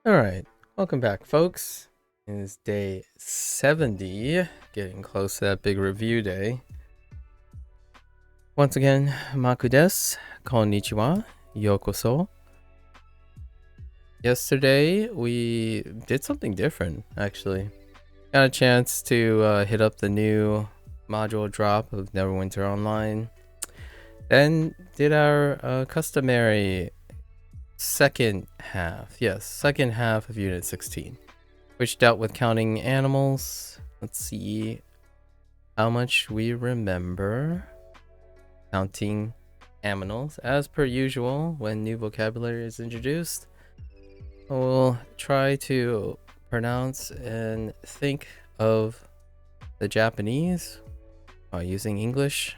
All right, welcome back, folks. It is day 70, getting close to that big review day. Once again, MAKU desu, konnichiwa, yokoso. Yesterday, we did something different, actually. Got a chance to hit up the new module drop of Neverwinter Online. Then did our customary second half of Unit 16. Which dealt with counting animals. Let's see how much we remember. Counting aminals. As per usual, when new vocabulary is introduced, we'll try to pronounce and think of the Japanese while using English.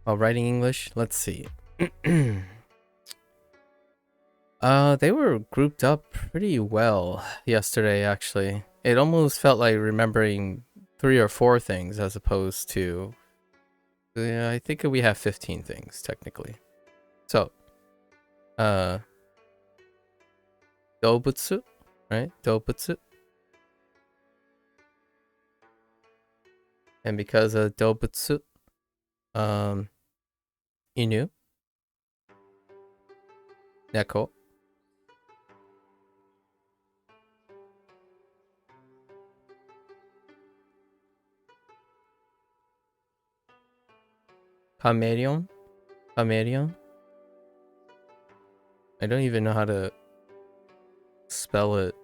While writing English, let's see. They were grouped up pretty well yesterday, actually. It almost felt like remembering 3 or 4 things as opposed to... I think we have 15 things, technically. So, Dobutsu, right? Dobutsu. And because of Dobutsu, Inu, Neko, Chameleon. I don't even know how to spell it.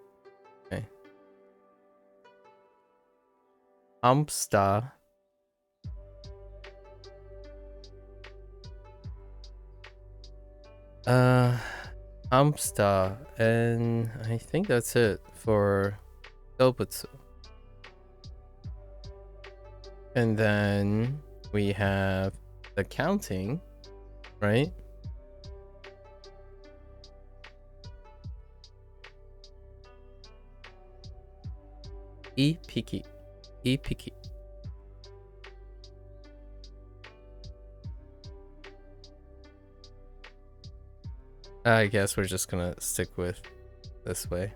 Okay. Hamster. Hamster. And I think that's it for Dobutsu. And then we have the counting, right? Ipiki. I guess we're just gonna stick with this way.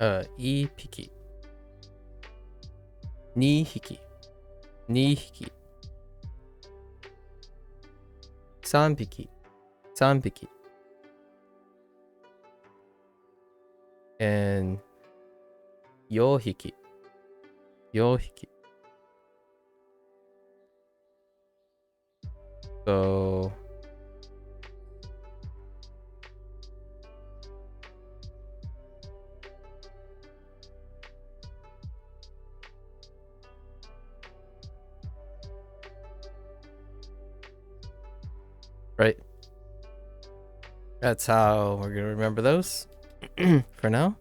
Ipiki. Nihiki. Sanpiki. And Yohiki. So right. That's how we're gonna remember those for now.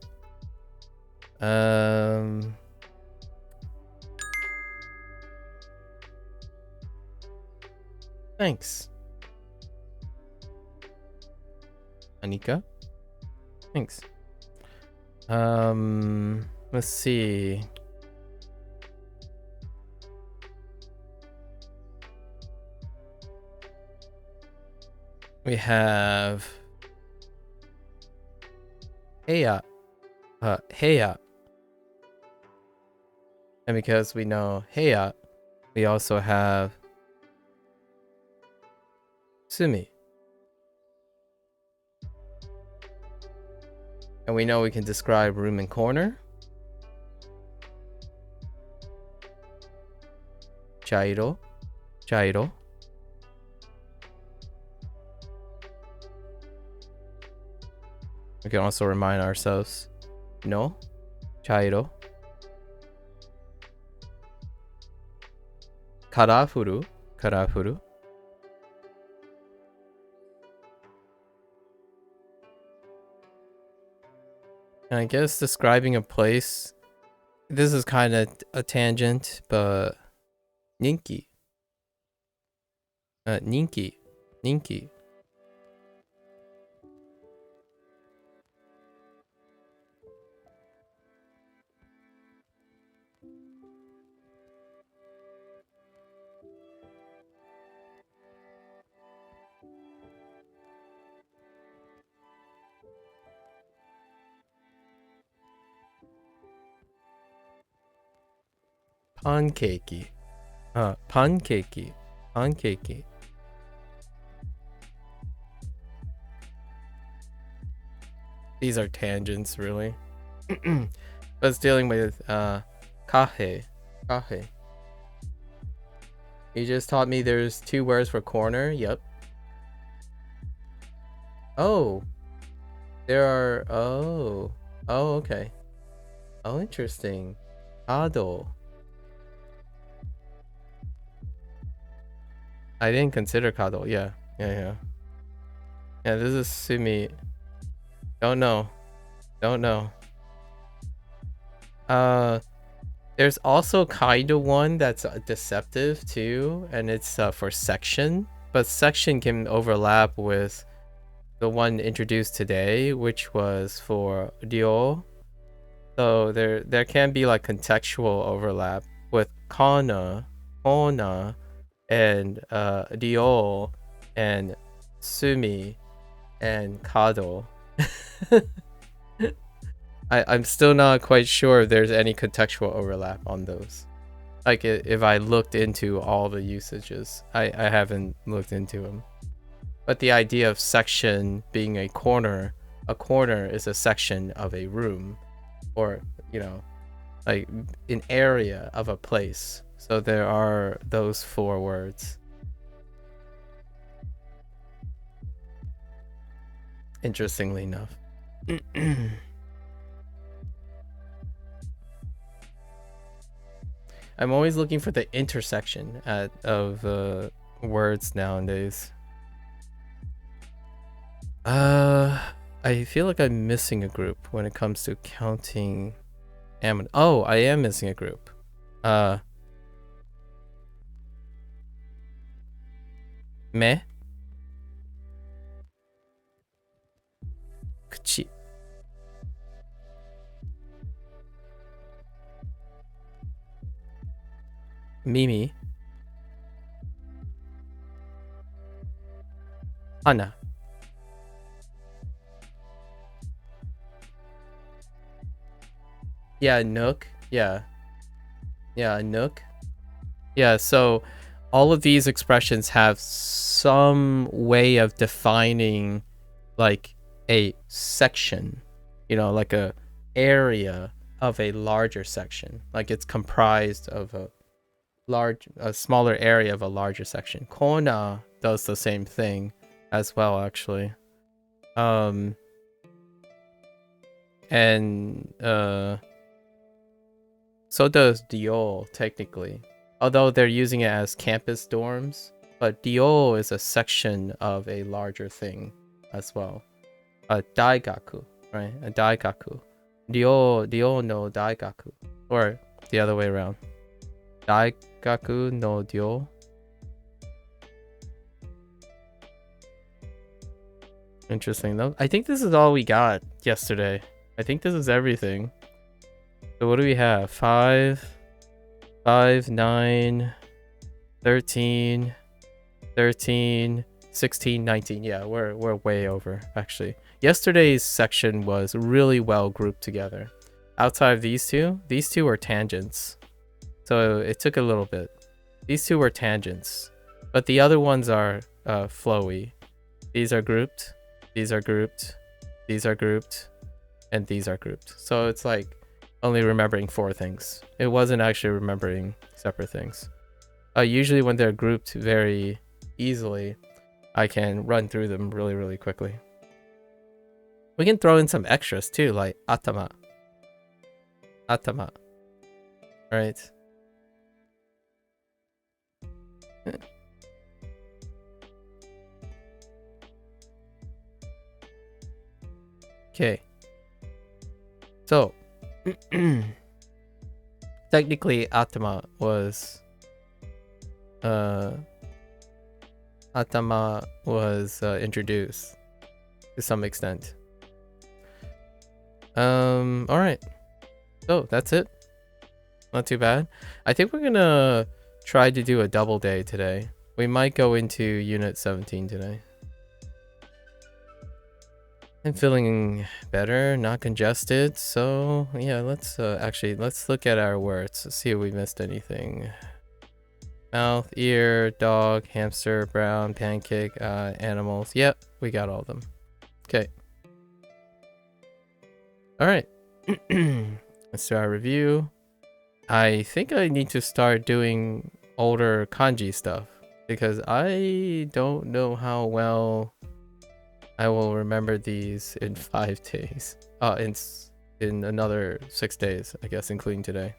Thanks, Anika. Thanks. Let's see. We have Heya. Heya. And because we know Heya, we also have Sumi. And we know we can describe room and corner. Chairo. We can also remind ourselves. No. Chairo. Karafuru. And I guess describing a place, this is kind of a tangent, but Ninki. Ninki. pancakey. Pancakey. Pancakey. These are tangents, really. But it's dealing with kahe. Kahe. You just taught me there's 2 words for corner. Yep. Oh. There are... Oh. Oh, okay. Oh, interesting. Kado. I didn't consider kado. Yeah. Yeah, this is sumi. Don't know. There's also kind of one that's deceptive too, and it's for section. But section can overlap with the one introduced today, which was for ryo. So there can be like contextual overlap with kona, and ryo, and sumi, and kado. I'm still not quite sure if there's any contextual overlap on those. Like if I looked into all the usages, I haven't looked into them. But the idea of section being a corner is a section of a room, or like an area of a place. So there are those 4 words. Interestingly enough. I'm always looking for the intersection of words nowadays. I feel like I'm missing a group when it comes to counting. Oh, I am missing a group. Me. Kuchi. Mimi. Hana. Yeah, nook. Yeah, nook. Yeah, so all of these expressions have some way of defining like a section, like a area of a larger section. Like it's comprised of a smaller area of a larger section. Kona does the same thing as well, actually. And so does Dio, technically. Although they're using it as campus dorms, but Dio is a section of a larger thing as well. A daigaku, right? A daigaku. Dio no daigaku. Or the other way around. Daigaku no Dio. Interesting though. I think this is all we got yesterday. I think this is everything. So what do we have? 5, 9, 13, 16, 19. Yeah, we're way over, actually. Yesterday's section was really well grouped together. Outside of these two were tangents. So it took a little bit. These 2 were tangents. But the other ones are flowy. These are grouped. These are grouped. These are grouped. And these are grouped. So it's like only remembering 4 things. It wasn't actually remembering separate things. Usually when they're grouped very easily, I can run through them really, really quickly. We can throw in some extras too, like atama. Atama. Right? Okay. So, technically, Atama was introduced to some extent. All right. So that's it. Not too bad. I think we're gonna try to do a double day today. We might go into Unit 17 today. I'm feeling better, not congested. So yeah, let's look at our words. Let's see if we missed anything. Mouth, ear, dog, hamster, brown, pancake, animals. Yep, we got all of them. Okay. All right. Let's do our review. I think I need to start doing older kanji stuff because I don't know how well I will remember these in 5 days. In another 6 days, I guess, including today.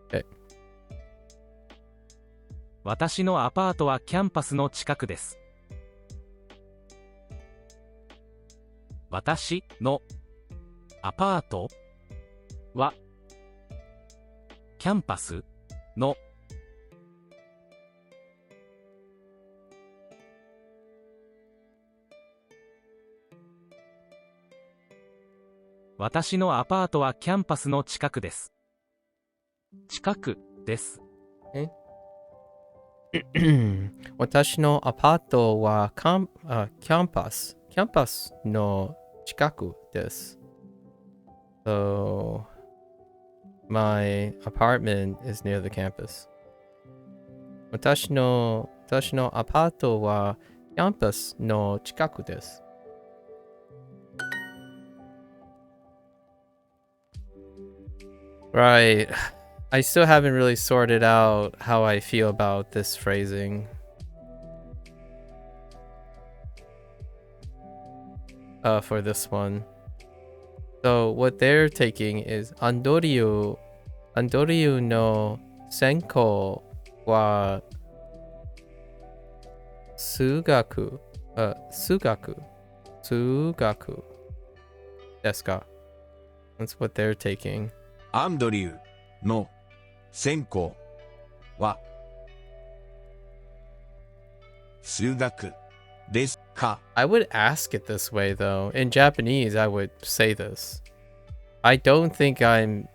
Okay. 私のアパートはキャンパスの近くです。私のアパートはキャンパスの私のアパートはキャンパスの近くです。近くです。私のアパートはキャンパスの近くです。So, my apartment is near the campus. 私のアパートはキャンパスの近くです。Right. I still haven't really sorted out how I feel about this phrasing. For this one. So what they're taking is Andoryu no senko wa sugaku desu ka? That's what they're taking. アンドリューの専攻は数学ですか? I would ask it this way though. In Japanese, I would say this. I don't think I'm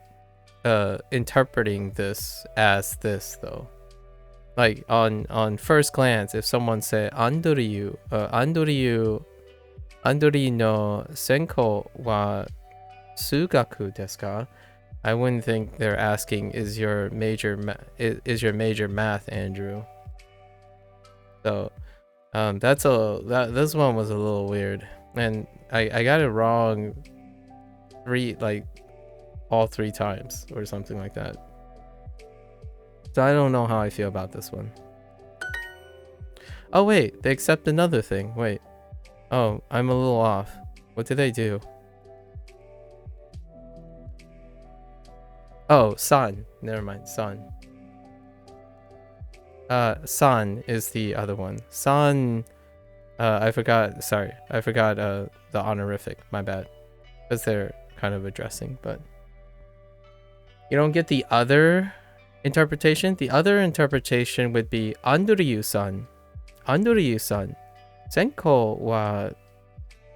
interpreting this as this though. Like on first glance, if someone said Andoryu no senko wa sugaku desu ka? I wouldn't think they're asking is your major math, Andrew. So this one was a little weird, and I got it wrong all three times or something like that. So I don't know how I feel about this one. Oh wait, they accept another thing. Wait. Oh, I'm a little off. What did they do? Oh, san. Never mind, san. San is the other one. San, I forgot, sorry. I forgot the honorific, my bad. Because they're kind of addressing, but... You don't get the other interpretation? The other interpretation would be Andoryu-san. Andoryu-san. Senko wa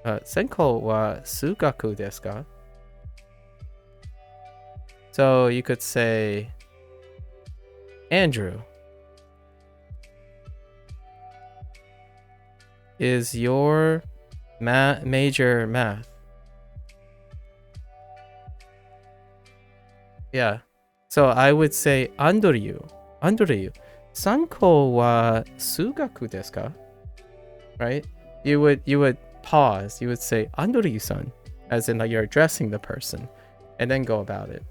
sugaku desu ka? So you could say, Andrew, is your major math? Yeah. So I would say, Andoryu, sanko wa sugaku desu ka? Right? You would pause. You would say, Andoryu-san, as in like you're addressing the person, and then go about it.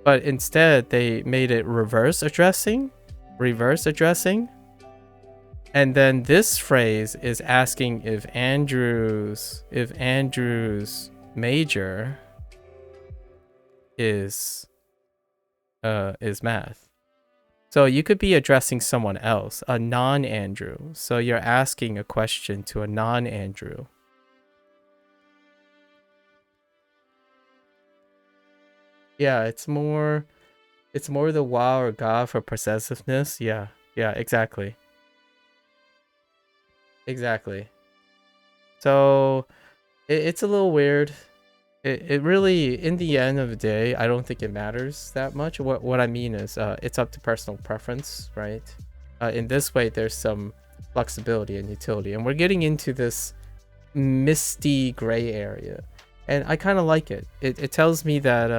But instead, they made it reverse addressing. And then this phrase is asking if Andrew's major is math. So you could be addressing someone else, a non-Andrew. So you're asking a question to a non-Andrew. Yeah, it's more the wa or ga for possessiveness. Yeah, exactly. So it's a little weird. It really, in the end of the day, I don't think it matters that much. What I mean is, it's up to personal preference, right? In this way, there's some flexibility and utility, and we're getting into this misty gray area, and I kind of like it. It tells me that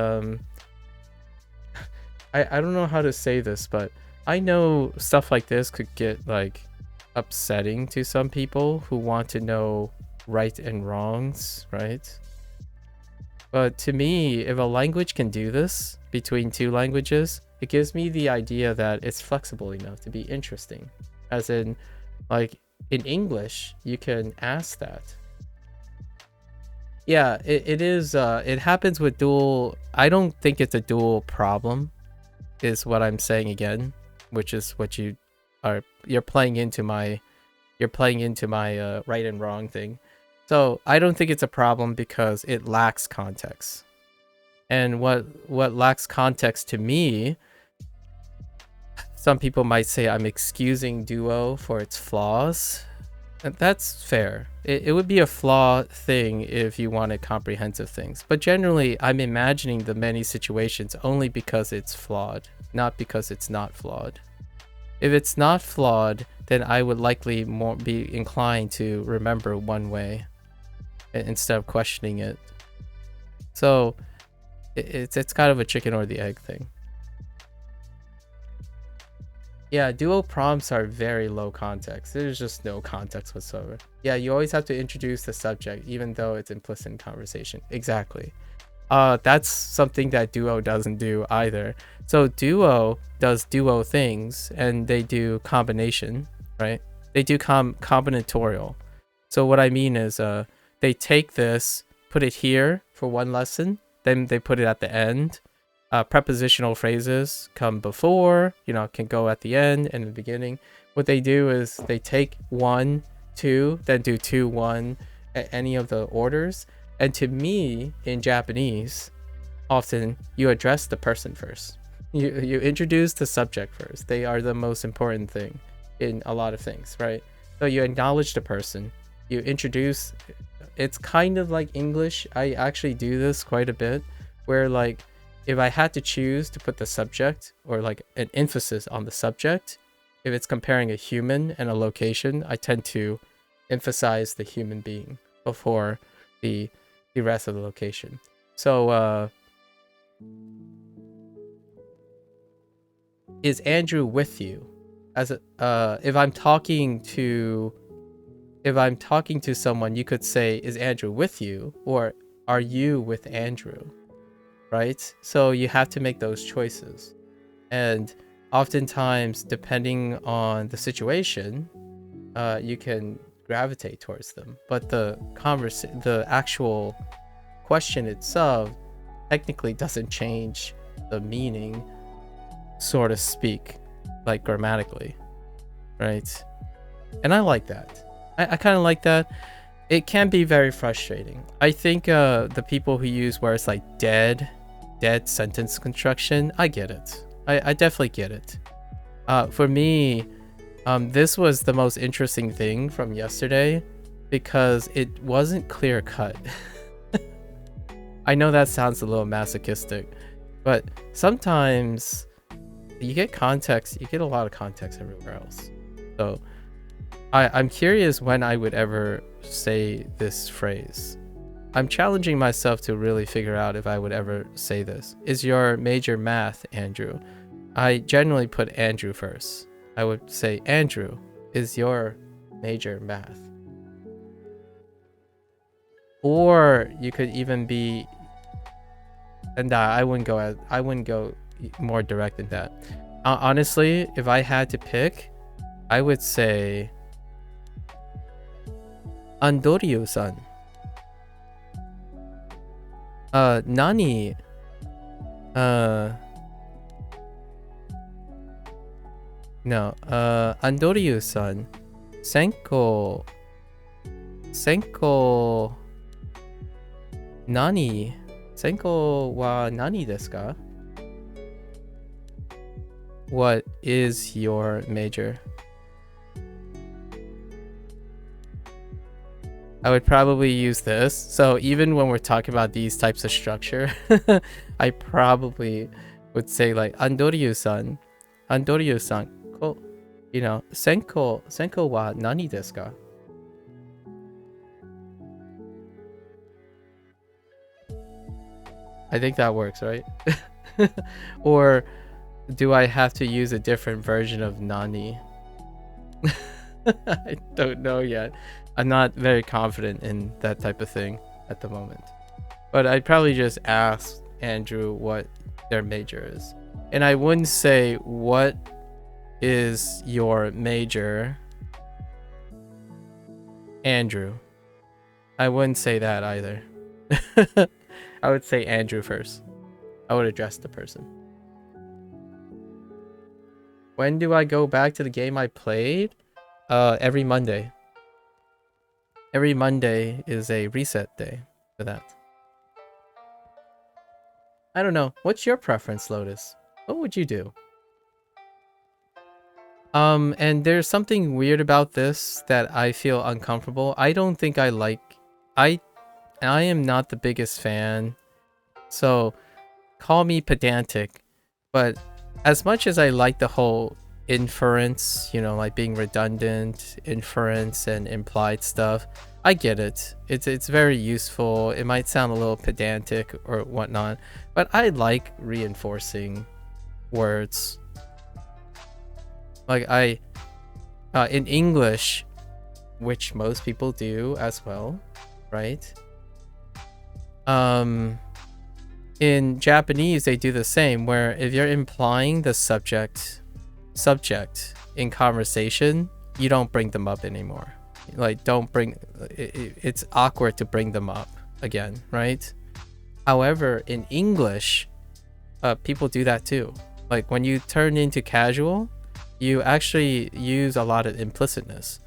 I don't know how to say this, but I know stuff like this could get like upsetting to some people who want to know right and wrongs, right? But to me, if a language can do this between two languages, it gives me the idea that it's flexible enough to be interesting. As in, like in English, you can ask that. Yeah, it is. It happens with dual. I don't think it's a dual problem, is what I'm saying again, which is what you're playing into my right and wrong thing. So I don't think it's a problem because it lacks context. And what lacks context to me, some people might say I'm excusing Duo for its flaws. And that's fair. It would be a flaw thing if you wanted comprehensive things. But generally, I'm imagining the many situations only because it's flawed, not because it's not flawed. If it's not flawed, then I would likely more be inclined to remember one way instead of questioning it. So it's kind of a chicken or the egg thing. Yeah, Duo prompts are very low context. There's just no context whatsoever. Yeah, you always have to introduce the subject, even though it's implicit in conversation. Exactly. That's something that Duo doesn't do either. So Duo does Duo things, and they do combination, right? They do combinatorial. So what I mean is, they take this, put it here for one lesson, then they put it at the end. Prepositional phrases come before, can go at the end and the beginning. What they do is they take 1, 2, then do 2, 1 at any of the orders. And to me, in Japanese, often you address the person first. You introduce the subject first. They are the most important thing in a lot of things, right? So you acknowledge the person. You introduce. It's kind of like English. I actually do this quite a bit, where like, if I had to choose to put the subject or like an emphasis on the subject, if it's comparing a human and a location, I tend to emphasize the human being before the rest of the location. So is Andrew with you? As if I'm talking to someone, you could say, is Andrew with you, or are you with Andrew? Right? So you have to make those choices. And oftentimes, depending on the situation, you can gravitate towards them. But the actual question itself technically doesn't change the meaning, so to speak, like grammatically, right? And I like that. I kind of like that. It can be very frustrating. I think the people who use words like dead sentence construction, I get it. I definitely get it. For me, this was the most interesting thing from yesterday because it wasn't clear cut. I know that sounds a little masochistic, but sometimes you get context, you get a lot of context everywhere else. So I'm curious when I would ever say this phrase. I'm challenging myself to really figure out if I would ever say this. Is your major math, Andrew? I generally put Andrew first. I would say, Andrew, is your major math? Or you could even be, and I wouldn't go more direct than that. Honestly, if I had to pick, I would say Andoryu-san. Nani? No. Andoryu-san. Senko. Nani? Senko wa nani desu ka? What is your major? I would probably use this. So even when we're talking about these types of structure, I probably would say like Andoryu-san, senko, senko wa nani desu ka? I think that works, right? Or do I have to use a different version of nani? I don't know yet. I'm not very confident in that type of thing at the moment. But I'd probably just ask Andrew what their major is. And I wouldn't say, what is your major, Andrew? I wouldn't say that either. I would say Andrew first. I would address the person. When do I go back to the game I played? Every Monday. Every Monday is a reset day for that. I don't know. What's your preference, Lotus? What would you do? And there's something weird about this that I feel uncomfortable. I don't think I like... I am not the biggest fan, so call me pedantic, but as much as I like the whole inference, you know, like being redundant, inference and implied stuff, I get it. It's very useful. It might sound a little pedantic or whatnot, but I like reinforcing words. Like in English, which most people do as well, right? In Japanese, they do the same, where if you're implying the subject in conversation, you don't bring them up anymore. Like, don't bring it's awkward to bring them up again, right? However, in English, people do that too. Like, when you turn into casual, you actually use a lot of implicitness.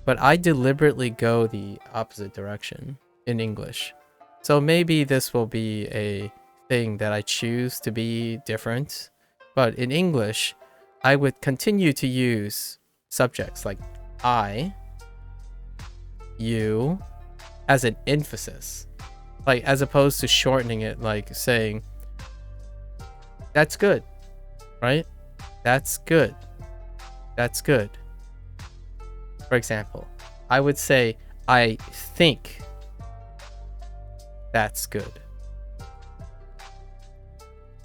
But I deliberately go the opposite direction in English. So maybe this will be a thing that I choose to be different. But in English, I would continue to use subjects like I, you, as an emphasis. Like, as opposed to shortening it, like saying, that's good, right? That's good. That's good. For example, I would say, I think that's good.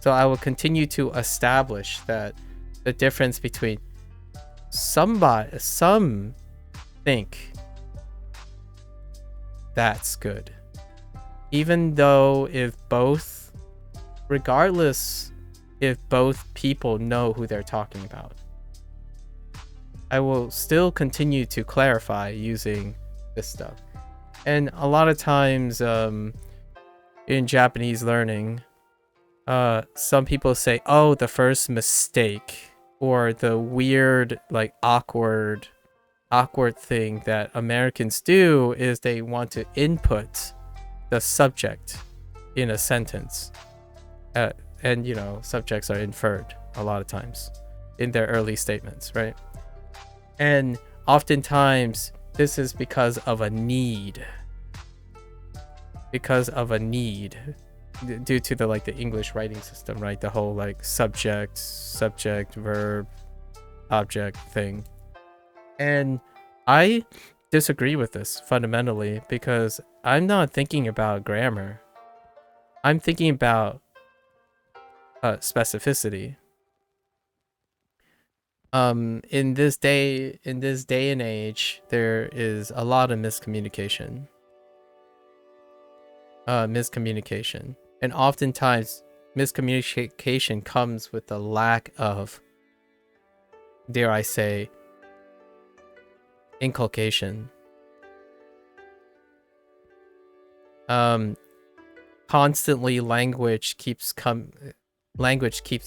So I will continue to establish that the difference between some think that's good. Even though regardless if both people know who they're talking about, I will still continue to clarify using this stuff. And a lot of times in Japanese learning, some people say, oh, the first mistake, or the weird, like, awkward thing that Americans do is they want to input the subject in a sentence. And, you know, subjects are inferred a lot of times in their early statements, right? And oftentimes, this is because of a need. Because of a need. Due to the English writing system, right? The whole subject, verb, object thing. And I disagree with this fundamentally, because I'm not thinking about grammar. I'm thinking about specificity. In this day and age, there is a lot of miscommunication. And oftentimes, miscommunication comes with the lack of, dare I say, inculcation. Constantly, language keeps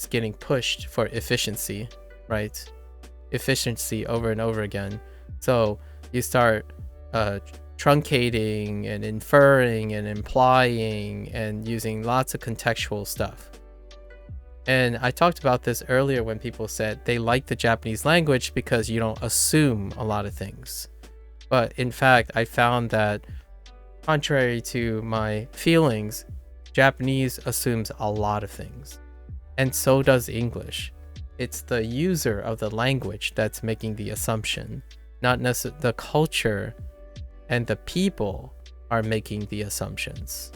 getting pushed for efficiency, right? Efficiency over and over again. So you start truncating and inferring and implying and using lots of contextual stuff. And I talked about this earlier when people said they like the Japanese language because you don't assume a lot of things. But in fact, I found that contrary to my feelings, Japanese assumes a lot of things. And so does English. It's the user of the language that's making the assumption, not necessarily the culture and the people are making the assumptions,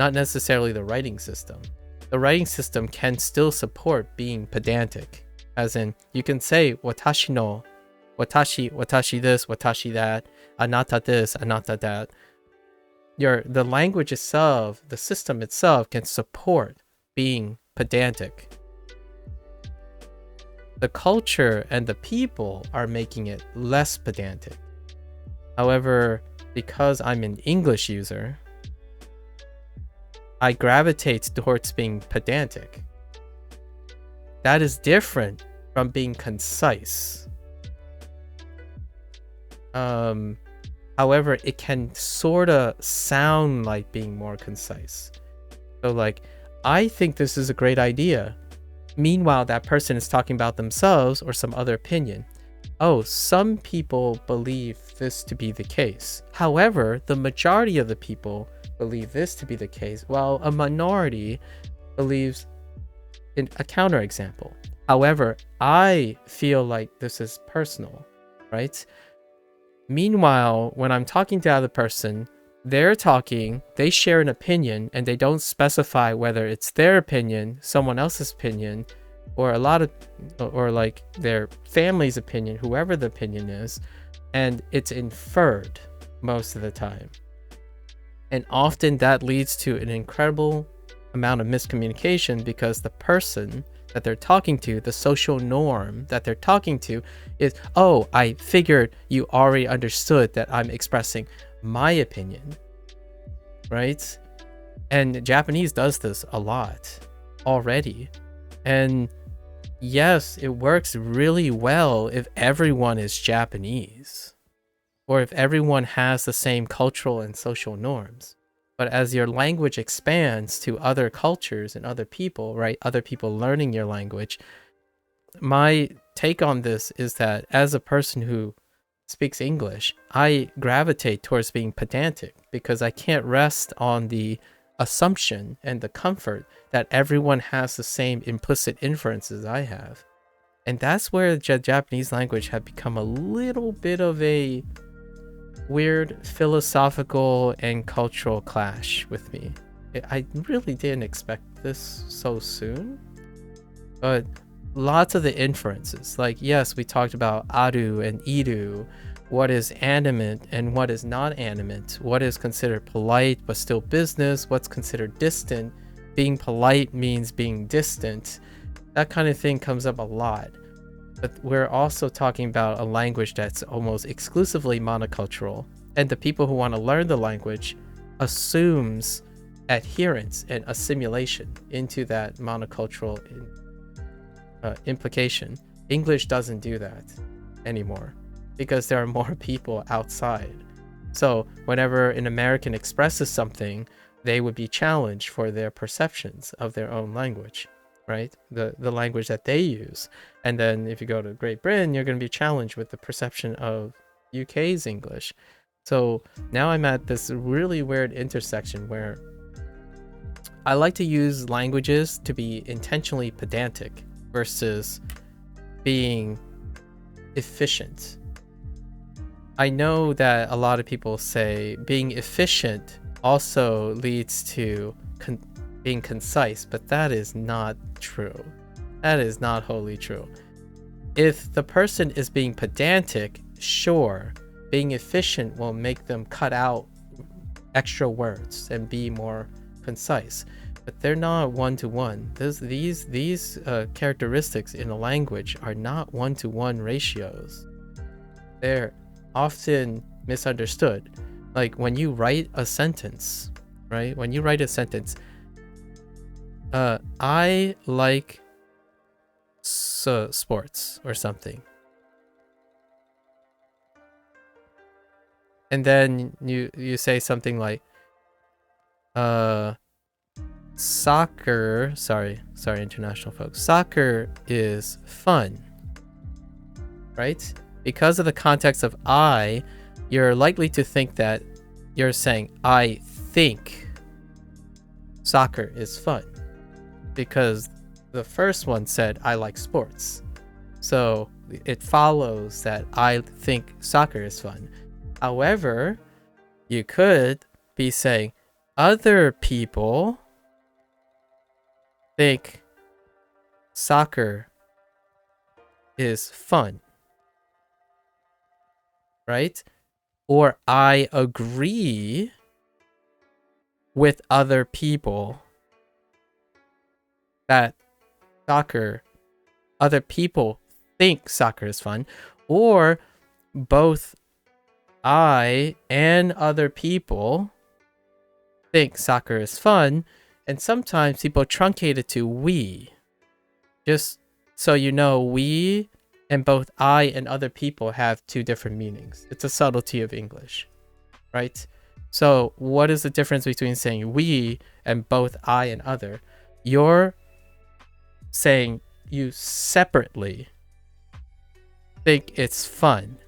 not necessarily the writing system. The writing system can still support being pedantic, as in you can say watashi no, watashi this, watashi that, anata this, anata that. The language itself, the system itself can support being pedantic. The culture and the people are making it less pedantic. However, because I'm an English user, I gravitate towards being pedantic. That is different from being concise. However, it can sort of sound like being more concise. So like, I think this is a great idea. Meanwhile, that person is talking about themselves or some other opinion. Oh, some people believe this to be the case. However, the majority of the people believe this to be the case, while a minority believes in a counterexample. However, I feel like this is personal, right? Meanwhile, when I'm talking to the other person, they're talking, they share an opinion, and they don't specify whether it's their opinion, someone else's opinion, or or like their family's opinion, whoever the opinion is, and it's inferred most of the time. And often that leads to an incredible amount of miscommunication because the person that they're talking to, the social norm that they're talking to is, oh, I figured you already understood that I'm expressing my opinion, right? And Japanese does this a lot already. And yes, it works really well if everyone is Japanese or if everyone has the same cultural and social norms. But as your language expands to other cultures and other people, right? Other people learning your language. My take on this is that as a person who speaks English, I gravitate towards being pedantic because I can't rest on the assumption and the comfort that everyone has the same implicit inferences I have. And that's where the Japanese language had become a little bit of a weird philosophical and cultural clash with me. I really didn't expect this so soon, but lots of the inferences, like yes, we talked about aru and iru, what is animate and what is not animate, what is considered polite but still business, what's considered distant. Being polite means being distant. That kind of thing comes up a lot. But we're also talking about a language that's almost exclusively monocultural, and the people who want to learn the language assumes adherence and assimilation into that monocultural implication. English doesn't do that anymore because there are more people outside. So whenever an American expresses something, they would be challenged for their perceptions of their own language, right? The language that they use. And then if you go to Great Britain, you're going to be challenged with the perception of UK's English. So now I'm at this really weird intersection where I like to use languages to be intentionally pedantic versus being efficient. I know that a lot of people say being efficient also leads to being concise, but that is not true. That is not wholly true. If the person is being pedantic, sure, being efficient will make them cut out extra words and be more concise, but they're not one-to-one. These characteristics in a language are not one-to-one ratios. They're often misunderstood. Like when you write a sentence, right? When you write a sentence, I like sports or something. And then you say something like, soccer, sorry, international folks. Soccer is fun, right? Because of the context of I, you're likely to think that you're saying, I think soccer is fun. Because the first one said, I like sports. So it follows that I think soccer is fun. However, you could be saying, other people think soccer is fun, right? Or I agree with other people that other people think soccer is fun, or both I and other people think soccer is fun, and sometimes people truncate it to we. Just so you know, we and both I and other people have two different meanings. It's a subtlety of English, right? So what is the difference between saying we and both I and other? You're saying you separately think it's fun.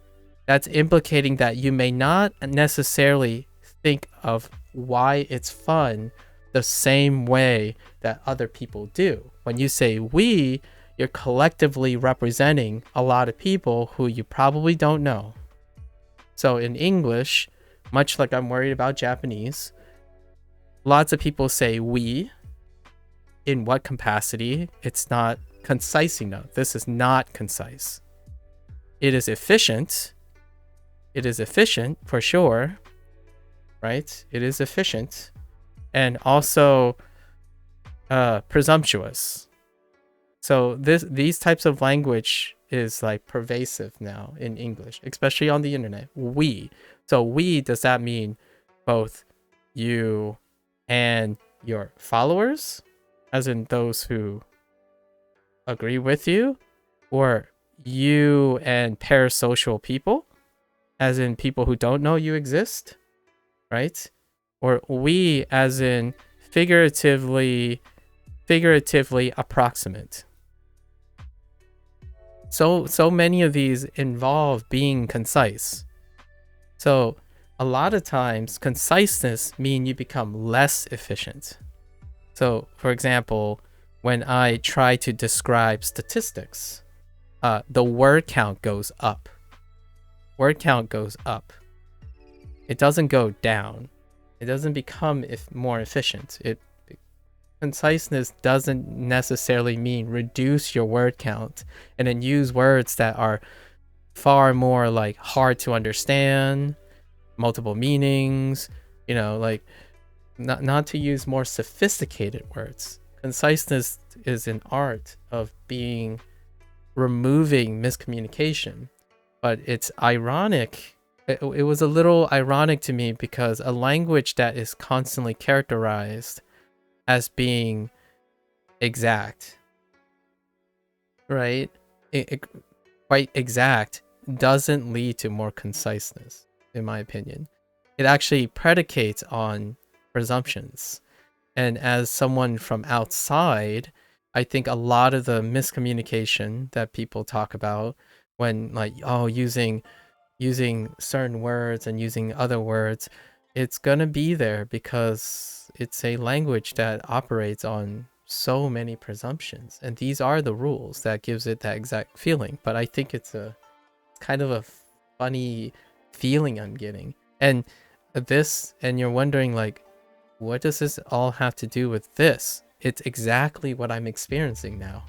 That's implicating that you may not necessarily think of why it's fun the same way that other people do. When you say we, you're collectively representing a lot of people who you probably don't know. So in English, much like I'm worried about Japanese, lots of people say we. In what capacity? It's not concise enough. This is not concise. It is efficient. It is efficient for sure, right? It is efficient. And also presumptuous. So these types of language is like pervasive now in English, especially on the internet. We. So we, does that mean both you and your followers, as in those who agree with you, or you and parasocial people, as in people who don't know you exist, right? Or we, as in figuratively approximate. So many of these involve being concise. So a lot of times conciseness means you become less efficient. So for example, when I try to describe statistics, the word count goes up. Word count goes up. It doesn't go down. It doesn't become more efficient. Conciseness doesn't necessarily mean reduce your word count and then use words that are far more like hard to understand, multiple meanings, like not to use more sophisticated words. Conciseness is an art of removing miscommunication, but it's ironic. It was a little ironic to me because a language that is constantly characterized as being exact, right? Quite exact doesn't lead to more conciseness, in my opinion. It actually predicates on presumptions. And as someone from outside, I think a lot of the miscommunication that people talk about when using certain words and using other words, it's gonna be there because it's a language that operates on so many presumptions, and these are the rules that gives it that exact feeling. But I think it's kind of a funny feeling I'm getting, and you're wondering like, what does this all have to do with this? It's exactly what I'm experiencing now.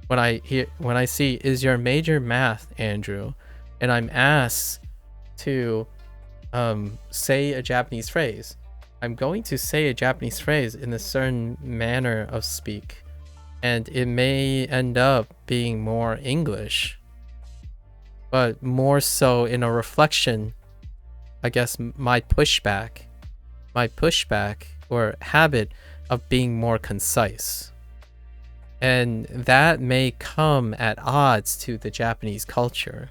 When I see, is your major math, Andrew, and I'm asked to say a Japanese phrase, I'm going to say a Japanese phrase in a certain manner of speak, and it may end up being more English, but more so in a reflection, I guess, my pushback or habit of being more concise. And that may come at odds to the Japanese culture,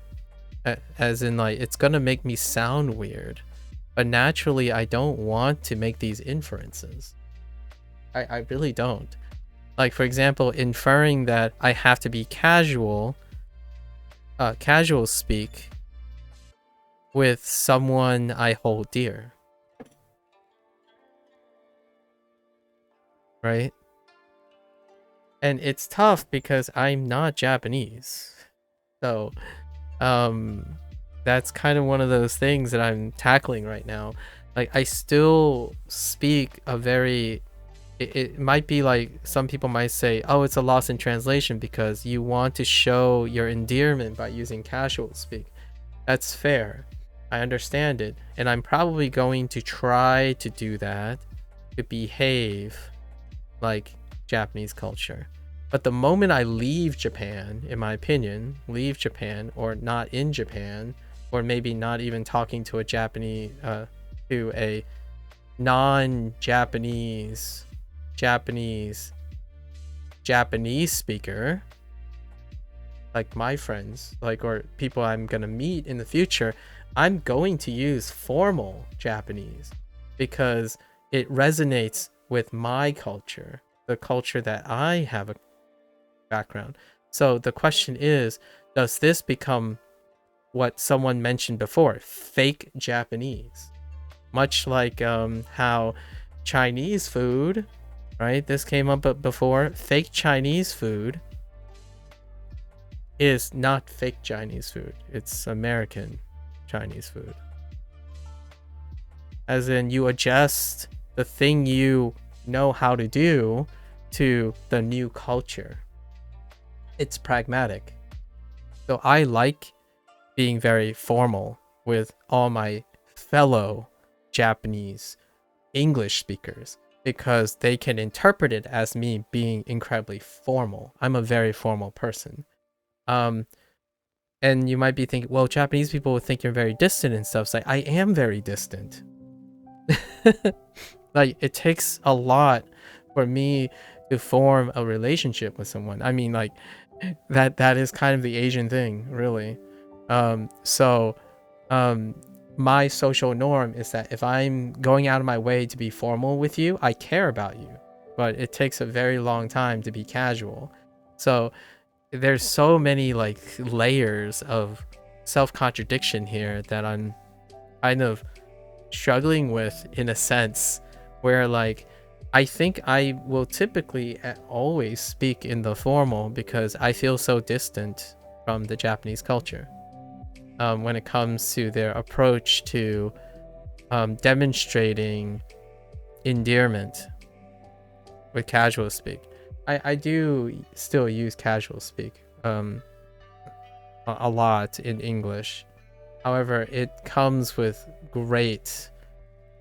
as in like, it's gonna make me sound weird, but naturally I don't want to make these inferences. I really don't. Like, for example, inferring that I have to be casual speak with someone I hold dear, right? And it's tough because I'm not Japanese. So that's kind of one of those things that I'm tackling right now. Like, I still speak a very, it might be like some people might say, oh, it's a loss in translation because you want to show your endearment by using casual speak. That's fair. I understand it. And I'm probably going to try to do that, to behave like Japanese culture. But the moment I leave Japan, in my opinion, leave Japan, or not in Japan, or maybe not even talking to a Japanese, to a non-Japanese Japanese speaker, like my friends, like, or people I'm gonna meet in the future, I'm going to use formal Japanese because it resonates with my culture, the culture that I have a background. So the question is, does this become what someone mentioned before, fake Japanese? Much like how Chinese food, right? This came up before. Fake Chinese food is not fake Chinese food. It's American Chinese food. As in, you adjust the thing you know how to do to the new culture. It's pragmatic. So I like being very formal with all my fellow Japanese English speakers because they can interpret it as me being incredibly formal. I'm a very formal person. And you might be thinking, well, Japanese people would think you're very distant and stuff. It's like, I am very distant. Like, it takes a lot for me to form a relationship with someone. I mean, like, that is kind of the Asian thing, really. My social norm is that if I'm going out of my way to be formal with you, I care about you, but it takes a very long time to be casual. So there's so many like layers of self-contradiction here that I'm kind of struggling with, in a sense, where like I think I will typically always speak in the formal because I feel so distant from the Japanese culture when it comes to their approach to demonstrating endearment with casual speak. I do still use casual speak a lot in English. However, it comes with great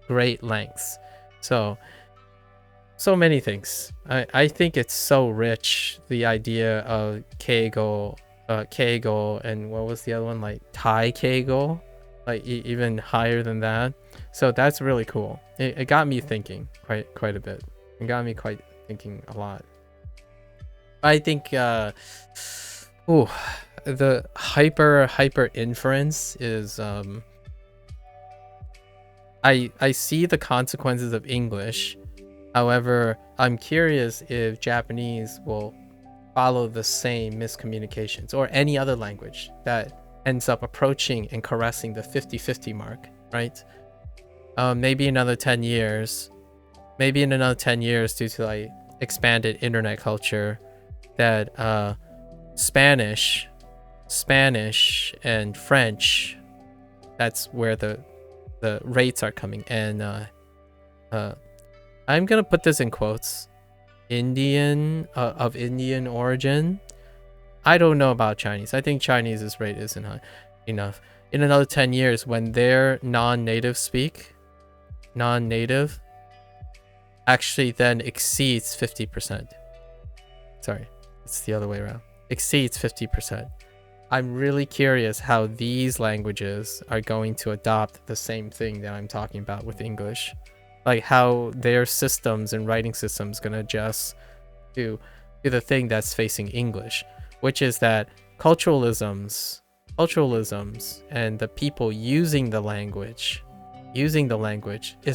lengths. So many things. I think it's so rich, the idea of keigo, and what was the other one, like tai keigo, like even higher than that. So that's really cool. It got me thinking quite a bit. It got me quite thinking a lot. I think the hyper inference is I see the consequences of English. However, I'm curious if Japanese will follow the same miscommunications, or any other language that ends up approaching and caressing the 50-50 mark, right? Maybe another 10 years, due to like expanded internet culture, that Spanish and French, that's where the rates are coming. And I'm gonna put this in quotes, Indian, of Indian origin. I don't know about Chinese. I think Chinese's rate isn't high enough. In another 10 years, when their non-native actually then exceeds 50%. Sorry, it's the other way around. Exceeds 50%. I'm really curious how these languages are going to adopt the same thing that I'm talking about with English. Like how their systems and writing systems gonna adjust to the thing that's facing English, which is that culturalisms and the people using the language is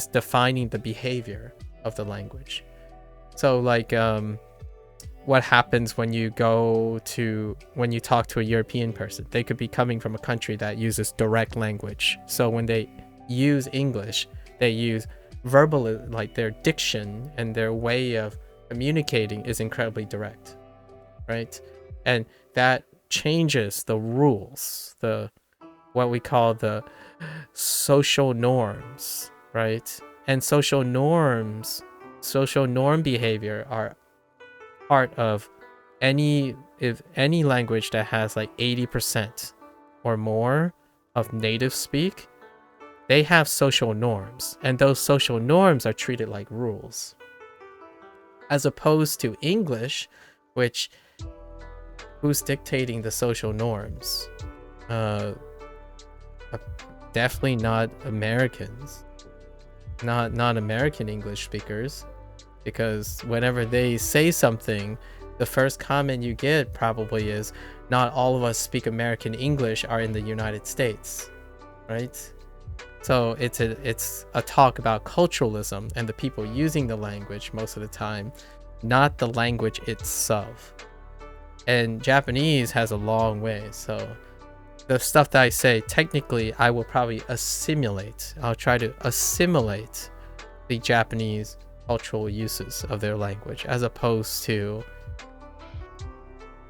defining the behavior of the language. So like what happens when you talk to a European person? They could be coming from a country that uses direct language. So when they use English, they use verbal, like their diction and their way of communicating is incredibly direct, right? And that changes the rules, what we call the social norms right? And social norms, social norm behavior are part of any language that has like 80% or more of native speak. They have social norms, and those social norms are treated like rules. As opposed to English, which who's dictating the social norms? Definitely not Americans. Not American English speakers, because whenever they say something, the first comment you get probably is, not all of us speak American English are in the United States, right? So it's a talk about culturalism and the people using the language most of the time, not the language itself. And Japanese has a long way, so the stuff that I say, technically, I will probably assimilate. I'll try to assimilate the Japanese cultural uses of their language, as opposed to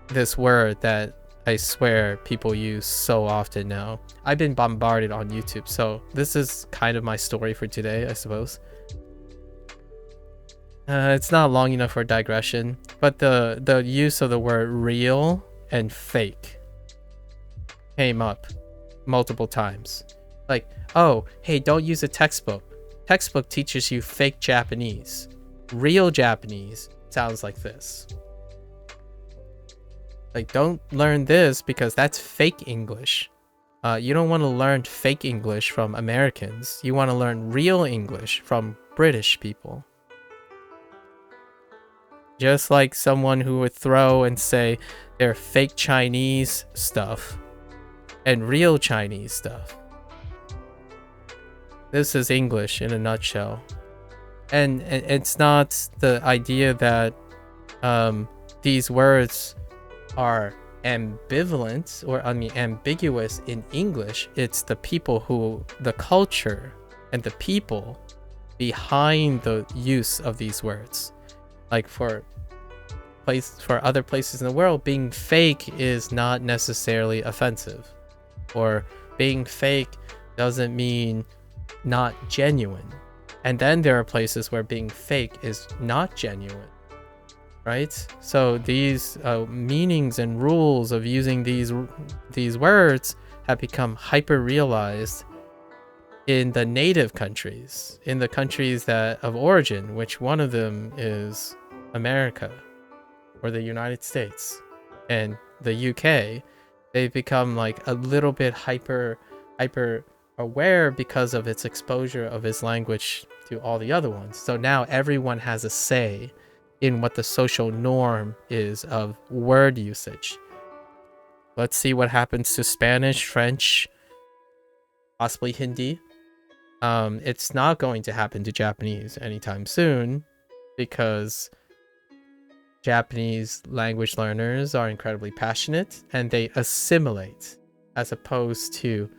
this word that I swear people use so often now. I've been bombarded on YouTube, so this is kind of my story for today, I suppose. It's not long enough for digression, but the use of the word real and fake came up multiple times. Like, oh, hey, don't use a textbook. Textbook teaches you fake Japanese. Real Japanese sounds like this. Like, don't learn this because that's fake English. You don't want to learn fake English from Americans. You want to learn real English from British people. Just like someone who would throw and say they're fake Chinese stuff and real Chinese stuff. This is English in a nutshell. And it's not the idea that these words are ambivalent or ambiguous in English. It's the people the culture and the people behind the use of these words. Like for other places in the world, being fake is not necessarily offensive, or being fake doesn't mean not genuine. And then there are places where being fake is not genuine, right? So these meanings and rules of using these words have become hyper realized in the native countries, in the countries of origin, which one of them is America or the United States and the UK. They've become like a little bit hyper aware because of its exposure of its language to all the other ones. So now everyone has a say in what the social norm is of word usage. Let's see what happens to Spanish, French, possibly Hindi. It's not going to happen to Japanese anytime soon, because Japanese language learners are incredibly passionate and they assimilate, as opposed to,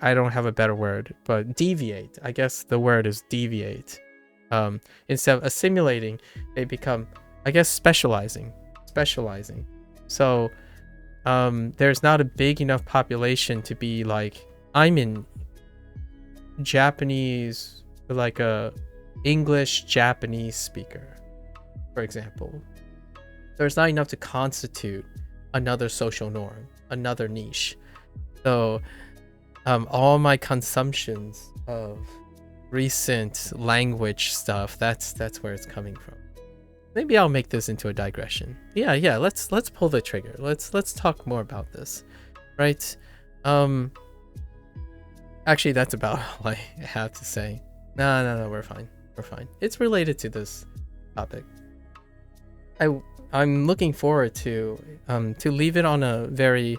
I don't have a better word, but deviate. I guess the word is deviate. Instead of assimilating, they become, I guess, specializing. So there's not a big enough population to be like, I'm in Japanese, like a English Japanese speaker, for example. There's not enough to constitute another social norm, another niche. So all my consumptions of recent language stuff, that's where it's coming from. Maybe I'll make this into a digression. Yeah, let's pull the trigger. Let's talk more about this, right? Actually, that's about all I have to say. No, we're fine. It's related to this topic. I'm looking forward to leave it on a very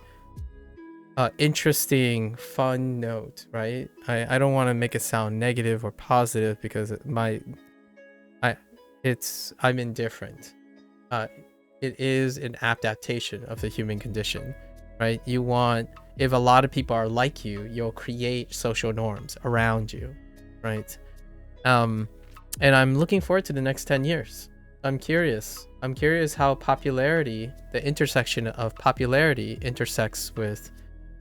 interesting, fun note, right? I don't want to make it sound negative or positive, because I'm indifferent. It is an adaptation of the human condition, right? If a lot of people are like you, you'll create social norms around you, right? And I'm looking forward to the next 10 years. I'm curious how the intersection of popularity intersects with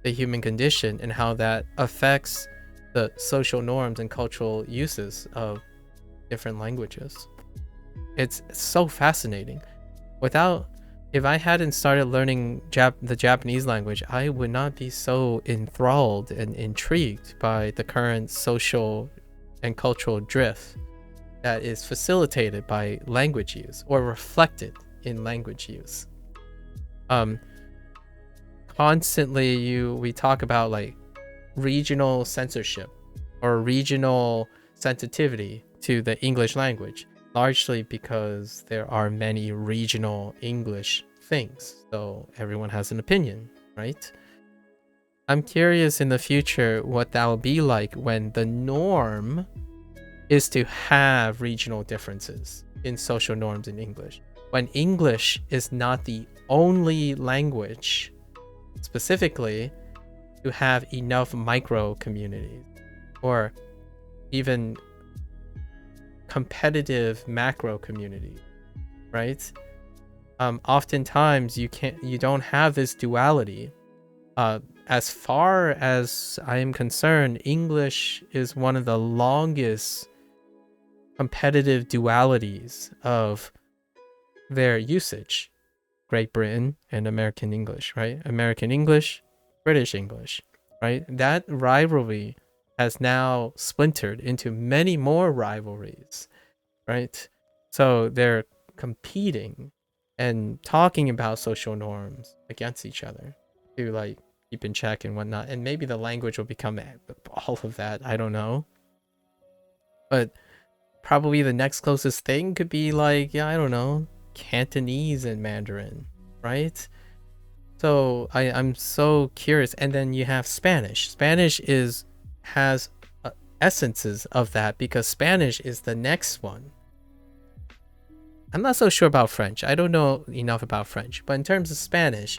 the human condition, and how that affects the social norms and cultural uses of different languages. It's so fascinating. If I hadn't started learning the Japanese language, I would not be so enthralled and intrigued by the current social and cultural drift that is facilitated by language use or reflected in language use. Constantly we talk about like regional censorship or regional sensitivity to the English language, largely because there are many regional English things, so everyone has an opinion, right? I'm curious in the future what that will be like when the norm is to have regional differences in social norms in English. When English is not the only language, specifically, to have enough micro communities or even competitive macro communities, right? Oftentimes you don't have this duality. As far as I am concerned, English is one of the longest competitive dualities of their usage. Great Britain and American English, right? American English, British English, right? That rivalry has now splintered into many more rivalries, right? So they're competing and talking about social norms against each other to like keep in check and whatnot. And maybe the language will become all of that. I don't know. But probably the next closest thing could be like, yeah, I don't know, Cantonese and Mandarin, right? So I'm so curious. And then you have Spanish. Spanish has essences of that because Spanish is the next one. I'm not so sure about French. I don't know enough about French, but in terms of Spanish,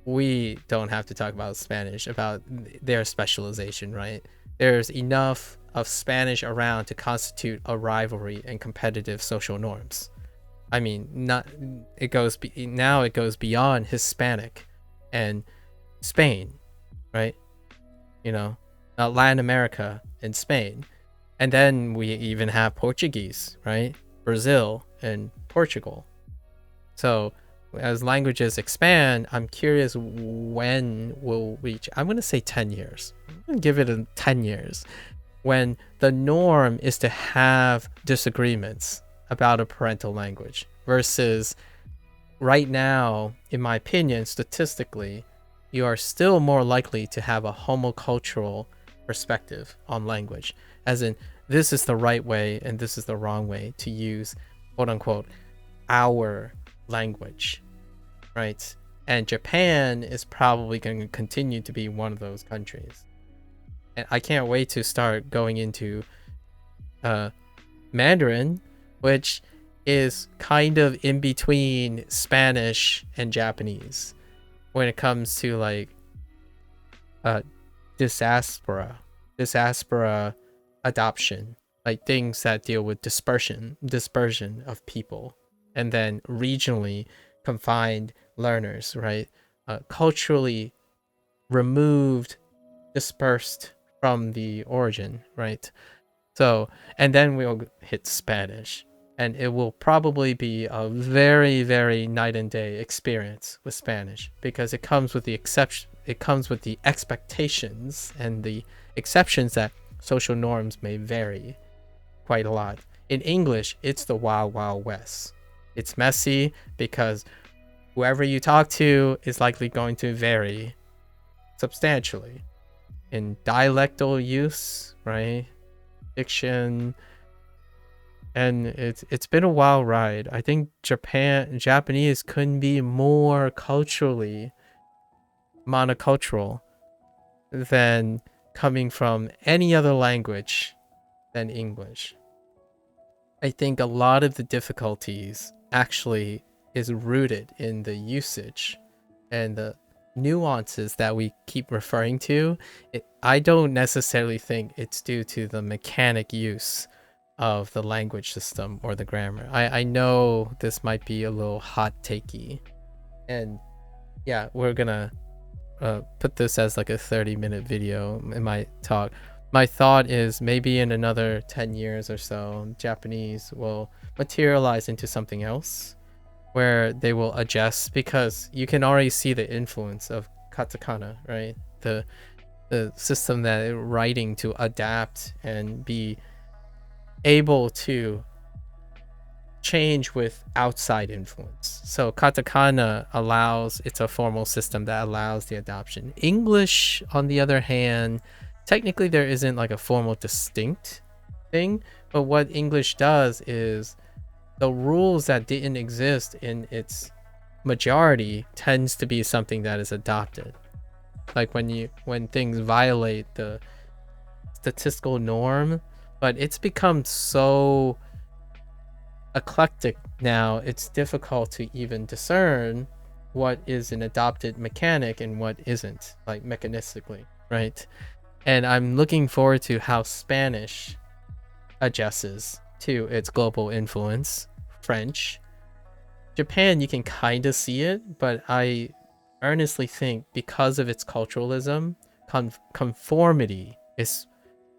we don't have to talk about Spanish, about their specialization, right? There's enough of Spanish around to constitute a rivalry and competitive social norms. I mean, it goes beyond Hispanic and Spain, right? You know, Latin America and Spain. And then we even have Portuguese, right? Brazil and Portugal. So as languages expand, I'm curious when we'll reach, I'm going to say 10 years. I'm going to give it 10 years when the norm is to have disagreements about a parental language versus right now, in my opinion, statistically, you are still more likely to have a homocultural perspective on language, as in this is the right way and this is the wrong way to use, quote unquote, our language, right? And Japan is probably going to continue to be one of those countries. And I can't wait to start going into Mandarin, which is kind of in between Spanish and Japanese when it comes to like diaspora adoption, like things that deal with dispersion of people, and then regionally confined learners, right? Culturally removed, dispersed from the origin, right? So, and then we'll hit Spanish, and it will probably be a very, very night and day experience with Spanish because it comes with the expectations and the exceptions that social norms may vary quite a lot. In English, it's the wild, wild west. It's messy because whoever you talk to is likely going to vary substantially in dialectal use, right? Diction, and it's been a wild ride. I think Japanese couldn't be more culturally monocultural than coming from any other language than English. I think a lot of the difficulties actually is rooted in the usage and the nuances that we keep referring to. I don't necessarily think it's due to the mechanic use of the language system or the grammar. I know this might be a little hot takey, and yeah, we're gonna put this as like a 30-minute video in my talk, my thought is maybe in another 10 years or so, Japanese will materialize into something else where they will adjust, because you can already see the influence of katakana, right? The system that writing to adapt and be able to change with outside influence. So katakana allows, it's a formal system that allows the adoption. English, on the other hand, technically there isn't like a formal distinct thing, but what English does is the rules that didn't exist in its majority tends to be something that is adopted. Like when things violate the statistical norm, but it's become so eclectic now, it's difficult to even discern what is an adopted mechanic and what isn't, like mechanistically, right? And I'm looking forward to how Spanish adjusts to its global influence. French, Japan, you can kind of see it, but I earnestly think because of its culturalism, conformity is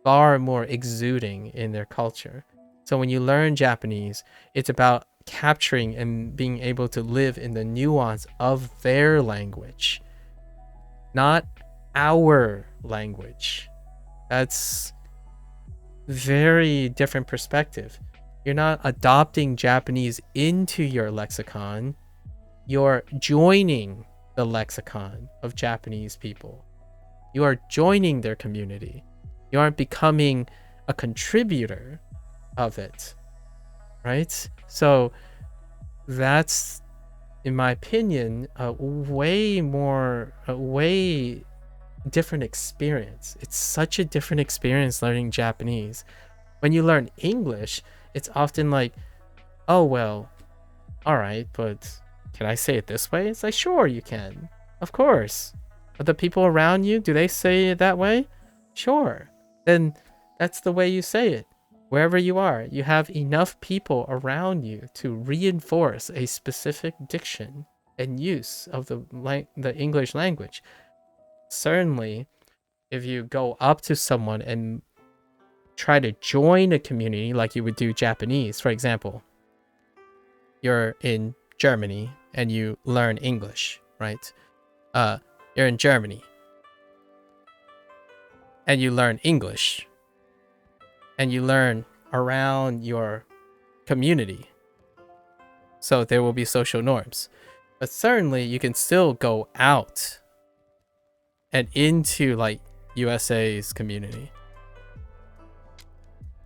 far more exuding in their culture. So when you learn Japanese, it's about capturing and being able to live in the nuance of their language, not our language. That's very different perspective. You're not adopting Japanese into your lexicon. You're joining the lexicon of Japanese people. You are joining their community. You aren't becoming a contributor of it, right? So that's, in my opinion, a way different experience. It's such a different experience learning Japanese. When you learn English, it's often like, oh, well, all right, but can I say it this way? It's like, sure, you can. Of course. But the people around you, do they say it that way? Sure. Then that's the way you say it. Wherever you are, you have enough people around you to reinforce a specific diction and use of the English language. Certainly, if you go up to someone and try to join a community like you would do Japanese, for example, you're in Germany and you learn English, right? You're in Germany and you learn English and you learn around your community. So there will be social norms. But certainly you can still go out and into like USA's community.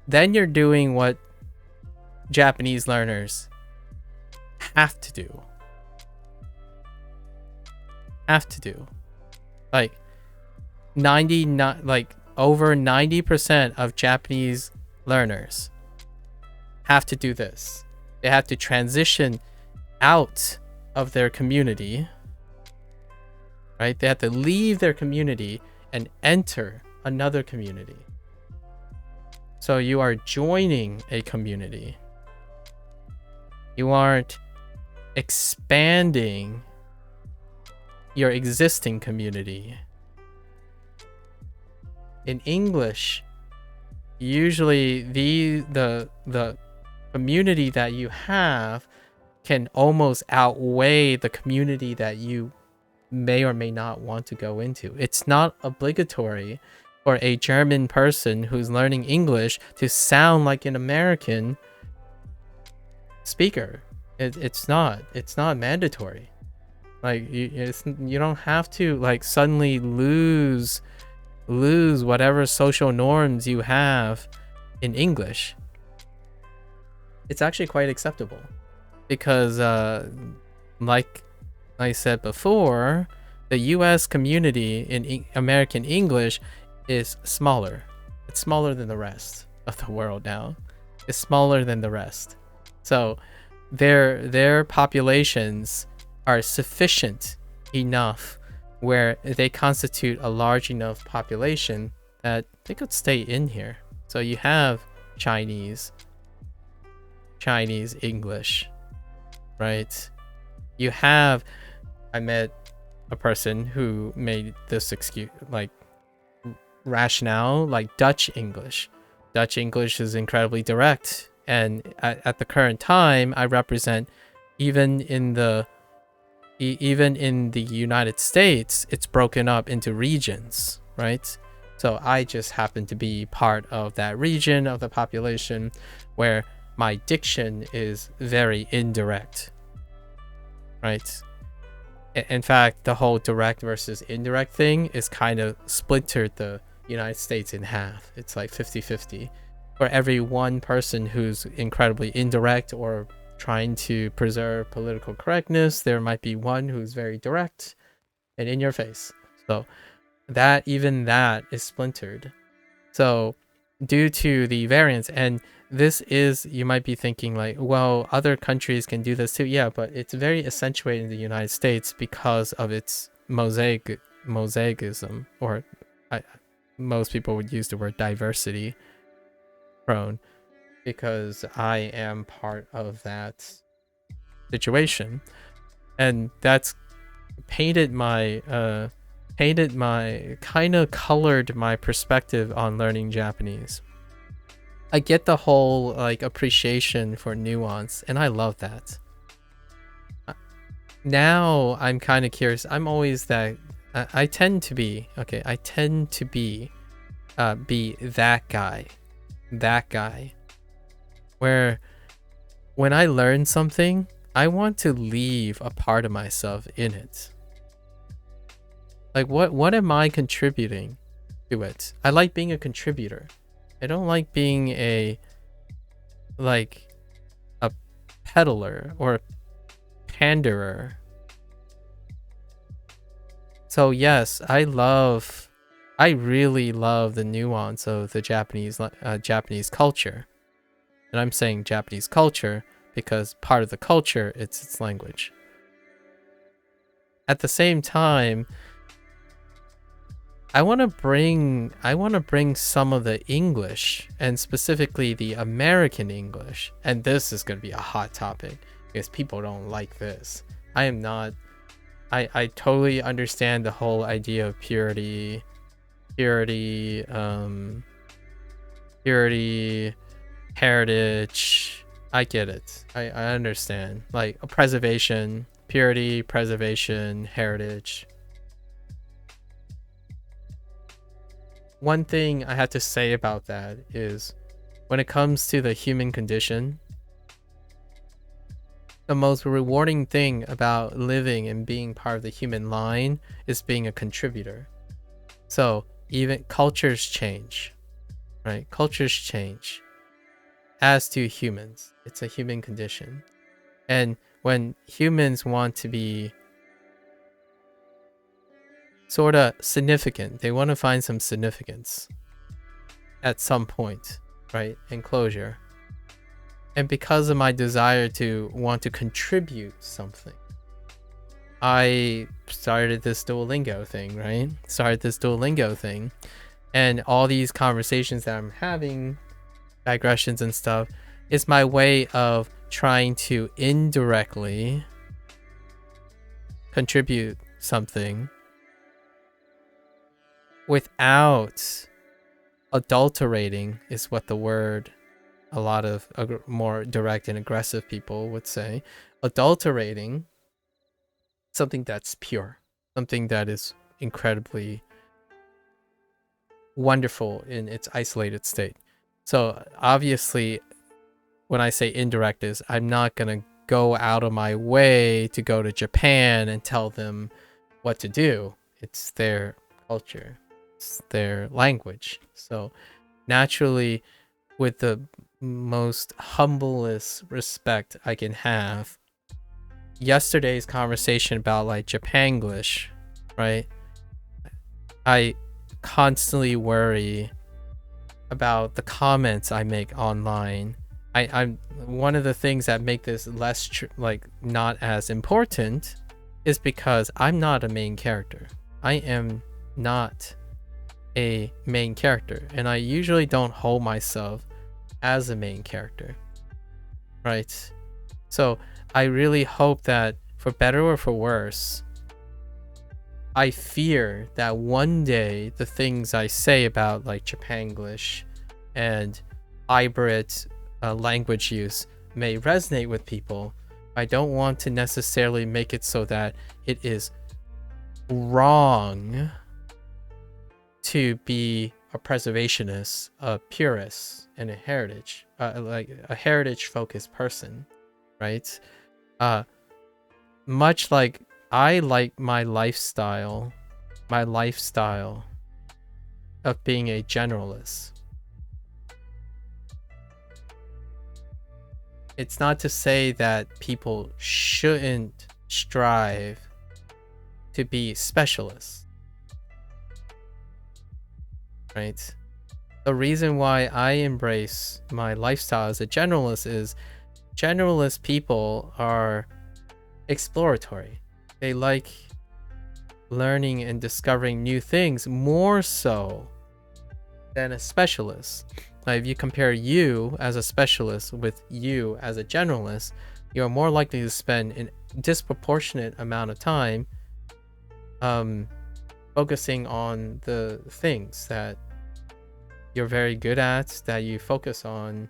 Then you're doing what Japanese learners have to do. Like over 90% of Japanese learners have to do this. They have to transition out of their community, right? They have to leave their community and enter another community. So you are joining a community. You aren't expanding your existing community. In English, usually the community that you have can almost outweigh the community that you may or may not want to go into. It's not obligatory for a German person who's learning English to sound like an American speaker. It's not mandatory. Like you don't have to like suddenly lose whatever social norms you have in English. It's actually quite acceptable because like I said before, the US community in American English is smaller. It's smaller than the rest of the world now. It's smaller than the rest. So their populations are sufficient enough where they constitute a large enough population that they could stay in here. So you have Chinese English, right? You have, I met a person who made this excuse, like rationale, like Dutch English. Dutch English is incredibly direct, and at the current time, I represent even in the United States, it's broken up into regions, right? So I just happen to be part of that region of the population where my diction is very indirect, right? In fact, the whole direct versus indirect thing is kind of splintered the United States in half. It's like 50-50. For every one person who's incredibly indirect or trying to preserve political correctness, there might be one who's very direct and in your face. So that is splintered. So due to the variance, and this is, you might be thinking like, well, other countries can do this too. Yeah, but it's very accentuated in the United States because of its mosaicism, or most people would use the word diversity prone, because I am part of that situation, and that's painted my kind of colored my perspective on learning Japanese. I get the whole like appreciation for nuance, and I love that. Now I'm kind of curious. I'm always that I tend to be that guy where when I learn something, I want to leave a part of myself in it. Like what am I contributing to it? I like being a contributor. I don't like being a peddler or a panderer. So yes, I really love the nuance of the Japanese culture. And I'm saying Japanese culture because part of the culture, it's its language. At the same time, I want to bring some of the English, and specifically the American English. And this is going to be a hot topic because people don't like this. I totally understand the whole idea of purity, heritage. I get it. I understand. Like preservation, purity, preservation, heritage. One thing I have to say about that is when it comes to the human condition, the most rewarding thing about living and being part of the human line is being a contributor. So even cultures change, right? Cultures change. As do humans. It's a human condition. And when humans want to be sort of significant, they want to find some significance at some point, right? And closure. And because of my desire to want to contribute something, I started this Duolingo thing, right? And all these conversations that I'm having, digressions and stuff, is my way of trying to indirectly contribute something without adulterating, is what the word a lot of more direct and aggressive people would say. Adulterating something that's pure, something that is incredibly wonderful in its isolated state. So obviously, when I say indirect is, I'm not going to go out of my way to go to Japan and tell them what to do. It's their culture. It's their language. So naturally, with the most humblest respect I can have, yesterday's conversation about like Japanglish, right? I constantly worry about the comments I make online. I'm one of the things that make this less not as important is because I'm not a main character. I am not a main character, and I usually don't hold myself as a main character, right? So I really hope that for better or for worse, I fear that one day the things I say about like Japanglish and hybrid language use may resonate with people. I don't want to necessarily make it so that it is wrong to be a preservationist, a purist, and a heritage, like a heritage-focused person, right? Much like I like my lifestyle of being a generalist. It's not to say that people shouldn't strive to be specialists, right? The reason why I embrace my lifestyle as a generalist is generalist people are exploratory. They like learning and discovering new things more so than a specialist. Like if you compare you as a specialist with you as a generalist, you're more likely to spend a disproportionate amount of time focusing on the things that you're very good at, that you focus on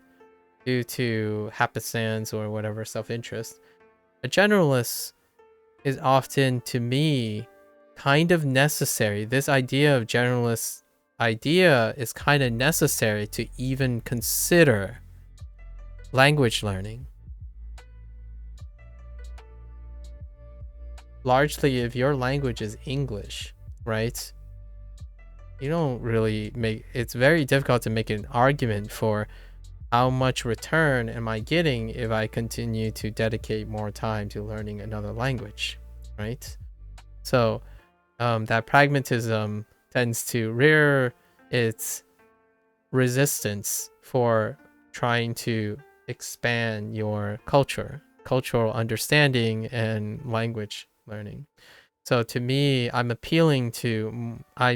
due to happenstance or whatever self-interest. A generalist is often, to me, kind of necessary. This idea of generalist idea is kind of necessary to even consider language learning. Largely, if your language is English, right? You don't really it's very difficult to make an argument for how much return am I getting if I continue to dedicate more time to learning another language, right? So that pragmatism tends to rear its resistance for trying to expand your cultural understanding and language learning. So to me, I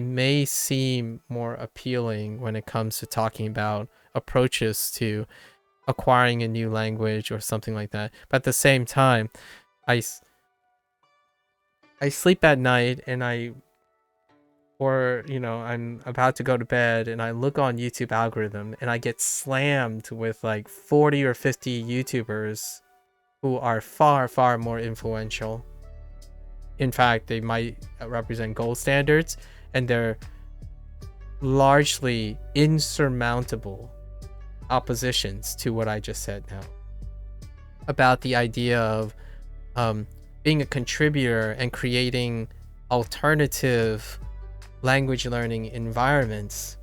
may seem more appealing when it comes to talking about approaches to acquiring a new language or something like that. But at the same time, I sleep at night and I'm about to go to bed and I look on YouTube algorithm and I get slammed with like 40 or 50 YouTubers who are far, far more influential. In fact, they might represent gold standards, and they're largely insurmountable oppositions to what I just said now about the idea of being a contributor and creating alternative language learning environments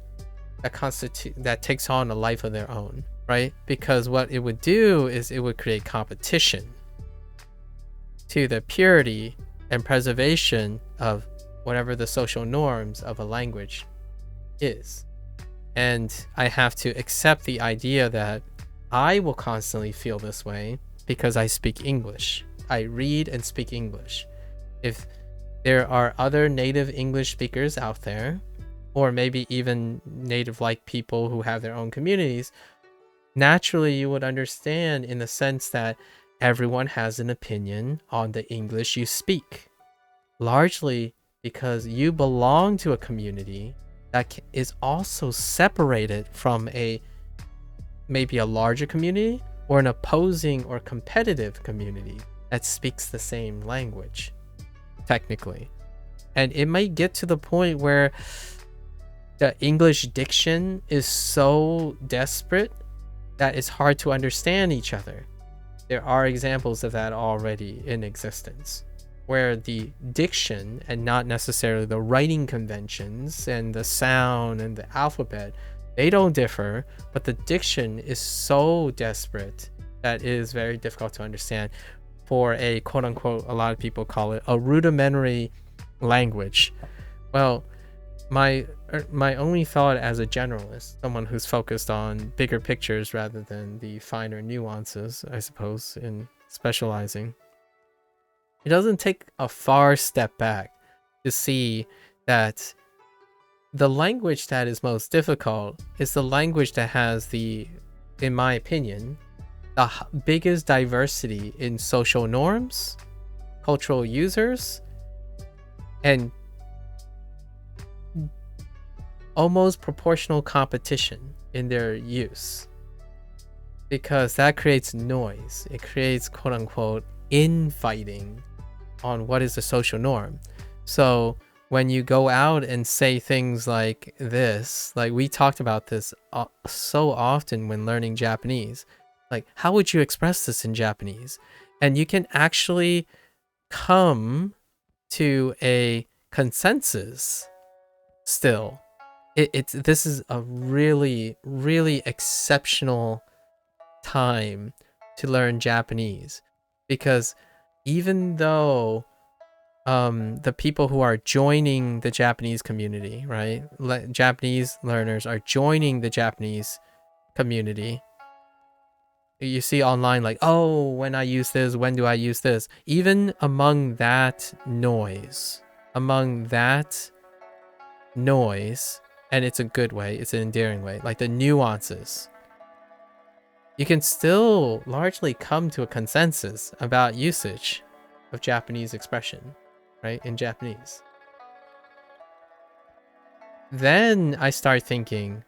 that takes on a life of their own, right? Because what it would do is it would create competition to the purity and preservation of whatever the social norms of a language is. And I have to accept the idea that I will constantly feel this way because I speak English. I read and speak English. If there are other native English speakers out there, or maybe even native-like people who have their own communities, naturally you would understand in the sense that everyone has an opinion on the English you speak, largely because you belong to a community that is also separated from maybe a larger community or an opposing or competitive community that speaks the same language, technically. And it might get to the point where the English diction is so desperate that it's hard to understand each other. There are examples of that already in existence, where the diction and not necessarily the writing conventions and the sound and the alphabet, they don't differ, but the diction is so desperate that it is very difficult to understand for a quote unquote, a lot of people call it a rudimentary language. Well, my only thought as a generalist, someone who's focused on bigger pictures rather than the finer nuances, I suppose, in specializing, it doesn't take a far step back to see that the language that is most difficult is the language that has in my opinion, the biggest diversity in social norms, cultural users, and almost proportional competition in their use, because that creates noise. It creates quote unquote infighting on what is the social norm. So when you go out and say things like this, like we talked about this so often when learning Japanese, like how would you express this in Japanese? And you can actually come to a consensus still. This is a really, really exceptional time to learn Japanese, because even though the people who are joining the Japanese community, right? Japanese learners are joining the Japanese community. You see online like, oh, when I use this, when do I use this? Even among that noise, and it's a good way, it's an endearing way, like the nuances, you can still largely come to a consensus about usage of Japanese expression, right, in Japanese. Then I start thinking,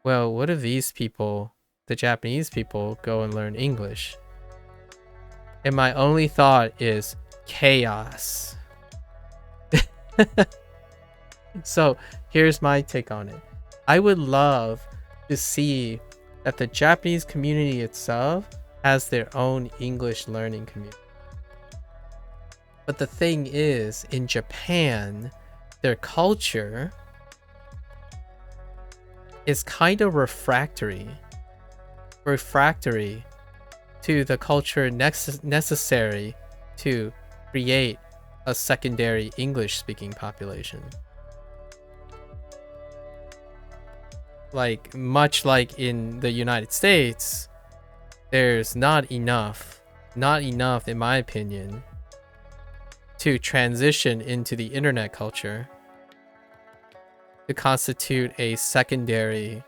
well, what if these people, the Japanese people, go and learn English? And my only thought is chaos. So here's my take on it. I would love to see that the Japanese community itself has their own English learning community. But the thing is, in Japan, their culture is kind of refractory to the culture necessary to create a secondary English-speaking population. Like, much like in the United States, there's not enough in my opinion, to transition into the internet culture to constitute a secondary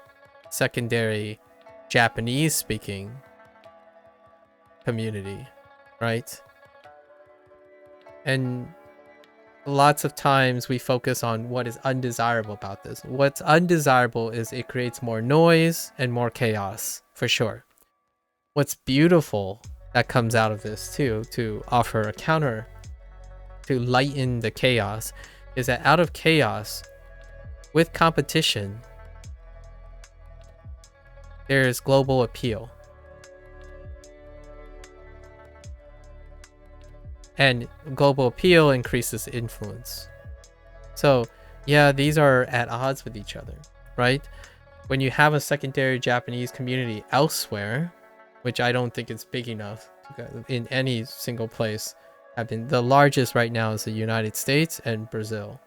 Japanese speaking community, right? And lots of times we focus on what is undesirable about this. What's undesirable is it creates more noise and more chaos, for sure. What's beautiful that comes out of this too, to offer a counter, to lighten the chaos, is that out of chaos, with competition, there's global appeal. And global appeal increases influence. So yeah, these are at odds with each other, right? When you have a secondary Japanese community elsewhere, which I don't think is big enough in any single place, the largest right now is the United States and Brazil.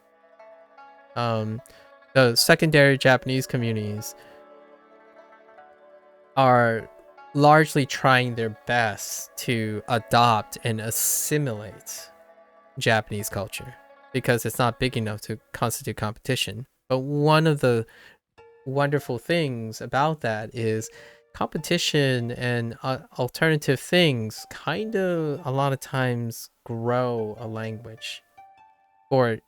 The secondary Japanese communities are largely trying their best to adopt and assimilate Japanese culture because it's not big enough to constitute competition. But one of the wonderful things about that is competition and alternative things kind of a lot of times grow a language for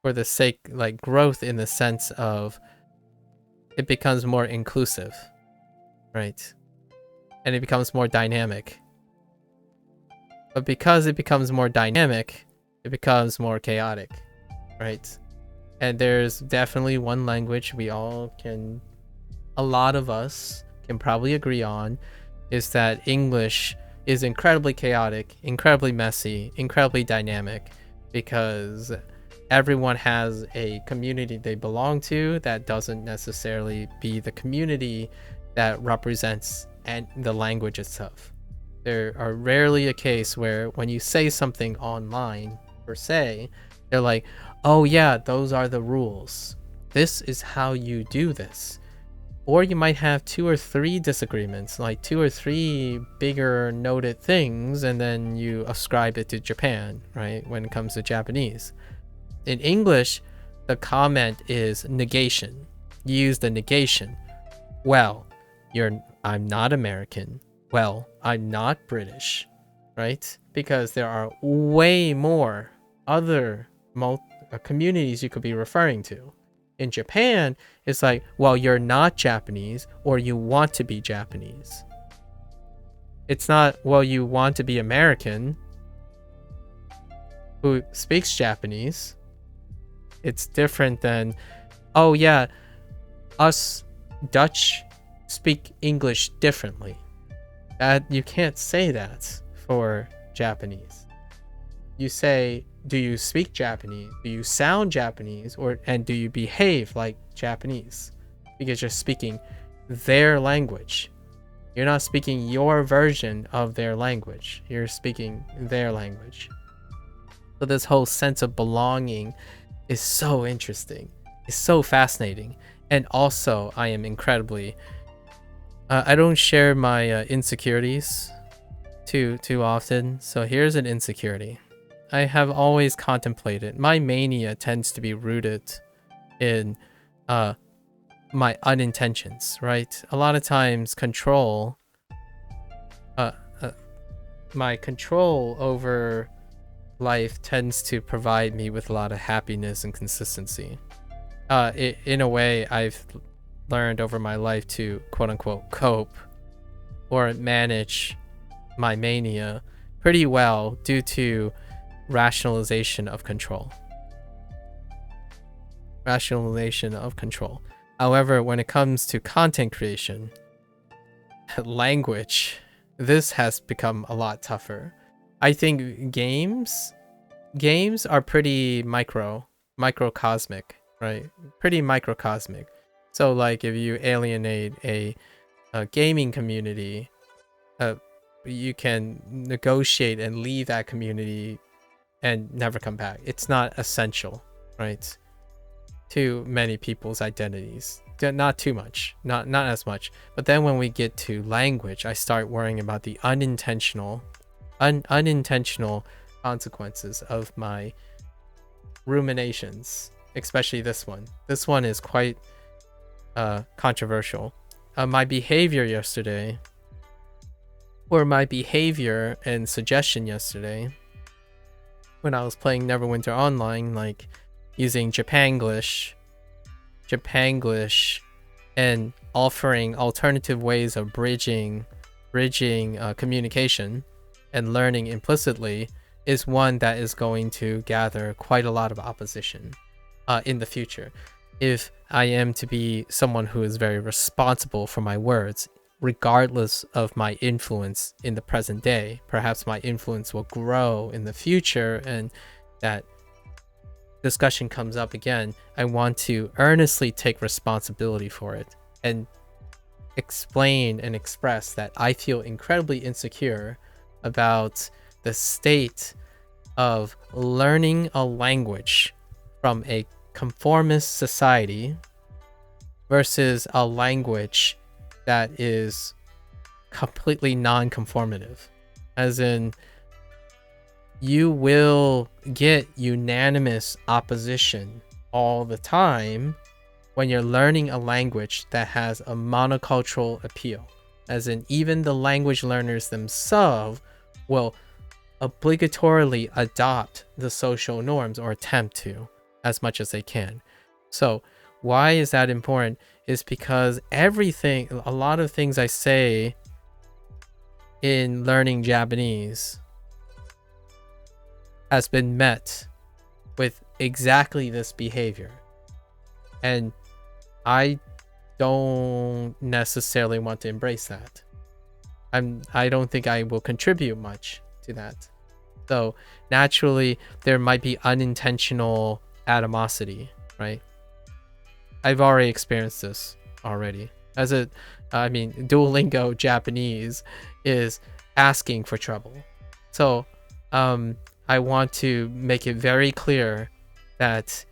the sake, like growth in the sense of it becomes more inclusive, right? And it becomes more dynamic. But because it becomes more dynamic, it becomes more chaotic, right? And there's definitely one language a lot of us can probably agree on, is that English is incredibly chaotic, incredibly messy, incredibly dynamic, because everyone has a community they belong to that doesn't necessarily be the community that represents the language itself. There are rarely a case where when you say something online, per se, they're like, oh yeah, those are the rules. This is how you do this. Or you might have 2 or 3 disagreements, like 2 or 3 bigger noted things, and then you ascribe it to Japan, right? When it comes to Japanese. In English, the comment is negation. You use the negation. Well, I'm not American. Well, I'm not British, right? Because there are way more other communities you could be referring to. In Japan, it's like, well, you're not Japanese or you want to be Japanese. It's not, well, you want to be American who speaks Japanese. It's different than, oh yeah, us Dutch speak English differently. That you can't say that for Japanese. You say, do you speak Japanese? Do you sound Japanese? And do you behave like Japanese? Because you're speaking their language. You're not speaking your version of their language. You're speaking their language. So this whole sense of belonging is so interesting. It's so fascinating. And also, I am incredibly... I don't share my insecurities too often. So here's an insecurity. I have always contemplated. My mania tends to be rooted in my unintentions, right? A lot of times control... my control over life tends to provide me with a lot of happiness and consistency. In a way, I've learned over my life to quote-unquote cope or manage my mania pretty well due to rationalization of control. However, when it comes to content creation, language, this has become a lot tougher. I think games are pretty microcosmic, right? Pretty microcosmic. So like if you alienate a gaming community, you can negotiate and leave that community and never come back. It's not essential, right, to many people's identities. Not too much, not as much. But then when we get to language, I start worrying about the unintentional consequences of my ruminations, especially this one. This one is quite controversial. My behavior yesterday, or my behavior and suggestion yesterday, when I was playing Neverwinter Online, like using Japanglish, and offering alternative ways of bridging communication and learning implicitly, is one that is going to gather quite a lot of opposition in the future. If I am to be someone who is very responsible for my words, regardless of my influence in the present day, perhaps my influence will grow in the future, and that discussion comes up again, I want to earnestly take responsibility for it and explain and express that I feel incredibly insecure about the state of learning a language from a conformist society versus a language that is completely non-conformative. As in, you will get unanimous opposition all the time when you're learning a language that has a monocultural appeal. As in, even the language learners themselves will obligatorily adopt the social norms, or attempt to, as much as they can. So why is that important? Is because a lot of things I say in learning Japanese has been met with exactly this behavior. And I don't necessarily want to embrace that. I don't think I will contribute much to that. So naturally, there might be unintentional animosity, right? I've already experienced this already. Duolingo Japanese is asking for trouble. So I want to make it very clear that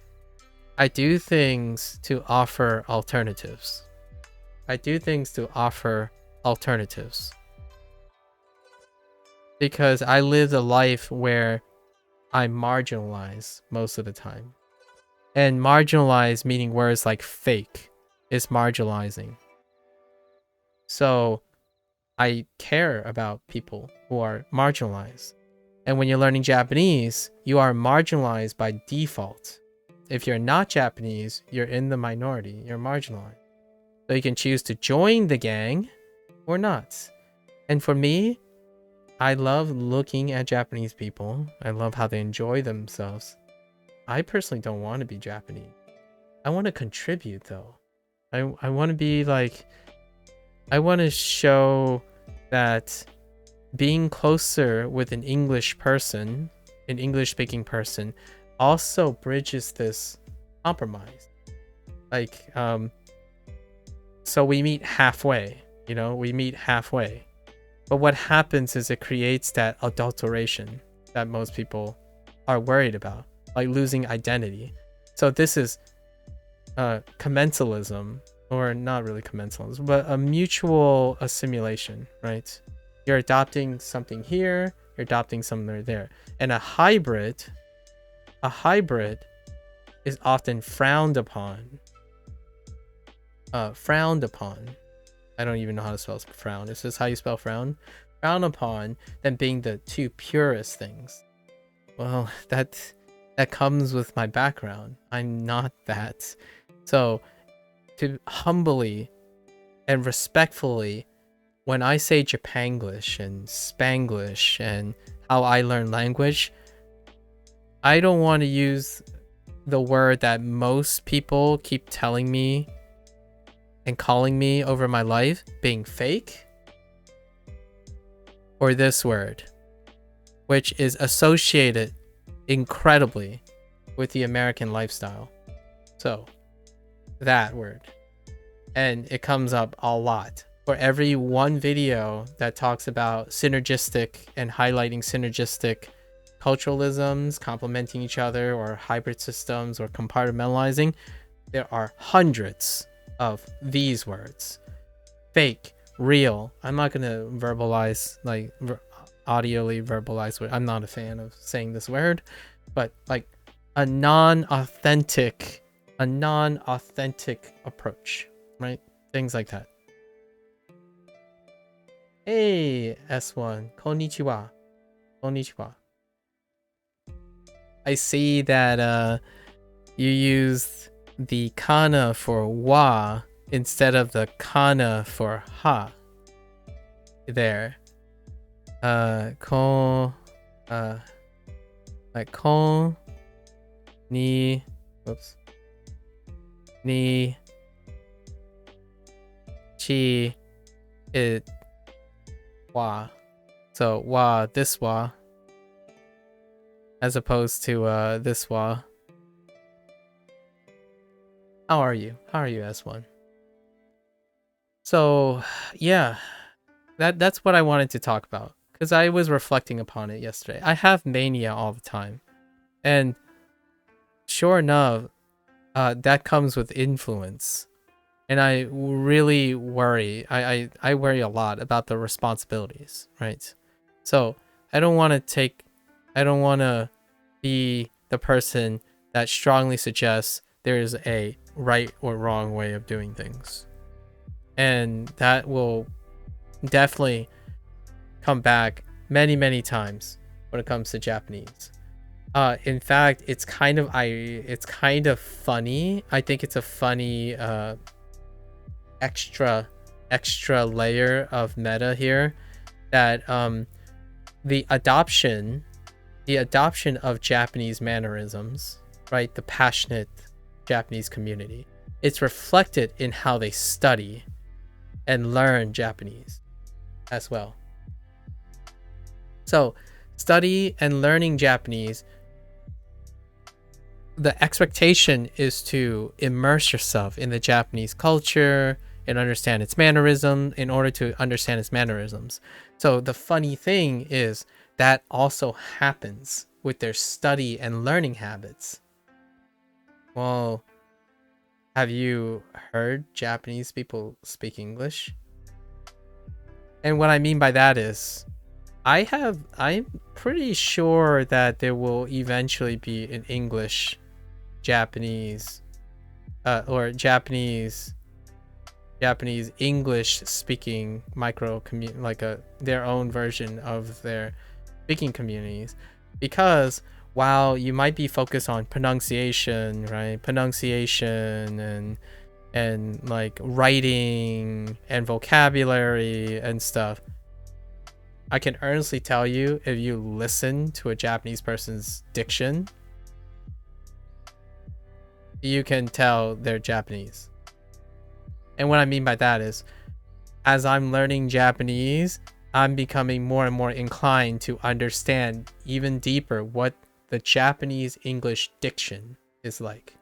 I do things to offer alternatives. Because I lived a life where I'm marginalized most of the time. And marginalized, meaning words like fake, is marginalizing. So I care about people who are marginalized. And when you're learning Japanese, you are marginalized by default. if you're not Japanese, you're in the minority, you're marginalized. So you can choose to join the gang or not. And for me, I love looking at Japanese people. I love how they enjoy themselves. I personally don't want to be Japanese. I want to contribute though. I want to be like, I want to show that being closer with an English person, an English speaking person, also bridges this compromise. Like, so we meet halfway, you know, we meet halfway. But what happens is it creates that adulteration that most people are worried about, like losing identity. So this is commensalism, or not really commensalism, but a mutual assimilation, right? You're adopting something here, you're adopting something there. And a hybrid is often frowned upon. Frowned upon. I don't even know how to spell frown. Is this how you spell frown? Frown upon than being the two purest things. Well, that comes with my background. I'm not that. So to humbly and respectfully, when I say Japanglish and Spanglish and how I learn language, I don't want to use the word that most people keep telling me and calling me over my life being fake, or this word, which is associated incredibly with the American lifestyle. So that word, and it comes up a lot for every one video that talks about synergistic and highlighting synergistic culturalisms, complementing each other, or hybrid systems, or compartmentalizing. There are hundreds of these words: fake, real. I'm not gonna verbalize, like audioly verbalize what I'm not a fan of saying this word, but like a non-authentic approach, right? Things like that. Hey, S1, konnichiwa. Konnichiwa. I see that you used the kana for wa instead of the kana for ha. There. Like kon ni, whoops, ni chi it wa. So wa, this wa, as opposed to this wa. How are you? How are you, S1? So yeah, that's what I wanted to talk about, because I was reflecting upon it yesterday. I have mania all the time, and sure enough, that comes with influence, and I really worry. I worry a lot about the responsibilities, right? So I don't want to be the person that strongly suggests there is a right or wrong way of doing things, and that will definitely come back many times when it comes to Japanese. In fact, it's kind of funny. I think it's a funny extra layer of meta here, that the adoption of Japanese mannerisms, right? The passionate Japanese community, it's reflected in how they study and learn Japanese as well. So study and learning Japanese, the expectation is to immerse yourself in the Japanese culture and understand its mannerism in order to understand its mannerisms. So the funny thing is that also happens with their study and learning habits. Well, have you heard Japanese people speak English? And what I mean by that is, I'm pretty sure that there will eventually be an English Japanese or Japanese English speaking micro community, like their own version of their speaking communities, because while you might be focused on pronunciation, right? Pronunciation and like writing and vocabulary and stuff, I can earnestly tell you, if you listen to a Japanese person's diction, you can tell they're Japanese. And what I mean by that is, as I'm learning Japanese, I'm becoming more and more inclined to understand even deeper what the Japanese English diction is like.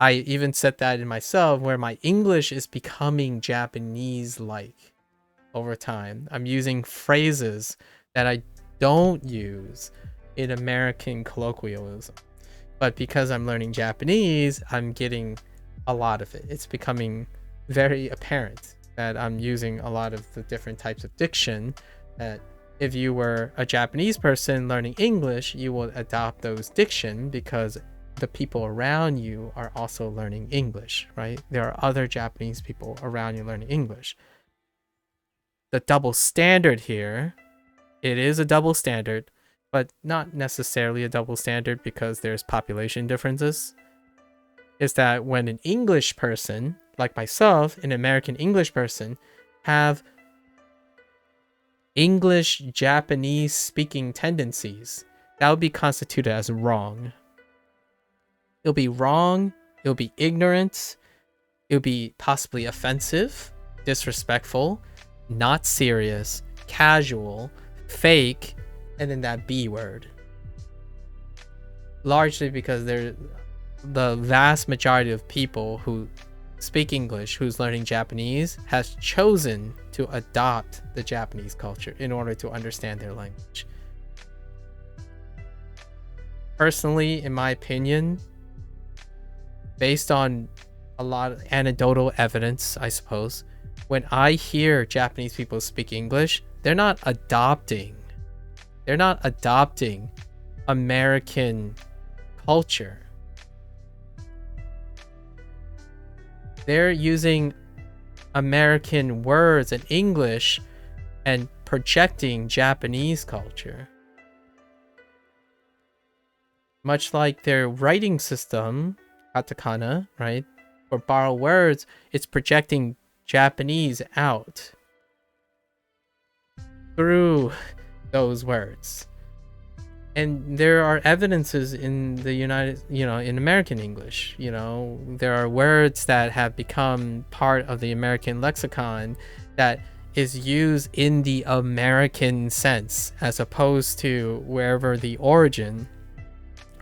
I even said that in myself, where my English is becoming Japanese-like over time. I'm using phrases that I don't use in American colloquialism. But because I'm learning Japanese, I'm getting a lot of it. It's becoming very apparent that I'm using a lot of the different types of diction that if you were a Japanese person learning English, you will adopt those diction because the people around you are also learning English, right? There are other Japanese people around you learning English. The double standard here, it is a double standard, but not necessarily a double standard because there's population differences, is that when an English person, like myself, an American English person, have English Japanese speaking tendencies, that would be constituted as wrong. It'll be wrong, it'll be ignorant, it'll be possibly offensive, disrespectful, not serious, casual, fake, and then that B word. Largely because the vast majority of people who speak English, who's learning Japanese, has chosen to adopt the Japanese culture in order to understand their language. Personally, in my opinion, based on a lot of anecdotal evidence, I suppose, when I hear Japanese people speak English, they're not adopting American culture. They're using American words in English and projecting Japanese culture. Much like their writing system, katakana, right? For borrowed words, it's projecting Japanese out through those words. And there are evidences in the in American English, there are words that have become part of the American lexicon that is used in the American sense, as opposed to wherever the origin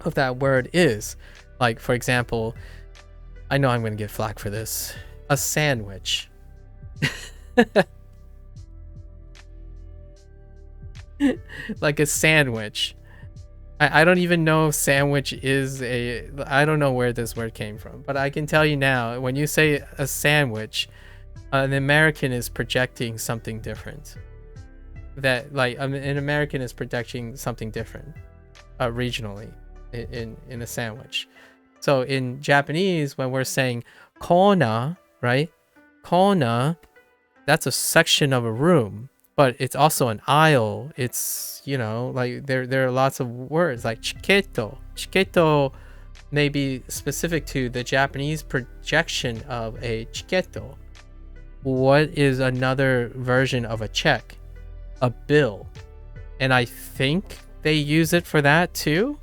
of that word is. Like, for example, I know I'm going to get flack for this. A sandwich. Like a sandwich. I don't even know if sandwich is I don't know where this word came from, but I can tell you now, when you say a sandwich, an American is projecting something different. That, like, an American is projecting something different regionally in a sandwich. So in Japanese, when we're saying kona, right? Kona, that's a section of a room, but it's also an aisle. It's, like there are lots of words like chiketo. Chiketo may be specific to the Japanese projection of a chiketo. What is another version of a check? A bill. And I think they use it for that too.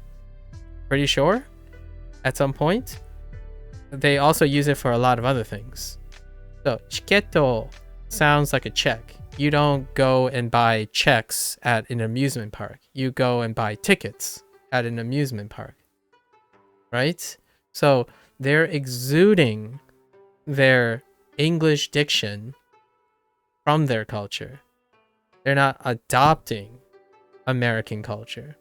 Pretty sure. At some point. They also use it for a lot of other things. So chiketo sounds like a check. You don't go and buy checks at an amusement park. You go and buy tickets at an amusement park. Right? So they're exuding their English diction from their culture. They're not adopting American culture.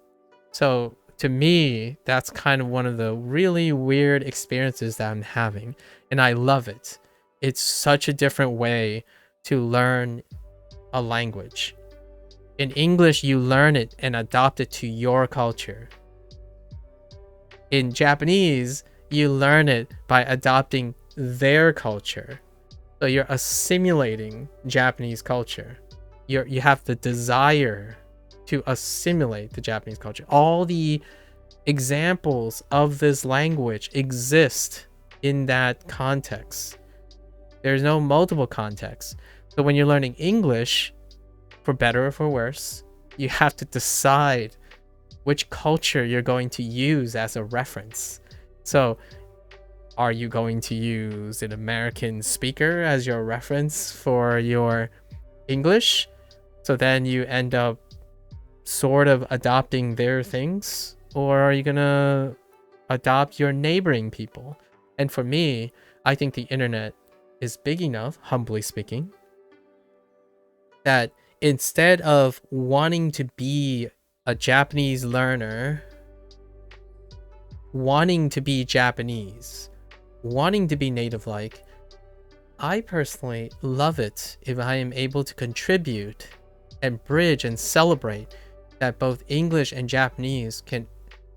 So to me, that's kind of one of the really weird experiences that I'm having. And I love it. It's such a different way to learn a language. In English, you learn it and adopt it to your culture. In Japanese, you learn it by adopting their culture. So you're assimilating Japanese culture. You have the desire to assimilate the Japanese culture. All the examples of this language exist in that context. There's no multiple contexts. So when you're learning English, for better or for worse, you have to decide which culture you're going to use as a reference. So are you going to use an American speaker as your reference for your English? So then you end up sort of adopting their things, or are you gonna adopt your neighboring people? And for me, I think the internet is big enough, humbly speaking, that instead of wanting to be a Japanese learner, wanting to be Japanese, wanting to be native like, I personally love it if I am able to contribute and bridge and celebrate that both English and Japanese can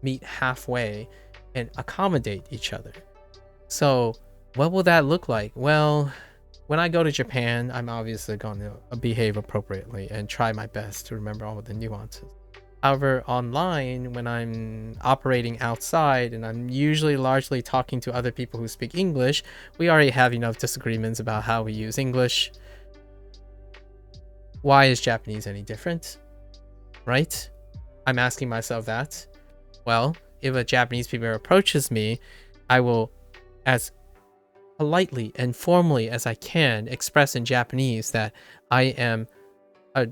meet halfway and accommodate each other. So what will that look like? Well, when I go to Japan, I'm obviously going to behave appropriately and try my best to remember all of the nuances. However, online, when I'm operating outside and I'm usually largely talking to other people who speak English, we already have enough disagreements about how we use English. Why is Japanese any different? Right? I'm asking myself that. Well, if a Japanese speaker approaches me, I will, as politely and formally as I can, express in Japanese that I am a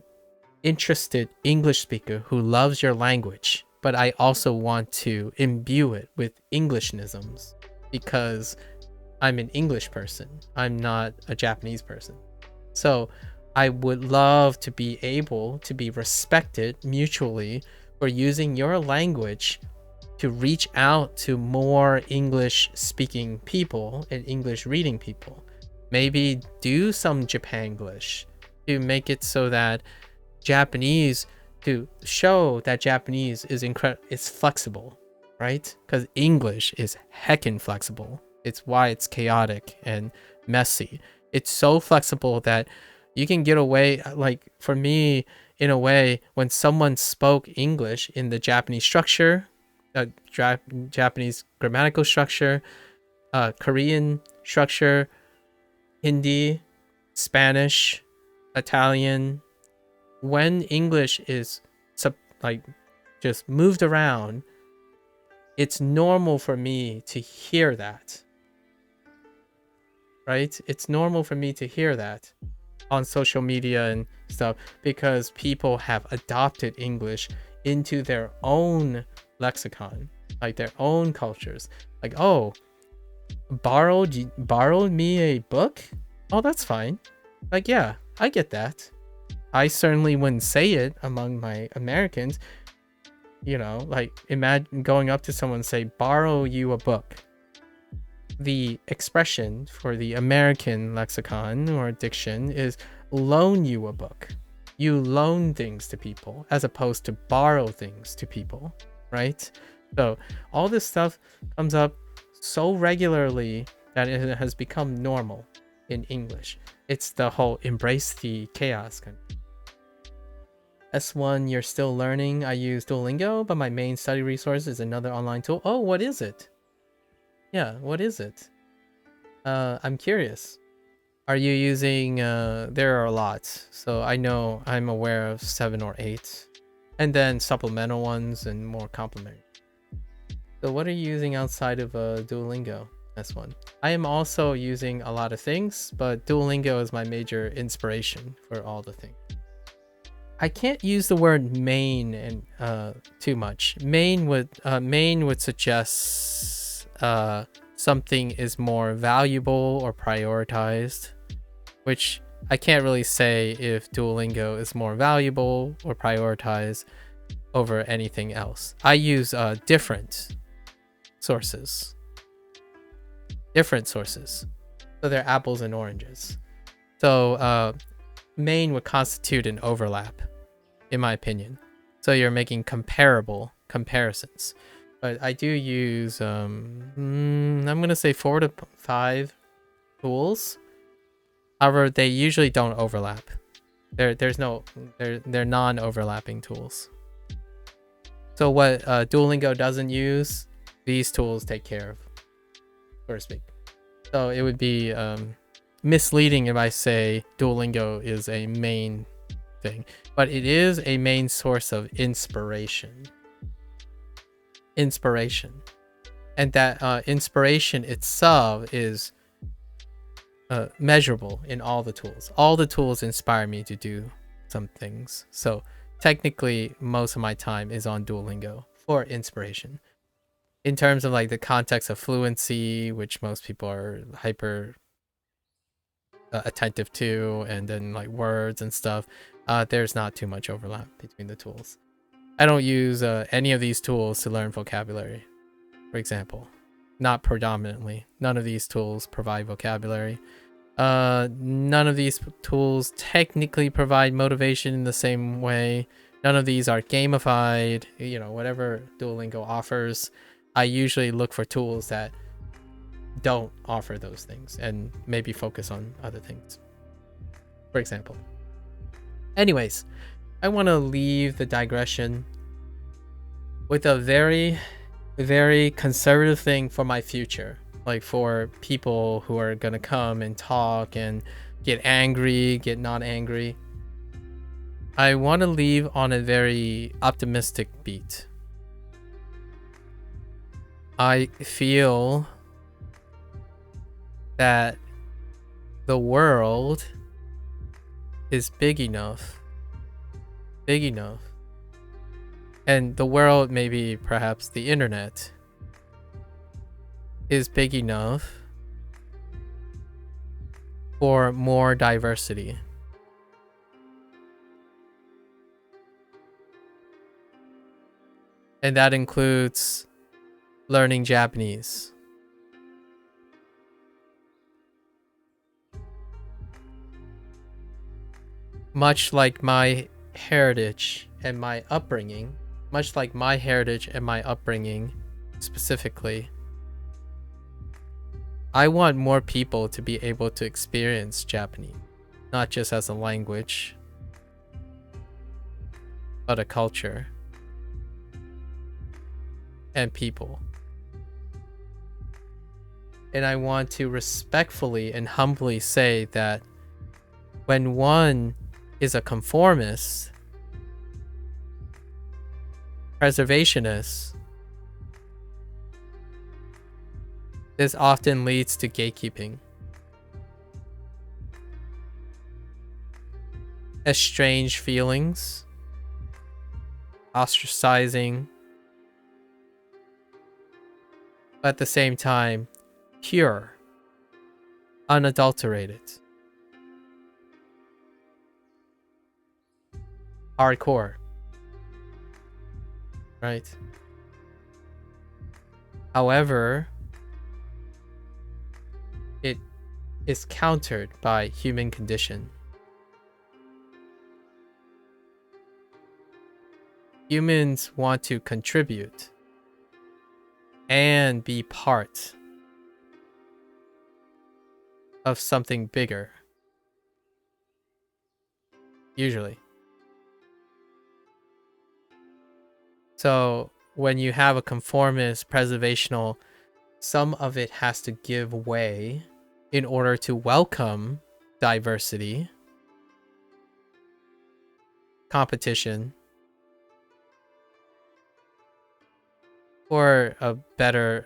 interested English speaker who loves your language, but I also want to imbue it with Englishisms because I'm an English person. I'm not a Japanese person. So I would love to be able to be respected mutually for using your language to reach out to more English speaking people and English reading people. Maybe do some Japanglish to make it so that Japanese, to show that Japanese is it's flexible, right? Because English is heckin' flexible. It's why it's chaotic and messy. It's so flexible that you can get away, like for me, in a way, when someone spoke English in the Japanese structure, Japanese grammatical structure, Korean structure, Hindi, Spanish, Italian, when English is like just moved around, it's normal for me to hear that, right? It's normal for me to hear that on social media and stuff because people have adopted English into their own lexicon, like their own cultures. Like, oh, borrowed me a book? Oh, that's fine. Like, yeah, I get that. I certainly wouldn't say it among my Americans. You know, like imagine going up to someone and say, borrow you a book. The expression for the American lexicon or diction is loan you a book. You loan things to people as opposed to borrow things to people, right? So all this stuff comes up so regularly that it has become normal in English. It's the whole embrace the chaos kind of. S1, you're still learning. I use Duolingo, but my main study resource is another online tool. Oh, what is it? Yeah, what is it? I'm curious. Are you using, there are a lot. So I know I'm aware of 7 or 8. And then supplemental ones and more complementary. So what are you using outside of Duolingo? S1. I am also using a lot of things, but Duolingo is my major inspiration for all the things. I can't use the word main and too much. Main would suggest something is more valuable or prioritized, which I can't really say if Duolingo is more valuable or prioritized over anything else. I use different sources. So they're apples and oranges. So main would constitute an overlap, in my opinion. So you're making comparable comparisons. But I do use, I'm going to say 4 to 5 tools. However, they usually don't overlap. They're non-overlapping tools. So what Duolingo doesn't use, these tools take care of, so to speak. So it would be misleading if I say Duolingo is a main thing, but it is a main source of inspiration. And that inspiration itself is measurable in all the tools. All the tools inspire me to do some things. So technically, most of my time is on Duolingo for inspiration. In terms of like the context of fluency, which most people are hyper attentive to, and then like words and stuff, there's not too much overlap between the tools. I don't use any of these tools to learn vocabulary, for example. Not predominantly. None of these tools provide vocabulary. None of these tools technically provide motivation in the same way. None of these are gamified. You know, whatever Duolingo offers, I usually look for tools that don't offer those things and maybe focus on other things, for example. Anyways, I want to leave the digression with a very, very conservative thing for my future. Like for people who are going to come and talk and get angry, get not angry. I want to leave on a very optimistic beat. I feel that the world is big enough, and the world, maybe perhaps the internet, is big enough for more diversity. And that includes learning Japanese. Much like my heritage and my upbringing, specifically, I want more people to be able to experience Japanese, not just as a language, but a culture and people. And I want to respectfully and humbly say that when one is a conformist, preservationist, this often leads to gatekeeping, estranged feelings, ostracizing, but at the same time, pure, unadulterated, hardcore, right? However, it is countered by human condition. Humans want to contribute and be part of something bigger, usually. So when you have a conformist, preservational, some of it has to give way in order to welcome diversity, competition, or a better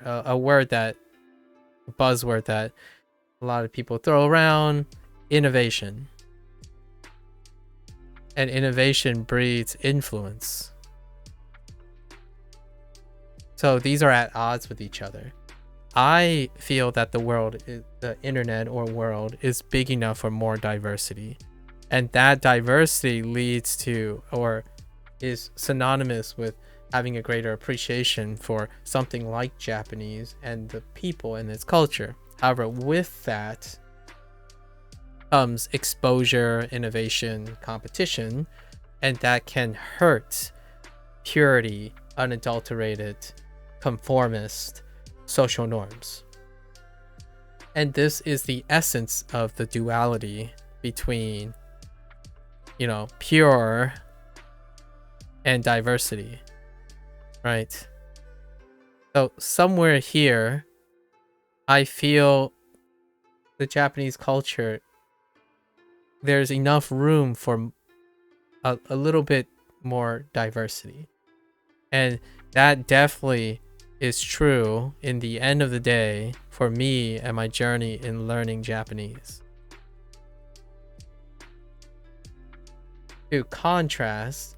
buzzword that a lot of people throw around, innovation. And innovation breeds influence. So these are at odds with each other. I feel that the internet or world is big enough for more diversity. And that diversity leads to, or is synonymous with, having a greater appreciation for something like Japanese and the people and its culture. However, with that comes exposure, innovation, competition, and that can hurt purity, unadulterated, conformist social norms. And this is the essence of the duality between, pure and diversity. right? So somewhere here, I feel the Japanese culture, there's enough room for a little bit more diversity. And that definitely is true in the end of the day for me and my journey in learning Japanese. To contrast,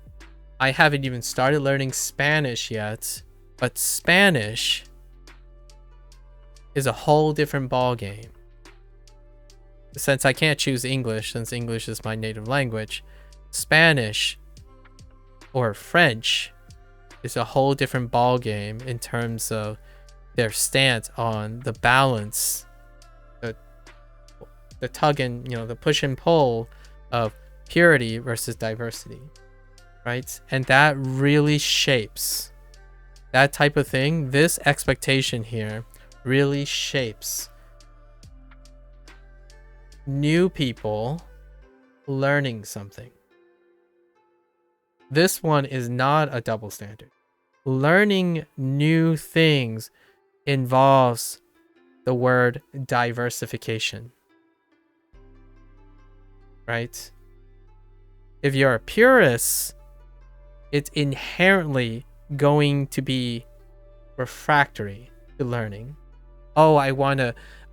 I haven't even started learning Spanish yet, but Spanish is a whole different ball game. Since I can't choose English, since English is my native language, Spanish or French is a whole different ball game in terms of their stance on the balance, the tug and, the push and pull of purity versus diversity, right? And that really shapes that type of thing. This expectation here really shapes new people learning something. This one is not a double standard. Learning new things involves the word diversification, right? If you're a purist, it's inherently going to be refractory to learning. Oh,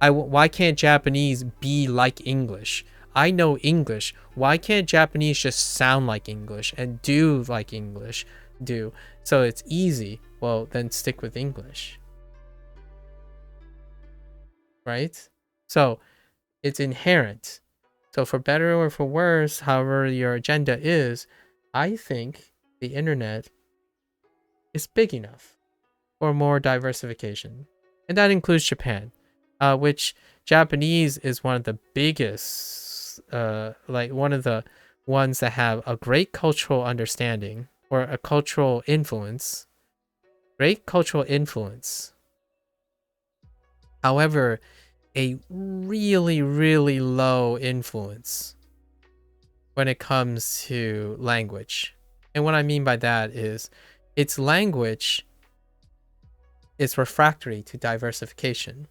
why can't Japanese be like English? I know English. Why can't Japanese just sound like English and do like English do? So it's easy. Well, then stick with English. Right? So it's inherent. So for better or for worse, however your agenda is, I think the internet is big enough for more diversification. And that includes Japan, which Japanese is one of the biggest, one of the ones that have a great cultural understanding or a cultural influence. Great cultural influence. However, a really, really low influence when it comes to language. And what I mean by that is its language is refractory to diversification.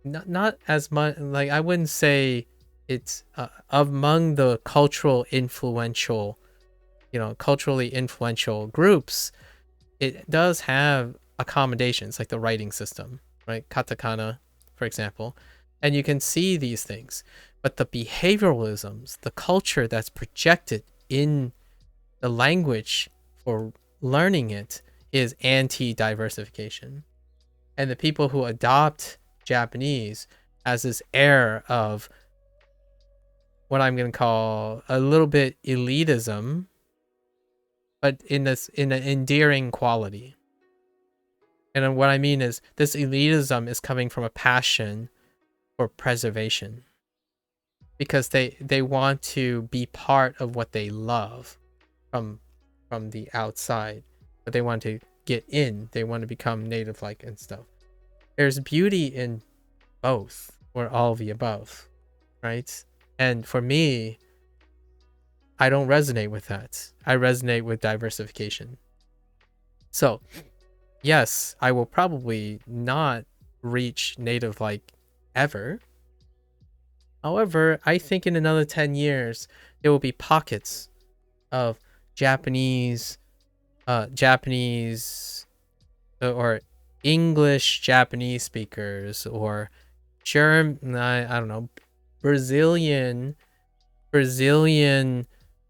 Not as much, like, I wouldn't say it's among the culturally influential groups. It does have accommodations like the writing system, right? Katakana, for example. And you can see these things. But the behavioralisms, the culture that's projected in the language for learning it is anti-diversification. And the people who adopt Japanese as this air of what I'm going to call a little bit elitism, but in an endearing quality. And what I mean is this elitism is coming from a passion for preservation, because they want to be part of what they love from the outside, but they want to get in. They want to become native like and stuff. There's beauty in both, or all of the above, right? And for me, I don't resonate with that. I resonate with diversification. So yes, I will probably not reach native like ever. However, I think in another 10 years, there will be pockets of Japanese or English Japanese speakers, or I don't know, Brazilian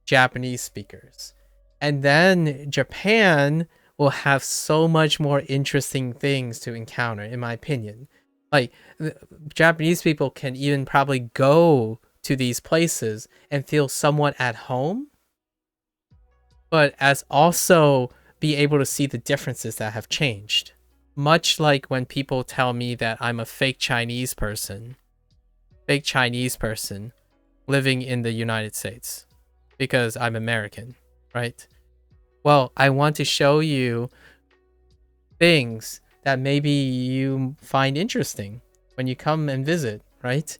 Japanese speakers. And then Japan will have so much more interesting things to encounter, in my opinion. Like, Japanese people can even probably go to these places and feel somewhat at home, but as also be able to see the differences that have changed. Much like when people tell me that I'm a fake Chinese person living in the United States because I'm American, right? Well, I want to show you things that maybe you find interesting when you come and visit, right?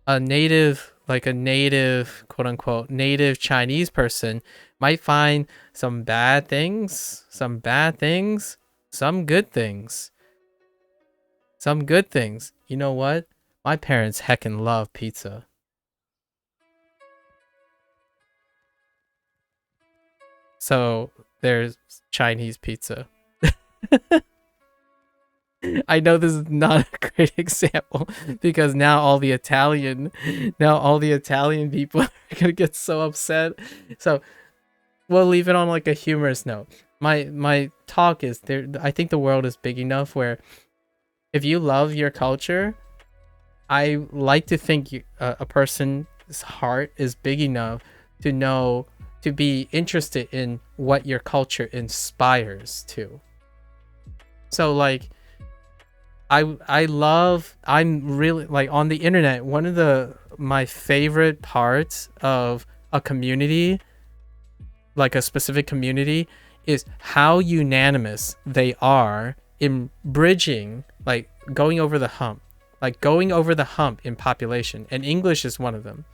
A native like a native, quote unquote, native Chinese person might find some bad things, some good things. Some good things. You know what? My parents heckin' love pizza. So there's Chinese pizza. I know this is not a great example because now all the Italian people are gonna get so upset. So we'll leave it on like a humorous note. My talk is there. I think the world is big enough where if you love your culture, I like to think a person's heart is big enough to know, to be interested in what your culture inspires to. So like I'm really like on the internet, one of my favorite parts of a community, like a specific community, is how unanimous they are in bridging, like going over the hump in population. And English is one of them,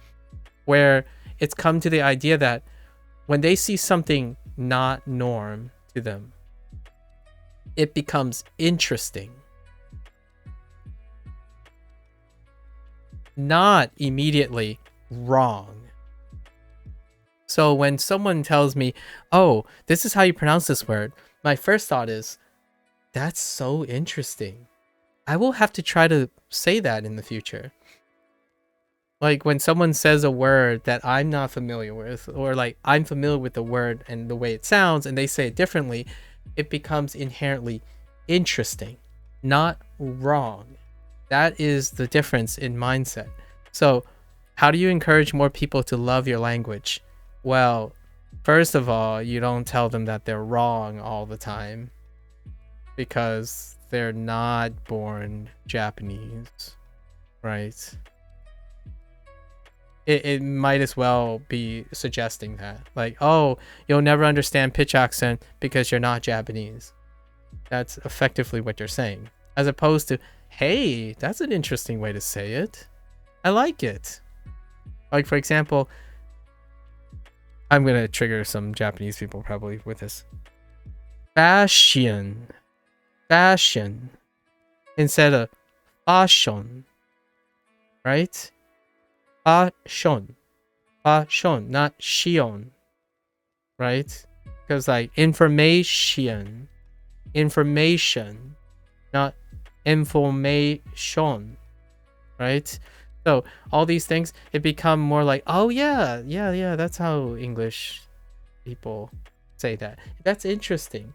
where it's come to the idea that when they see something not norm to them, it becomes interesting, not immediately wrong. So when someone tells me, oh, this is how you pronounce this word, my first thought is, that's so interesting. I will have to try to say that in the future. Like when someone says a word that I'm not familiar with, or like I'm familiar with the word and the way it sounds, and they say it differently, it becomes inherently interesting, not wrong. That is the difference in mindset. So how do you encourage more people to love your language? Well, first of all, you don't tell them that they're wrong all the time, because they're not born Japanese, right? It might as well be suggesting that, like, oh, you'll never understand pitch accent because you're not Japanese. That's effectively what you're saying, as opposed to, hey, that's an interesting way to say it. I like it. Like, for example, I'm going to trigger some Japanese people probably with this. Fashion instead of fashion, right? Fashion, not shion, right? Because like information, not information, right? So all these things, it become more like, oh yeah, that's how English people say that. That's interesting.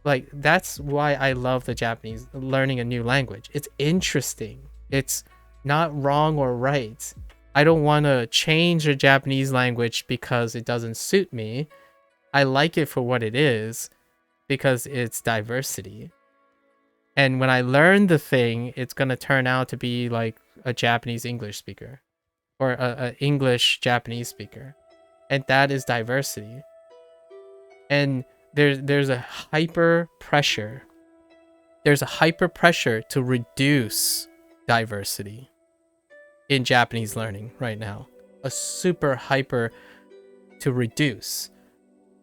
Like, that's why I love the Japanese, learning a new language. It's interesting. It's not wrong or right. I don't want to change the Japanese language because it doesn't suit me. I like it for what it is because it's diversity. And when I learn the thing, it's going to turn out to be like a Japanese English speaker, or a English Japanese speaker. And that is diversity. And there's a hyper pressure. There's a hyper pressure to reduce diversity in Japanese learning right now. A super hyper to reduce.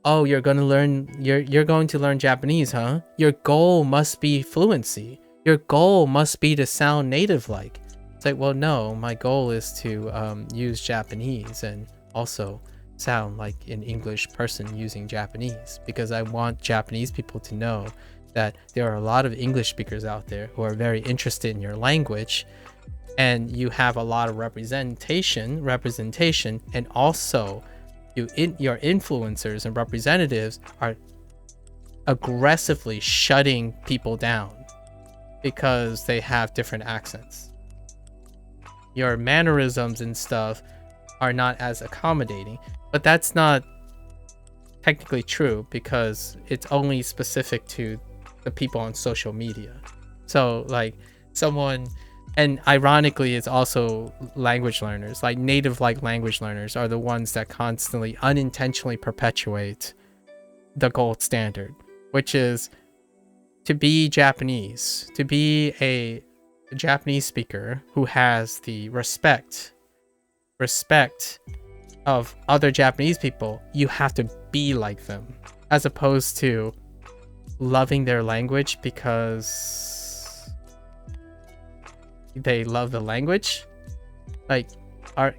Oh, you're going to learn Japanese, huh? Your goal must be fluency. Your goal must be to sound native like. It's like, well, no, my goal is to use Japanese and also sound like an English person using Japanese, because I want Japanese people to know that there are a lot of English speakers out there who are very interested in your language, and you have a lot of representation, and also your influencers and representatives are aggressively shutting people down because they have different accents. Your mannerisms and stuff are not as accommodating, but that's not technically true because it's only specific to the people on social media. So like someone, and ironically, it's also language learners, like native like language learners are the ones that constantly unintentionally perpetuate the gold standard, which is to be Japanese, to be a Japanese speaker who has the respect respect of other Japanese people, you have to be like them, as opposed to loving their language because they love the language. Like,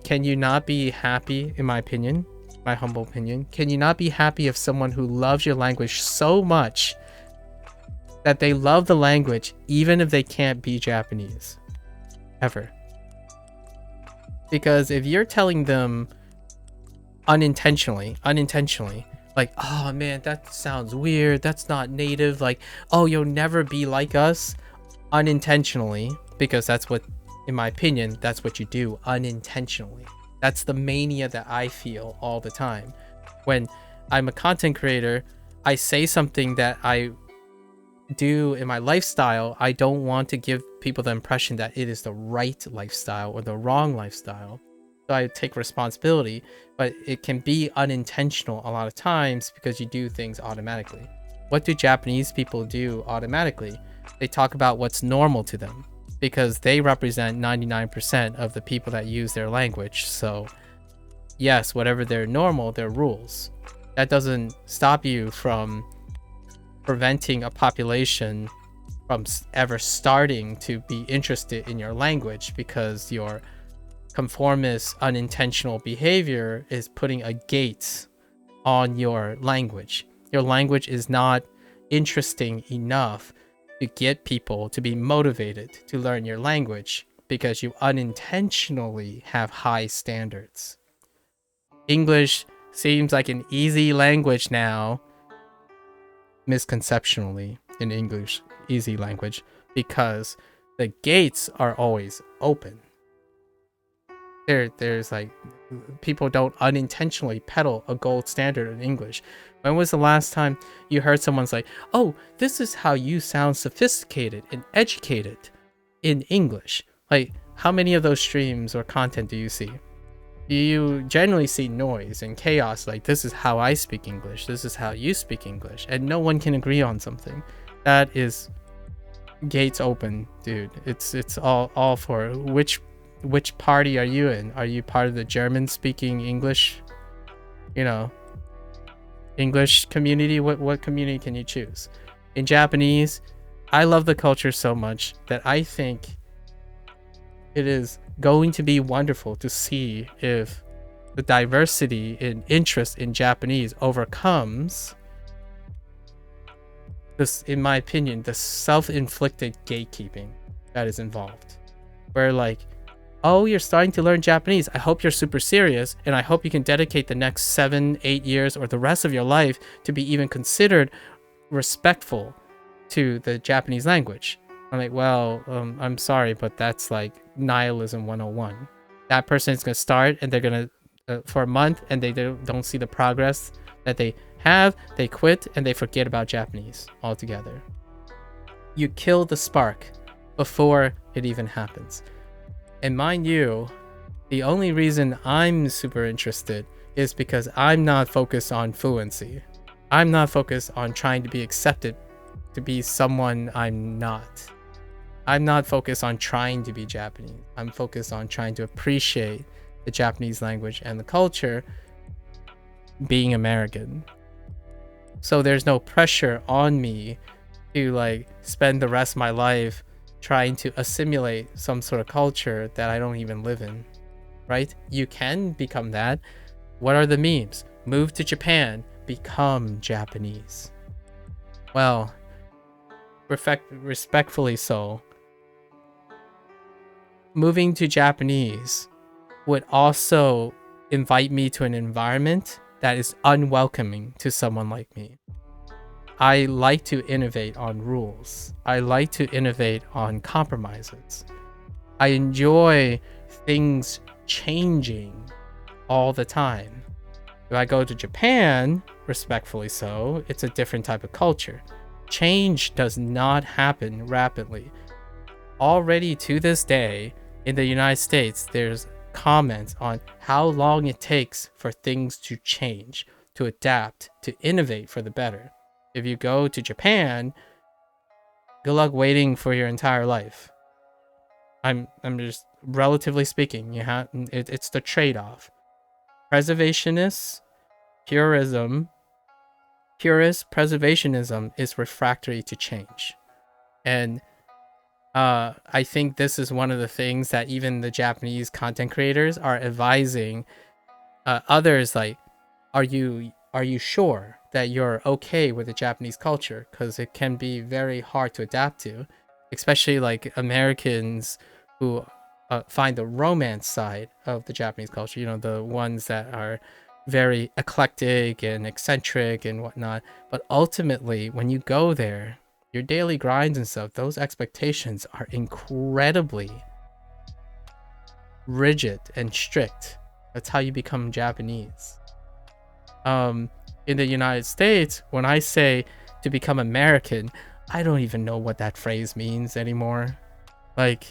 can you not be happy, in my opinion, my humble opinion, can you not be happy if someone who loves your language so much that they love the language even if they can't be Japanese? Ever. Because if you're telling them unintentionally, like, oh man, that sounds weird, that's not native, like, oh, you'll never be like us, unintentionally, because that's what, in my opinion, that's what you do unintentionally. That's the mania that I feel all the time. When I'm a content creator, I say something that I do in my lifestyle, I don't want to give people the impression that it is the right lifestyle or the wrong lifestyle. So I take responsibility, but it can be unintentional a lot of times because you do things automatically. What do Japanese people do automatically? They talk about what's normal to them because they represent 99% of the people that use their language. So yes, whatever their normal, their rules. That doesn't stop you from preventing a population from ever starting to be interested in your language, because your conformist unintentional behavior is putting a gate on your language. Your language is not interesting enough to get people to be motivated to learn your language because you unintentionally have high standards. English seems like an easy language now, misconceptionally in English, easy language, because the gates are always open. There's like, people don't unintentionally peddle a gold standard in English. When was the last time you heard someone's like, oh, this is how you sound sophisticated and educated in English? Like, how many of those streams or content do you see? You generally see noise and chaos, like, this is how I speak English, this is how you speak English, and no one can agree on something. That is gates open, dude. It's all for which party are you in? Are you part of the German speaking English, English community? What community can you choose? In Japanese, I love the culture so much that I think it is going to be wonderful to see if the diversity in interest in Japanese overcomes this, in my opinion, the self-inflicted gatekeeping that is involved. Where like, oh, you're starting to learn Japanese, I hope you're super serious, and I hope you can dedicate the next 7-8 years or the rest of your life to be even considered respectful to the Japanese language. I'm like, well, I'm sorry, but that's like nihilism 101. That person is going to start and they're going to, for a month, and they don't see the progress that they have, they quit and they forget about Japanese altogether. You kill the spark before it even happens. And mind you, the only reason I'm super interested is because I'm not focused on fluency. I'm not focused on trying to be accepted to be someone I'm not. I'm not focused on trying to be Japanese. I'm focused on trying to appreciate the Japanese language and the culture, being American. So there's no pressure on me to like spend the rest of my life trying to assimilate some sort of culture that I don't even live in, right? You can become that. What are the memes? Move to Japan, become Japanese. Well, respectfully so, moving to Japanese would also invite me to an environment that is unwelcoming to someone like me. I like to innovate on rules. I like to innovate on compromises. I enjoy things changing all the time. If I go to Japan, respectfully so, it's a different type of culture. Change does not happen rapidly. Already to this day, in the United States, there's comments on how long it takes for things to change, to adapt, to innovate for the better. If you go to Japan, good luck waiting for your entire life. I'm just relatively speaking, it's the trade-off. Preservationists, purist preservationism is refractory to change. And I think this is one of the things that even the Japanese content creators are advising others, like, are you sure that you're okay with the Japanese culture? Because it can be very hard to adapt to, especially like Americans who find the romance side of the Japanese culture, the ones that are very eclectic and eccentric and whatnot. But ultimately, when you go there, your daily grinds and stuff, those expectations are incredibly rigid and strict. That's how you become Japanese. In the United States, when I say to become American, I don't even know what that phrase means anymore. Like,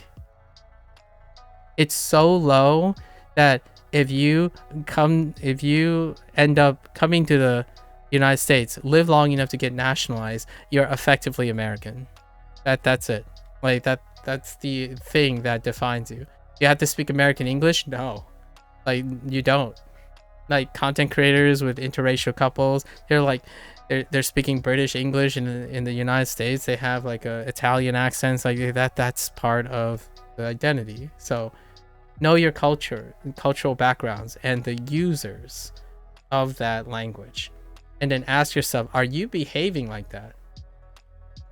it's so low that if you end up coming to the United States, live long enough to get nationalized, you're effectively American. That's it. Like, that's the thing that defines you. You have to speak American English? No. Like, you don't. Like, content creators with interracial couples, they're speaking British English in the United States. They have like a Italian accents, like that's part of the identity. So know your culture and cultural backgrounds and the users of that language, and then ask yourself, are you behaving like that?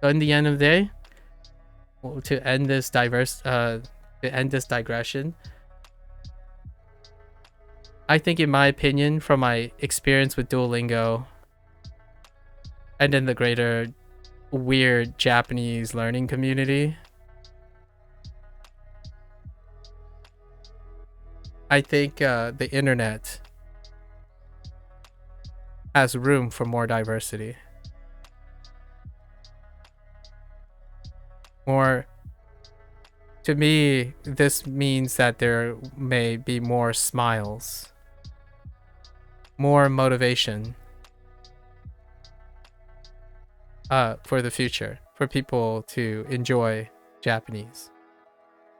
So in the end of the day, to end this digression, I think, in my opinion, from my experience with Duolingo and in the greater weird Japanese learning community, I think the internet has room for more diversity. To me, this means that there may be more smiles, more motivation for the future, for people to enjoy Japanese.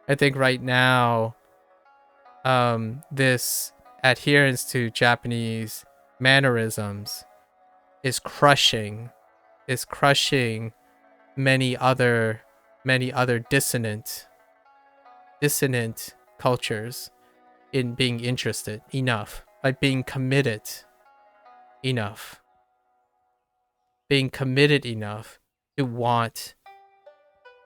I think right now, this adherence to Japanese mannerisms is crushing many other dissonant cultures in being interested enough, like being committed enough to want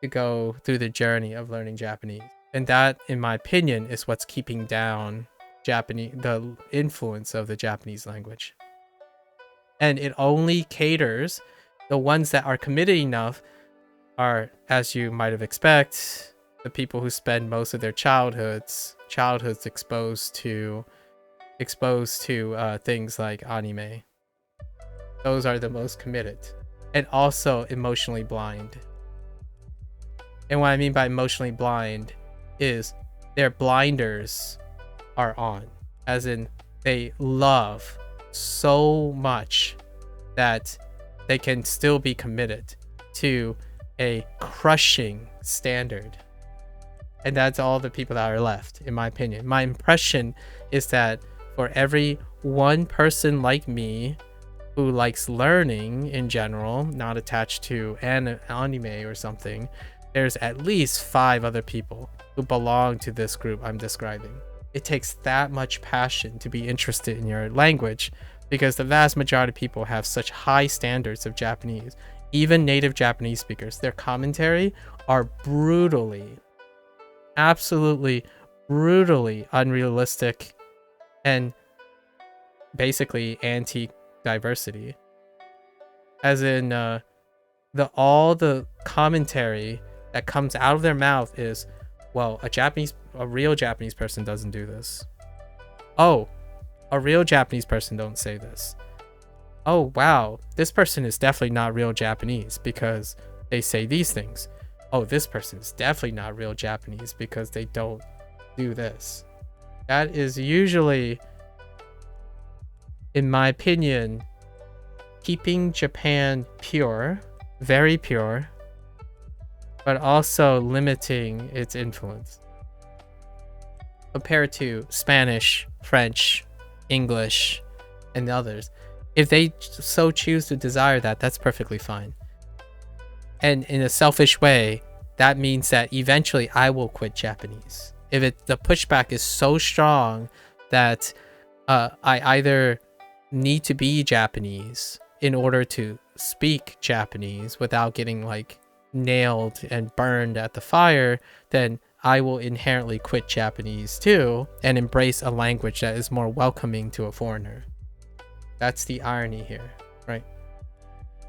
to go through the journey of learning Japanese. And that, in my opinion, is what's keeping down the influence of the Japanese language. And it only caters, the ones that are committed enough are, as you might have expected, the people who spend most of their childhoods exposed to things like anime. Those are the most committed, and also emotionally blind. And what I mean by emotionally blind is their blinders are on, as in they love so much that they can still be committed to a crushing standard. And that's all the people that are left, in my opinion. My impression is that for every one person like me who likes learning in general, not attached to an anime or something, there's at least 5 other people who belong to this group I'm describing. It takes that much passion to be interested in your language, because the vast majority of people have such high standards of Japanese. Even native Japanese speakers, their commentary are absolutely brutally unrealistic and basically anti-diversity. As in, all the commentary that comes out of their mouth is, well, a real Japanese person doesn't do this. Oh, a real Japanese person don't say this. Oh, wow, this person is definitely not real Japanese because they say these things. Oh, this person is definitely not real Japanese because they don't do this. That is usually, in my opinion, keeping Japan pure, very pure, but also limiting its influence. compared to Spanish, French, English, and the others. If they so choose to desire that, that's perfectly fine. And in a selfish way, that means that eventually I will quit Japanese. If the pushback is so strong that I either need to be Japanese in order to speak Japanese without getting like nailed and burned at the fire, then I will inherently quit Japanese too and embrace a language that is more welcoming to a foreigner. That's the irony here, right?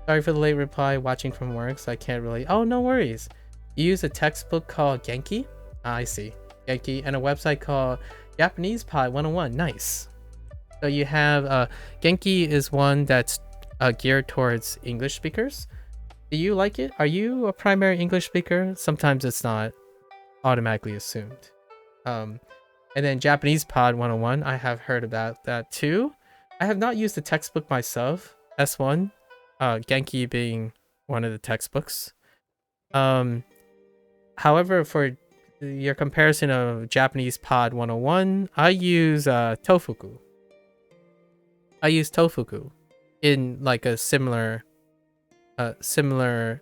Sorry for the late reply, watching from work, so I can't really... Oh, no worries. You use a textbook called Genki? I see. Genki, and a website called Japanese Pod 101. Nice. So you have... Genki is one that's geared towards English speakers. Do you like it? Are you a primary English speaker? Sometimes it's not automatically assumed. And then Japanese Pod 101, I have heard about that too. I have not used the textbook myself. S1. Genki being one of the textbooks. However, for your comparison of Japanese Pod 101, I use Tofuku. I use Tofuku in like a similar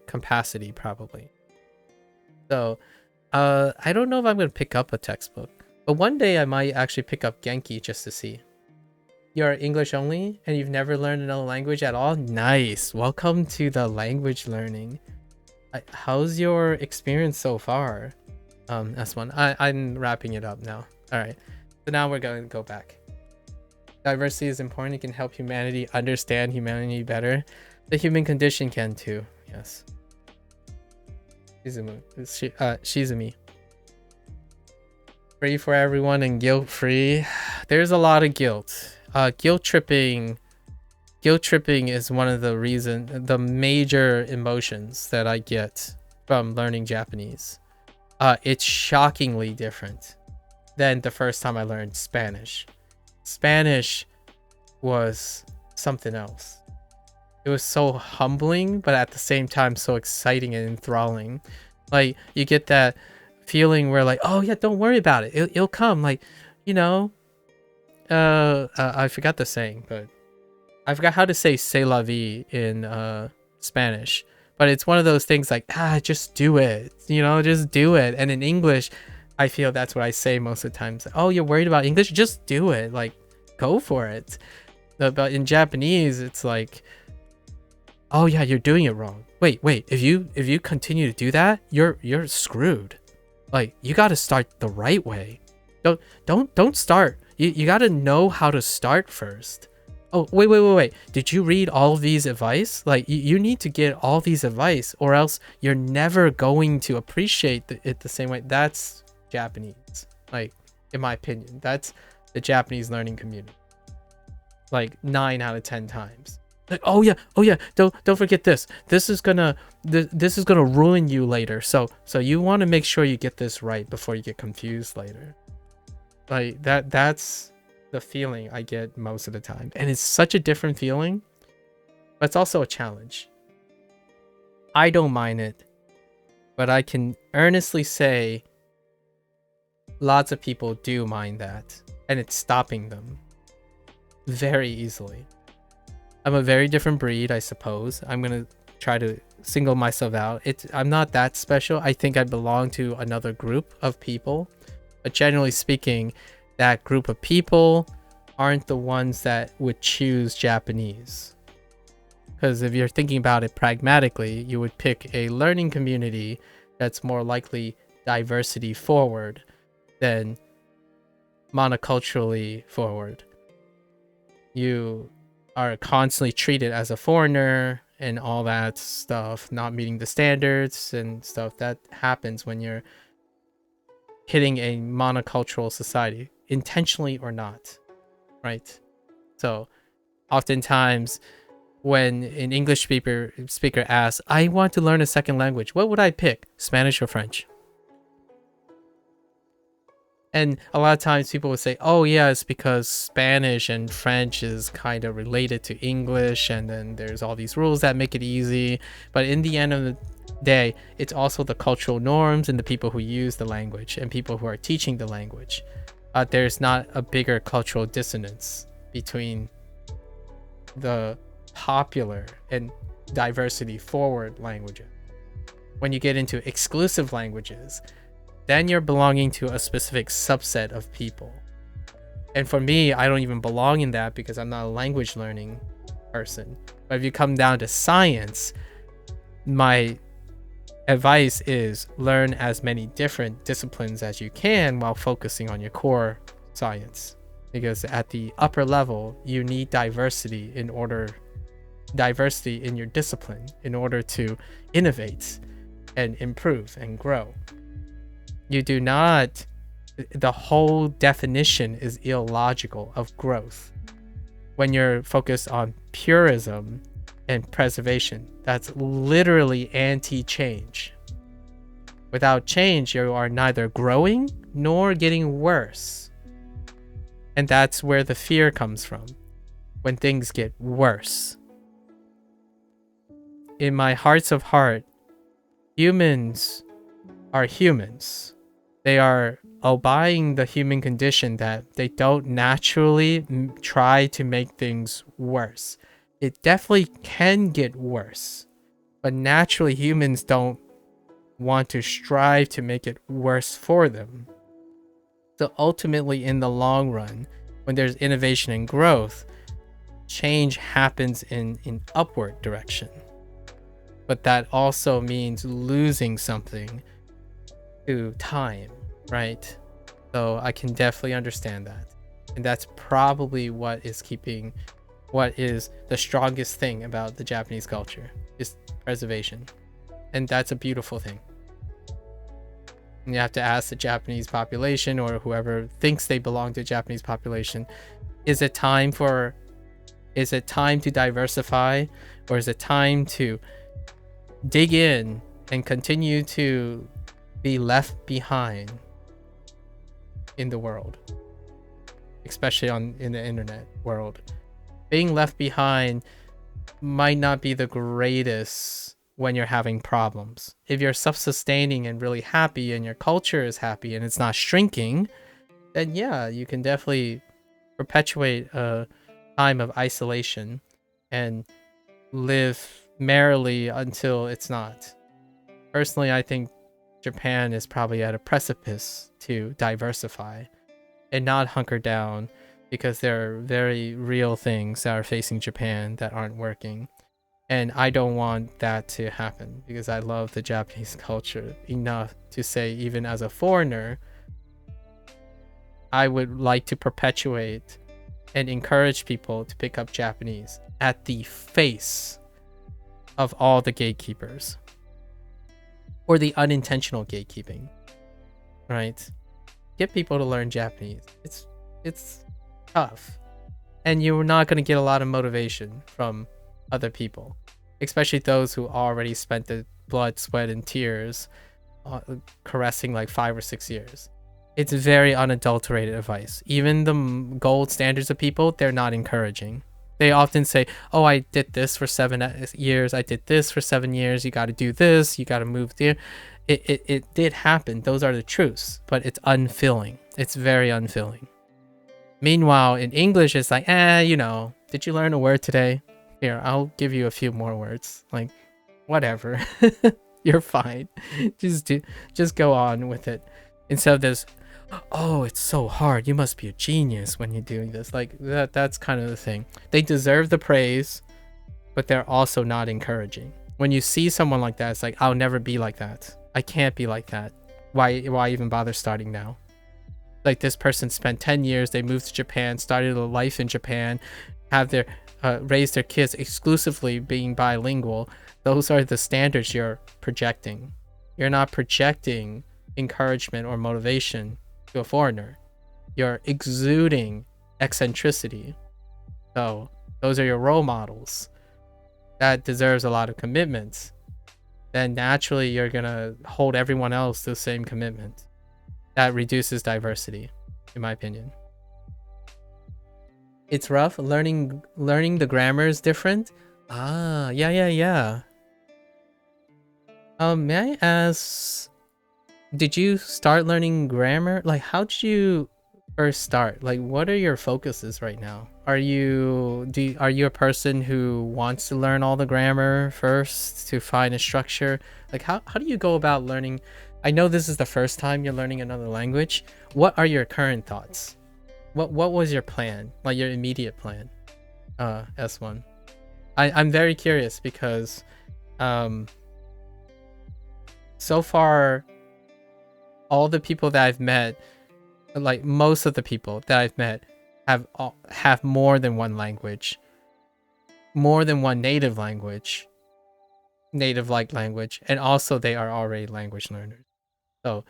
capacity probably. So I don't know if I'm gonna pick up a textbook, but one day I might actually pick up Genki just to see. You're English only and you've never learned another language at all? Nice. Welcome to the language learning. How's your experience so far? That's one. I'm wrapping it up now. All right. So now we're going to go back. Diversity is important. It can help humanity understand humanity better. The human condition can too. Yes. Shizumi. Free for everyone and guilt-free. There's a lot of guilt. Guilt tripping is one of the major emotions that I get from learning Japanese. It's shockingly different than the first time I learned Spanish. Spanish was something else. It was so humbling, but at the same time so exciting and enthralling. Like you get that feeling where like, oh yeah, don't worry about it. It'll come. Like, you know, I forgot the saying, but I forgot how to say "c'est la vie" in Spanish. But it's one of those things like, just do it. You know, just do it. And in English, I feel that's what I say most of the time. Like, oh, you're worried about English? Just do it. Like, go for it. But in Japanese, it's like, oh yeah, you're doing it wrong. Wait. If you continue to do that, you're screwed. Like, you got to start the right way. Don't start. You got to know how to start first. Oh, wait. Did you read all of these advice? Like, you need to get all these advice or else you're never going to appreciate it the same way. That's Japanese. Like, in my opinion, that's the Japanese learning community. Like 9 out of 10 times. Like, oh yeah, don't forget this. This is gonna ruin you later. So you want to make sure you get this right before you get confused later. Like that's the feeling I get most of the time. And it's such a different feeling, but it's also a challenge. I don't mind it, but I can earnestly say lots of people do mind that, and it's stopping them very easily. I'm a very different breed, I suppose. I'm gonna try to single myself out. I'm not that special. I think I belong to another group of people, but generally speaking, that group of people aren't the ones that would choose Japanese. Because if you're thinking about it pragmatically, you would pick a learning community that's more likely diversity forward than monoculturally forward. You are constantly treated as a foreigner and all that stuff, not meeting the standards and stuff. That happens when you're hitting a monocultural society, intentionally or not, right? So oftentimes when an English speaker asks, I want to learn a second language, what would I pick? Spanish or French? And a lot of times people will say, oh yeah, it's because Spanish and French is kind of related to English, and then there's all these rules that make it easy. But in the end of the day, it's also the cultural norms and the people who use the language and people who are teaching the language. there's not a bigger cultural dissonance between the popular and diversity forward languages. When you get into exclusive languages, then you're belonging to a specific subset of people. And for me, I don't even belong in that because I'm not a language learning person. But if you come down to science, my advice is learn as many different disciplines as you can while focusing on your core science. Because at the upper level, you need diversity in your discipline in order to innovate and improve and grow. You do not, the whole definition is illogical of growth. When you're focused on purism and preservation, that's literally anti-change. Without change, you are neither growing nor getting worse. And that's where the fear comes from, when things get worse. In my hearts of heart, humans are humans. They are obeying the human condition that they don't naturally try to make things worse. It definitely can get worse, but naturally humans don't want to strive to make it worse for them. So ultimately, in the long run, when there's innovation and growth, change happens in upward direction. But that also means losing something to time, right? So I can definitely understand that. And that's probably what is the strongest thing about the Japanese culture, is preservation. And that's a beautiful thing. And you have to ask the Japanese population, or whoever thinks they belong to the Japanese population, is it time to diversify, or is it time to dig in and continue to be left behind in the world, especially in the internet world? Being left behind might not be the greatest when you're having problems. If you're self-sustaining and really happy and your culture is happy and it's not shrinking, then yeah, you can definitely perpetuate a time of isolation and live merrily until it's not. Personally, I think Japan is probably at a precipice to diversify and not hunker down, because there are very real things that are facing Japan that aren't working. And I don't want that to happen, because I love the Japanese culture enough to say, even as a foreigner, I would like to perpetuate and encourage people to pick up Japanese at the face of all the gatekeepers, or the unintentional gatekeeping, right? Get people to learn Japanese. It's tough, and you're not going to get a lot of motivation from other people, especially those who already spent the blood, sweat, and tears caressing like 5 or 6 years. It's very unadulterated advice. Even the gold standards of people, they're not encouraging. They often say, oh, I did this for 7 years. I did this for 7 years. You got to do this. You got to move there. It did happen. Those are the truths, but it's unfilling. It's very unfilling. Meanwhile, in English, it's like, did you learn a word today? Here, I'll give you a few more words. Like, whatever. You're fine. Just go on with it. Instead of this, oh, it's so hard. You must be a genius when you're doing this. Like, that's kind of the thing. They deserve the praise, but they're also not encouraging. When you see someone like that, it's like, I'll never be like that. I can't be like that. Why even bother starting now? Like, this person spent 10 years, they moved to Japan, started a life in Japan, have their raised their kids exclusively being bilingual. Those are the standards you're projecting. You're not projecting encouragement or motivation to a foreigner. You're exuding eccentricity. So those are your role models. That deserves a lot of commitment. Then naturally you're gonna hold everyone else to the same commitment. That reduces diversity, in my opinion. It's rough. Learning the grammar is different. Yeah. May I ask, did you start learning grammar? Like, how did you first start, like what are your focuses right now? Are you a person who wants to learn all the grammar first to find a structure? Like how do you go about learning? I know this is the first time you're learning another language. What are your current thoughts? What was your plan? Like your immediate plan? S1. I'm very curious because so far all the people that I've met, like most of the people that I've met have more than one language, more than one native language, native like language, and also they are already language learners. So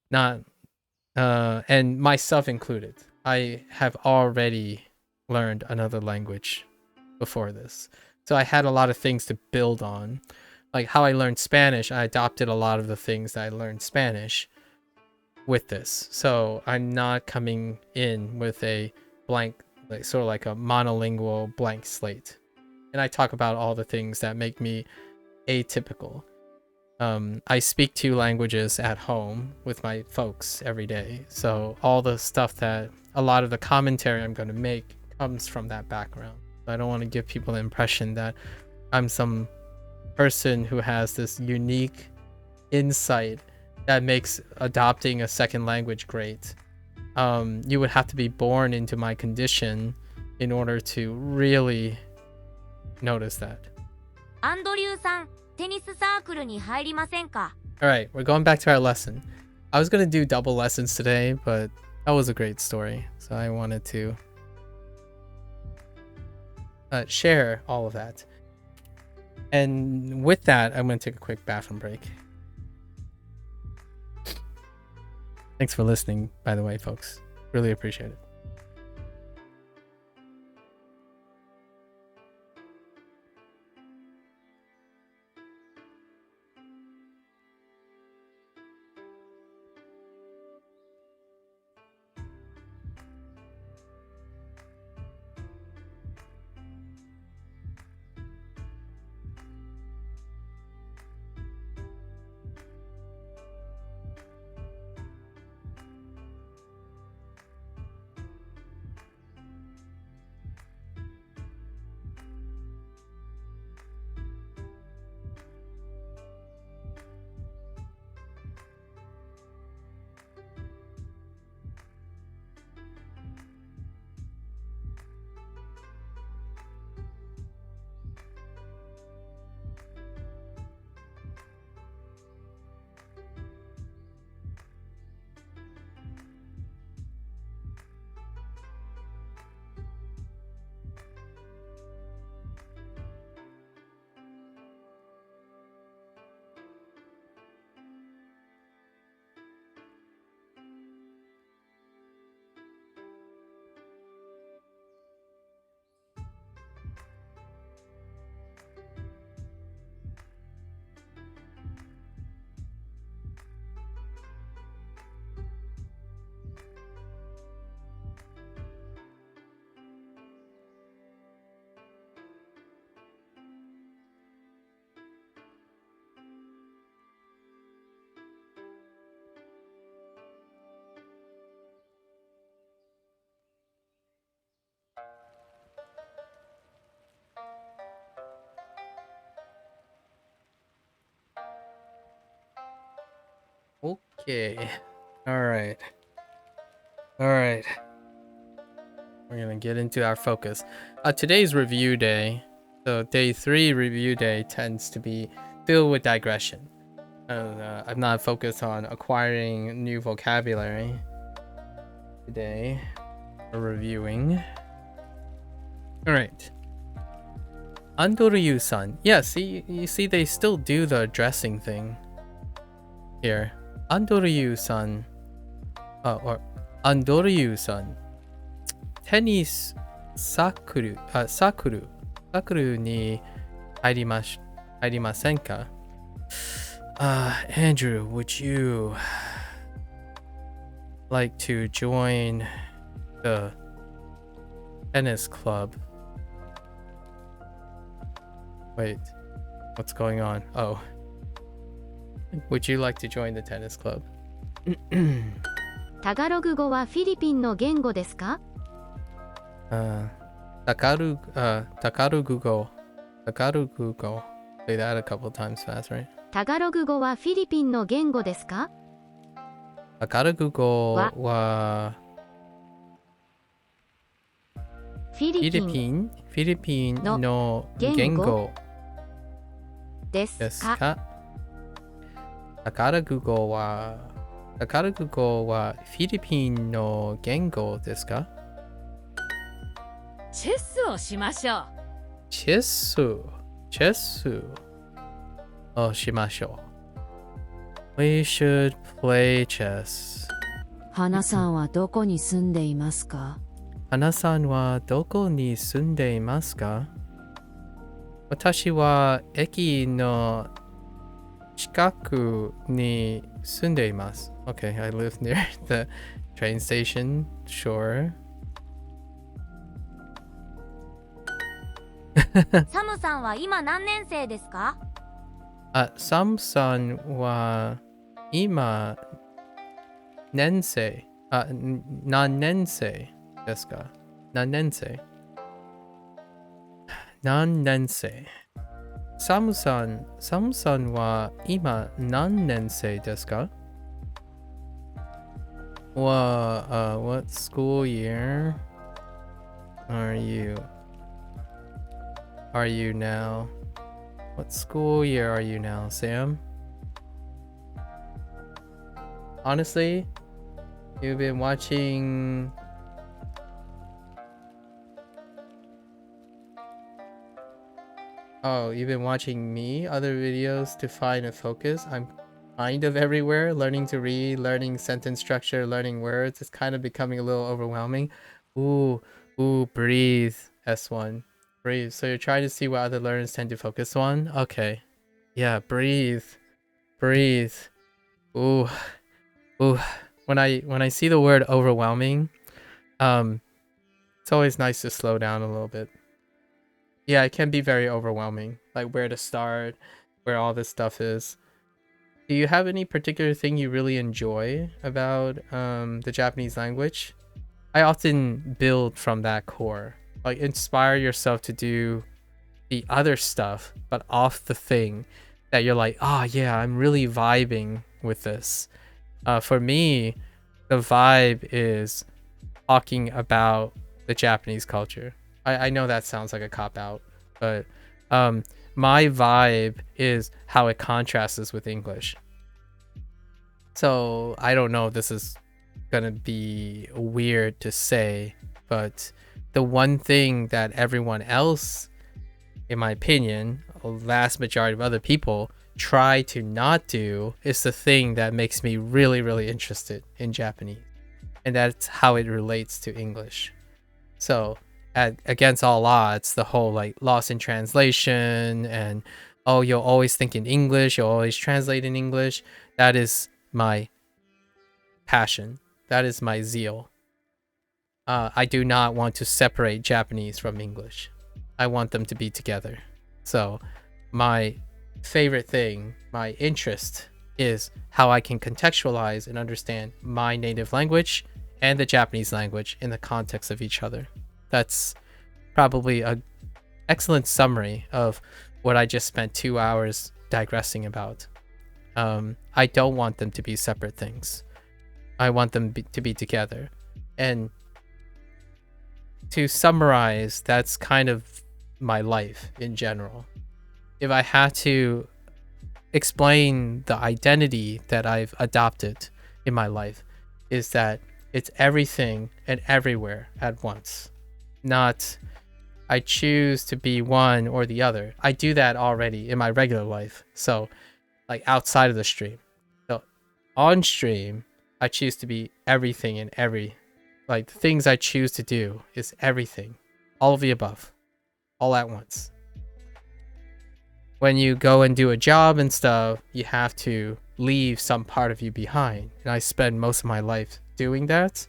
not and myself included. I have already learned another language before this. So I had a lot of things to build on. Like how I learned Spanish, I adopted a lot of the things that I learned Spanish with this. So I'm not coming in with a blank, like sort of like a monolingual blank slate. And I talk about all the things that make me atypical. I speak 2 languages at home with my folks every day. So all the stuff that a lot of the commentary I'm going to make comes from that background. I don't want to give people the impression that I'm some person who has this unique insight that makes adopting a second language great. You would have to be born into my condition in order to really notice that. アンドリューさん、テニスサークルに入りませんか? Alright, we're going back to our lesson. I was gonna do double lessons today, but that was a great story. So I wanted to share all of that. And with that, I'm gonna take a quick bathroom break. Thanks for listening, by the way, folks. Really appreciate it. Okay. Alright. Alright. We're gonna get into our focus. Today's review day. So day 3 review day tends to be filled with digression. I'm not focused on acquiring new vocabulary. Today, we're reviewing. Alright. Andoryu-san. Yeah, see, you see they still do the addressing thing here. Andoryu-san. Or Andoryu-san. Tennis sakuru ni harimasen ka? Andrew, would you like to join the tennis club? Wait, what's going on? Oh. Would you like to join the tennis club? タガログ語はフィリピンの言語ですか？ Takarugugo. Takarugugo. Say that a couple times fast, right? タガログ語はフィリピンの言語ですか？ Takarugugo wa フィリピン Philippine no の言語 gengo ですか？ desu ka? Takarugugo wa Philippine no gengo desu ka? チェスをしましょう。 Chessu. Oh, shimashou. We should play chess. 花さんはどこに住んでいますか？ Hana-san wa doko ni sunde imasu ka? Watashi wa eki no chikaku ni sunde imasu. Okay, I live near the train station. Sure. サムさんは今何年生ですか？ Sam-san wa ima nensei. Nan-nensei desu ka? Nan-nensei. Nan-nensei. Samu-san wa ima nan-nensei desu ka? What school year are you now? What school year are you now, Sam? Honestly, you've been watching me, other videos to find a focus. I'm kind of everywhere, learning to read, learning sentence structure, learning words. It's kind of becoming a little overwhelming. Ooh, breathe, S1. Breathe. So you're trying to see what other learners tend to focus on? Okay. Yeah, breathe. Ooh. When I see the word overwhelming, it's always nice to slow down a little bit. Yeah, it can be very overwhelming, like where to start, where all this stuff is. Do you have any particular thing you really enjoy about the Japanese language? I often build from that core. Like, inspire yourself to do the other stuff, but off the thing that you're like, oh yeah, I'm really vibing with this. For me, the vibe is talking about the Japanese culture. I know that sounds like a cop-out, but my vibe is how it contrasts with English. So I don't know if this is gonna be weird to say, but the one thing that everyone else, in my opinion, a vast majority of other people, try to not do is the thing that makes me really, really interested in Japanese. And that's how it relates to English. So against all odds, the whole like lost in translation and, oh, you'll always think in English, you'll always translate in English. That is my passion. That is my zeal. I do not want to separate Japanese from English. I want them to be together. So my favorite thing, my interest, is how I can contextualize and understand my native language and the Japanese language in the context of each other. That's probably an excellent summary of what I just spent 2 hours digressing about. I don't want them to be separate things. I want them to be together. And to summarize, that's kind of my life in general. If I had to explain the identity that I've adopted in my life, is that it's everything and everywhere at once. Not I choose to be one or the other. I do that already in my regular life. So like outside of the stream. So on stream, I choose to be everything and like the things I choose to do is everything. All of the above. All at once. When you go and do a job and stuff, you have to leave some part of you behind. And I spend most of my life doing that.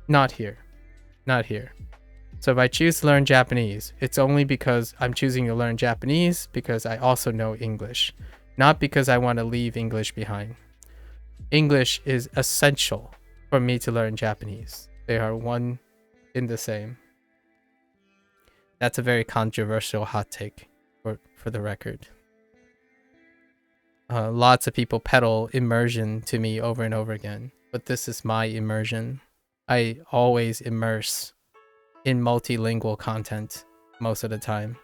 Not here. Not here. So if I choose to learn Japanese, it's only because I'm choosing to learn Japanese because I also know English. Not because I want to leave English behind. English is essential for me to learn Japanese. They are one in the same. That's a very controversial hot take for the record. Lots of people peddle immersion to me over and over again, but this is my immersion. I always immerse in multilingual content most of the time.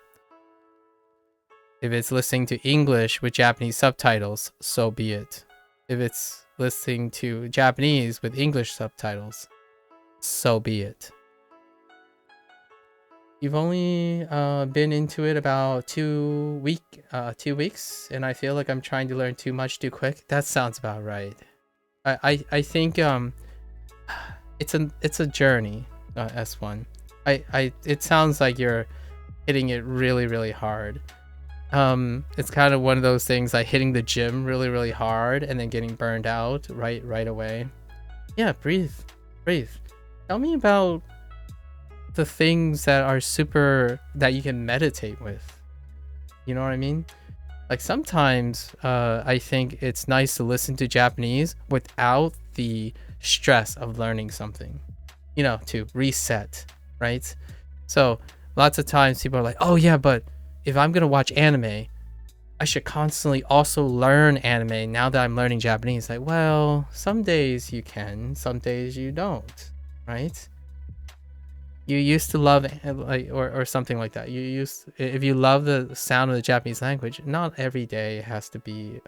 If it's listening to English with Japanese subtitles, so be it. If it's listening to Japanese with English subtitles, so be it. You've only been into it about 2 weeks, and I feel like I'm trying to learn too much too quick. That sounds about right. I think it's a journey, S1. It sounds like you're hitting it really hard. It's kind of one of those things like hitting the gym really hard and then getting burned out right away. Yeah, breathe. Tell me about the things that are that you can meditate with. You know what I mean? Like sometimes I think it's nice to listen to Japanese without the stress of learning something, you know, to reset, right? So lots of times people are like, oh yeah, but if I'm gonna watch anime, I should constantly also learn anime now that I'm learning Japanese. Like, well, some days you can, some days you don't, right? You used to love or something like that. If you love the sound of the Japanese language, not every day has to be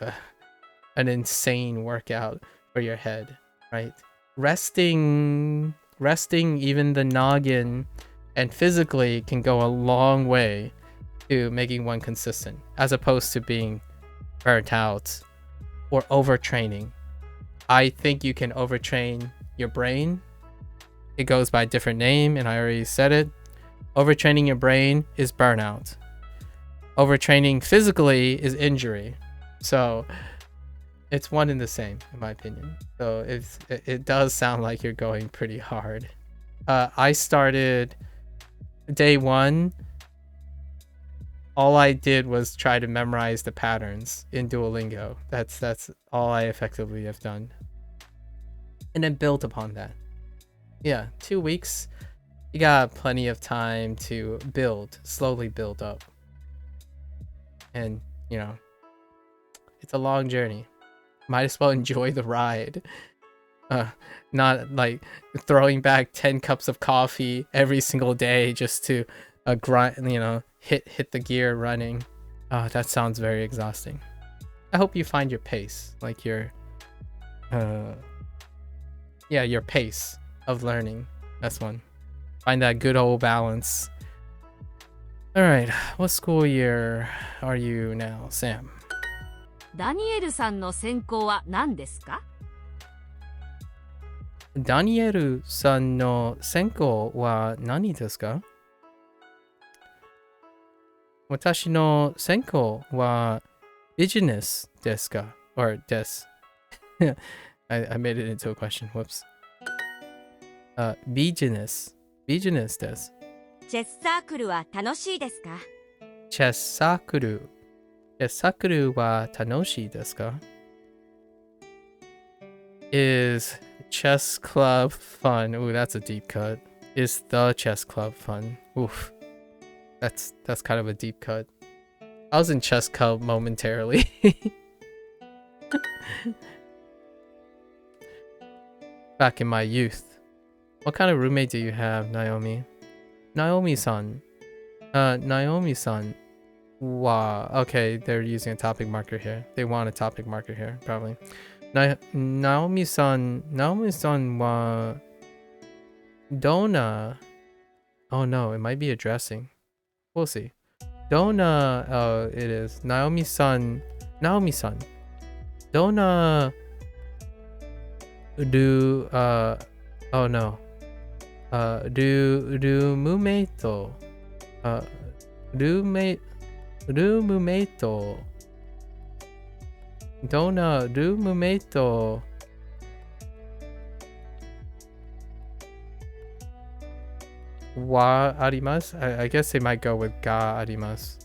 an insane workout for your head, right? Resting even the noggin and physically can go a long way to making one consistent, as opposed to being burnt out or overtraining. I think you can overtrain your brain. It goes by a different name, and I already said it. Overtraining your brain is burnout. Overtraining physically is injury. So it's one and the same, in my opinion. So it does sound like you're going pretty hard. I started day one. All I did was try to memorize the patterns in Duolingo. That's all I effectively have done. And then built upon that. Yeah, 2 weeks. You got plenty of time to slowly build up. And, you know, it's a long journey. Might as well enjoy the ride. Not like throwing back 10 cups of coffee every single day just to grind, you know, hit the gear running. That sounds very exhausting. I hope you find your pace, like your pace of learning. That's one. Find that good old balance. All right, what school year are you now, Sam? ダニエルさんの専攻は何ですか？ダニエルさんの専攻は何ですか？私の専攻はビジネスですか？ or です。I made it into a question. Whoops. ビジネスです。チェスサークルは楽しいですか？チェスサークルは楽しいですか？ Is chess club fun? Ooh, that's a deep cut. Is the chess club fun? Oof. That's kind of a deep cut. I was in chess club momentarily. Back in my youth. What kind of roommate do you have, Naomi? Naomi-san. Naomi-san. Wow. Okay, they're using a topic marker here. They want a topic marker here, probably. Naomi-san wa Dona. Oh no, it might be addressing. We'll see. Dona. Oh, it is. Naomi-san. Dona. Do. Oh no. Do mumeto. Do mumeto. Dona. Do mumeto. Wa arimasu? I guess they might go with ga arimasu.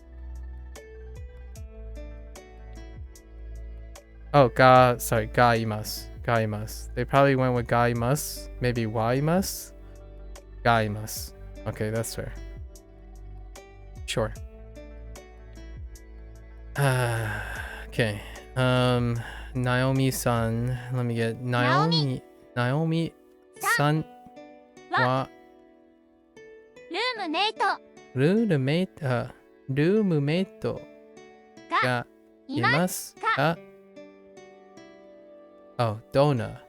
Oh, ga imasu. gaimasu. They probably went with gaimasu. Maybe waimasu? Gaimasu. Okay, that's fair. Sure. Okay. Naomi-san. Let me get Naomi-san wa ルームメイトルームメイトがいますか？ Oh, どんな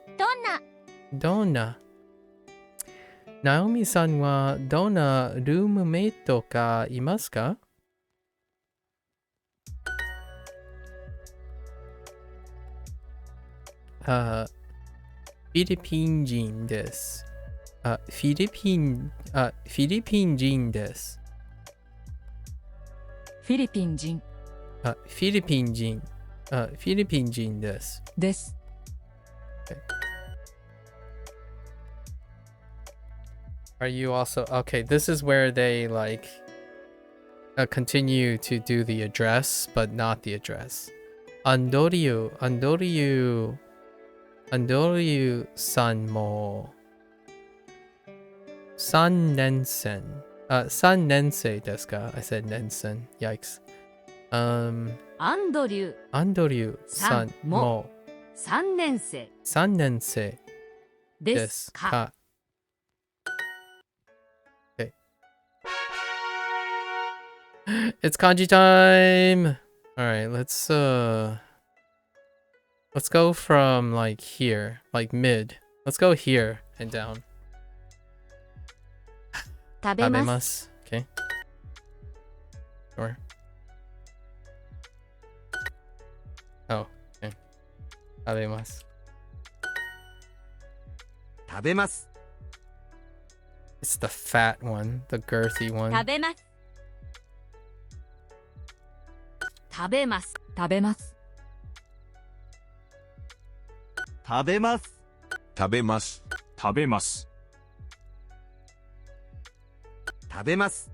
ナオミさんはどんなルームメイトがいますか？フィリピン人です。フィリピン人です。フィリピン人フィリピン人です。です。Okay. Are you also okay? This is where they like continue to do the address, but not the address. Andoriu san mo 3年生3年生ですか？ I said 年生 Yikes. アンドリューさんも3年生3年生ですか？ Okay. It's kanji time. All right, let's go from like here, like mid. Let's go here and down. 食べます。 Okay. Sure. Oh, okay. 食べます。 食べます。 It's the fat one, the girthy one. 食べます食べます食べます食べます。食べます。食べます。食べます。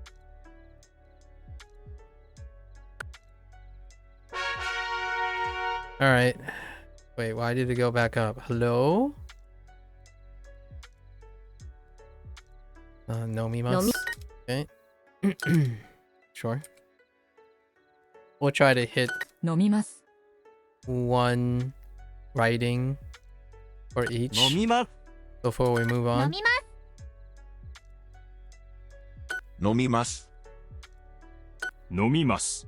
All right. Wait, why did it go back up? Hello? Nomimasu. Okay. Sure. We'll try to hit 飲みます one writing for each 飲みます。 before we move 飲 on. みます飲みます。飲みます。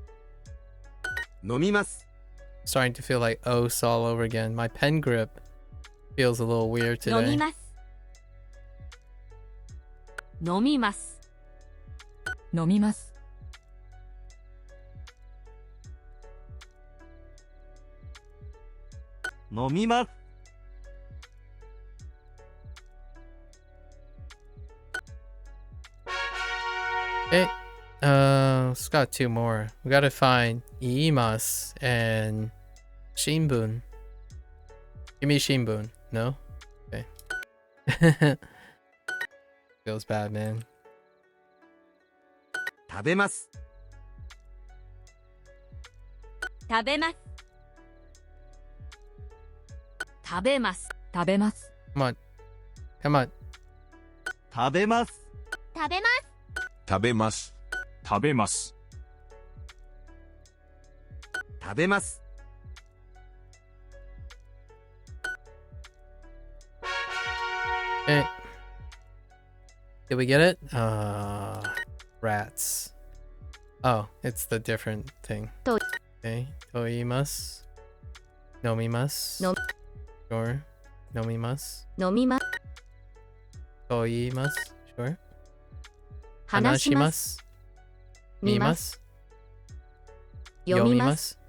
飲みます。 Starting to feel like os all over again. My pen grip feels a little weird 飲み today. ます飲みます飲みます飲みます。 Okay. Let's got two more. We gotta find iimasu and shinbun. Give me shinbun. No? Okay. Feels bad, man. 食べます。食べます食べます食べます Come on. Come on. 食べます。食べます食べます。食べます。食べます。 Okay. Did we get it? Rats. Oh, it's the different thing. To- Okay. Toimasu. Nomimasu. Nom- Sure. Nomimasu. 飲みます Toimasu. Sure. 話します 見ます Mimasu. 読みます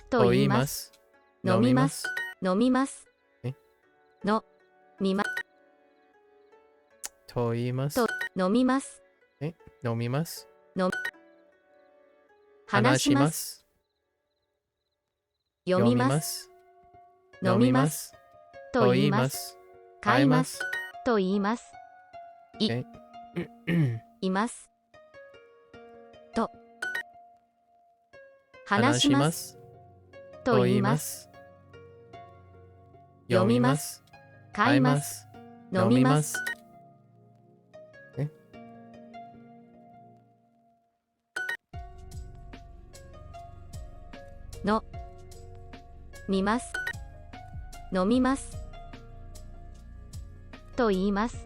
Yomimasu. と言います Toimasu. 飲みます 飲みますえのみま Toimasu. 飲みます Nomimasu. 話します 読みます 飲みます と言います買いますと言いますい Okay. いますと話しますと言います読みます。買います。飲みます。の見ます。飲みます。と言います。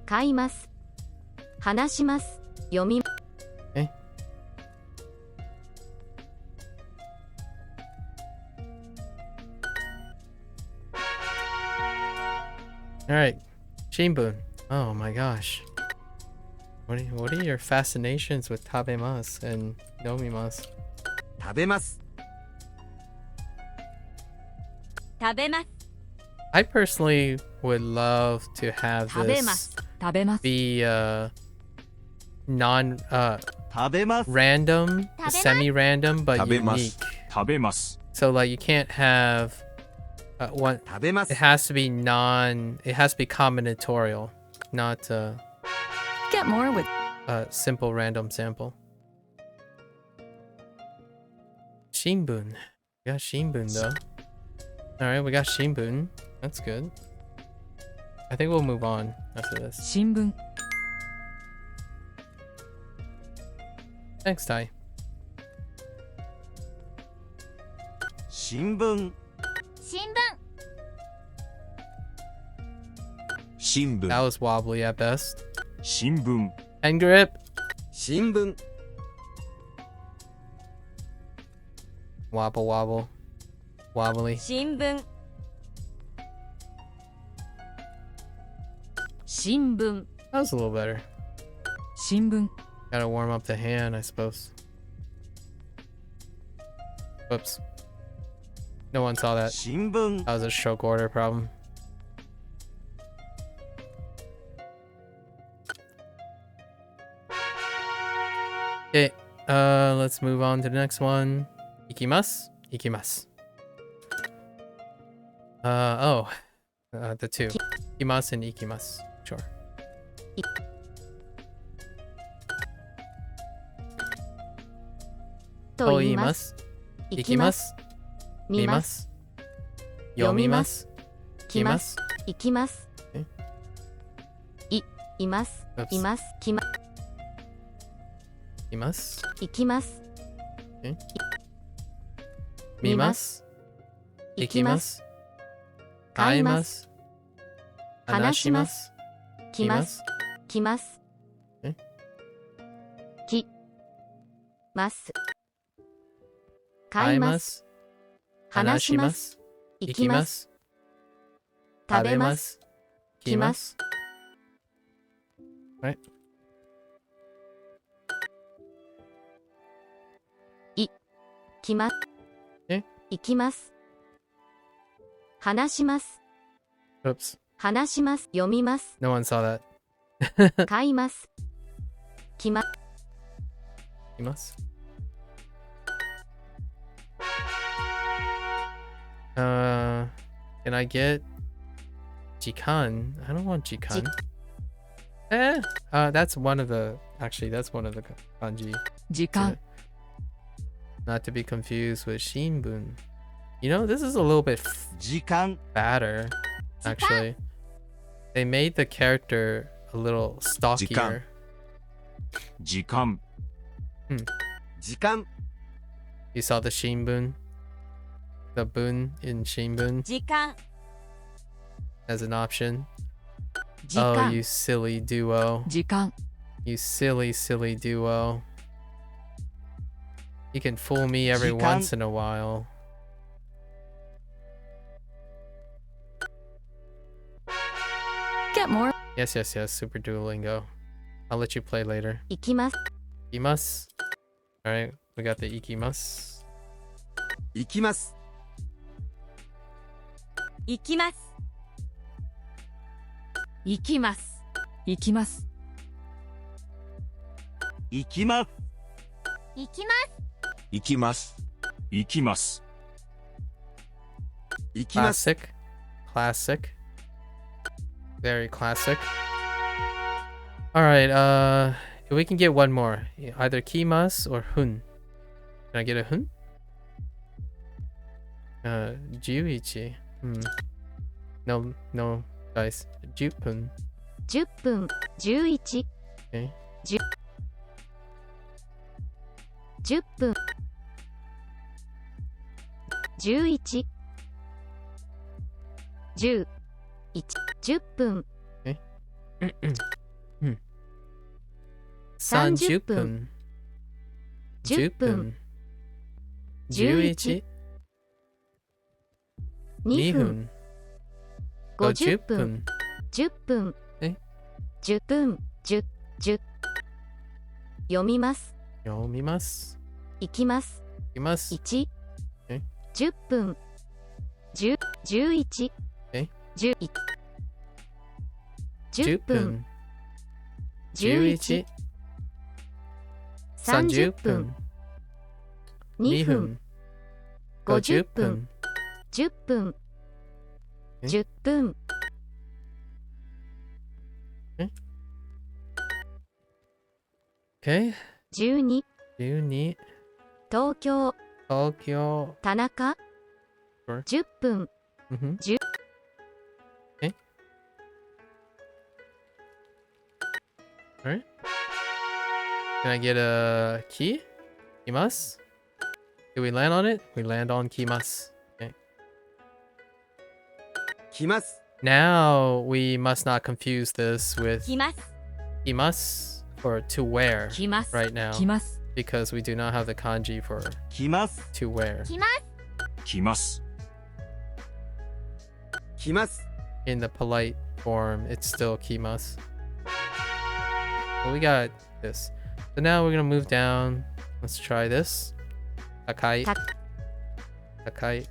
買います。話します。読み。All right, Shinbun. Oh my gosh. What are your fascinations with tabemasu and nomimasu? 食べます。食べます。 I personally would love to have 食べま this す。食べます。 be non 食べます。 random, Tabemasu. semi-random, but Tabemasu. unique. 食べます。 So like you can't have one. 食べま It す。 has to be non. It has to be combinatorial, not Get more with a simple random sample. Shinbun. We got Shinbun though. Alright, we got Shinbun. That's good. I think we'll move on after this. 新聞。 Thanks, Tai. 新聞。新聞。新聞 That was wobbly at best. 新聞。 End grip. 新聞。 Wobble wobble. Wobbly. 新聞。新聞。 That was a little better. 新聞。 Gotta warm up the hand, I suppose. Whoops. No one saw that. 新聞。 That was a stroke order problem. Okay, let's move on to the next one. Ikimasu? Ikimasu. The two. Ikimasu and ikimasu. Sure. と言います。行きます。見ます。読みます。来ます。行きます。います。います。来ま。 Ikimasu. 行きます。見ます。行きます。買います。話します。来ます。来ます。来ます。買います。話します。行きます。食べます。来ます。 Right. 来ます。え？行きます。話します。 Oops. 話します。読みます。 No one saw that. 買います。来ます。 Ikimasu. Can I get Jikan? I don't want Jikan. That's one of the kanji. 時間。 Not to be confused with Shinbun. You know, this is a little bit 時間。 fatter, actually. They made the character a little stockier. 時間。時間。 You saw the Shinbun? The bun in Shinbun 時間。 as an option. 時 Oh, 間。 you silly duo. 時間。 You silly, silly duo. You can fool me every Jikan. once in a while. Get more. Yes, yes, yes, Super Duolingo. I'll let you play later. 行きます。 Ikimasu. Alright, we got the ikimasu. 行きます。行きます。行きます。行きます。行きます。行きます。行きます行きます。行きます。 Classic. Classic. Very classic. Alright, we can get one more. Either kimas or hun. Can I get a hun? Jiuichi. No dice. 10分。 10分、11、 Okay. 10分、11、10、10分、 30分。 10 10分、 分。11。 2 2分、分。 50 50分、分。 10分、え10分、10、読みます。読みます。行きます。行きます。 1、え10分、10、11、え10、10 10分、分。 11、 30 30分、分。 2 2分、分。 50 50分、分。 10分、え10分、 Okay. 12、 12。東京、東京。田中、 Sure. 10分、 Mhm. 10 Okay. Alright. Can I get a key? Kimasu? Did we land on it? We land on kimasu. Okay. 来ます。 Now we must not confuse this with 来ます。 kimasu or to wear 来ます。 right now 来ます。 because we do not have the kanji for 来ます。 to wear. 来ます。来ます。来ます。 In the polite form, it's still kimasu. But we got this. So now we're gonna move down. Let's try this. Takai. Ta- Takai.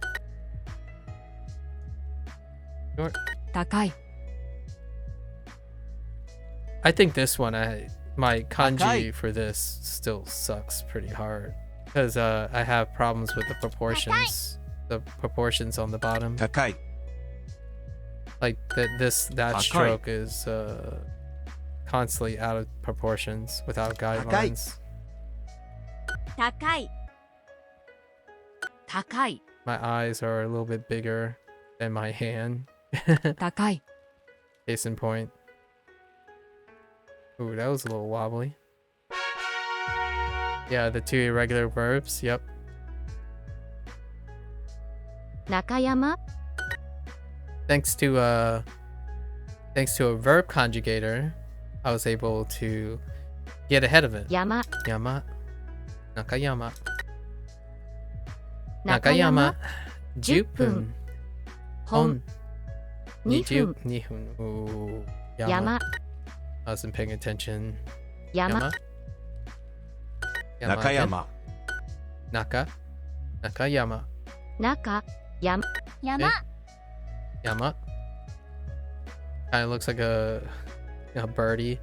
Short. 高い。 I think this one, my kanji Takai. for this still sucks pretty hard because I have problems with the proportions. The proportions on the bottom. 高い Like that Takai. stroke is constantly out of proportions without guidelines. 高い。高い。 My eyes are a little bit bigger than my hand. 高い。 Case in point. Ooh, that was a little wobbly. Yeah, the two irregular verbs. Yep. 中山、 Thanks to a verb conjugator, I was able to get ahead of it. 山、 Yama. Nakayama. 中山、 10 10 分. 本、2分、 2分. Ooh. 山、 I wasn't paying attention. 山、 中 again. 山 Nakayama. 中、山、山。 Yama. Kind of looks like a birdie.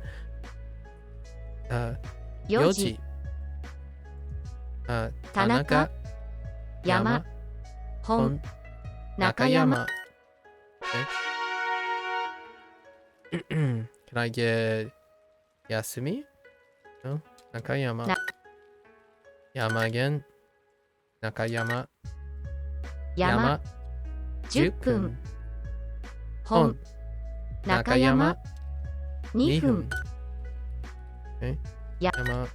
4時、 Tanaka. 山、本、 中 Nakayama. 山、 Okay. Can I get Yasumi? No. Nakayama. Na- Yama again. Nakayama. 山、10 10分、分。本、中山、2分、 Okay. Ya- Yama.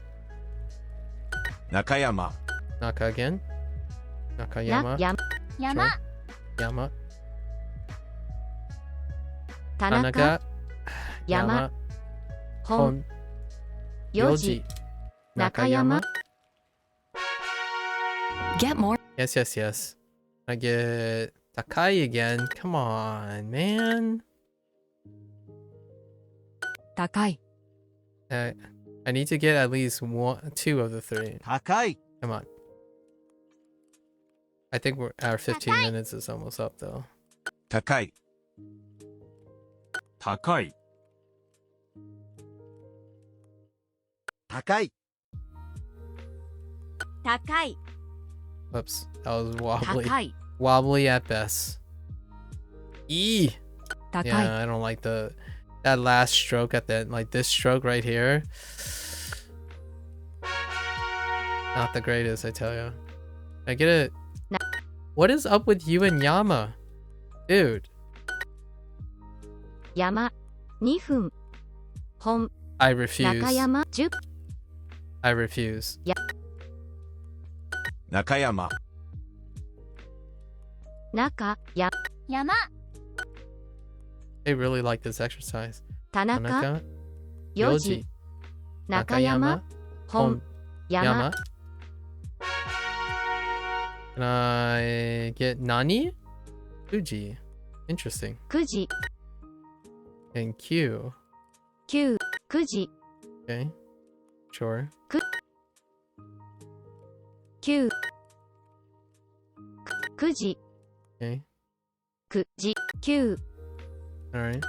中山 Naka again. な、 Nakayama. や、山。 Yama. 田中、 Tanaka. 山、本、 Hon. 4時、中山、 Get more. Yes, yes, yes. I get Takai again. Come on, man. 高い。 I need to get at least two of the three. 高い。 Come on. I think our 15 minutes is almost up though. 高い高い。高い。高い。 Oops, that was wobbly. 高い。 Wobbly at best. E. 高い。 Yeah, I don't like that last stroke at the end. Like this stroke right here. Not the greatest, I tell you. I get it. No. What is up with you and Yama? Dude. 山2分本 I 中 refuse. 山10 I refuse. 中山、中や山 I really like this exercise. 田中 Tanaka, 4時 中山 本 山 Yama. Can I get Nani? Fuji. Interesting. 9時 And Q. 9 9時 Okay. Sure. 9 9時 Okay. 9時9 Alright.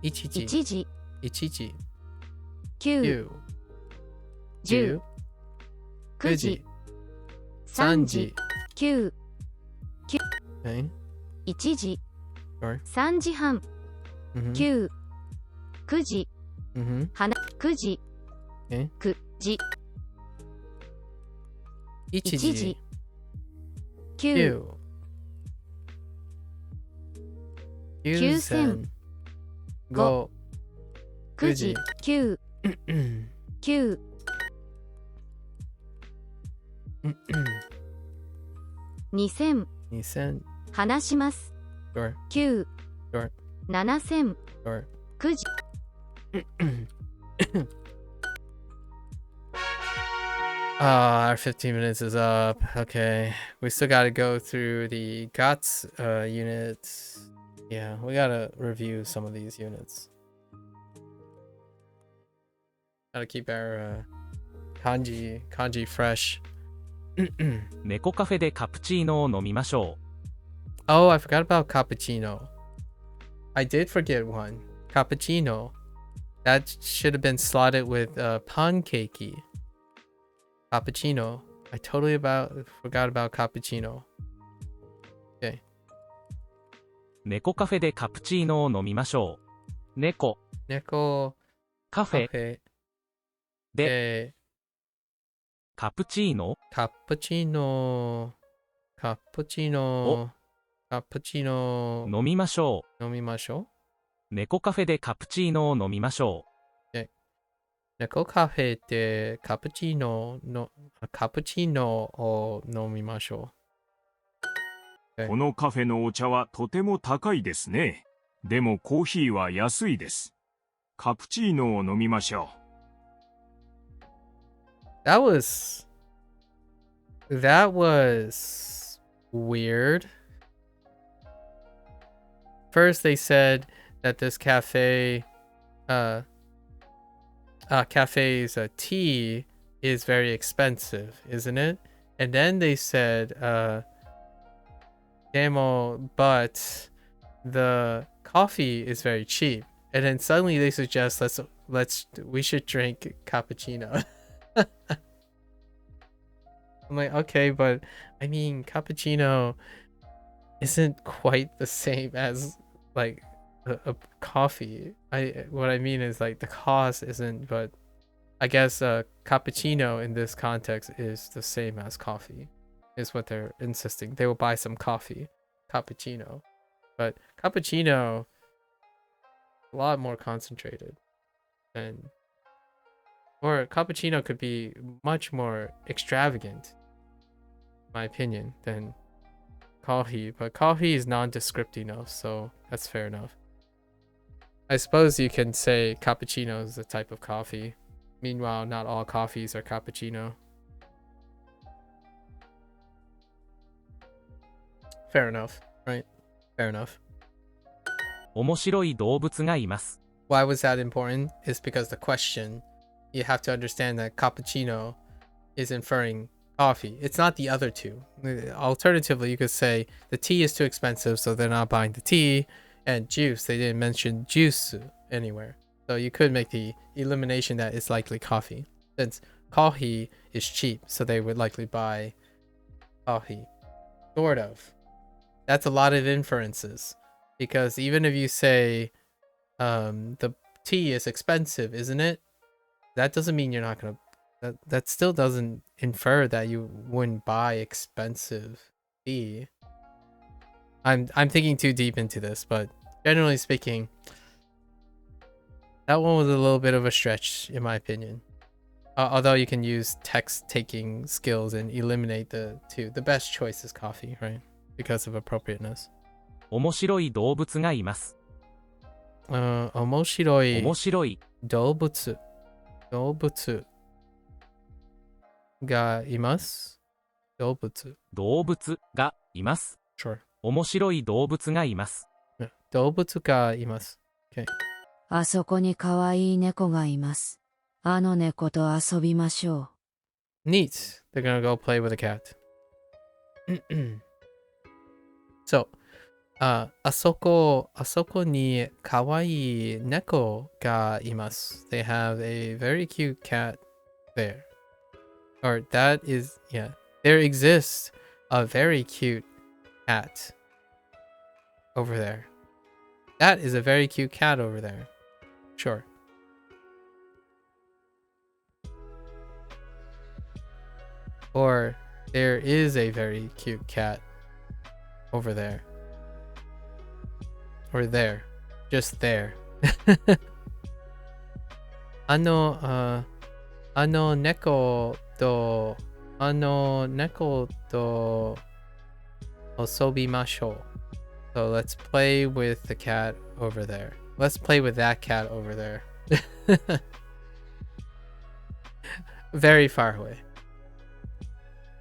Ichichi. 1時 Ichichi. 9 Q. 10 9 9時 3 3時 9 Okay. 1時 Sure. 3時半 Mm-hmm. 9 9時 Mm-hmm. 9時 Okay. 9時 Ichiji. 9 Q. 9000. Go. 9時 9 9 2000 2000. 話します Sure. 9 Sure. 7000 Sure. 9時 Our 15 minutes is up. Okay. We still got to go through the GOTS units. Yeah, we got to review some of these units. Got to keep our kanji fresh. 猫カフェでカプチーノを飲みましょ Oh, I forgot about cappuccino. I did forget one. Cappuccino. That should have been slotted with pancakey. Cappuccino. I totally forgot about cappuccino. う。猫カフェでカプチーノを飲みましょう。猫 Neko カフェ cafe で de カプチーノ cappuccino. Cappuccino. Cappuccino. 飲みましょ Nomimasho. う。猫カフェでカプチーノを飲みましょ Neko cafe de cappuccino no cappuccino o nomimasho. このカフェのお茶はとても高いですね。でもコーヒーは安いです。カプチーノを飲みましょ That was weird. First they said that this cafe's tea is very expensive, isn't it? And then they said demo, but the coffee is very cheap. And then suddenly they suggest we should drink cappuccino. I'm like, okay, but I mean, cappuccino isn't quite the same as like a coffee. What I mean is like the cost isn't, but I guess cappuccino in this context is the same as coffee, is what they're insisting. They will buy some coffee, cappuccino, but cappuccino a lot more concentrated, and or cappuccino could be much more extravagant, in my opinion, than coffee. But coffee is nondescript enough, so that's fair enough. I suppose you can say cappuccino is a type of coffee. Meanwhile, not all coffees are cappuccino. Fair enough, right? Fair enough. う。面白い動物がいます。 Why was that important? Is because the question, you have to understand that cappuccino is inferring coffee. It's not the other two. Alternatively, you could say the tea is too expensive, so they're not buying the tea. And juice, they didn't mention juice anywhere. So you could make the elimination that it's likely coffee. Since coffee is cheap, so they would likely buy coffee. Sort of. That's a lot of inferences. Because even if you say the tea is expensive, isn't it? That doesn't mean you're not gonna. That still doesn't infer that you wouldn't buy expensive tea. I'm thinking too deep into this, but generally speaking, that one was a little bit of a stretch, in my opinion. Although you can use text-taking skills and eliminate the two. The best choice is coffee, right? Because of appropriateness. 面白い動物がいます。面白い面白い動物がいます。動物がいます。 Sure. 面白い動物がいます。動物がいます。Okay. あそこにかわいい猫がいます。あの猫と遊びましょう。Neat. They're gonna go play with a cat. So, あそこにかわいい猫がいます。They have a very cute cat there. Or that is, yeah. There exists a very cute cat over there. That is a very cute cat over there. Sure. Or there is a very cute cat over there. Or there. Just there. あの猫と遊びましょう。So let's play with the cat over there. Let's play with that cat over there. Very far away.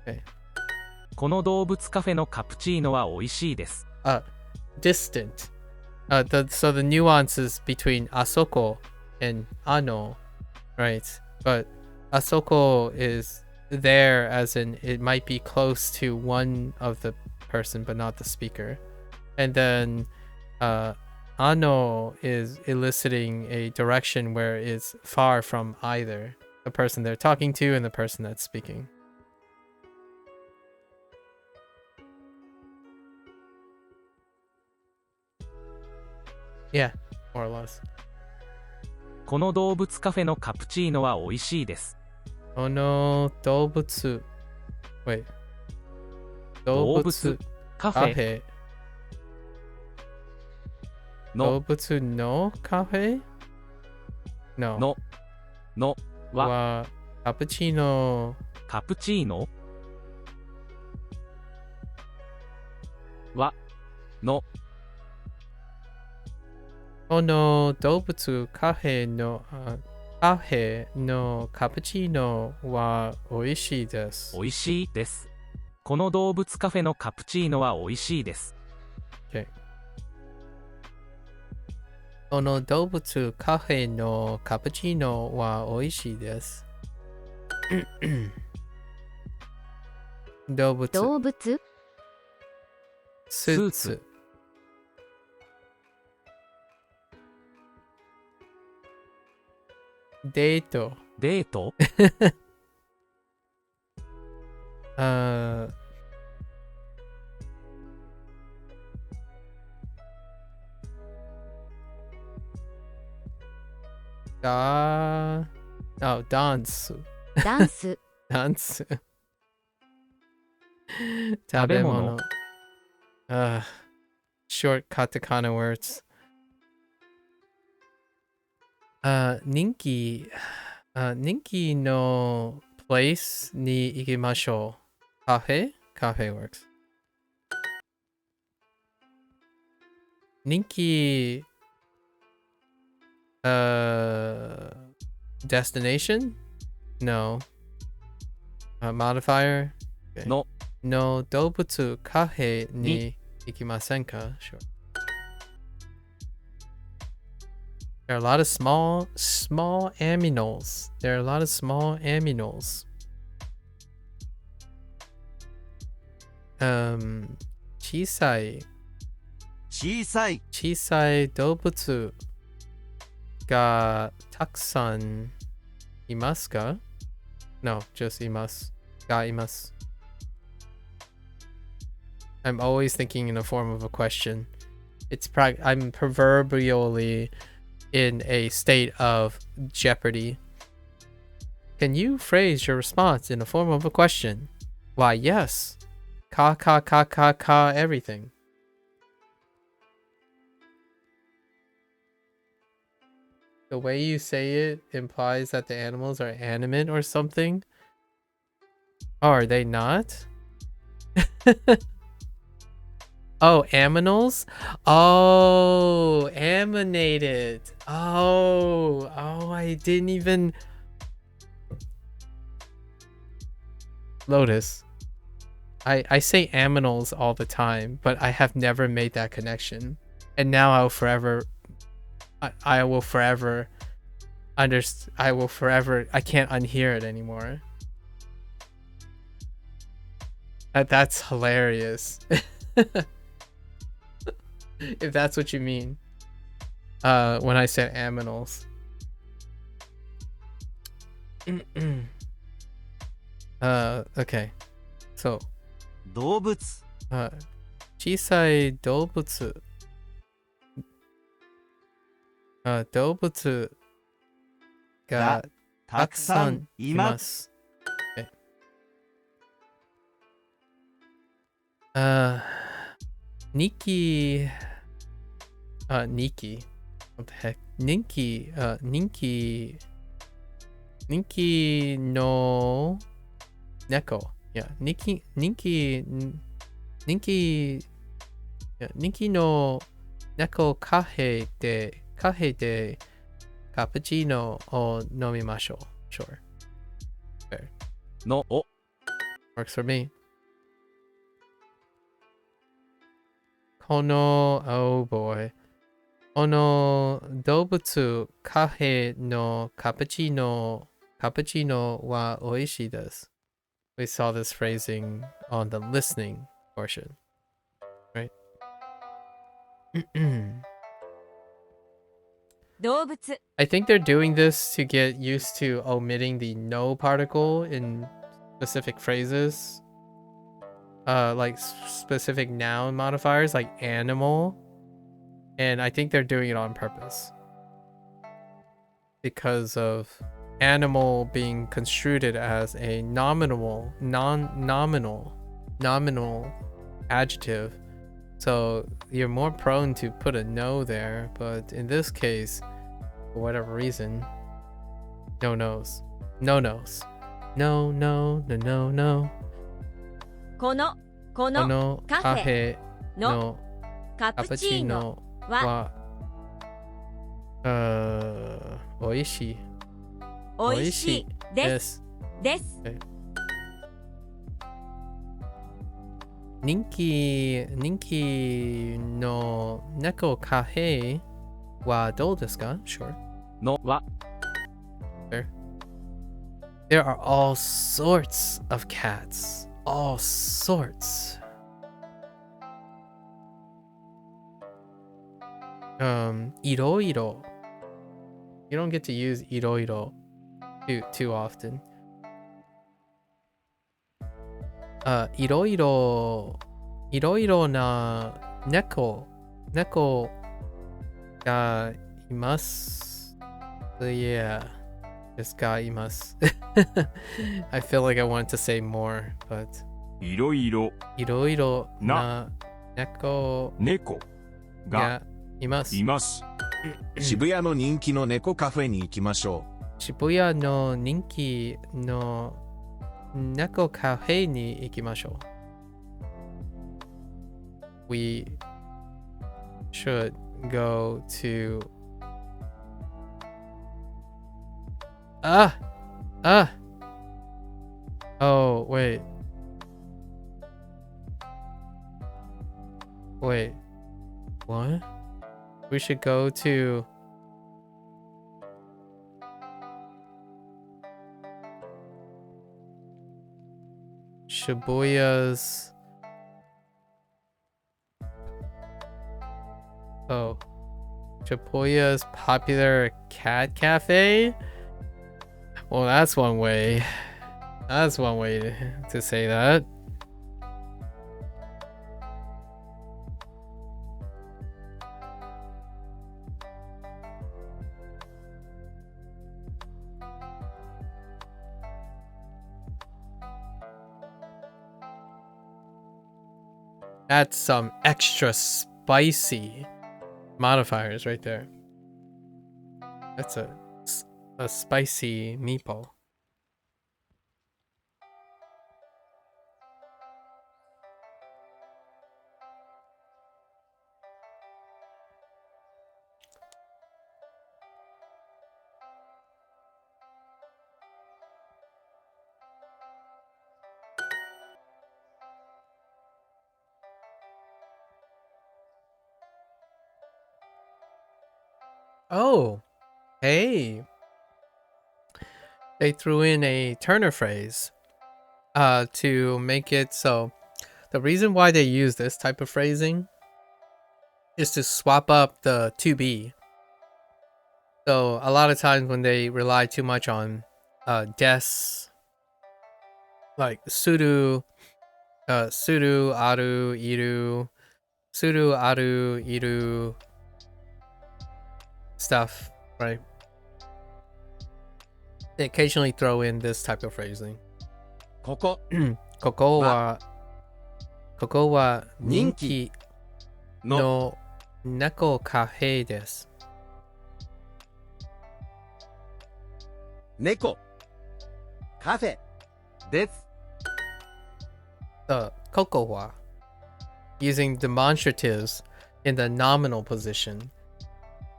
Okay. この動物カフェのカプチーノは美味しいです。Distant. So the nuances between asoko and ano, right? But asoko is there as in it might be close to one of the person but not the speaker. And then ano is eliciting a direction where it's far from either the person they're talking to and the person that's speaking. Yeah, more or less. この動物カフェのカプチーノは美味しいです。この動物 Wait. 動物カフェ動物のカフェ No. のはカプチーノはのこの動物カフェのカプチーノは美味しいです。美味しいです。この動物カフェのカプチーノは美味しいです。Okay. この動物カフェのカプチーノは美味しいです。動物スーツデートダンス食べ物short katakana words 人気の place に行きましょう。カフェ works 人気destination? No. Modifier? Okay. の動物カフェに行きませんか? Sure. There are a lot of small aminals. There are a lot of small aminals. 小さい動物がたくさんいますか? No, just います。がいます。I'm always thinking in the form of a question. I'm proverbially in a state of jeopardy. Can you phrase your response in the form of a question? Why, yes. Ka, everything. The way you say it implies that the animals are animate or something. Oh, are they not? Oh, aminals? Oh, aminated. Oh, I didn't even... Lotus. I say aminals all the time, but I have never made that connection. And now I will forever I will forever I can't unhear it anymore. That's hilarious. If that's what you mean. When I said aminals. Okay. So 動物。小さい動物。動物がたくさんいます。ニキ Niki. What the heck? Ninki no Neko. Yeah, Ninki no Neko kahe de cappuccino o nomimashou. Sure. Fair. No. Oh. Works for me. Kono, oh boy. Kono dobutsu kahe no cappuccino wa oishii desu. We saw this phrasing on the listening portion, right? 動物 I think they're doing this to get used to omitting the no particle in specific phrases. Like specific noun modifiers like animal. And I think they're doing it on purpose. Because of animal being construed as a nominal adjective. So you're more prone to put a no there, but in this case, for whatever reason, no nos. No nos. No, no, no, no, no. この Kono カフェ kafe の no カプチーノ cappuccino は wa おいしいおいしいですです。人気の猫カフェはどうですか? Sure. No は Fair. There are all sorts of cats. All sorts. Iroiro. You don't get to use iroiro too often. Iroiro na neko ga imasu. Yeah. Just ga imasu. I feel like I want to say more, but いろいろ iroiro na neko 猫ががいます。います。渋谷の人気の猫カフェに行きましょ渋谷の人気の猫カフェに行きましょう。We should go to Oh, wait. What? We should go to Shibuya's. Oh, Shibuya's popular cat cafe? Well, that's one way. That's one way to say that. That's some extra spicy modifiers right there. That's a spicy meatball. Oh, hey. They threw in a Turner phrase to make it so the reason why they use this type of phrasing is to swap up the to be. So a lot of times when they rely too much on des, like suru, aru, iru stuff, right? They occasionally throw in this type of phrasing. ここここは人気のの猫カフェです。猫カフェです。 The kokowa, using demonstratives in the nominal position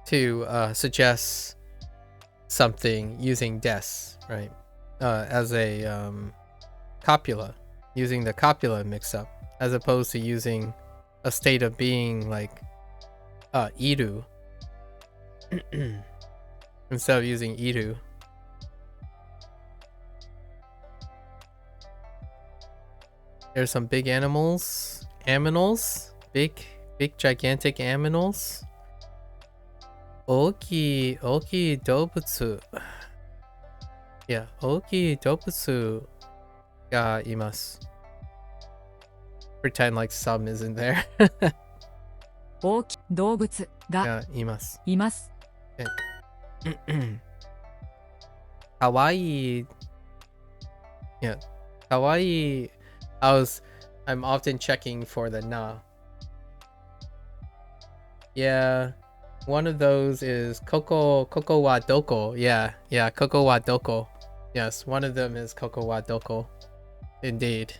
to suggest something using des, right? As a copula, using the copula mix-up, as opposed to using a state of being like iru instead of using iru. There's some big animals, big gigantic animals. Oki dobutsu. Yeah, oki dobutsu ga imasu. Pretend like some isn't there. 大きい動物が Yeah, imasu. います。 Kawaii. Yeah, kawaii. I'm often checking for the na. Yeah, one of those is koko wa doko. Yeah, koko wa doko. Yes, one of them is koko wa doko. Indeed.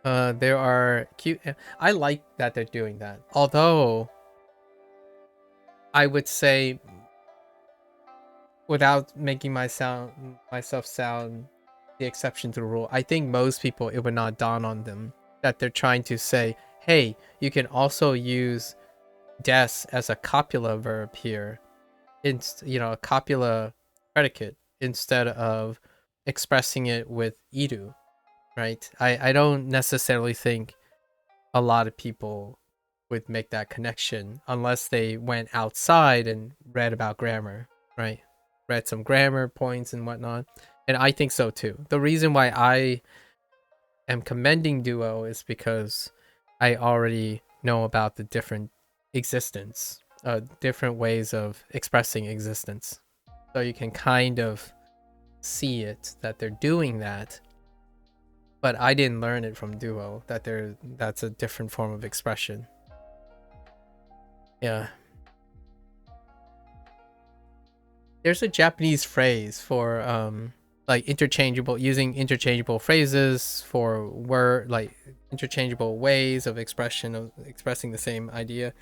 There are cute. I like that they're doing that. Although, I would say, without making myself sound the exception to the rule, I think most people, it would not dawn on them that they're trying to say, hey, you can also use des as a copula verb here, a copula predicate instead of expressing it with iru, right? I don't necessarily think a lot of people would make that connection unless they went outside and read about grammar, right? Read some grammar points and whatnot. And I think so too. The reason why I am commending Duo is because I already know about the different existence, different ways of expressing existence. So you can kind of see it that they're doing that. But I didn't learn it from Duo, that's a different form of expression. Yeah. There's a Japanese phrase for like using interchangeable phrases for like interchangeable ways of expressing the same idea.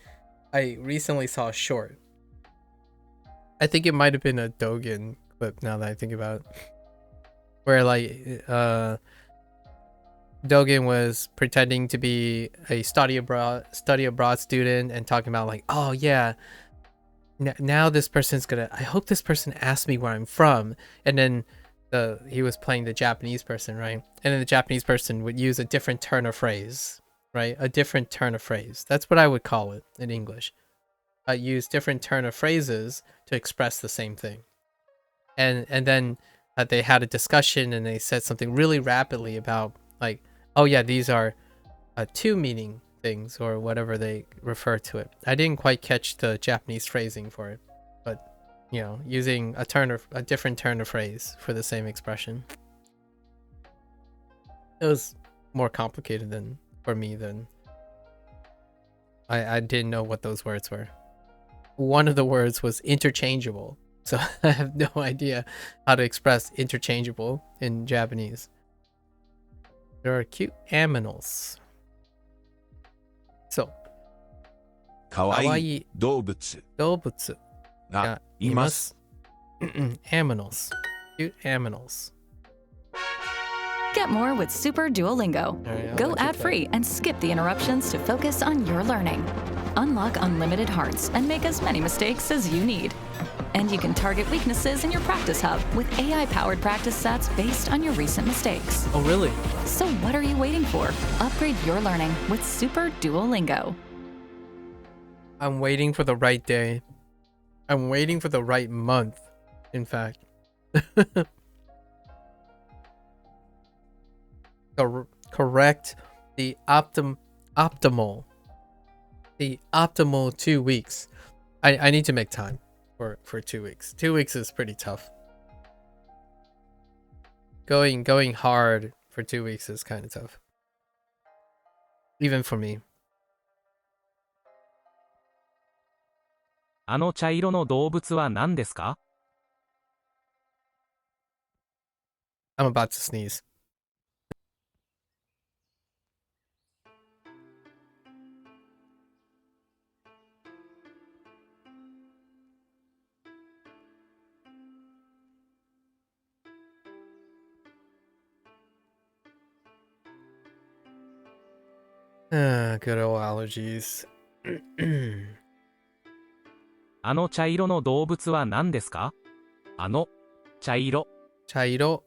I recently saw a short. I think it might have been a Dogen clip now that I think about it. Where like Dogen was pretending to be a study abroad student and talking about like, oh yeah, now this person's gonna, I hope this person asks me where I'm from. And then he was playing the Japanese person, right? And then the Japanese person would use a different turn of phrase, right? A different turn of phrase. That's what I would call it in English. Use different turn of phrases to express the same thing. And then they had a discussion and they said something really rapidly about like, oh yeah, these are two meaning things or whatever they refer to it. I didn't quite catch the Japanese phrasing for it, but using a different turn of phrase for the same expression. It was more complicated for me than I didn't know what those words were. One of the words was interchangeable. So I have no idea how to express interchangeable in Japanese. There are cute aminals. So, かわいいかわいい動物動物ががいます。 aminals. Cute aminals. Get more with Super Duolingo. Alright, I'll Go look at ad-free and skip the interruptions to focus on your learning. Unlock unlimited hearts and make as many mistakes as you need. And you can target weaknesses in your practice hub with AI-powered practice sets based on your recent mistakes. Oh, really? So what are you waiting for? Upgrade your learning with Super Duolingo. I'm waiting for the right day. I'm waiting for the right month, in fact. Correct the optimal 2 weeks. I need to make time for 2 weeks. 2 weeks is pretty tough. Going hard for 2 weeks is kind of tough. Even for me. あの茶色の動物は何ですか？ I'm about to sneeze. Good old allergies. あの茶色の動物は何ですか？あの茶色。茶色。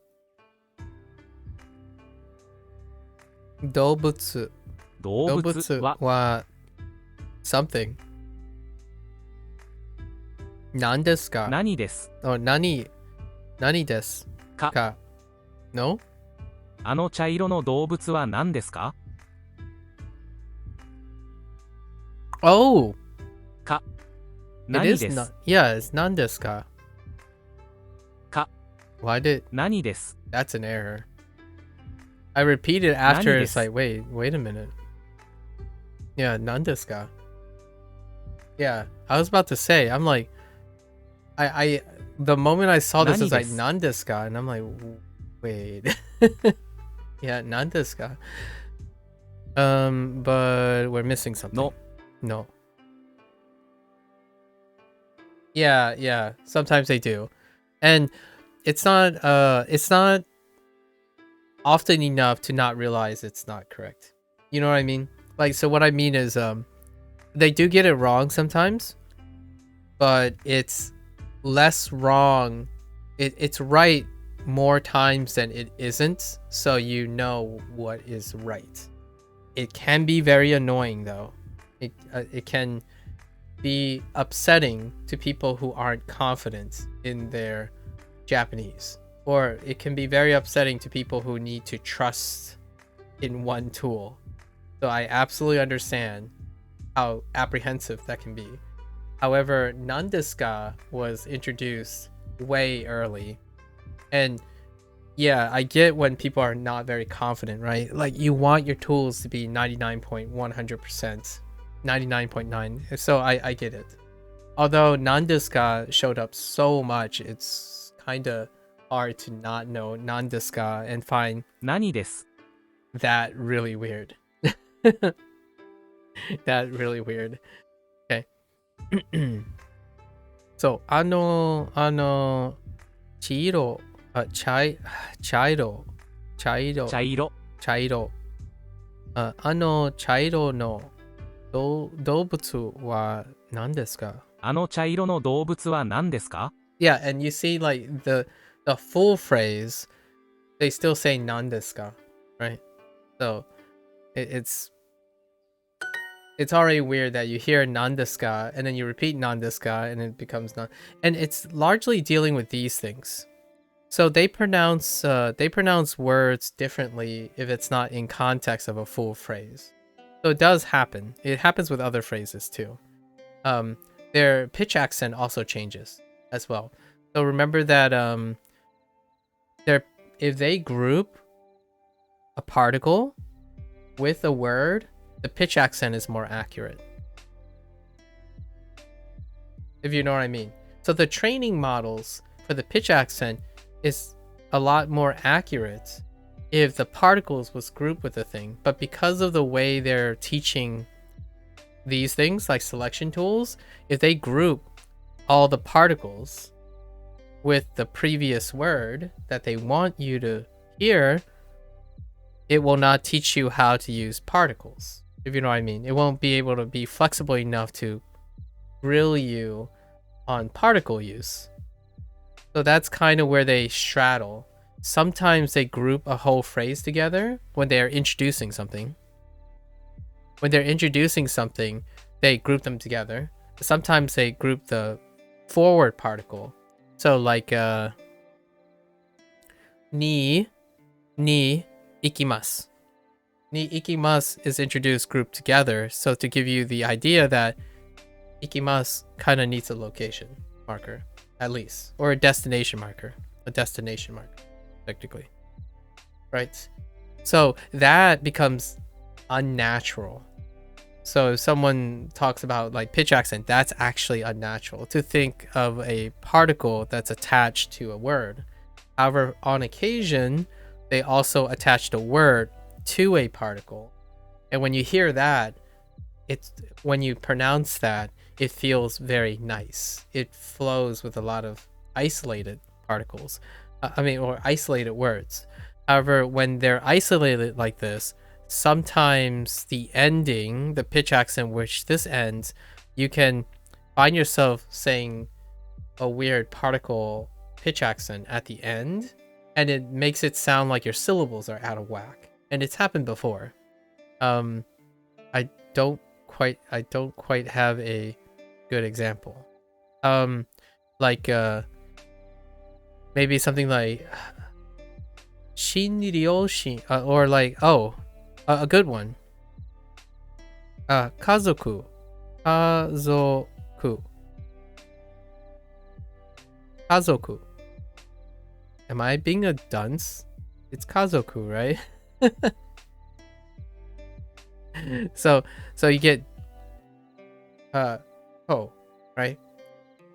動物。動物は something. 何ですか？何です。Oh, 何ですか？ No? あの茶色の動物は何ですか？ Oh! か。 It 何 is です。not. Yeah, it's 何ですか？か。 Why did... 何です。 That's an error. I repeated after. It's like, wait a minute. Yeah, 何ですか? Yeah, I was about to say, I'm like, the moment I saw this, I was like, 何ですか? And I'm like, wait. Yeah, 何ですか? But we're missing something. No. Yeah, sometimes they do. And it's not often enough to not realize it's not correct. You know what I mean? Like, so what I mean is they do get it wrong sometimes, but it's less wrong. It's right more times than it isn't, so you know what is right. It can be very annoying though. It can be upsetting to people who aren't confident in their Japanese, or it can be very upsetting to people who need to trust in one tool. So I absolutely understand how apprehensive that can be. However, Nandeska was introduced way early, and yeah, I get when people are not very confident, right? Like, you want your tools to be 99.100%, 99.9. So I get it. Although Nandeska showed up so much, it's kind of hard to not know Nandeska and find 何です。 that really weird. That really weird. Okay. So, 茶色、茶色。茶色の動物は何ですか？あの茶色の動物は何ですか？ Yeah, and you see like the full phrase, they still say 何ですか, right? So it's already weird that you hear 何ですか and then you repeat 何ですか and it becomes non. And it's largely dealing with these things. So they pronounce words differently if it's not in context of a full phrase. So it does happen. It happens with other phrases too. Their pitch accent also changes as well. So remember that if they group a particle with a word, the pitch accent is more accurate. if you know what I mean. So the training models for the pitch accent is a lot more accurate if the particles was grouped with the thing. But because of the way they're teaching these things like selection tools, if they group all the particles with the previous word that they want you to hear, it will not teach you how to use particles, if you know what I mean. It won't be able to be flexible enough to grill you on particle use. So that's kind of where they straddle. Sometimes they group a whole phrase together when they're introducing something. When they're introducing something, they group them together. Sometimes they group the forward particle. So like ni ikimasu. Ni ikimasu is introduced grouped together, so to give you the idea that ikimasu kind of needs a location marker, at least, or a destination marker, technically, right? So that becomes unnatural. So if someone talks about like pitch accent, that's actually unnatural to think of a particle that's attached to a word. However, on occasion, they also attach the word to a particle. And when you hear that, when you pronounce that, it feels very nice. It flows with a lot of isolated particles. Or isolated words. However, when they're isolated like this, sometimes the ending, the pitch accent which this ends, you can find yourself saying a weird particle pitch accent at the end, and it makes it sound like your syllables are out of whack. And it's happened before. I don't quite have a good example. Maybe something like Shinryoshin, or like, a good one. Kazoku. Am I being a dunce? It's kazoku, right? So you get right?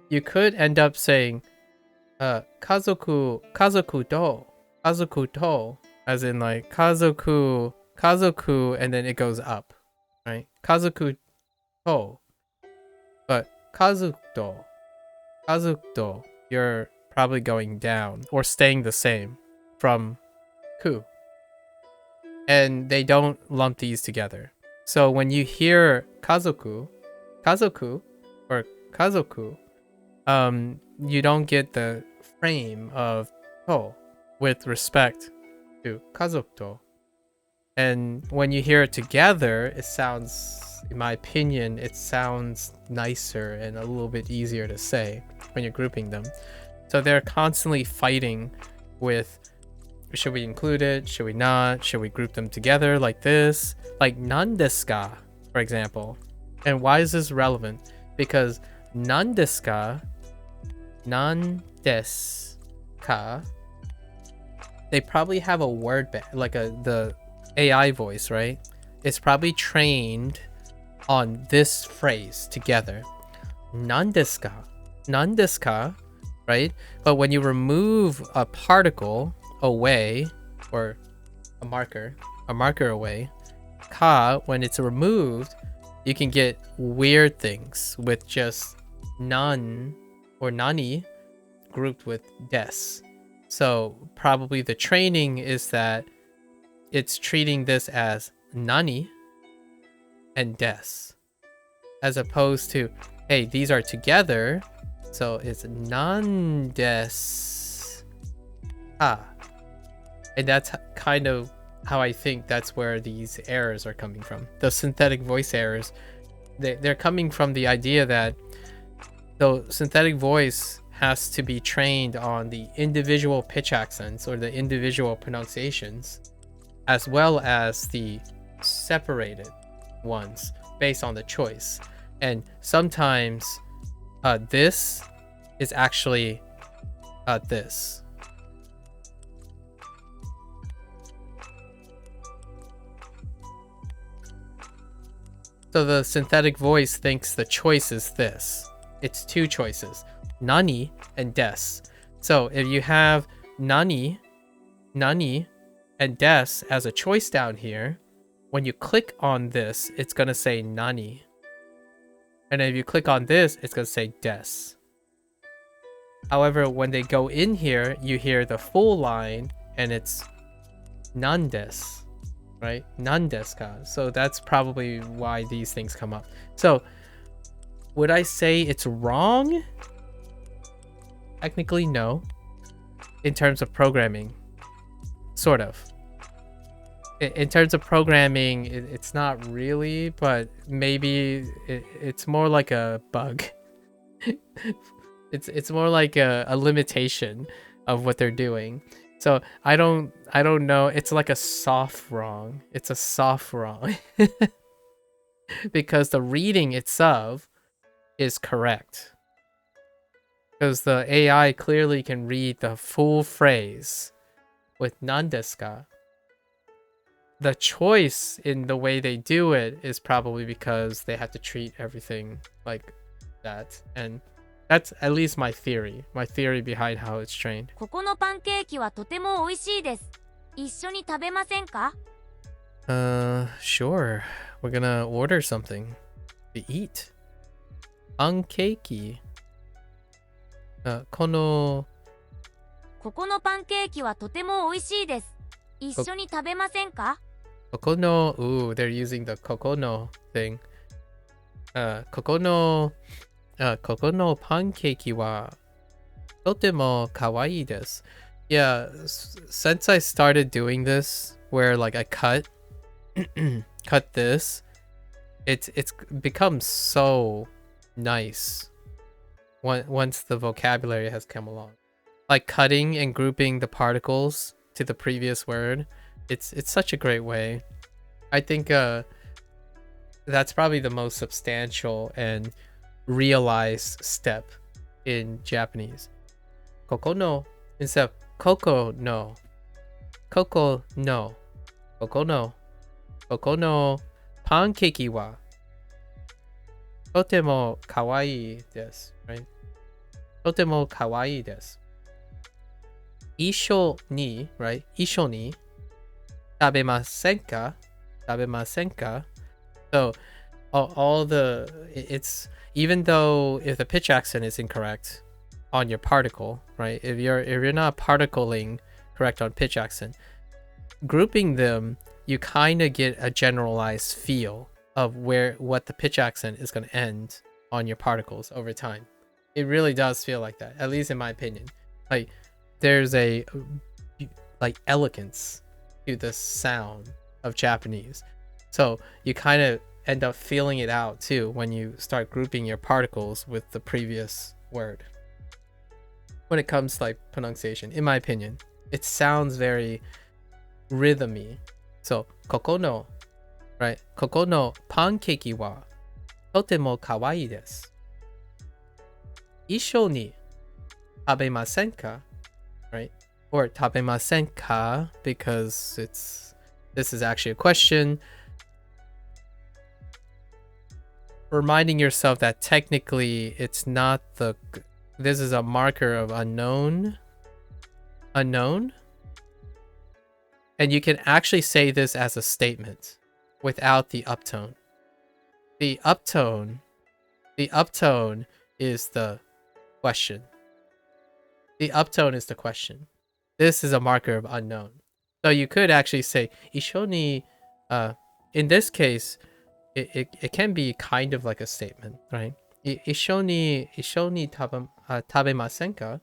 You could end up saying kazoku to, as in like kazoku, and then it goes up, right? Kazoku to. But kazuto, you're probably going down or staying the same from ku. And they don't lump these together. So when you hear kazoku, or kazoku, you don't get the frame of to with respect to kazokuto. And when you hear it together, it sounds, in my opinion, it sounds nicer and a little bit easier to say when you're grouping them. So they're constantly fighting with, should we include it? Should we not? Should we group them together like this? Like nandesu ka, for example. And why is this relevant? Because nandesu ka, they probably have a word like the AI voice, right? It's probably trained on this phrase together. Nandesu ka, right? But when you remove a particle away, or a marker away, ka, when it's removed, you can get weird things with just nan or nani grouped with des. So probably the training is that it's treating this as nani and des, as opposed to, hey, these are together, so it's nan des ka. And that's kind of how I think that's where these errors are coming from. The synthetic voice errors, they're coming from the idea that the synthetic voice has to be trained on the individual pitch accents or the individual pronunciations, as well as the separated ones based on the choice. And sometimes this is actually this. So the synthetic voice thinks the choice is this. it's two choices, nani and des. So if you have nani and des as a choice down here, when you click on this, it's going to say nani. And if you click on this, it's going to say des. However, when they go in here, you hear the full line and it's nan desu, right? Nan desu ka. So that's probably why these things come up. So would I say it's wrong? Technically, no. In terms of programming, sort of. In terms of programming, it's not really, but maybe it's more like a bug. It's more like a limitation of what they're doing. So I don't know. It's like a soft wrong. It's a soft wrong. Because the reading itself is correct. Because the AI clearly can read the full phrase with nan desu ka. The choice in the way they do it is probably because they have to treat everything like that. And that's at least my theory behind how it's trained. ここのパンケーキはとても美味しいです。一緒に食べませんか? Sure. We're gonna order something to eat. Pancake. このパンケーキはとても美味しいです。一緒に食べませんか? Ooh, they're using the kokono thing. ここのパンケーキはとても可愛いです. Yeah, since I started doing this, where like I cut this, it's become so nice once the vocabulary has come along. Like cutting and grouping the particles to the previous word. It's such a great way. I think that's probably the most substantial and realized step in Japanese. Koko no instead of koko no. Koko no. Koko no. Koko no pankeki wa totemo kawaii desu, right? Totemo kawaii desu. Isho ni, right? Isho ni tabemasen ka? Tabemasen ka? So all the it's even though if the pitch accent is incorrect on your particle, right? If you're not particling correct on pitch accent, grouping them, you kind of get a generalized feel of what the pitch accent is going to end on your particles over time. It really does feel like that, at least in my opinion. Like there's a like elegance to the sound of Japanese. So you kind of end up feeling it out too when you start grouping your particles with the previous word. When it comes to like pronunciation, in my opinion, it sounds very rhythmy. So koko no, right? Koko no pankeki wa totemo kawaii desu. Isho ni tabemasen ka, right? Or tabemasen ka, because this is actually a question. Reminding yourself that technically it's not this is a marker of unknown, and you can actually say this as a statement without the uptone. The uptone is the question. The uptone is the question. This is a marker of unknown. So you could actually say ishoni. In this case, it can be kind of like a statement, right? Ishoni tabemasen ka?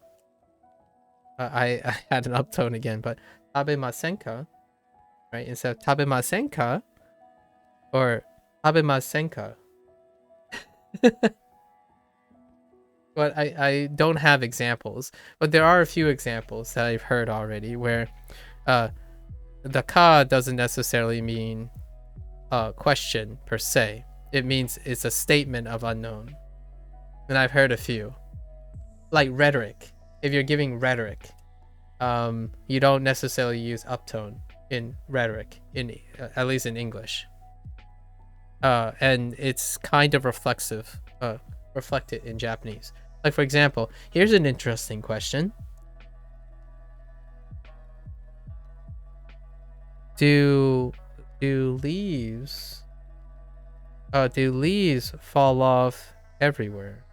I had an uptone again, but tabemasen ka, right? Instead of tabemasen ka or tabemasen ka. But I don't have examples, but there are a few examples that I've heard already where the ka doesn't necessarily mean a question per se. It means it's a statement of unknown. And I've heard a few. Like rhetoric. If you're giving rhetoric, you don't necessarily use uptone in rhetoric, at least in English. And it's kind of reflexive reflect it in Japanese. Like, for example, here's an interesting question. Do leaves fall off everywhere?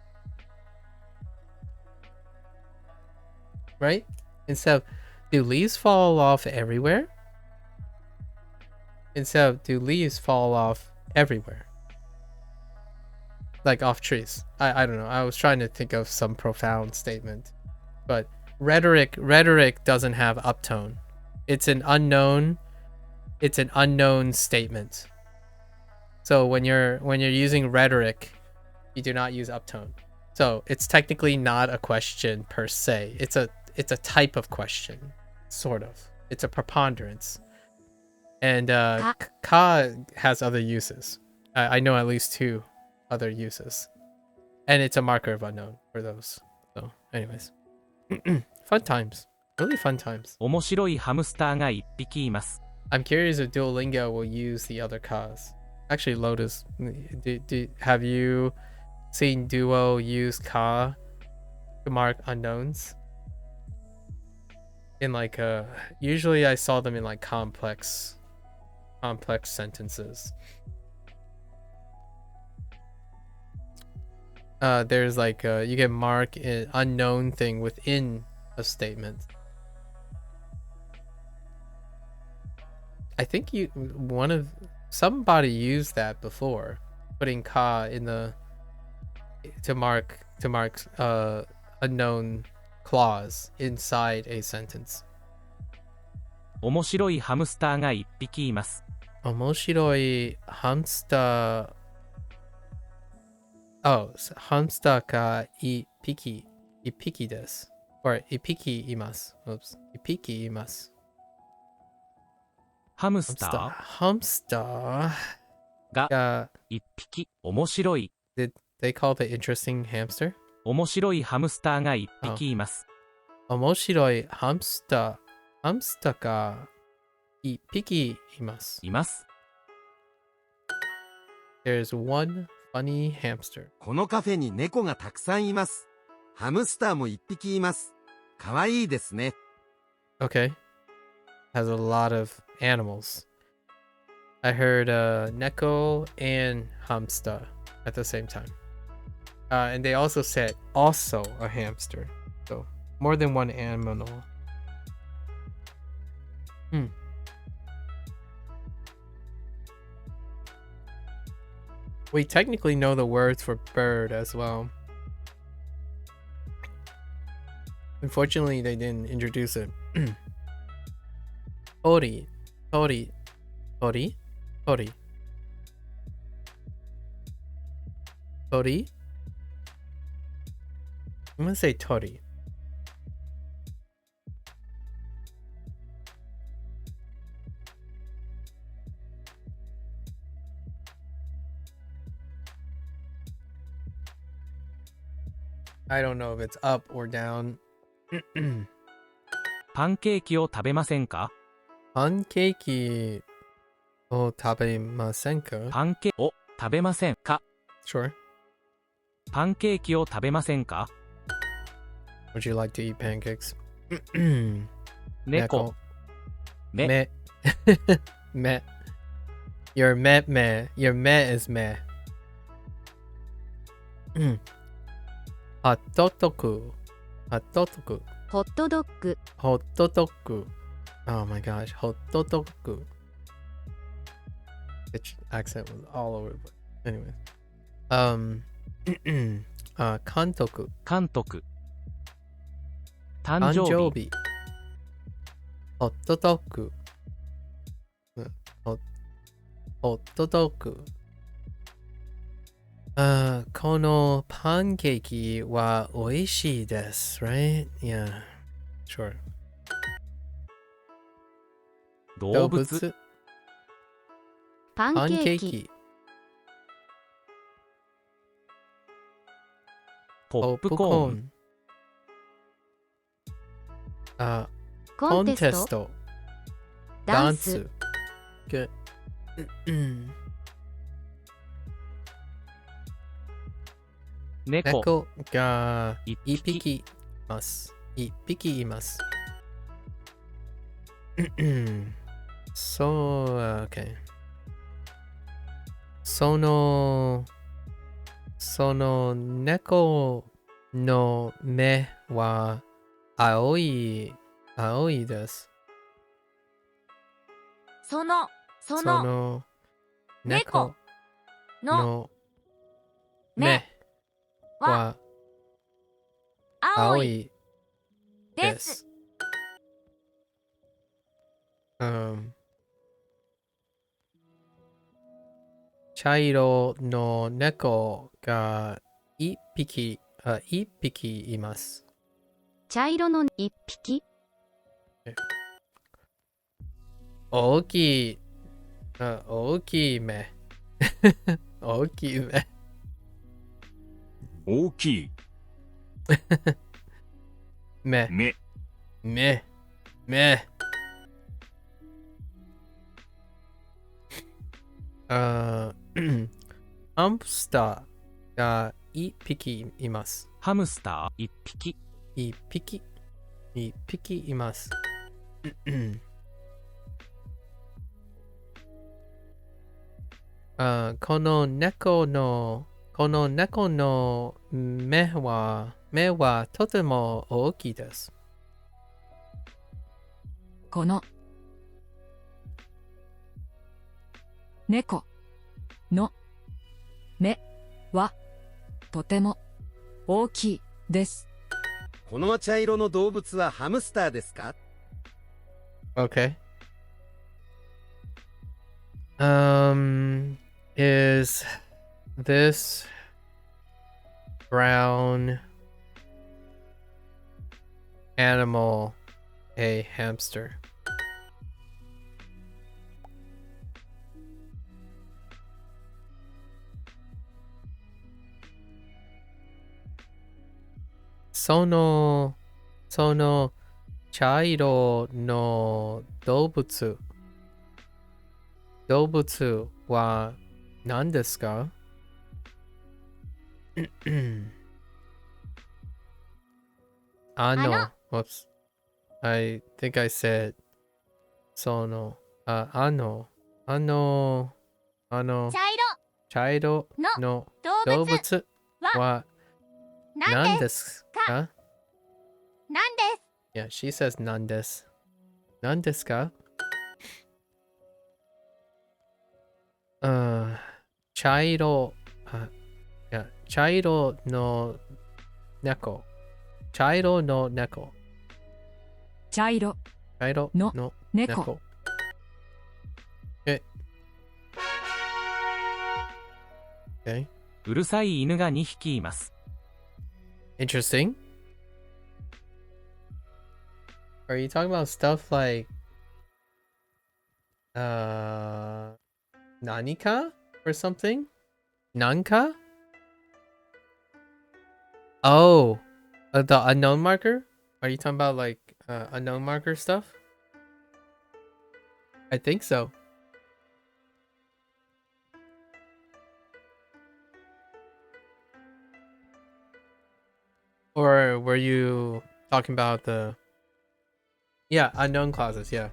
Right? Instead of, do leaves fall off everywhere? Instead of, do leaves fall off everywhere? Like off trees. I don't know. I was trying to think of some profound statement. But rhetoric doesn't have uptone. It's an unknown statement. So when you're using rhetoric, you do not use uptone. So it's technically not a question per se. It's a type of question, sort of. It's a preponderance. And ka has other uses. I know at least 2 other uses. And it's a marker of unknown for those. So anyways. Fun times. Really fun times. 面白いハムスターが1匹います。 I'm curious if Duolingo will use the other kas. Actually, Lotus, have you seen Duo use ka to mark unknowns? In like usually I saw them in like complex sentences. There's like you can mark an unknown thing within a statement. I think somebody used that before, putting ka in the to mark unknown clause inside a sentence. 面白いハムスターが1匹います。面白いハムスター Oh, ハムスターが1匹です。or 1匹います。Oops. 1匹います。ハムスターが1匹面白い。Did they call the interesting hamster? 面白いハムスターが1匹います。面白いハムスターが1匹います。There's one funny hamster. このカフェに猫がたくさんいます。ハムスターも1匹います。かわいいですね。Okay. Has a lot of animals. I heard neko and hamster at the same time. And they also said also a hamster. So more than one animal. We technically know the words for bird as well. Unfortunately, they didn't introduce it. Tori. I'm gonna say tori. I don't know if it's up or down. パンケーキを食べませんか？パンケーキを食べませんか？パンケーキを食べませんか？ Sure. パンケーキを食べませんか？ Would you like to eat pancakes? 猫。め。め。Your me. Your me is me. ホットドッグ。ホットドッグ。Oh my gosh, ホットドッグ。The accent was all over the place. Anyway. 監督。誕生日。ホットドッグ。ホットドッグ。このパンケーキは美味しいです。Right? Yeah. Sure. 動物。パンケーキ。ポップコーン。コンテスト。ダンス。Good. 猫猫が一一匹匹います。一匹います。そう、OK。その猫の目は青いです。そのその猫のの目目はは青い青いで。ですす。うん茶色の猫が一匹います。茶色の一匹。大きい目。大きい目。大きい目。目。目。ハムスターが一匹います。ハムスター一匹。一匹います。この猫の目はとても大きいです。この猫の目はとても大きいです。この茶色の動物はハムスターですか？ Okay. Is this brown animal a hamster? Sono茶色の動物は何ですか？Whoops. I think I said 茶色の動物は何ですか？なんです。 Yeah, she says 何です。何ですか？茶色の猫。茶色の猫。茶色の猫。Okay. うるさい犬が2匹います。Interesting. Are you talking about stuff like Nanika or something? Nanka? Oh, the unknown marker? Are you talking about like unknown marker stuff? I think so. Or were you talking about the unknown clauses, yeah.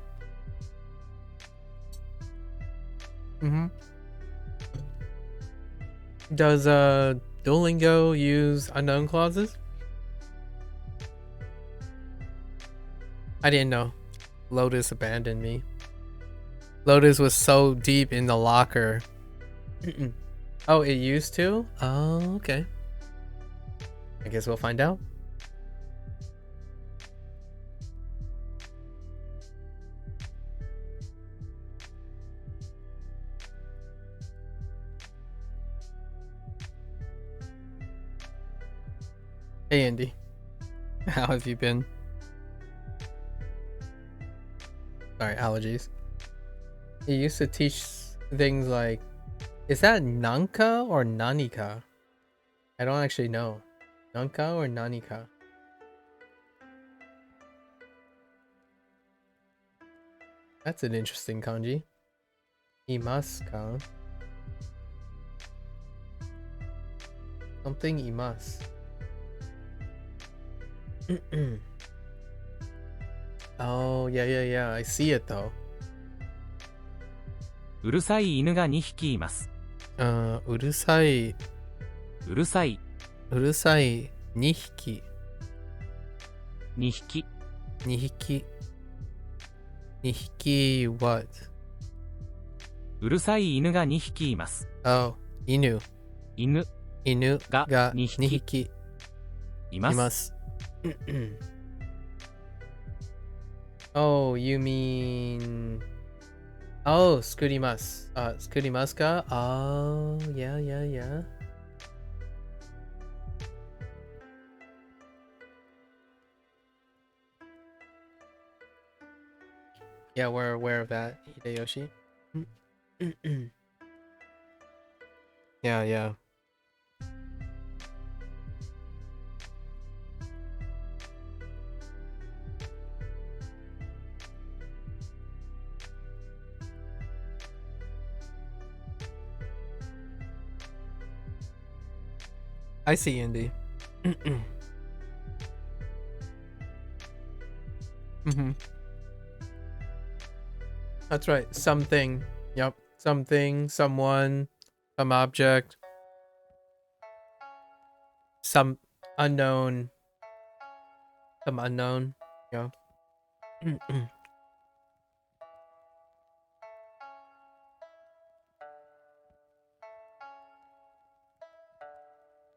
Does Duolingo use unknown clauses? I didn't know. Lotus abandoned me. Lotus was so deep in the locker. Oh, it used to? Oh, okay. I guess we'll find out. Hey Andy, how have you been? Sorry, allergies. He used to teach things like, is that Nanka or Nanika? I don't actually know. Nanka or Nanika? That's an interesting kanji. Imasu ka? Something imasu. Oh, yeah. I see it though. うるさい犬が2匹います。うるさい。うるさい。うるさい。2匹。2匹。2匹。2匹 what? うるさい犬が2匹います。Oh, 犬。犬が2 2匹います。います。Oh, you mean... Oh, 作ります。作りますか? Oh, yeah. Yeah, we're aware of that, Hideyoshi. Yeah. I see, Indy. That's right. Something. Yep. Something, someone, some object, some unknown. Some unknown. Yeah.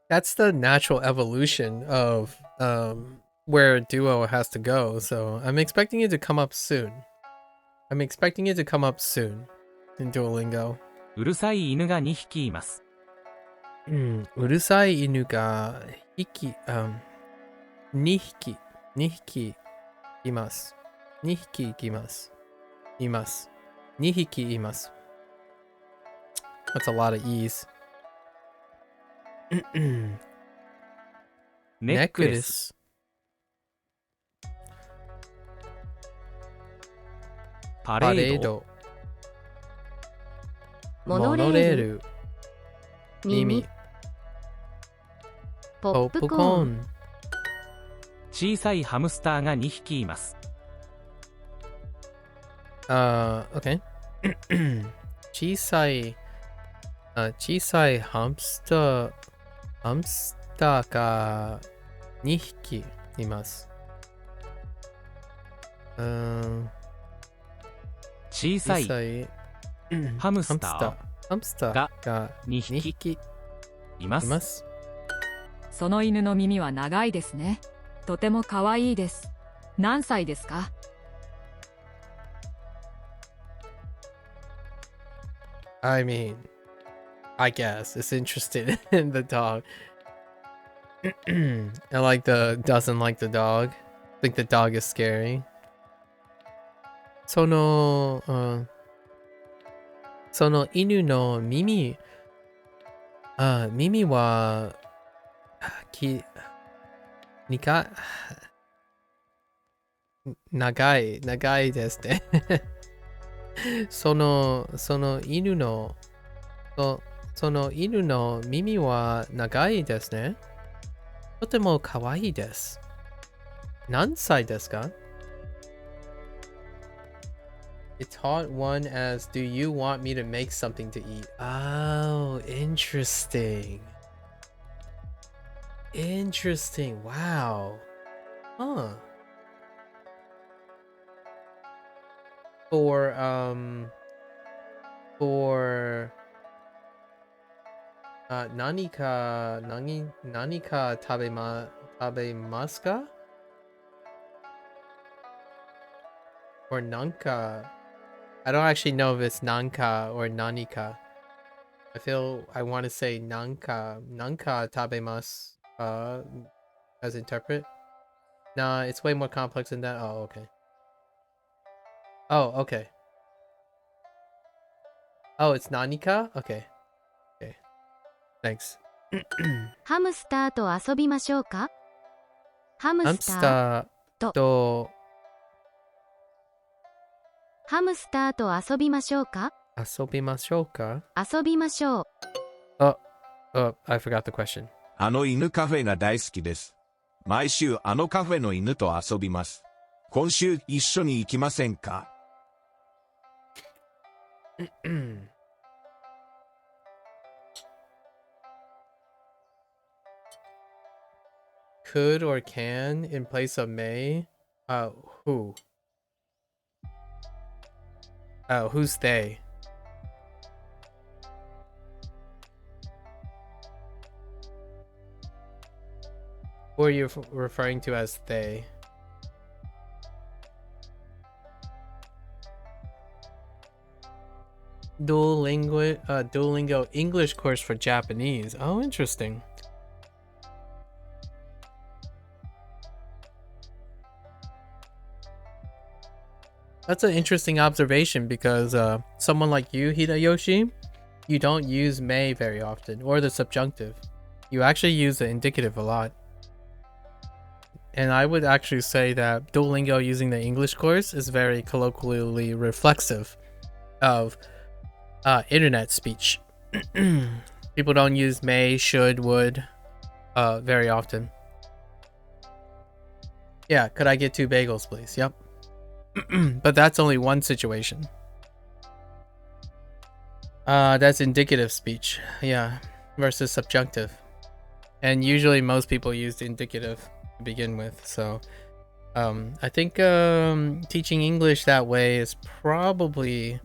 That's the natural evolution of where Duo has to go. So I'm expecting it to come up soon. In Duolingo. うるさい犬が2匹います。うるさい犬が2匹います。2匹います。2匹います。That's a lot of E's. ネックレス。パレード。モノレール。耳。ポップコーン。小さいハムスターが2匹います。Okay. 小さいハムスターが2匹います。小さいハムスターが2匹います。その犬の耳は長いですね。とても可愛いです。何歳ですか? I mean, I guess it's interested in the dog. And doesn't like the dog. Think the dog is scary. その犬の耳は長いですね。その犬の耳は長いですね。とても可愛いです。何歳ですか? It taught one as, do you want me to make something to eat? Oh, interesting. Wow. Huh. For 何か食べますか? Or なんか I don't actually know if it's なんか or 何か. I want to say なんか食べます as interpret. Nah, it's way more complex than that. Oh, okay. Oh, it's 何か? Okay. Thanks. ハムスターと遊びましょうか? ハムスターと遊びましょうか? 遊びましょうか? 遊びましょう。Oh, I forgot the question. あの犬カフェが大好きです。毎週あのカフェの犬と遊びます。今週一緒に行きませんか？Could or can in place of may? Who? Oh, who's they? Who are you referring to as they? Duolingo English course for Japanese. Oh, interesting. That's an interesting observation because someone like you, Hideyoshi, you don't use may very often, or the subjunctive. You actually use the indicative a lot. And I would actually say that Duolingo using the English course is very colloquially reflexive of internet speech. People don't use may, should, would very often. Yeah, could I get 2 bagels, please? Yep. But that's only one situation. That's indicative speech, yeah, versus subjunctive. And usually most people use indicative to begin with, so I think teaching English that way is probably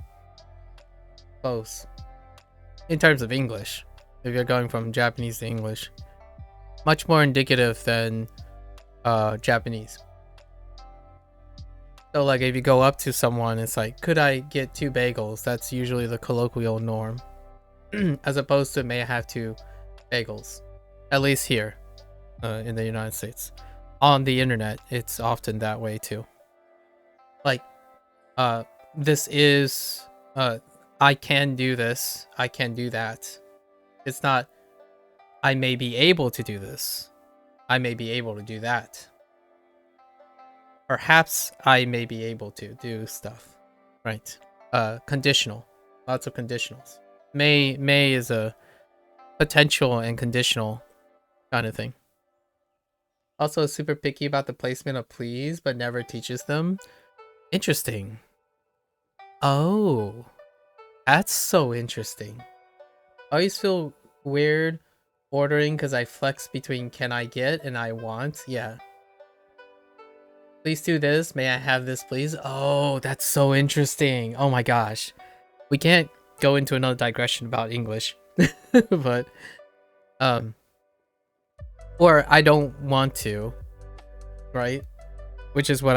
close in terms of English. If you're going from Japanese to English, much more indicative than Japanese. So like if you go up to someone, it's like, could I get 2 bagels? That's usually the colloquial norm. As opposed to, may I have 2 bagels? At least here in the United States. On the internet, it's often that way too. Like, this is, I can do this, I can do that. It's not, I may be able to do this, I may be able to do that. Perhaps I may be able to do stuff, right? Conditional, lots of conditionals. May is a potential and conditional kind of thing. Also super picky about the placement of please, but never teaches them. Interesting. Oh, that's so interesting. I always feel weird ordering because I flex between can I get and I want. Yeah. Please do this. May I have this, please? Oh, that's so interesting. Oh my gosh. We can't go into another digression about English. But, or I don't want to, right? Which is what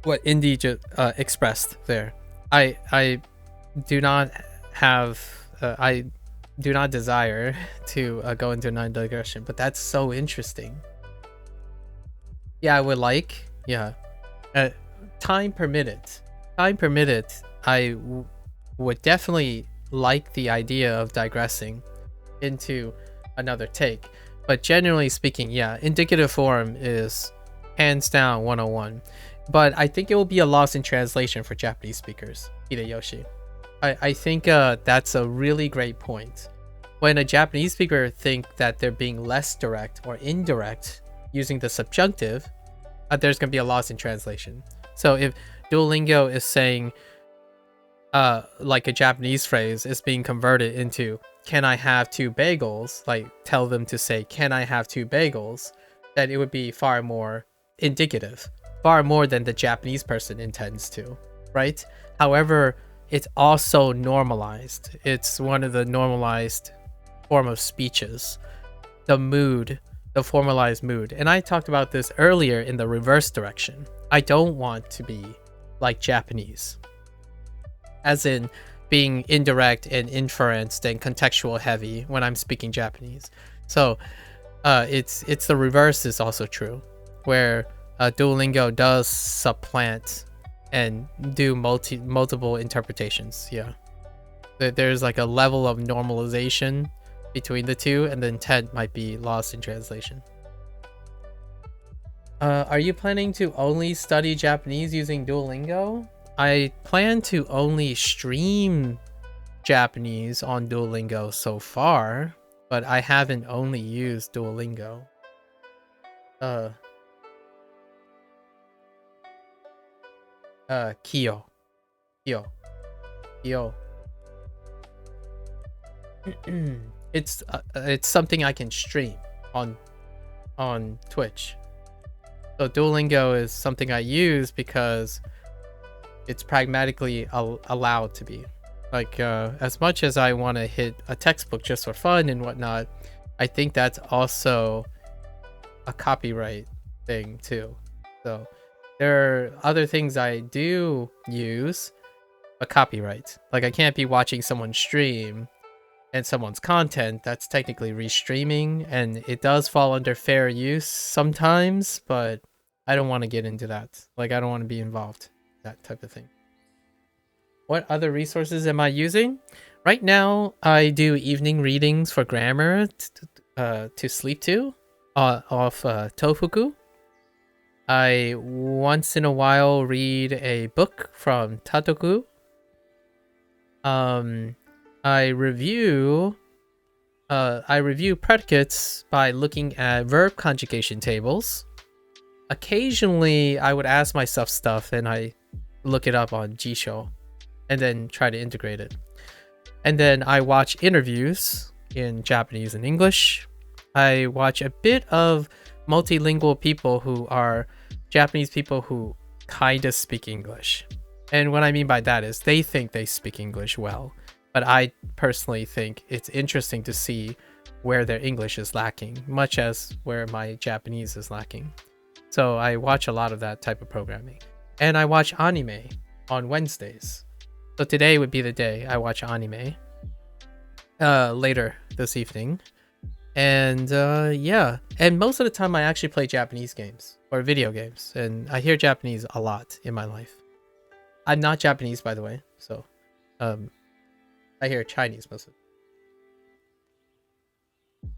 what Indy just expressed there. I do not have, I do not desire to go into another digression, but that's so interesting. Yeah, I would like, yeah. Time permitted, I would definitely like the idea of digressing into another take. But generally speaking, yeah, indicative form is hands down 101. But I think it will be a loss in translation for Japanese speakers, Hideyoshi. I think that's a really great point. When a Japanese speaker think that they're being less direct or indirect using the subjunctive, there's going to be a loss in translation. So if Duolingo is saying, like a Japanese phrase is being converted into, can I have 2 bagels? Like tell them to say, can I have 2 bagels? Then it would be far more indicative, far more than the Japanese person intends to, right? However, it's also normalized. It's one of the normalized form of speeches. The mood, the formalized mood. And I talked about this earlier in the reverse direction. I don't want to be like Japanese, as in being indirect and inferenced and contextual heavy when I'm speaking Japanese. So it's the reverse is also true, where Duolingo does supplant and do multiple interpretations. Yeah, there's like a level of normalization between the two, and the intent might be lost in translation. Are you planning to only study Japanese using Duolingo? I plan to only stream Japanese on Duolingo so far. but I haven't only used Duolingo. Kyo. It's something I can stream on Twitch. So Duolingo is something I use because it's pragmatically allowed to be. Like, as much as I want to hit a textbook just for fun and whatnot, I think that's also a copyright thing too. So there are other things I do use, but copyright. Like, I can't be watching someone stream and someone's content. That's technically restreaming, and it does fall under fair use sometimes, but I don't want to get into that. Like, I don't want to be involved in that type of thing. What other resources am I using? Right now, I do evening readings for grammar to sleep to off Tofuku. I once in a while read a book from Tatoku. I review predicates by looking at verb conjugation tables. Occasionally, I would ask myself stuff and I look it up on Jisho and then try to integrate it. And then I watch interviews in Japanese and English. I watch a bit of multilingual people who are Japanese people who kind of speak English. And what I mean by that is they think they speak English well, but I personally think it's interesting to see where their English is lacking, much as where my Japanese is lacking. So I watch a lot of that type of programming. And I watch anime on Wednesdays. So today would be the day I watch anime later this evening. And yeah, and most of the time I actually play Japanese games or video games, and I hear Japanese a lot in my life. I'm not Japanese, by the way, so I hear Chinese mostly.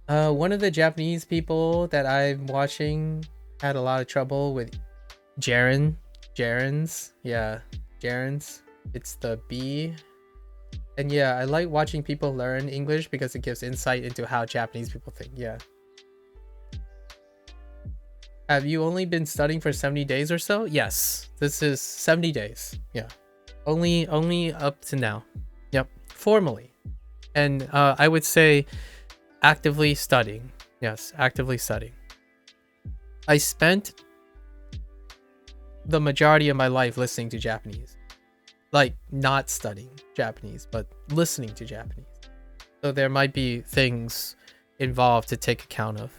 One of the Japanese people that I'm watching had a lot of trouble with Gerunds. Yeah, Gerunds. It's the B. And yeah, I like watching people learn English because it gives insight into how Japanese people think. Yeah. Have you only been studying for 70 days or so? Yes, this is 70 days. Yeah, only up to now. Yep, formally. And I would say actively studying. Yes, actively studying. I spent the majority of my life listening to Japanese. Like, not studying Japanese, but listening to Japanese. So there might be things involved to take account of.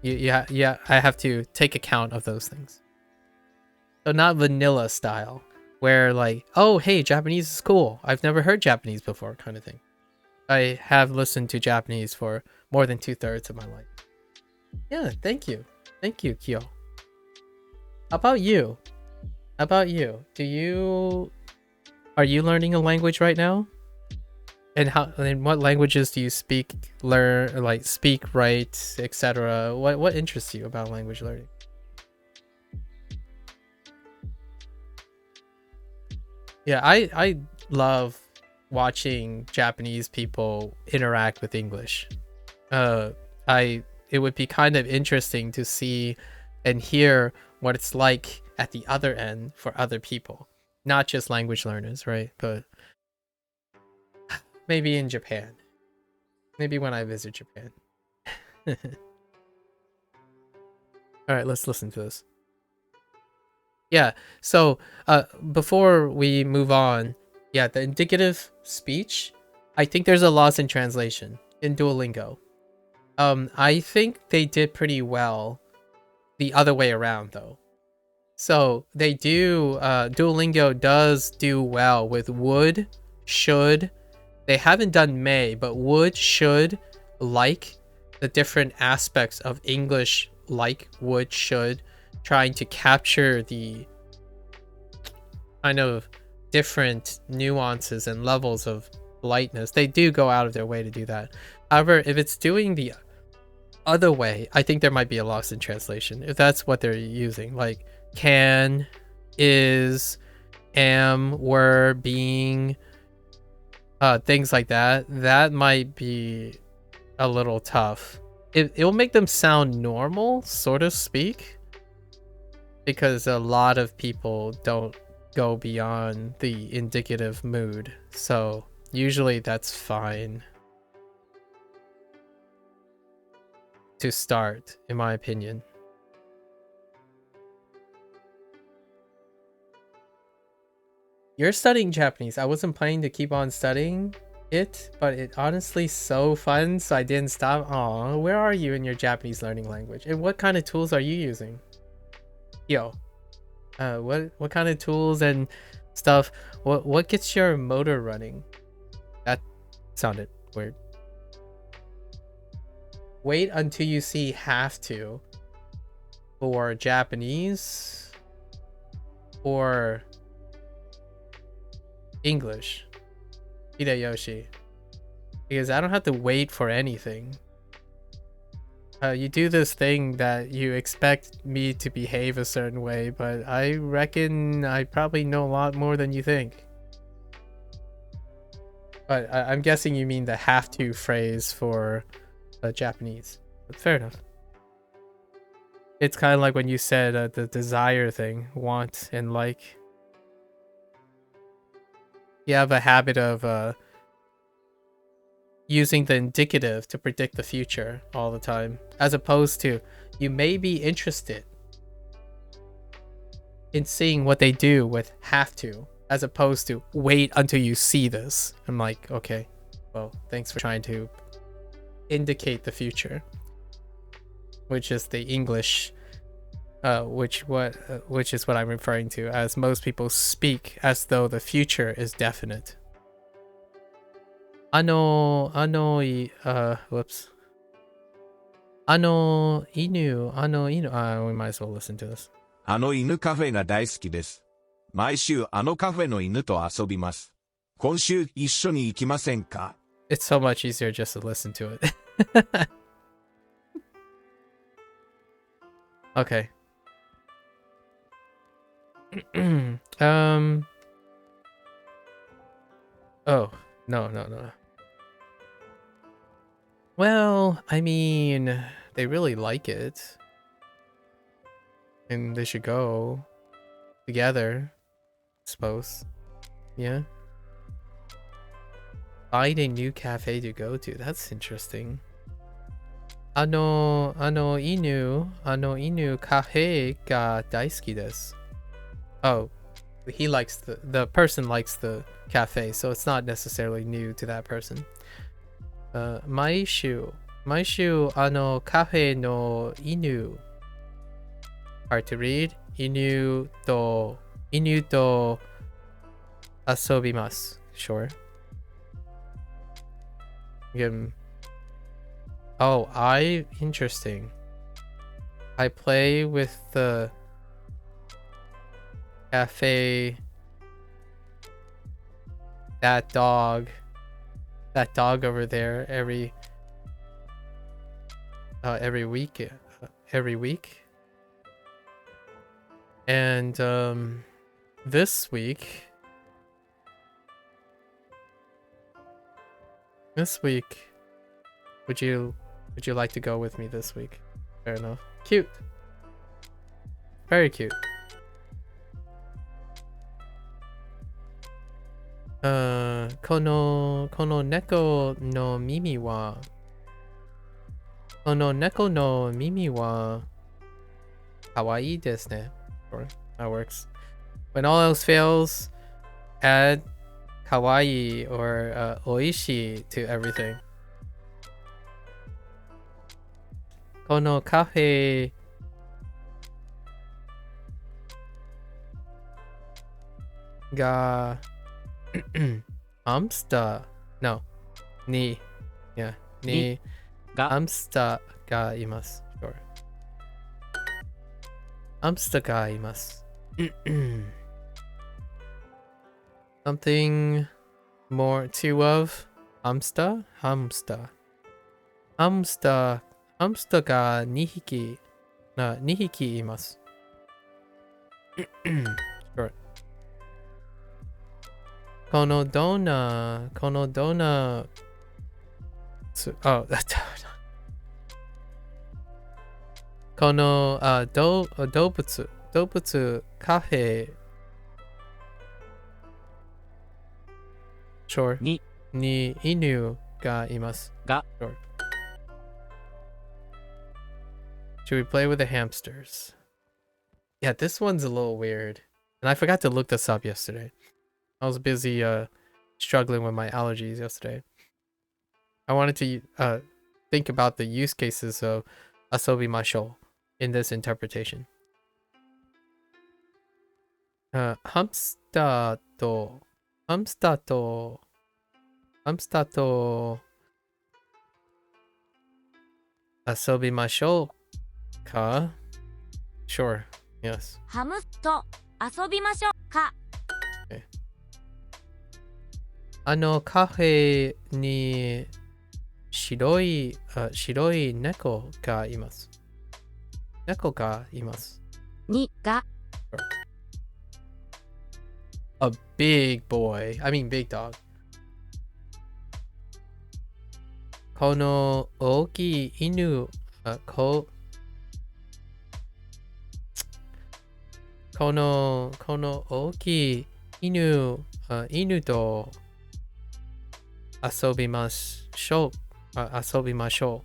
Yeah, I have to take account of those things. So not vanilla style, where like, oh, hey, Japanese is cool. I've never heard Japanese before kind of thing. I have listened to Japanese for more than 2/3 of my life. Yeah, thank you. Thank you, Kyo. How about you? Are you learning a language right now? And what languages do you speak, learn, like speak, write, etc.? What interests you about language learning? Yeah, I love watching Japanese people interact with English. It would be kind of interesting to see and hear what it's like at the other end for other people. Not just language learners, right? But maybe in Japan. Maybe when I visit Japan. Alright, let's listen to this. Yeah, so before we move on, yeah, the indicative speech, I think there's a loss in translation in Duolingo. I think they did pretty well the other way around though. So they do, Duolingo does do well with would, should. They haven't done may, but would, should, like, the different aspects of English, like, would, should, trying to capture the kind of different nuances and levels of politeness. They do go out of their way to do that. However, if it's doing the other way, I think there might be a loss in translation, if that's what they're using. Like, can, is, am, were, being, things like that. That might be a little tough. It'll make them sound normal, so to speak, because a lot of people don't go beyond the indicative mood. So usually that's fine to start, in my opinion. You're studying Japanese. I wasn't planning to keep on studying it, but it honestly so fun, so I didn't stop. Aw, where are you in your Japanese learning language? And what kind of tools are you using? Yo, what kind of tools and stuff? What gets your motor running? That sounded weird. Wait until you see have to for Japanese or English, Hideyoshi, because I don't have to wait for anything. You do this thing that you expect me to behave a certain way, but I reckon I probably know a lot more than you think. But I'm guessing you mean the have to phrase for Japanese. But fair enough. It's kind of like when you said the desire thing, want and like. You have a habit of using the indicative to predict the future all the time, as opposed to you may be interested in seeing what they do with have to, as opposed to wait until you see this. I'm like, okay, well, thanks for trying to indicate the future, which is the English, which is what I'm referring to, as most people speak as though the future is definite. Whoops. Inu. We might as well listen to this. あの犬カフェが大好きです。毎週あのカフェの犬と遊びます。今週一緒に行きませんか? It's so much easier just to listen to it. Okay. Oh, no. Well, I mean, they really like it. And they should go together, I suppose. Yeah. Find a new cafe to go to. That's interesting. Ano inu kafe ga daisuki desu. Oh, he likes the person likes the cafe, so it's not necessarily new to that person. Maishu ano cafe no inu. Hard to read. Inu to asobimasu. Sure. Oh, interesting. I play with the cafe. That dog over there every week. And this week, would you like to go with me this week? Fair enough. Cute. Very cute. この猫の耳はかわいいですね. Sure, that works. When all else fails, add kawaii or oishi to everything. このカフェがハムスター No にハムスターがいます。Sure. ハムスターがいます。Something more two of hamsterが2匹います。Sure. このドーナ物。Oh, この、動物カフェ Sure. に犬がいます。が Sure. Should we play with the hamsters? Yeah, this one's a little weird. And I forgot to look this up yesterday. I was busy struggling with my allergies yesterday. I wanted to think about the use cases of asobi masho in this interpretation. ハムスターと遊びましょうか? Sure. Yes. ハムと遊びましょうか。Okay. カフェに白い猫がいます。猫がいます。にが A big boy. I mean big dog. この大きい犬、この大きい犬と遊びましょう。遊びましょ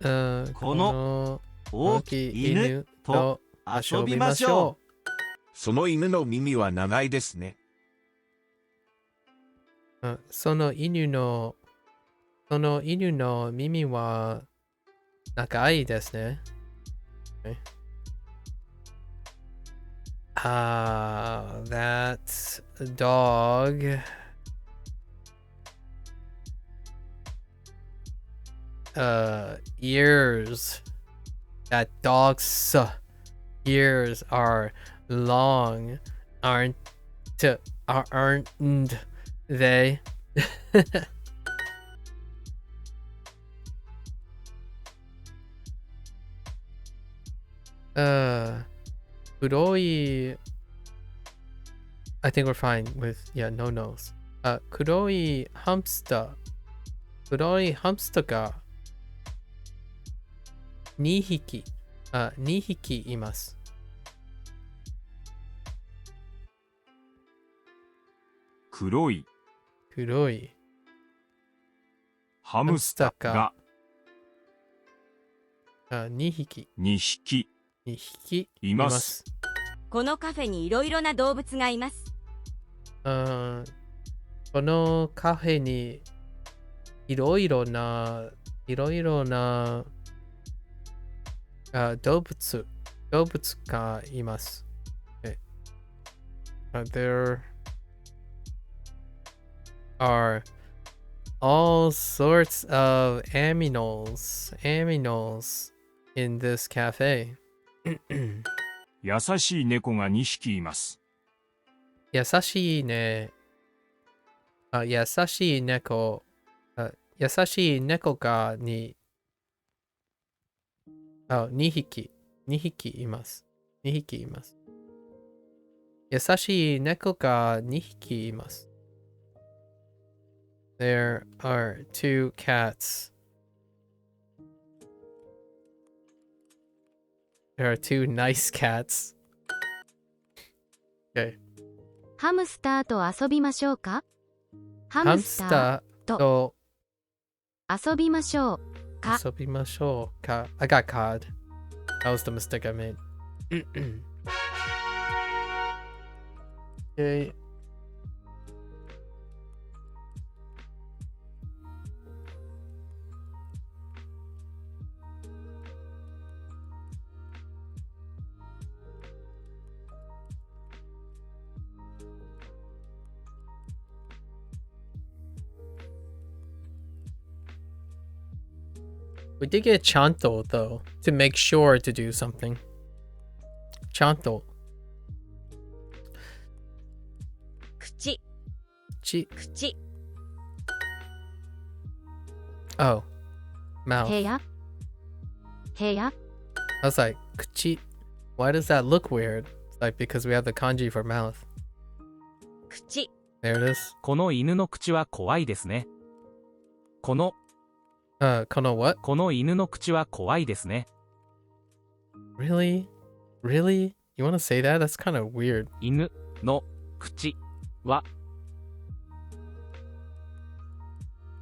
う。この大きい犬と遊びましょう。その犬の耳は長いですね。その犬の耳は長いですね。Okay. That dog ears. That dog's ears are long, aren't they? 黒い I think we're fine with no nose. 黒いハムスターが2匹います。黒いハムスターが2匹います。このカフェにいろいろな動物がいます。このカフェにいろいろな動物がいます。There are all sorts of animals in this cafe. 優しい猫が2匹います。優しい猫が2匹います。優しい猫が2匹います。There are 2 cats. There are 2 nice cats. Okay. ハムスターと遊びましょうか。ハムスターと遊びましょうか。遊びましょうか。I got caught. That was the mistake I made. Okay. We did get Chanto though, to make sure to do something. Chanto. 口 Oh. Mouth. 部屋 I was like, kuchi. Why does that look weird? It's like because we have the kanji for mouth. 口 There it is. この犬の口は怖いですね。この kono what? この犬の口は怖いですね。 Really? Really? You want to say that? That's kind of weird. 犬の口は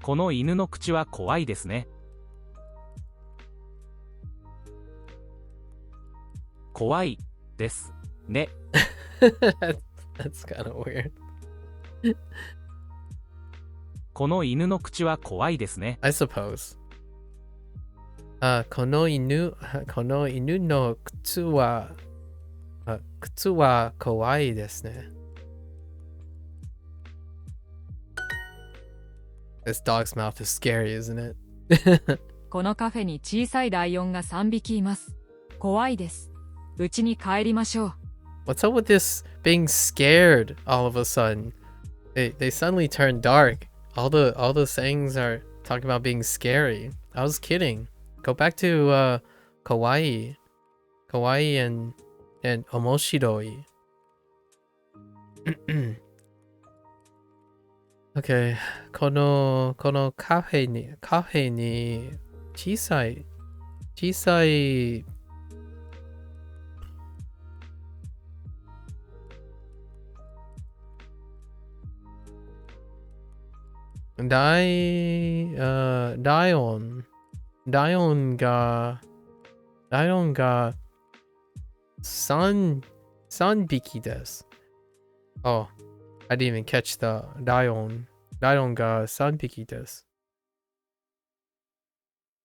この犬の口は怖いですね。怖いですね。That's kind of weird. この犬の口は怖いですね。 I suppose. この犬の靴は怖いですね。This dog's mouth is scary, isn't it? このカフェに小さいライオンが3匹います。怖いです。うちに帰りましょう。What's up with this being scared all of a sudden? They suddenly turn dark. All the sayings are talking about being scary. I was kidding. Go back to kawaii. Kawaii and omoshiroi. Okay. このカフェに小さいライオンが3匹です。Oh, I didn't even catch the ライオンが3匹です。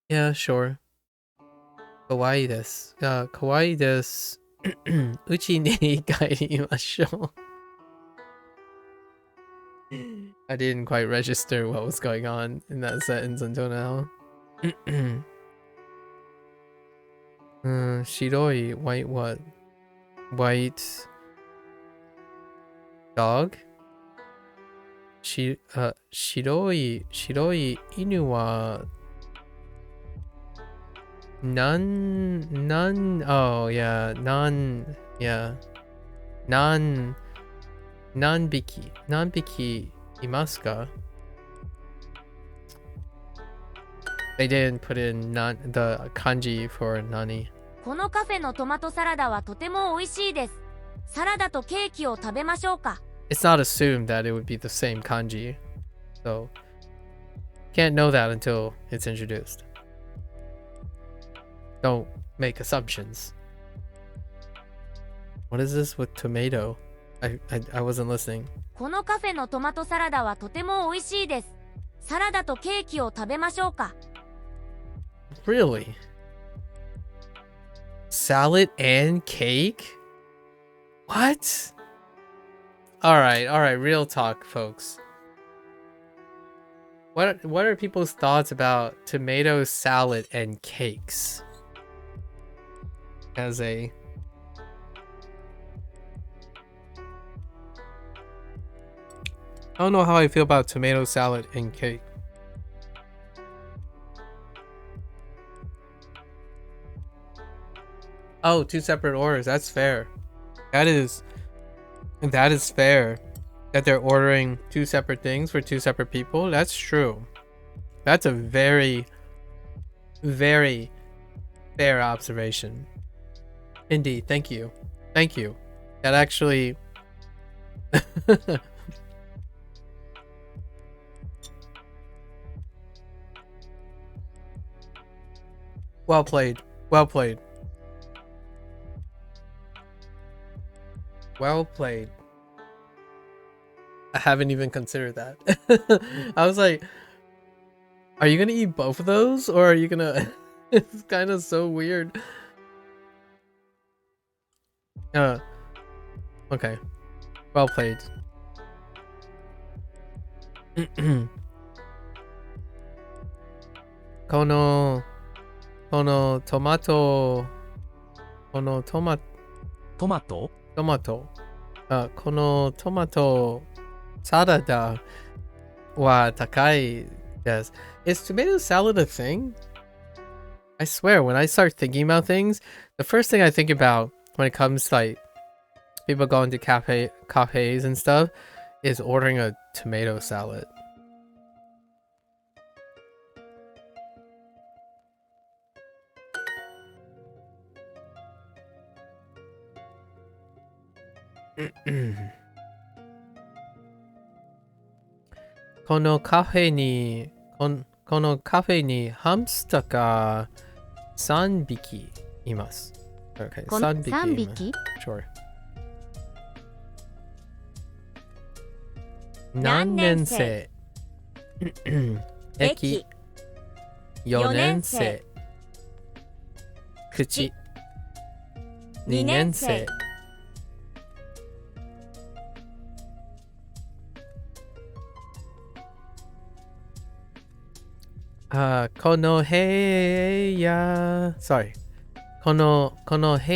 Yeah, sure. かわいいです。かわいいです。うちに帰りましょう。I didn't quite register what was going on in that sentence until now. 白い white what? White dog? 白い犬はoh yeah, 何匹いますか? They didn't put in the kanji for nani. このカフェのトマトサラダはとても美味しいです。サラダとケーキを食べましょうか。 It's not assumed that it would be the same kanji. So, can't know that until it's introduced. Don't make assumptions. What is this with tomato? I wasn't listening. このカフェのトマトサラダはとても美味しいです。サラダとケーキを食べましょうか。 Really? Salad and cake? What? Alright, real talk, folks. What are people's thoughts about tomato salad and cakes? As a... I don't know how I feel about tomato salad and cake. Oh, 2 separate orders. That's fair. That is fair. That they're ordering 2 separate things for 2 separate people. That's true. That's a very, very fair observation. Indeed. Thank you. Thank you. That actually... Well played. Well played. Well played. I haven't even considered that. I was like, are you gonna eat both of those? Or are you gonna... It's kind of so weird. Okay. Well played. このトマトこのトマトサラダは高いです。Is tomato salad a thing? I swear, when I start thinking about things, the first thing I think about when it comes to like people going to cafes and stuff is ordering a tomato salad. Kono cafe ni hamster ga 3匹います. Okay, 3匹. 3匹 Sure. 何年生駅4年生口2年生この部屋 sorry この部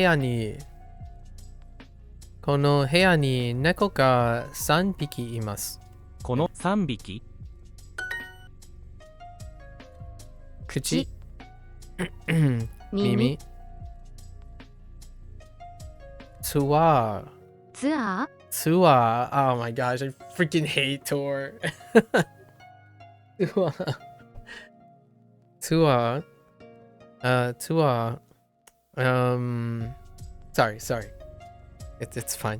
屋に猫が3匹います。この3匹口耳ツアー oh my gosh, I freaking hate tour. Tour sorry it's fine.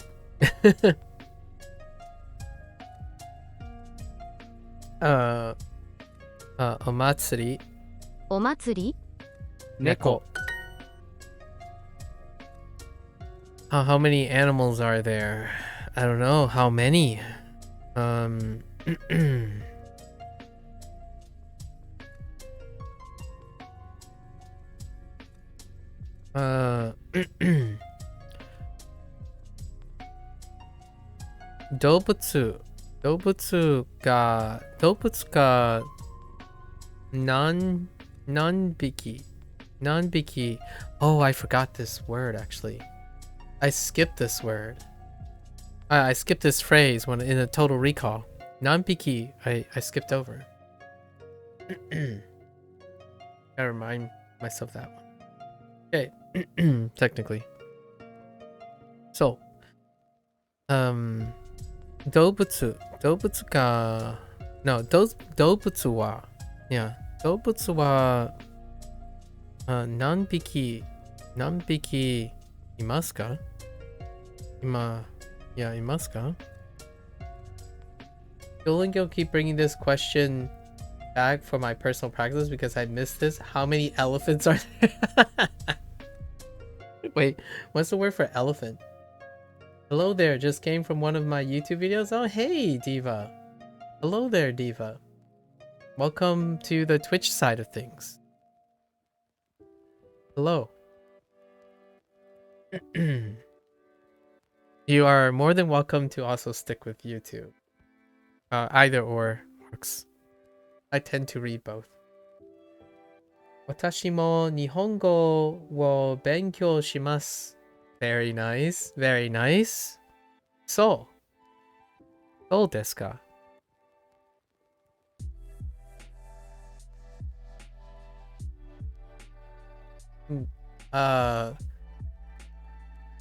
お祭り猫 how many animals are there? I don't know how many.動物が何匹 oh I forgot this word actually. I skipped this word. I skipped this phrase when in a total recall. 何匹 I skipped over. I remind myself that one. Okay. Technically. So 動物が no 動物は yeah 動物は何匹いますかいますか Duolingo keep bringing this question back for my personal practice because I missed this. How many elephants are there? Wait, what's the word for elephant? Hello there, just came from one of my YouTube videos. Oh, hey, Diva. Hello there, Diva. Welcome to the Twitch side of things. Hello. You are more than welcome to also stick with YouTube. Either or works. I tend to read both. 私も日本語を勉強します。Very nice, very nice. そうですか。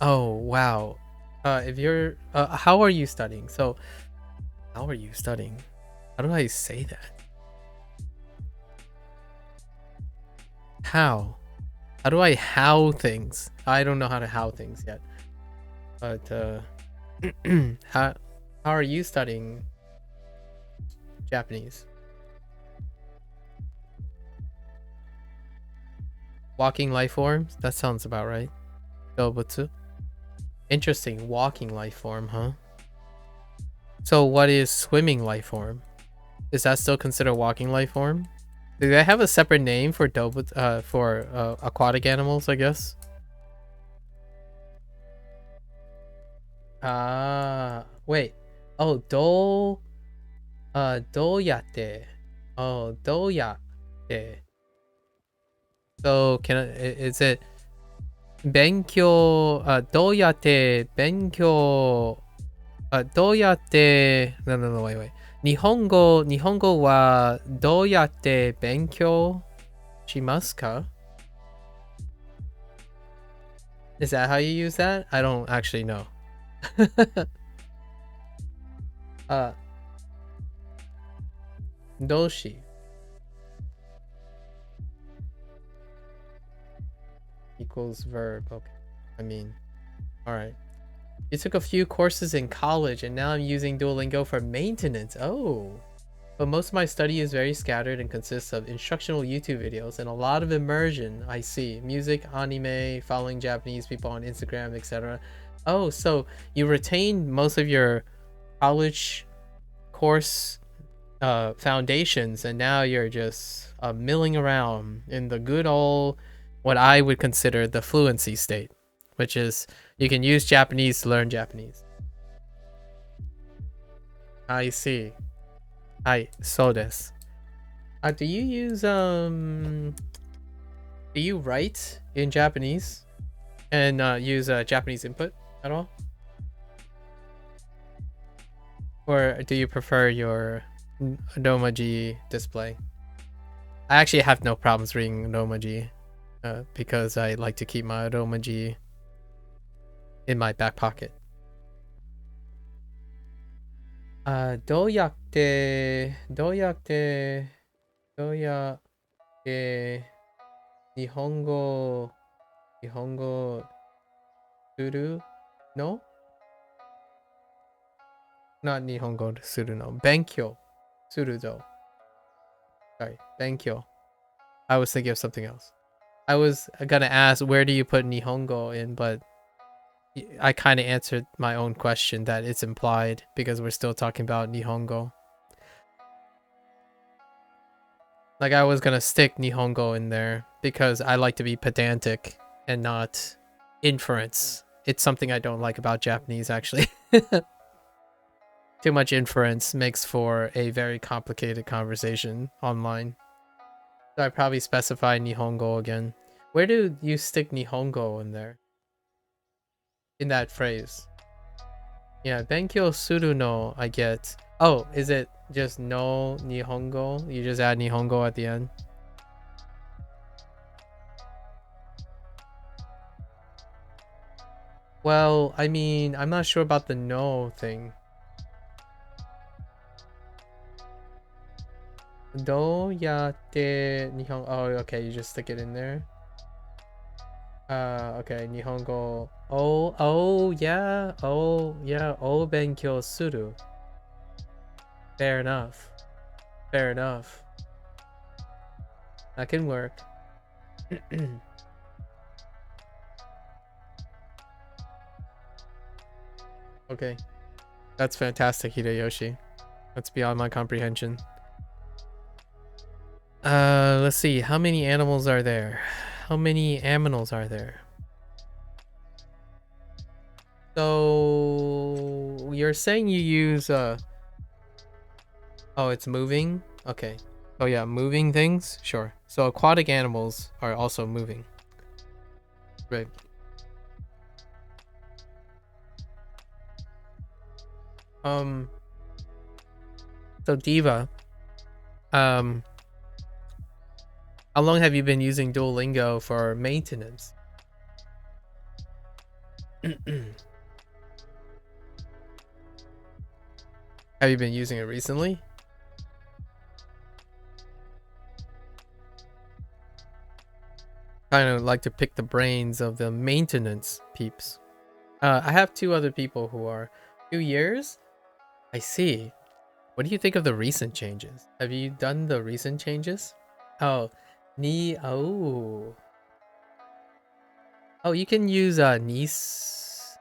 Oh wow. If you're how are you studying? So how are you studying? How do I say that? How do I how things? I don't know how to how things yet. But how are you studying Japanese? Walking life forms? That sounds about right. Dobutsu. Interesting, walking life form, huh? So what is swimming life form? Is that still considered walking life form? Do they have a separate name for aquatic animals, I guess? Wait. Oh, doyate. Oh, doyate. So is it 勉強どうやって勉強どうやって no wait 日本語はどうやって勉強しますか Is that how you use that? I don't actually know. Doshi equals verb. Okay. I mean, all right. You took a few courses in college and now I'm using Duolingo for maintenance. Oh. But most of my study is very scattered and consists of instructional YouTube videos and a lot of immersion. I see. Music, anime, following Japanese people on Instagram, etc. Oh, so you retained most of your college course foundations and now you're just milling around in the good old, what I would consider the fluency state, which is you can use Japanese to learn Japanese. I see. So desu. Do you use do you write in Japanese and use Japanese input at all? Or do you prefer your Romaji display? I actually have no problems reading Romaji because I like to keep my Romaji in my back pocket. どうやって日本語するの？ Not 日本語するの。勉強するぞ。Sorry, 勉強. I was thinking of something else. I was gonna ask where do you put Nihongo in, but I kind of answered my own question that it's implied because we're still talking about Nihongo. Like I was gonna stick Nihongo in there because I like to be pedantic and not inference. It's something I don't like about Japanese actually. Too much inference makes for a very complicated conversation online. So I probably specify Nihongo again. Where do you stick Nihongo in there? In that phrase. Yeah, Benkyou suru no I get. Oh, is it just no Nihongo? You just add Nihongo at the end? Well, I mean, I'm not sure about the no thing. Do yatte Nihongo. Oh, okay, you just stick it in there. Okay, Nihongo. Oh, yeah. O benkyou suru. Fair enough. That can work. Okay. That's fantastic, Hideyoshi. That's beyond my comprehension. Let's see. How many animals are there? So you're saying you use oh, it's moving? Okay. Oh yeah, moving things? Sure. So aquatic animals are also moving. Right. So Diva, how long have you been using Duolingo for maintenance? Have you been using it recently? Kind of like to pick the brains of the maintenance peeps. I have two other people who are 2 years. I see. What do you think of the recent changes? Have you done the recent changes? Oh, oh, you can use niece.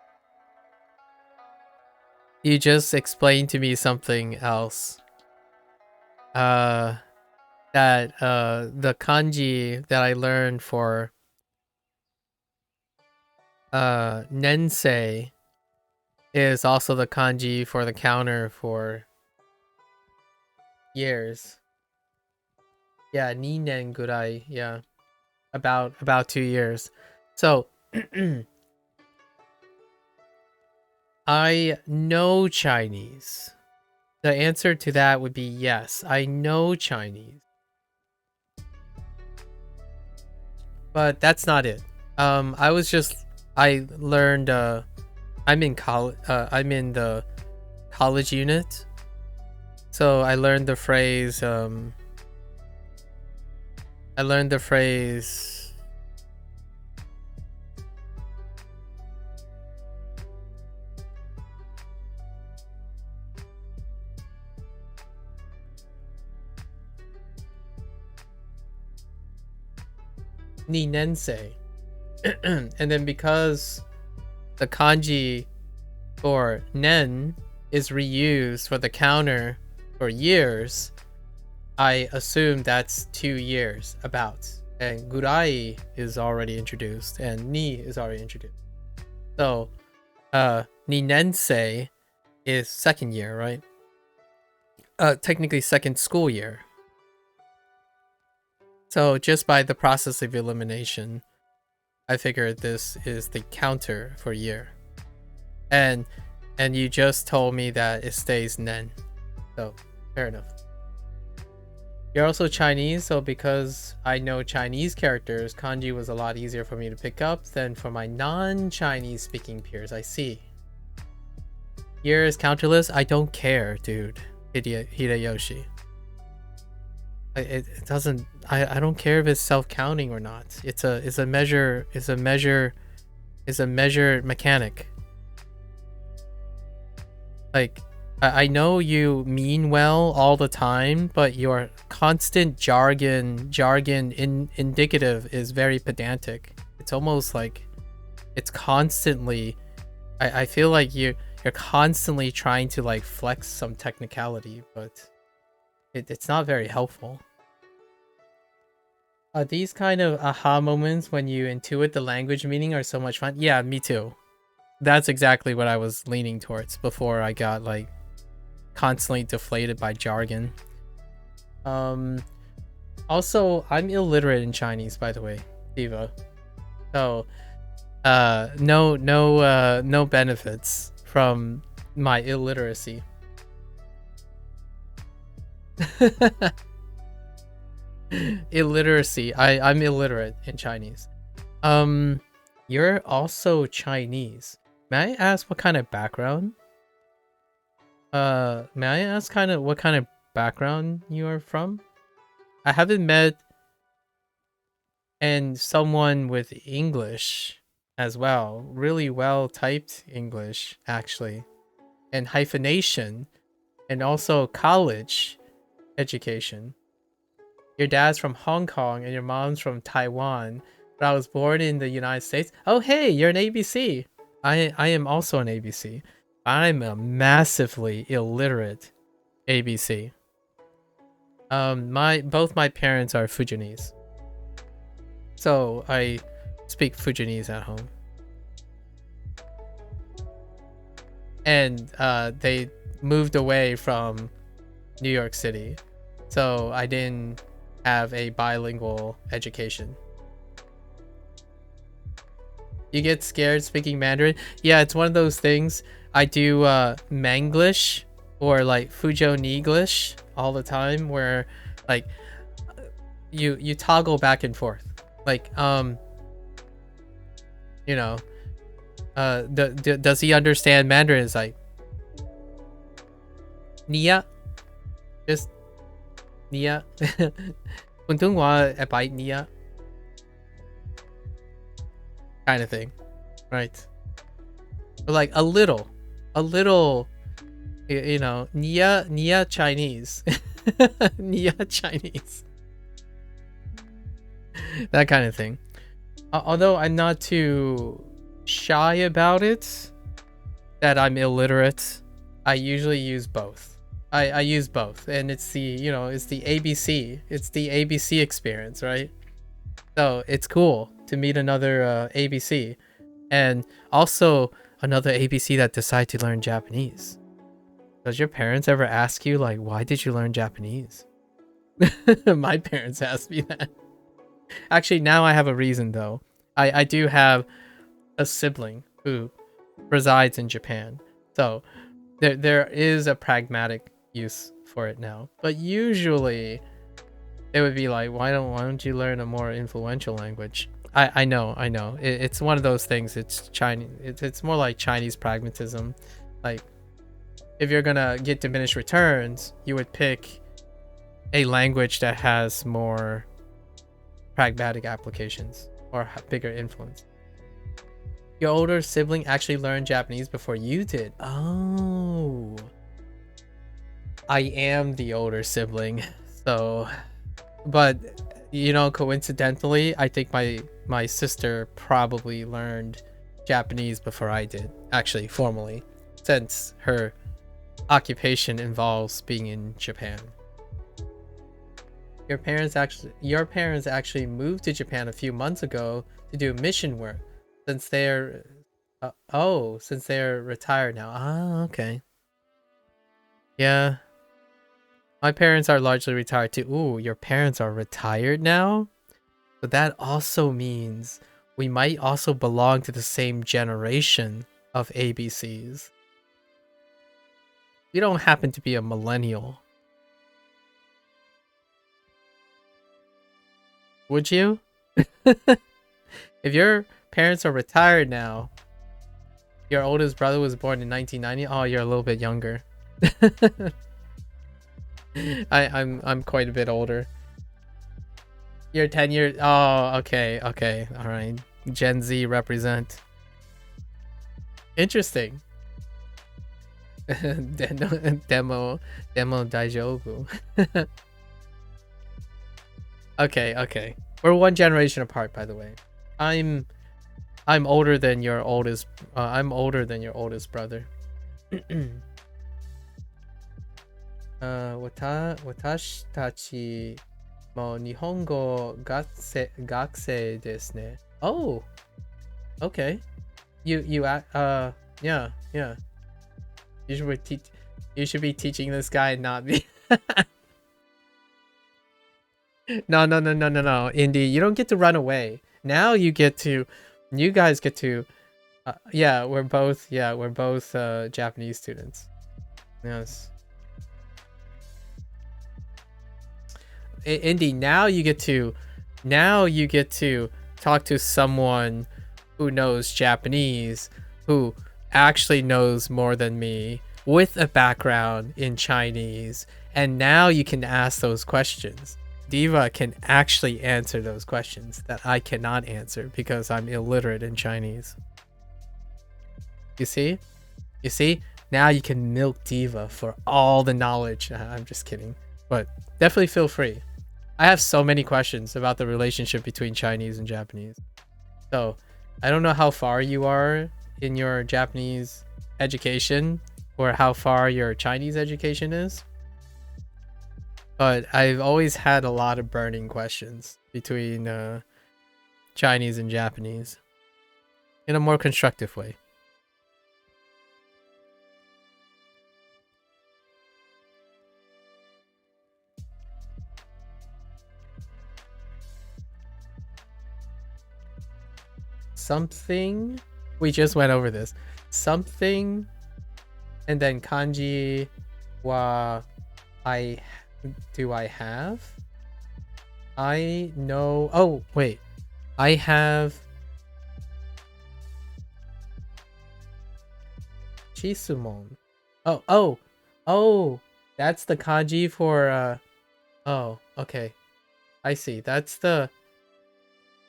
You just explained to me something else. That the kanji that I learned for nensei is also the kanji for the counter for years. Yeah, 2年ぐらい. Yeah, about 2 years. So I know Chinese. The answer to that would be yes. I know Chinese. But that's not it. I learned I'm in college. I'm in the college unit So I learned the phrase. I learned the phrase. Ninense. And then because the kanji for nen is reused for the counter for years, I assume that's 2 years about. And gurai is already introduced and ni is already introduced. So ninense is second year, right? Technically second school year. So just by the process of elimination, I figured this is the counter for year. And you just told me that it stays nen. So fair enough. You're also Chinese, so because I know Chinese characters, kanji was a lot easier for me to pick up than for my non-Chinese speaking peers. I see. Year is counterless? I don't care, dude. Hideyoshi. It doesn't. I don't care if it's self-counting or not. It's a measure mechanic. Like, I know you mean well all the time, but your constant jargon indicative is very pedantic. It's almost like it's constantly. I feel like you're constantly trying to like flex some technicality, but it's not very helpful. These kind of aha moments when you intuit the language meaning are so much fun. Yeah, me too. That's exactly what I was leaning towards before I got like constantly deflated by jargon. Also, I'm illiterate in Chinese, by the way, Diva. So no benefits from my illiteracy. Illiteracy. I'm illiterate in Chinese. You're also Chinese. May I ask what kind of background? May I ask what kind of background you are from? I haven't met someone with English as well. Really well typed English, actually. And hyphenation. And also college education. Your dad's from Hong Kong and your mom's from Taiwan. But I was born in the United States. Oh, hey, you're an ABC. I am also an ABC. I'm a massively illiterate ABC. Both my parents are Fujianese. So I speak Fujianese at home. And they moved away from New York City. So I didn't have a bilingual education. You get scared speaking Mandarin? Yeah, it's one of those things. I do Manglish or like Fujianese all the time, where like you toggle back and forth. Like you know, does he understand Mandarin? It's like Nia, just Nia. Nia. Kind of thing, right? But like a little, you know, Nia Chinese, Nia Chinese, that kind of thing. Although I'm not too shy about it, that I'm illiterate, I usually use both. I use both, and it's the, you know, it's the ABC. It's the ABC experience, right? So it's cool to meet another ABC, and also another ABC that decide to learn Japanese. Does your parents ever ask you like, why did you learn Japanese? My parents asked me that. Actually, now I have a reason though. I do have a sibling who resides in Japan, so there is a pragmatic use for it now. But usually it would be like, why don't you learn a more influential language? I know. It's one of those things. It's Chinese. It's more like Chinese pragmatism. Like, if you're gonna get diminished returns, you would pick a language that has more pragmatic applications or bigger influence. Your older sibling actually learned Japanese before you did. Oh. I am the older sibling, so, but you know, coincidentally, I think my sister probably learned Japanese before I did, actually formally, since her occupation involves being in Japan. Your parents actually moved to Japan a few months ago to do mission work, since they're since they're retired now. Ah, okay. Yeah. My parents are largely retired too. Ooh, your parents are retired now? But that also means we might also belong to the same generation of ABCs. You don't happen to be a millennial. Would you? If your parents are retired now, your oldest brother was born in 1990. Oh, you're a little bit younger. I'm quite a bit older. You're 10 years. Oh, okay, all right. Gen Z represent. Interesting. demo daijoubu. Okay. We're one generation apart, by the way. I'm older than your oldest. I'm older than your oldest brother. 私たちも日本語学生ですね。Oh, okay. Yeah. You should be teaching this guy, not me. No. Indy, you don't get to run away. Now you guys get to. Yeah, we're both Japanese students. Yes. Indy, now you get to talk to someone who knows Japanese, who actually knows more than me, with a background in Chinese, and now you can ask those questions. Diva can actually answer those questions that I cannot answer because I'm illiterate in Chinese. You see? Now you can milk Diva for all the knowledge. I'm just kidding, but definitely feel free. I have so many questions about the relationship between Chinese and Japanese. So I don't know how far you are in your Japanese education or how far your Chinese education is, but I've always had a lot of burning questions between Chinese and Japanese in a more constructive way. Something, we just went over this. Something, and then kanji wa do I have? I know. Oh, wait. I have Chisumon. Oh, that's the kanji for oh, okay. I see. That's the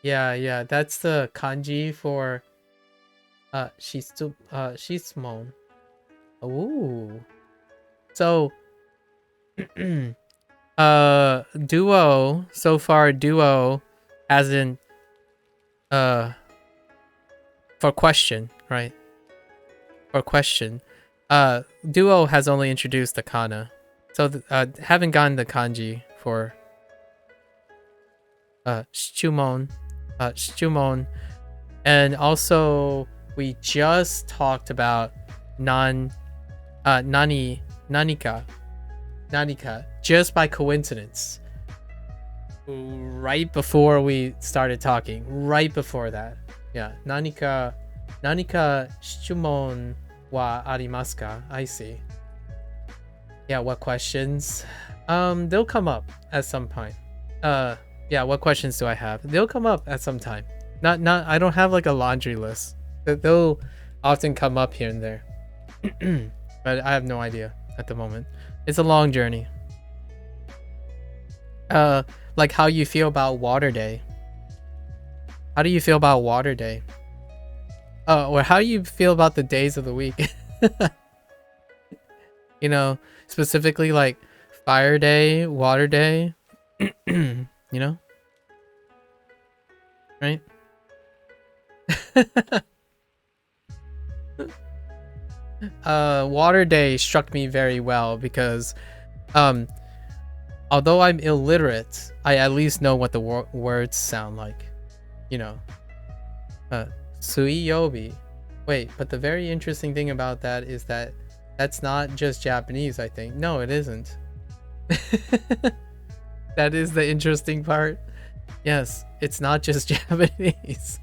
Yeah, that's the kanji for Shisumon. Ooh. So Duo, so far Duo hasn't for question, right? For question. Duo has only introduced the kana. So haven't gotten the kanji for Shchumon. And also we just talked about nanika just by coincidence right before we started talking, right before that. Yeah, nanika shchumon wa arimasu ka? I see. Yeah, what questions? They'll come up at some point. Yeah, what questions do I have? They'll come up at some time. Not I don't have like a laundry list. They'll often come up here and there. but I have no idea at the moment. It's a long journey. Like how you feel about Water Day. How do you feel about Water Day? Or how do you feel about the days of the week? You know, specifically like Fire Day, Water Day, you know? Right? Water Day struck me very well because although I'm illiterate, I at least know what the words sound like. You know. Suiyobi. Wait, but the very interesting thing about that is that that's not just Japanese, I think. No, it isn't. That is the interesting part. Yes, it's not just Japanese.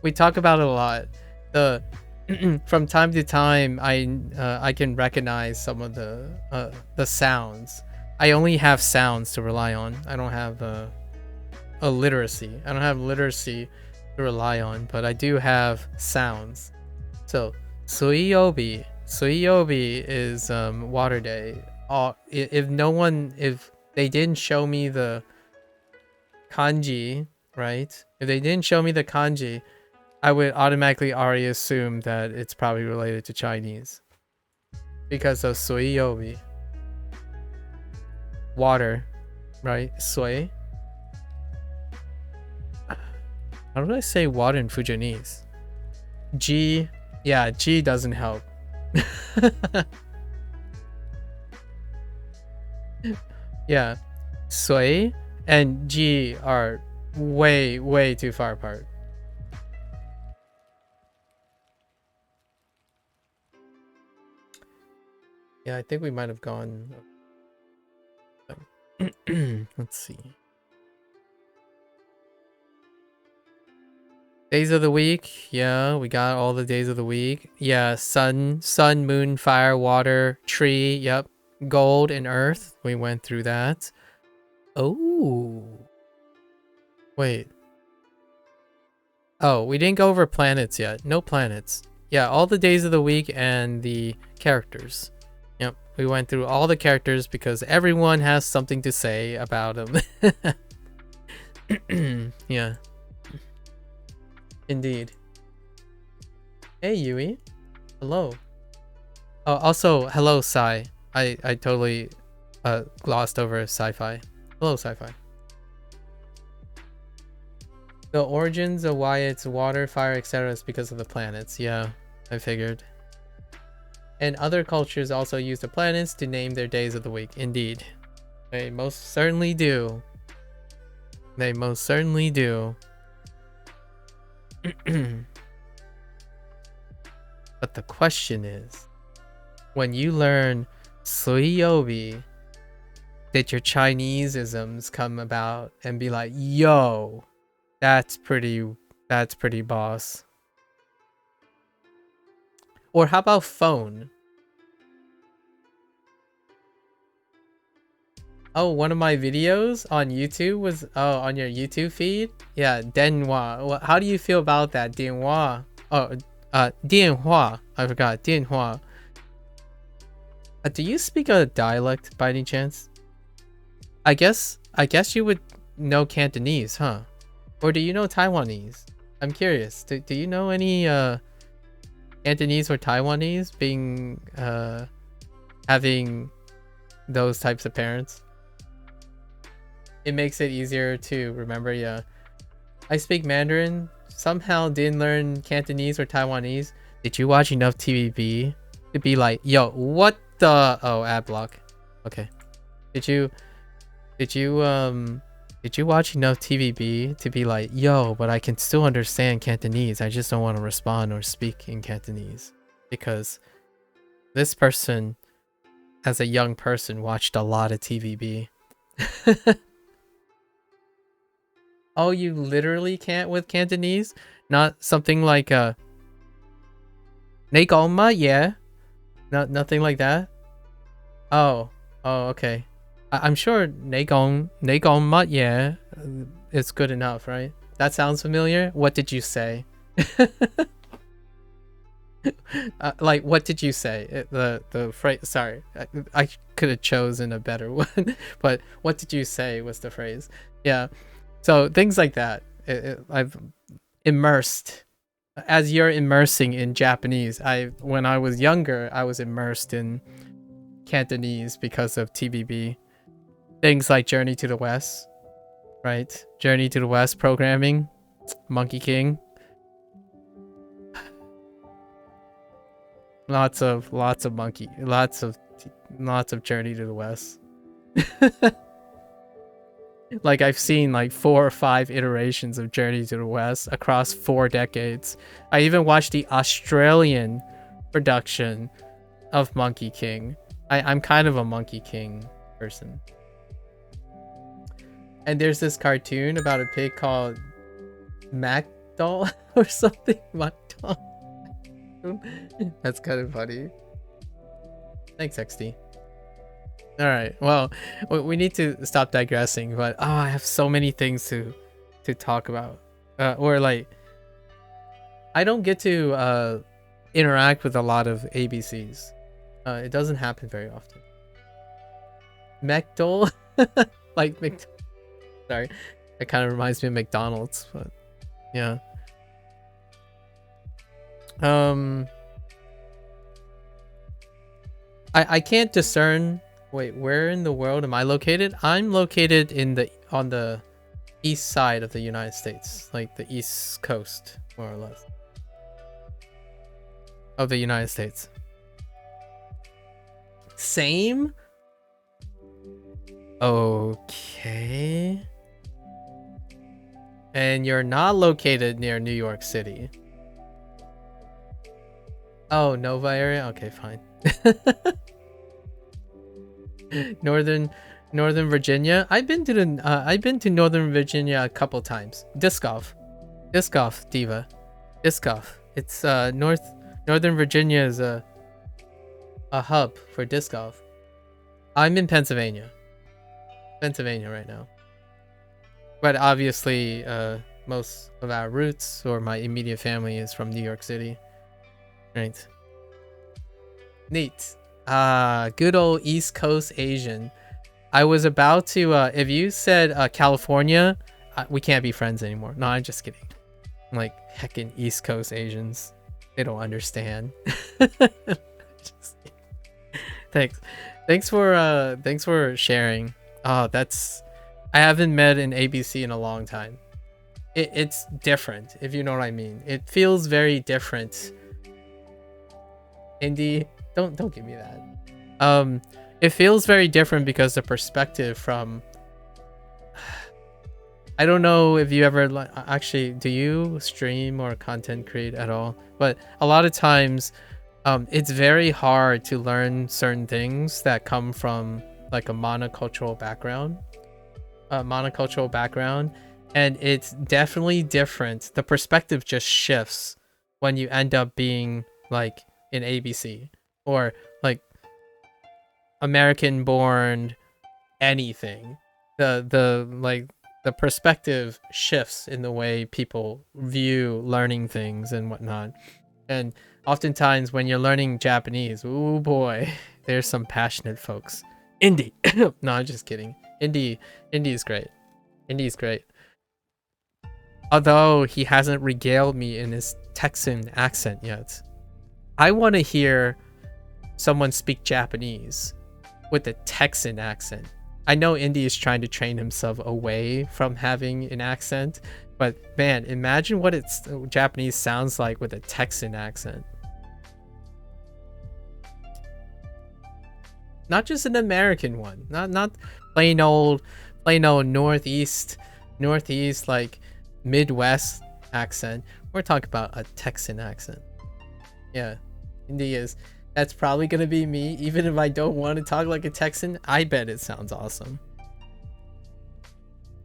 We talk about it a lot. From time to time, I can recognize some of the sounds. I only have sounds to rely on. I don't have a literacy. I don't have literacy to rely on, but I do have sounds. So Suiyobi is Water Day. If they didn't show me the kanji, right? If they didn't show me the kanji, I would automatically already assume that it's probably related to Chinese because of Suiyobi. Water, right? Sui. How do I say water in Fujianese? G. Yeah, G doesn't help. Yeah. Sui and G are way too far apart. Yeah, I think we might have gone. Let's see. Days of the week. Yeah, we got all the days of the week. Yeah, sun, moon, fire, water, tree. Yep. Gold and earth. We went through that. Oh. Wait. Oh, we didn't go over planets yet. No planets. Yeah, all the days of the week and the characters. Yep, we went through all the characters because everyone has something to say about them. Yeah. Indeed. Hey, Yui. Hello. Oh, also, hello, Sai. I totally glossed over sci-fi. Hello, sci-fi. The origins of why it's water, fire, etc. is because of the planets. Yeah, I figured. And other cultures also use the planets to name their days of the week. Indeed. They most certainly do. They most certainly do. But the question is, when you learn Suiyobi, did your Chinese-isms come about and be like, yo, that's pretty boss? Or how about phone? Oh, one of my videos on YouTube was on your YouTube feed? Yeah, Denhua. How do you feel about that? Denhua. Oh, Dianhua. I forgot. Dianhua. Do you speak a dialect by any chance? I guess you would know Cantonese, huh? Or do you know Taiwanese? I'm curious. Do you know any Cantonese or Taiwanese being having those types of parents? It makes it easier to remember. Yeah, I speak Mandarin. Somehow didn't learn Cantonese or Taiwanese. Did you watch enough TVB to be like, yo, what the? Oh, ad block. Okay. Did you watch enough TVB to be like, yo, but I can still understand Cantonese. I just don't want to respond or speak in Cantonese because this person, as a young person, watched a lot of TVB. Oh, you literally can't with Cantonese? Not something like "你講乜嘢?" Nothing like that? Oh, okay. I'm sure 你講乜嘢 is good enough, right? That sounds familiar? What did you say? Like, what did you say? The phrase. Sorry, I could have chosen a better one, but what did you say was the phrase? Yeah. So things like that. I've immersed, as you're immersing in Japanese. When I was younger, I was immersed in Cantonese because of TBB. Things like Journey to the West, right? Journey to the West programming, Monkey King. Lots of Journey to the West. Like, I've seen like 4 or 5 iterations of Journey to the West across 4 decades. I even watched the Australian production of Monkey King. I'm kind of a Monkey King person. And there's this cartoon about a pig called Macdoll or something. Macdoll. That's kind of funny. Thanks, XD. Alright, well, we need to stop digressing, but I have so many things to talk about. Or like, I don't get to interact with a lot of ABCs. It doesn't happen very often. Macdoll? Like, sorry, that kind of reminds me of McDonald's, but yeah. I can't discern. Wait, where in the world am I located? I'm located on the east side of the United States, like the East Coast, more or less, of the United States. Same? Okay. And you're not located near New York City. Oh, Nova area? Okay, fine. Northern Virginia. I've been to Northern Virginia a couple times. Disc golf diva. Disc golf. It's Northern Virginia is a hub for disc golf. I'm in Pennsylvania right now, but obviously most of our roots or my immediate family is from New York City. Right. Neat. Good old East Coast Asian. I was about to, if you said California, we can't be friends anymore. No, I'm just kidding. Like, heckin' East Coast Asians. They don't understand. Just kidding. Thanks for sharing. I haven't met an ABC in a long time. It's different, if you know what I mean. It feels very different. Indie, don't give me that. It feels very different because the perspective from, I don't know if you ever actually, do you stream or content create at all? But a lot of times it's very hard to learn certain things that come from like a monocultural background, and it's definitely different. The perspective just shifts when you end up being like in ABC or like American born anything. The perspective shifts in the way people view learning things and whatnot. And oftentimes when you're learning Japanese, oh boy, there's some passionate folks. Indie. No, I'm just kidding. Indie is great. Indie is great. Although he hasn't regaled me in his Texan accent yet. I want to hear someone speak Japanese with a Texan accent. I know Indy is trying to train himself away from having an accent, but man, imagine what Japanese sounds like with a Texan accent. Not just an American one, not plain old Northeast like Midwest accent. We're talking about a Texan accent. Yeah, Indy is. That's probably gonna be me, even if I don't want to talk like a Texan. I bet it sounds awesome.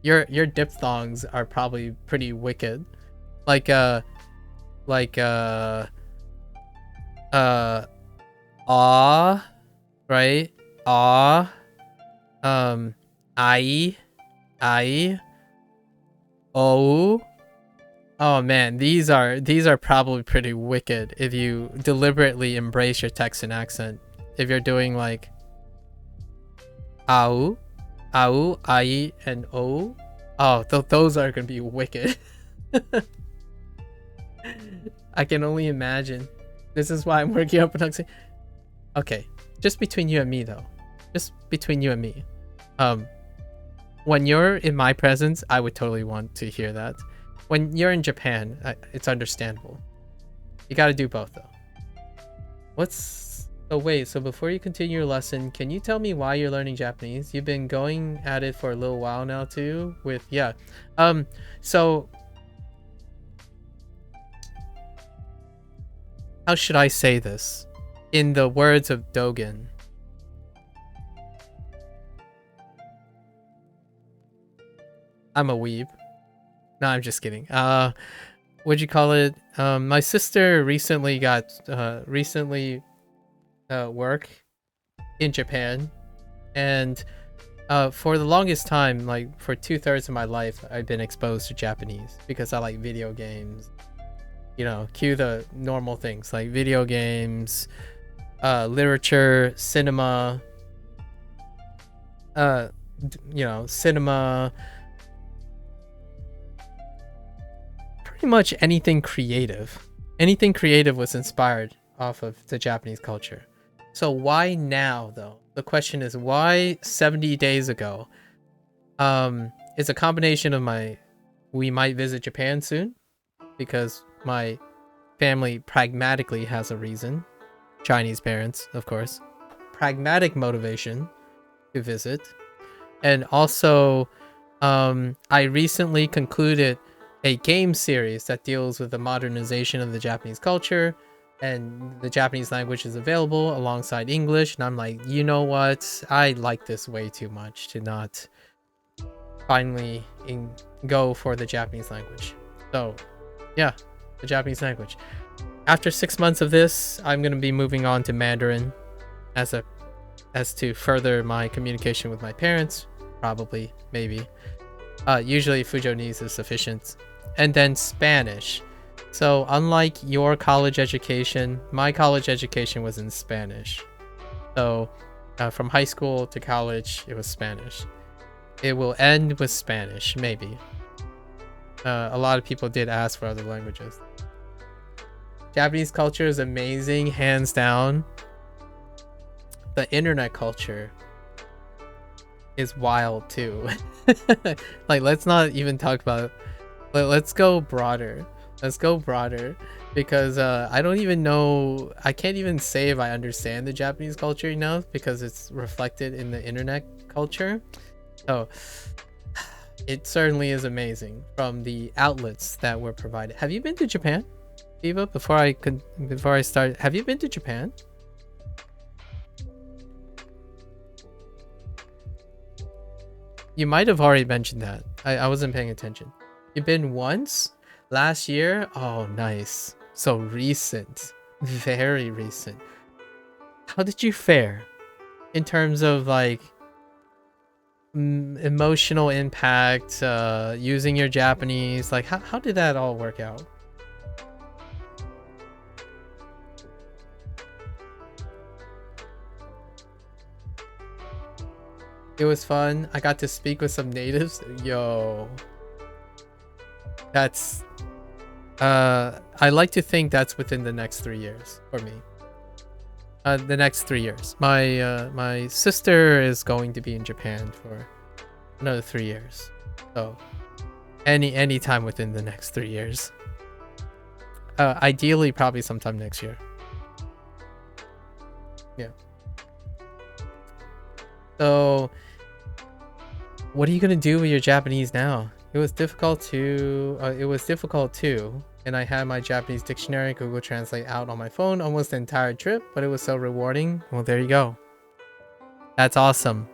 Your diphthongs are probably pretty wicked, right? I, oh, Oh man, these are probably pretty wicked if you deliberately embrace your Texan accent. If you're doing like au, ai, and o. Oh, those are gonna be wicked. I can only imagine. This is why I'm working on production. Okay, just between you and me though. Just between you and me. When you're in my presence, I would totally want to hear that. When you're in Japan, it's understandable. You gotta do both though. Oh wait, so before you continue your lesson, can you tell me why you're learning Japanese? You've been going at it for a little while now too with, yeah. So how should I say this? In the words of Dogen. I'm a weeb. No, I'm just kidding. What'd you call it? My sister recently got work in Japan, and for the longest time, like for 2/3 of my life, I've been exposed to Japanese because I like video games. You know, cue the normal things like video games, literature, cinema. You know, cinema. Pretty much anything creative. Anything creative was inspired off of the Japanese culture. So why now though? The question is why 70 days ago? It's a combination of we might visit Japan soon because my family pragmatically has a reason. Chinese parents, of course. Pragmatic motivation to visit. And also I recently concluded a game series that deals with the modernization of the Japanese culture, and the Japanese language is available alongside English, and I'm like, you know what, I like this way too much to not finally go for the Japanese language. So yeah, the Japanese language. After 6 months of this, I'm going to be moving on to Mandarin as to further my communication with my parents, probably, maybe. Usually Fujonese is sufficient. And then Spanish. So unlike your college education, my college education was in Spanish. So from high school to college, it was Spanish. It will end with Spanish, maybe. A lot of people did ask for other languages. Japanese culture is amazing, hands down. The internet culture is wild too. Like, let's not even talk about, let's go broader. Because I don't even know, I can't even say if I understand the Japanese culture enough because it's reflected in the internet culture. So it certainly is amazing from the outlets that were provided. Have you been to Japan, Eva? Before I start, have you been to Japan? You might have already mentioned that. I wasn't paying attention. You've been once? Last year? Oh, nice. So recent. Very recent. How did you fare? In terms of like emotional impact, using your Japanese, like how did that all work out? It was fun. I got to speak with some natives. Yo. That's I like to think that's within the next 3 years for me. The next 3 years. My sister is going to be in Japan for another 3 years. So any time within the next 3 years. Ideally probably sometime next year. Yeah. So what are you gonna do with your Japanese now? It was difficult too, and I had my Japanese dictionary Google Translate out on my phone almost the entire trip, but it was so rewarding. Well, there you go. That's awesome.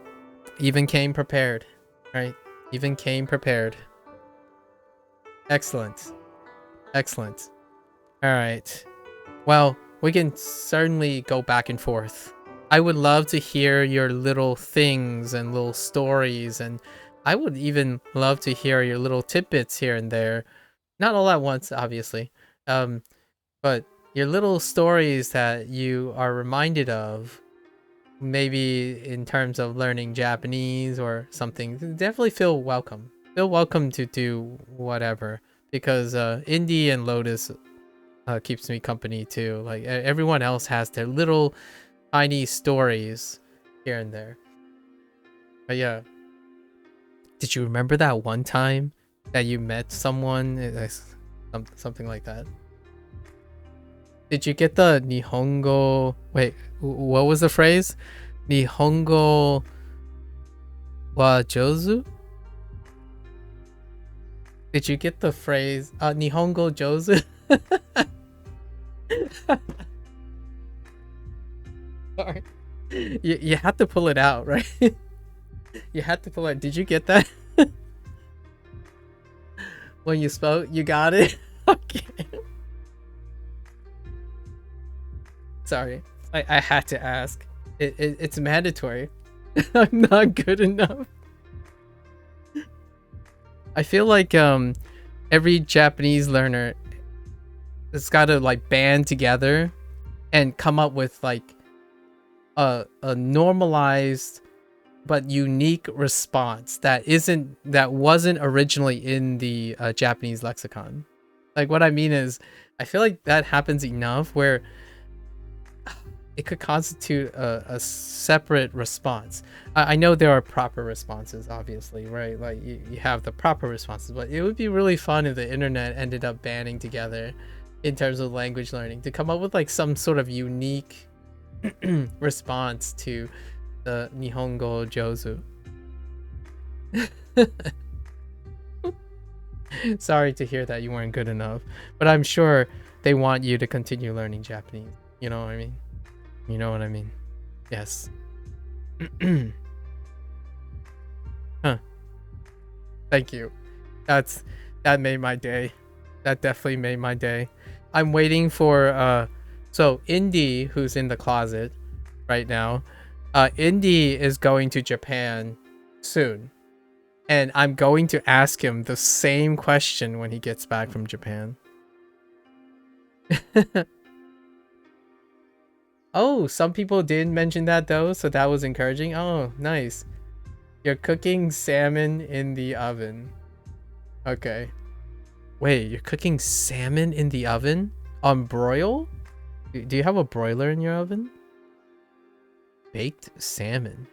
Even came prepared, right? Even came prepared. Excellent. Excellent. All right. Well, we can certainly go back and forth. I would love to hear your little things and little stories, and I would even love to hear your little tidbits here and there Not all at once, obviously. But your little stories that you are reminded of, maybe in terms of learning Japanese or something, definitely feel welcome. Feel welcome to do whatever, because Indie and Lotus keeps me company too. Like everyone else has their little tiny stories here and there. But yeah, did you remember that one time that you met someone, something like that? Did you get the Nihongo? Wait, what was the phrase? Nihongo wa jozu? Did you get the phrase Nihongo jozu? Sorry. You had to pull it out, right? You had to pull it. Did you get that? When you spoke, you got it? Okay. Sorry. I had to ask. It's mandatory. I'm not good enough. I feel like every Japanese learner has got to like band together and come up with like a normalized but unique response that wasn't originally in the Japanese lexicon. Like what I mean is, I feel like that happens enough where it could constitute a separate response. I know there are proper responses, obviously, right? Like you have the proper responses, but it would be really fun if the internet ended up banding together in terms of language learning to come up with like some sort of unique response to the Nihongo Jozu. Sorry to hear that you weren't good enough, but I'm sure they want you to continue learning Japanese. You know what I mean? You know what I mean? Yes. Huh. Thank you. That made my day. That definitely made my day. I'm waiting for so Indy, who's in the closet right now, Indy is going to Japan soon. And I'm going to ask him the same question when he gets back from Japan. Oh, some people did mention that though, so that was encouraging. Oh, nice. You're cooking salmon in the oven. Okay. Wait, you're cooking salmon in the oven? On broil? Do you have a broiler in your oven? Baked salmon.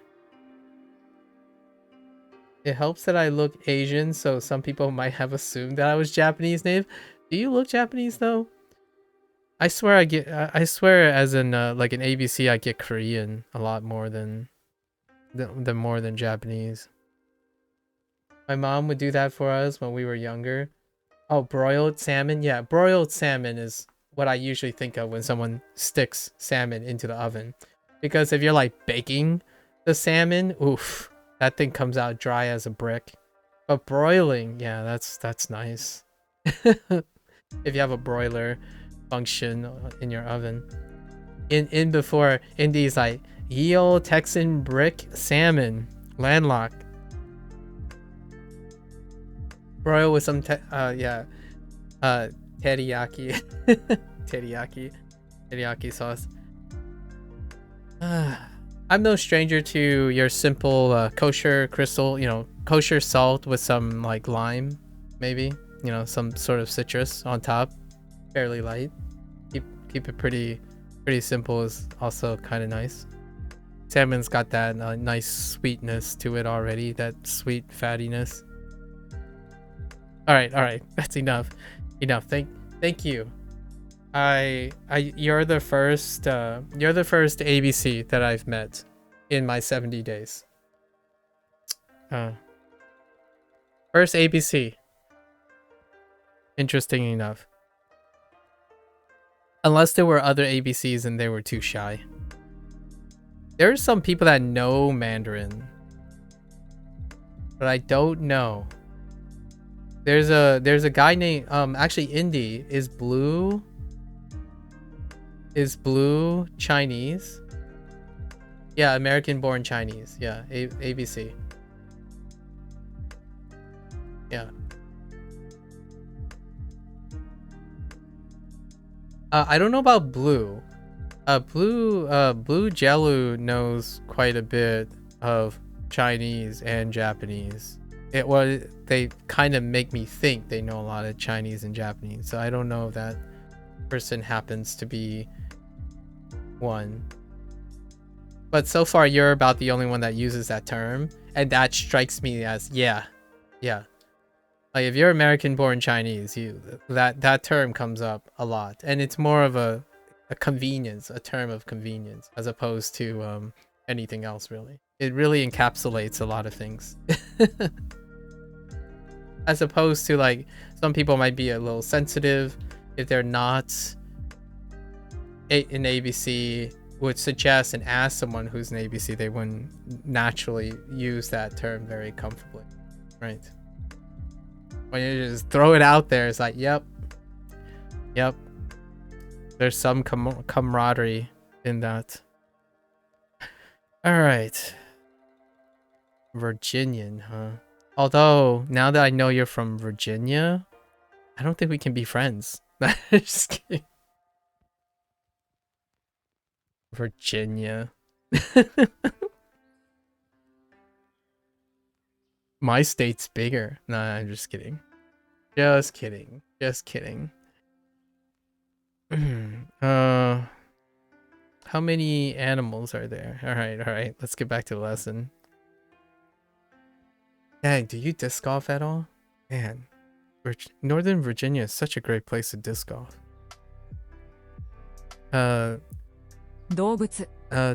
It helps that I look Asian, so some people might have assumed that I was Japanese native. Do you look Japanese though? I swear I swear as in like an ABC I get Korean a lot more than Japanese. My mom would do that for us when we were younger. Oh, broiled salmon? Yeah, broiled salmon is what I usually think of when someone sticks salmon into the oven. Because if you're like baking the salmon, oof, that thing comes out dry as a brick. But broiling, yeah, that's nice. If you have a broiler function in your oven. In before Indy's like, ye old Texan brick salmon, landlocked. Broil with some teriyaki. teriyaki sauce. I'm no stranger to your simple kosher crystal, kosher salt with some like lime, maybe, some sort of citrus on top, fairly light. Keep it pretty simple is also kind of nice. Salmon's got that nice sweetness to it already, that sweet fattiness. All right, that's enough. Thank you. You're the first ABC that I've met in my 70 days. First ABC. Interesting enough. Unless there were other ABCs and they were too shy. There are some people that know Mandarin, but I don't know. There's a guy named actually Indy is blue Chinese. Yeah, American born Chinese. Yeah, ABC. Yeah. I don't know about Blue. Blue Jellu knows quite a bit of Chinese and Japanese. They kind of make me think they know a lot of Chinese and Japanese. So I don't know if that person happens to be one. But so far you're about the only one that uses that term, and that strikes me as yeah. Like if you're American born Chinese, that term comes up a lot, and it's more of a convenience, a term of convenience, as opposed to anything else really. It really encapsulates a lot of things. As opposed to like some people might be a little sensitive if they're not in ABC, would suggest and ask someone who's in ABC, they wouldn't naturally use that term very comfortably, right? When you just throw it out there, it's like, yep. There's some camaraderie in that. All right. Virginian, huh? Although, now that I know you're from Virginia, I don't think we can be friends. Just kidding. Virginia. My state's bigger. Nah, I'm just kidding. Just kidding. How many animals are there? All right. Let's get back to the lesson. Dang, do you disc golf at all? Man, Northern Virginia is such a great place to disc golf. 動物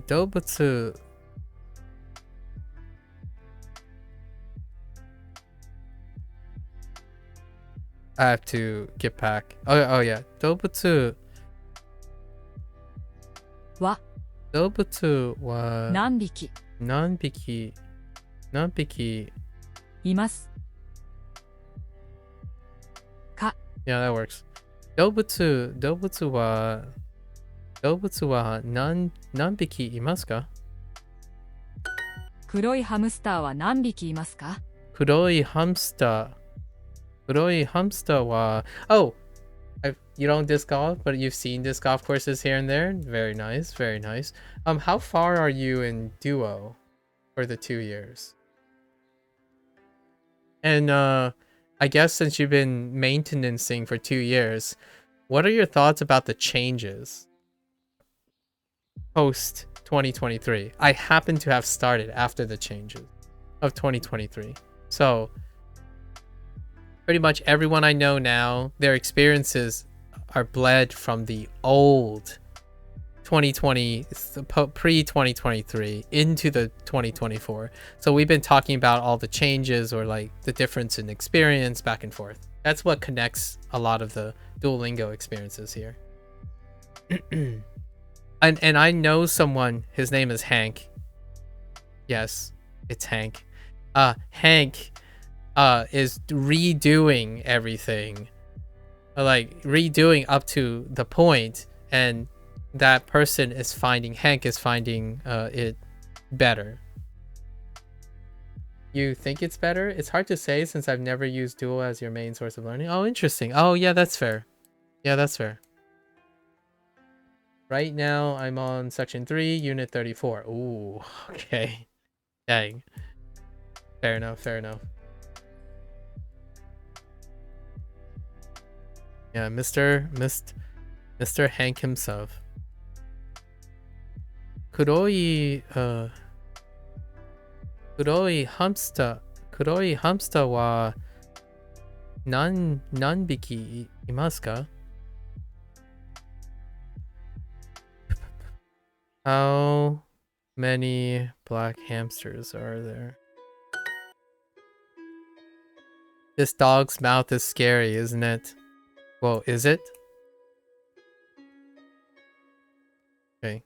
動物 I have to get back. Oh yeah. 動物 は 動物は 何匹 何匹 いますか Yeah, that works. 動物は何匹いますか？黒いハムスターは何匹いますか？黒いハムスターは Oh, you don't disc golf, but you've seen disc golf courses here and there. Very nice. How far are you in Duo for the 2 years? And I guess since you've been maintaining for 2 years, what are your thoughts about the changes post 2023? I happen to have started after the changes of 2023. So pretty much everyone I know now, their experiences are bled from the old 2020, pre-2023 into the 2024. So we've been talking about all the changes or like the difference in experience back and forth. That's what connects a lot of the Duolingo experiences here. And I know someone, his name is Hank. Yes, it's Hank. Hank is redoing everything. Like redoing up to the point, and that person is finding, Hank is finding it better. You think it's better? It's hard to say since I've never used Duo as your main source of learning. Oh, interesting. Oh, yeah, that's fair. Right now, I'm on section 3, unit 34. Ooh, okay. Dang. Fair enough. Yeah, Mr. Hank himself. 黒いハムスターは何匹いますか？ How many black hamsters are there? This dog's mouth is scary, isn't it? Well, is it? Okay.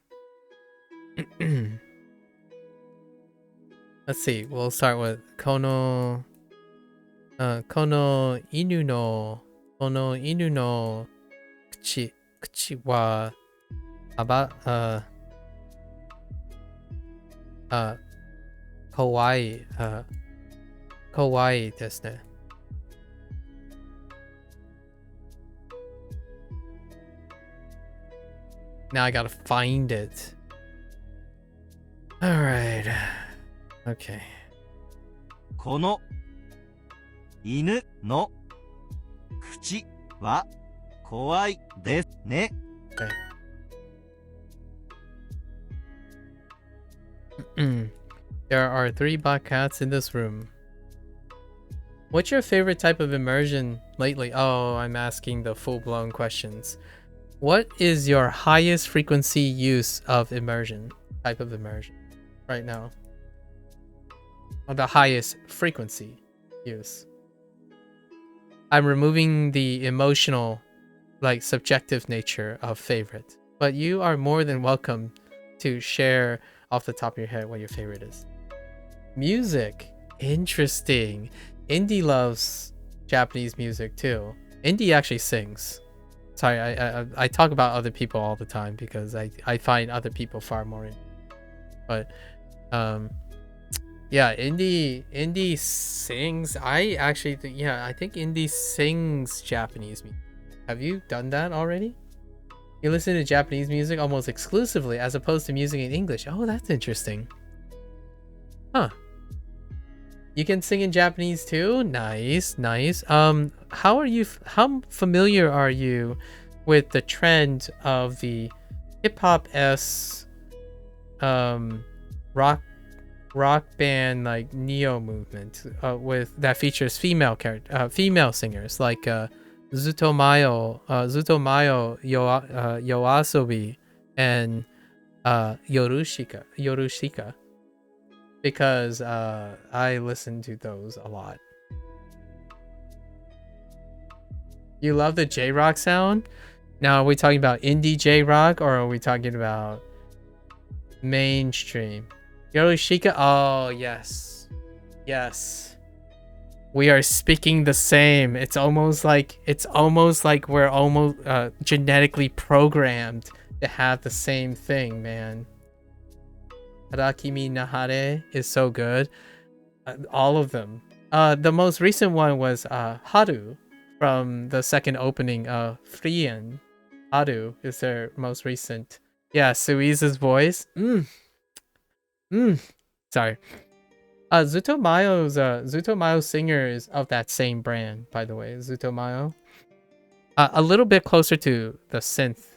Let's see. We'll start with この犬の口はかわいいですね。Now I gotta find it. Alright. Okay. この犬の口は怖いですね。There are 3 black cats in this room. What's your favorite type of immersion lately? Oh, I'm asking the full-blown questions. What is your highest frequency use of immersion? Type of immersion right now? Or the highest frequency use? I'm removing the emotional, like subjective nature of favorite. But you are more than welcome to share off the top of your head what your favorite is. Music. Interesting. Indy loves Japanese music too. Indy actually sings. Sorry, I talk about other people all the time because I find other people far more in. But yeah, Indy sings. I actually think, I think Indy sings Japanese music. Have you done that already? You listen to Japanese music almost exclusively as opposed to music in English. Oh, that's interesting. Huh. You can sing in Japanese too? Nice, nice. How familiar are you with the trend of the hip-hop-esque rock band like neo movement with that features female singers like Zutomayo Yoasobi and Yorushika. Because I listen to those a lot. You love the J-Rock sound? Now, are we talking about indie J-Rock or are we talking about mainstream? Yorushika? Oh, yes. Yes. We are speaking the same. It's almost like we're almost genetically programmed to have the same thing, man. Harakimi Nahare is so good. All of them. The most recent one was Haru from the second opening of Frien. Haru is their most recent. Yeah, Suiza's voice. Sorry. Zutomayo's singer is of that same brand, by the way. Zutomayo. A little bit closer to the synth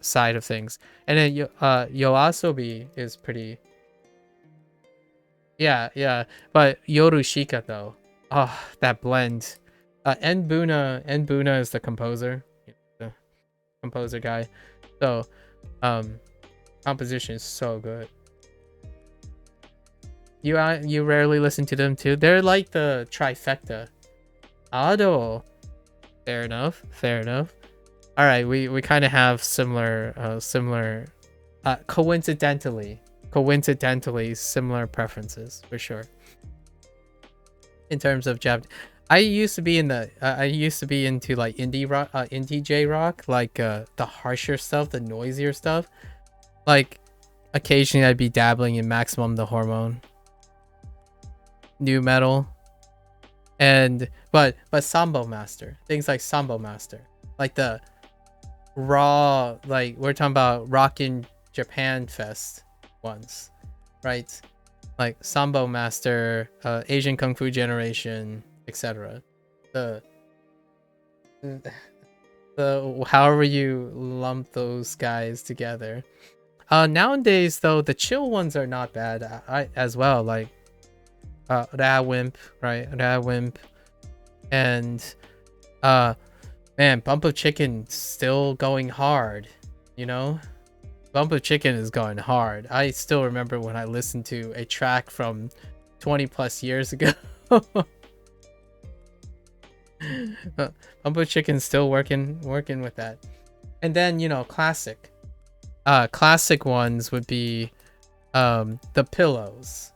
side of things, and then Yoasobi is pretty. Yeah, but Yorushika though, that blend. Nbuna is the composer guy, so composition is so good. You rarely listen to them too. They're like the trifecta. Ado, fair enough. All right, we kind of have similar coincidentally similar preferences for sure. In terms of Japanese, I used to be into like indie rock, indie J-rock, like the harsher stuff, the noisier stuff. Like occasionally I'd be dabbling in Maximum the Hormone, new metal, and but Sambo Master, things like Sambo Master, like the raw, like we're talking about Rockin' Japan Fest ones, right? Like Sambo Master, Asian Kung Fu Generation, etc. The however you lump those guys together. Nowadays though, the chill ones are not bad as well, like Rawimp, right? Rawimp, and man, Bump of Chicken still going hard, you know? Bump of Chicken is going hard. I still remember when I listened to a track from 20 plus years ago. Bump of Chicken's still working with that. And then, you know, classic ones would be the Pillows.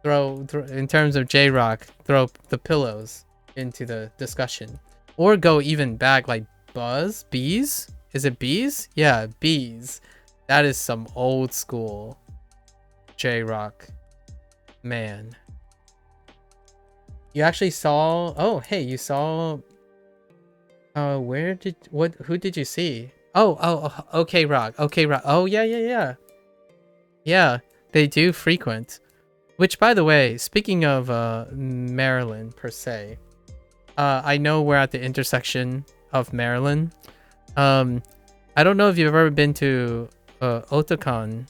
Throw in terms of J-Rock, throw the Pillows into the discussion. Or go even back, like Bees? Is it Bees? Yeah, Bees. That is some old school J-Rock. Man. You actually saw... Oh, hey, you saw... who did you see? Okay Rock. Oh yeah. Yeah, they do frequent. Which, by the way, speaking of Maryland per se, I know we're at the intersection of Maryland. I don't know if you've ever been to Otakon,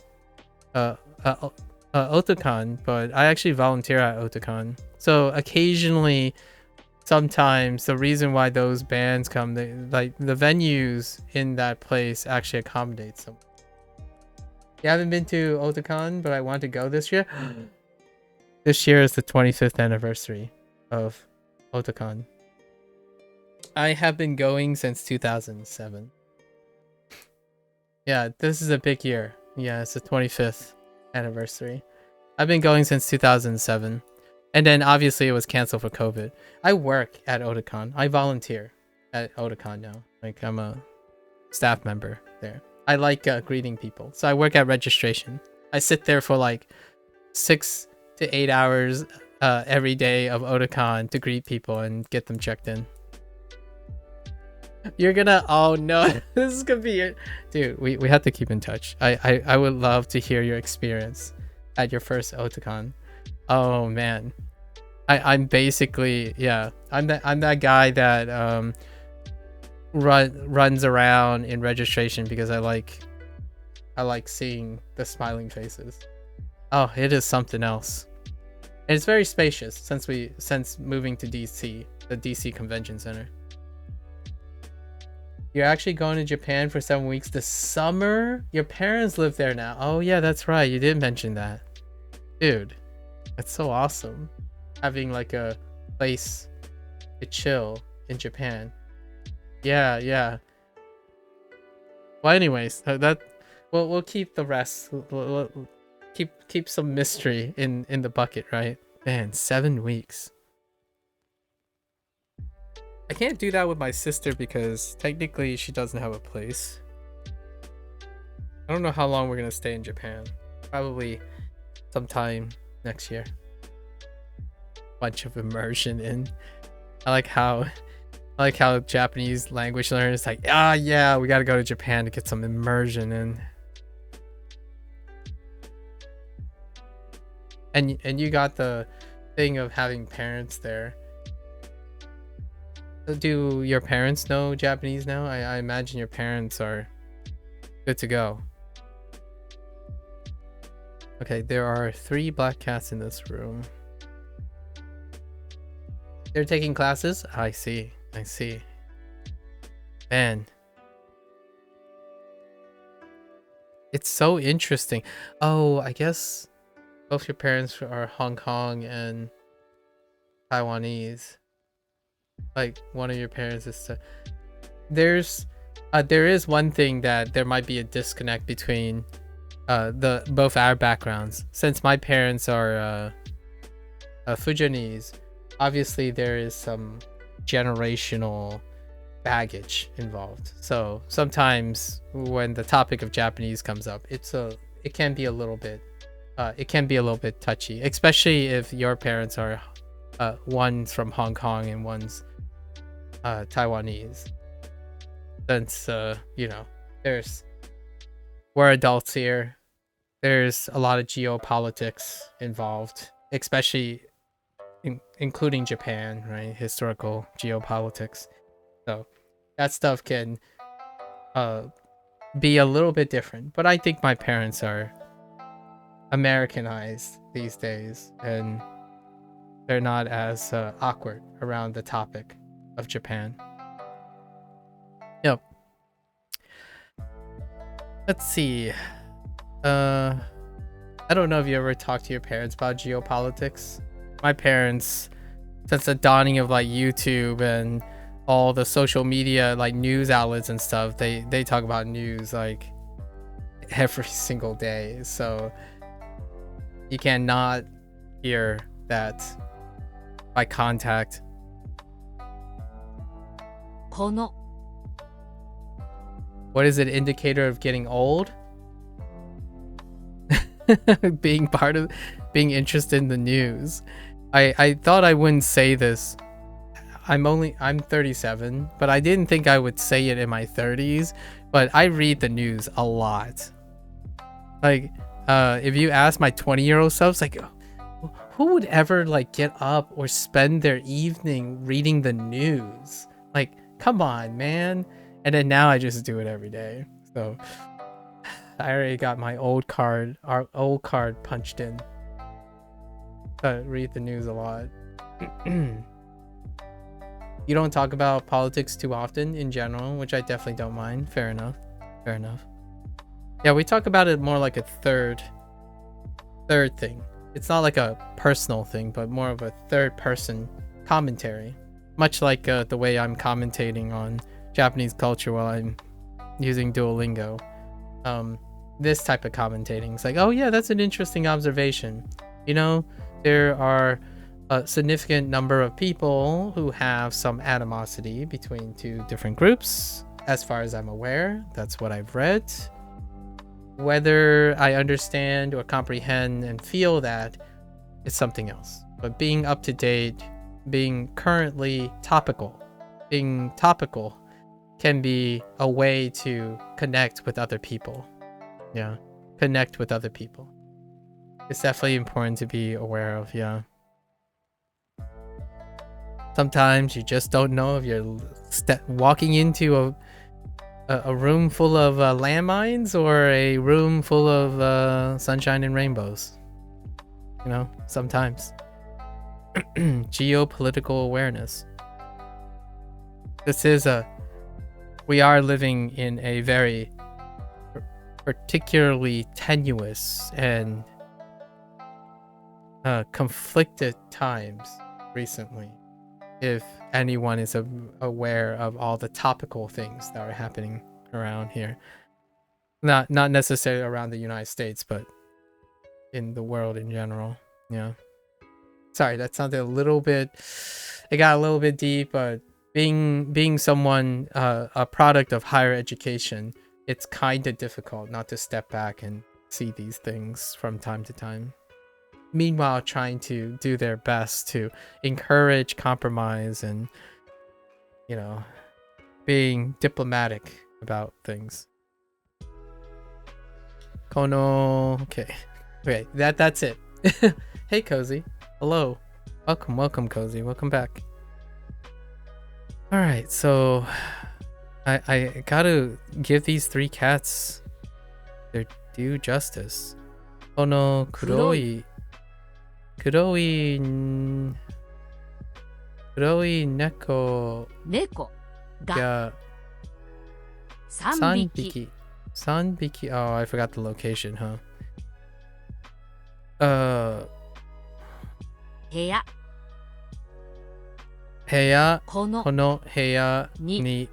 Otakon, but I actually volunteer at Otakon. So occasionally, sometimes the reason why those bands come, like the venues in that place actually accommodate them. You haven't been to Otakon, but I want to go this year. This year is the 25th anniversary of Otakon. I have been going since 2007. Yeah, this is a big year. Yeah, it's the 25th anniversary. I've been going since 2007. And then obviously it was canceled for COVID. I work at Otakon. I volunteer at Otakon now. Like, I'm a staff member there. I like greeting people. So I work at registration. I sit there for like 6 to 8 hours every day of Otakon to greet people and get them checked in. You're gonna, oh no, this is gonna be it. Dude, we have to keep in touch. I would love to hear your experience at your first Otakon. Oh man, I'm basically, yeah, I'm that guy that runs around in registration because I like seeing the smiling faces. Oh, it is something else. And it's very spacious since moving to DC, the DC Convention Center. You're actually going to Japan for 7 weeks this summer? Your parents live there now. Oh yeah, that's right. You did mention that. Dude, that's so awesome. Having like a place to chill in Japan. Yeah. Well, anyways, we'll keep the rest. We'll keep some mystery in the bucket, right? Man, 7 weeks. I can't do that with my sister because technically she doesn't have a place. I don't know how long we're gonna stay in Japan. Probably sometime next year. Bunch of immersion in. I like how Japanese language learners like, yeah, we gotta go to Japan to get some immersion in. And you got the thing of having parents there. Do your parents know Japanese now? I imagine your parents are good to go. Okay, there are 3 black cats in this room. They're taking classes? I see. Man. It's so interesting. Oh, I guess both your parents are Hong Kong and Taiwanese. Like, one of your parents is there is one thing that there might be a disconnect between both our backgrounds. Since my parents are Fujianese, obviously there is some generational baggage involved. So sometimes when the topic of Japanese comes up, it can be a little bit touchy, especially if your parents are one's from Hong Kong and one's Taiwanese. Since we're adults here, there's a lot of geopolitics involved, especially including Japan, right? Historical geopolitics. So that stuff can be a little bit different. But I think my parents are Americanized these days, and they're not as awkward around the topic of Japan. Yep. Let's see. I don't know if you ever talked to your parents about geopolitics. My parents, since the dawning of like YouTube and all the social media like news outlets and stuff, they talk about news like every single day. So you cannot hear that by contact. Kono. What is an indicator of getting old? Being interested in the news. I thought I wouldn't say this. I'm 37, but I didn't think I would say it in my 30s but I read the news a lot. Like, if you ask my 20-year-old self, it's like, who would ever like get up or spend their evening reading the news? Like, come on, man. And then now I just do it every day. So I already got my our old card punched in. Read the news a lot. You don't talk about politics too often in general, which I definitely don't mind. Fair enough. Fair enough. Yeah, we talk about it more like a third thing. It's not like a personal thing, but more of a third person commentary. Much like the way I'm commentating on Japanese culture while I'm using Duolingo. This type of commentating. It's like, oh yeah, that's an interesting observation. You know, there are a significant number of people who have some animosity between two different groups. As far as I'm aware, that's what I've read. Whether I understand or comprehend and feel that, it's something else. But being up to date, being currently topical, being topical can be a way to connect with other people. Yeah, connect with other people. It's definitely important to be aware of, yeah. Sometimes you just don't know if you're walking into a room full of landmines or a room full of sunshine and rainbows. You know, sometimes. Geopolitical awareness. We are living in a very particularly tenuous and conflicted times recently. If anyone is aware of all the topical things that are happening around here. Not necessarily around the United States, but in the world in general. Yeah. Sorry, that sounded a little bit... It got a little bit deep, but being someone, a product of higher education, it's kind of difficult not to step back and see these things from time to time. Meanwhile, trying to do their best to encourage compromise and, you know, being diplomatic about things. Kono... Okay, that's it. Hey, Cozy. Hello. Welcome, Cozy. Welcome back. Alright, so... I gotta give these three cats their due justice. Kono kuroi neko ga 3匹. Oh, I forgot the location, huh? 部屋この部屋に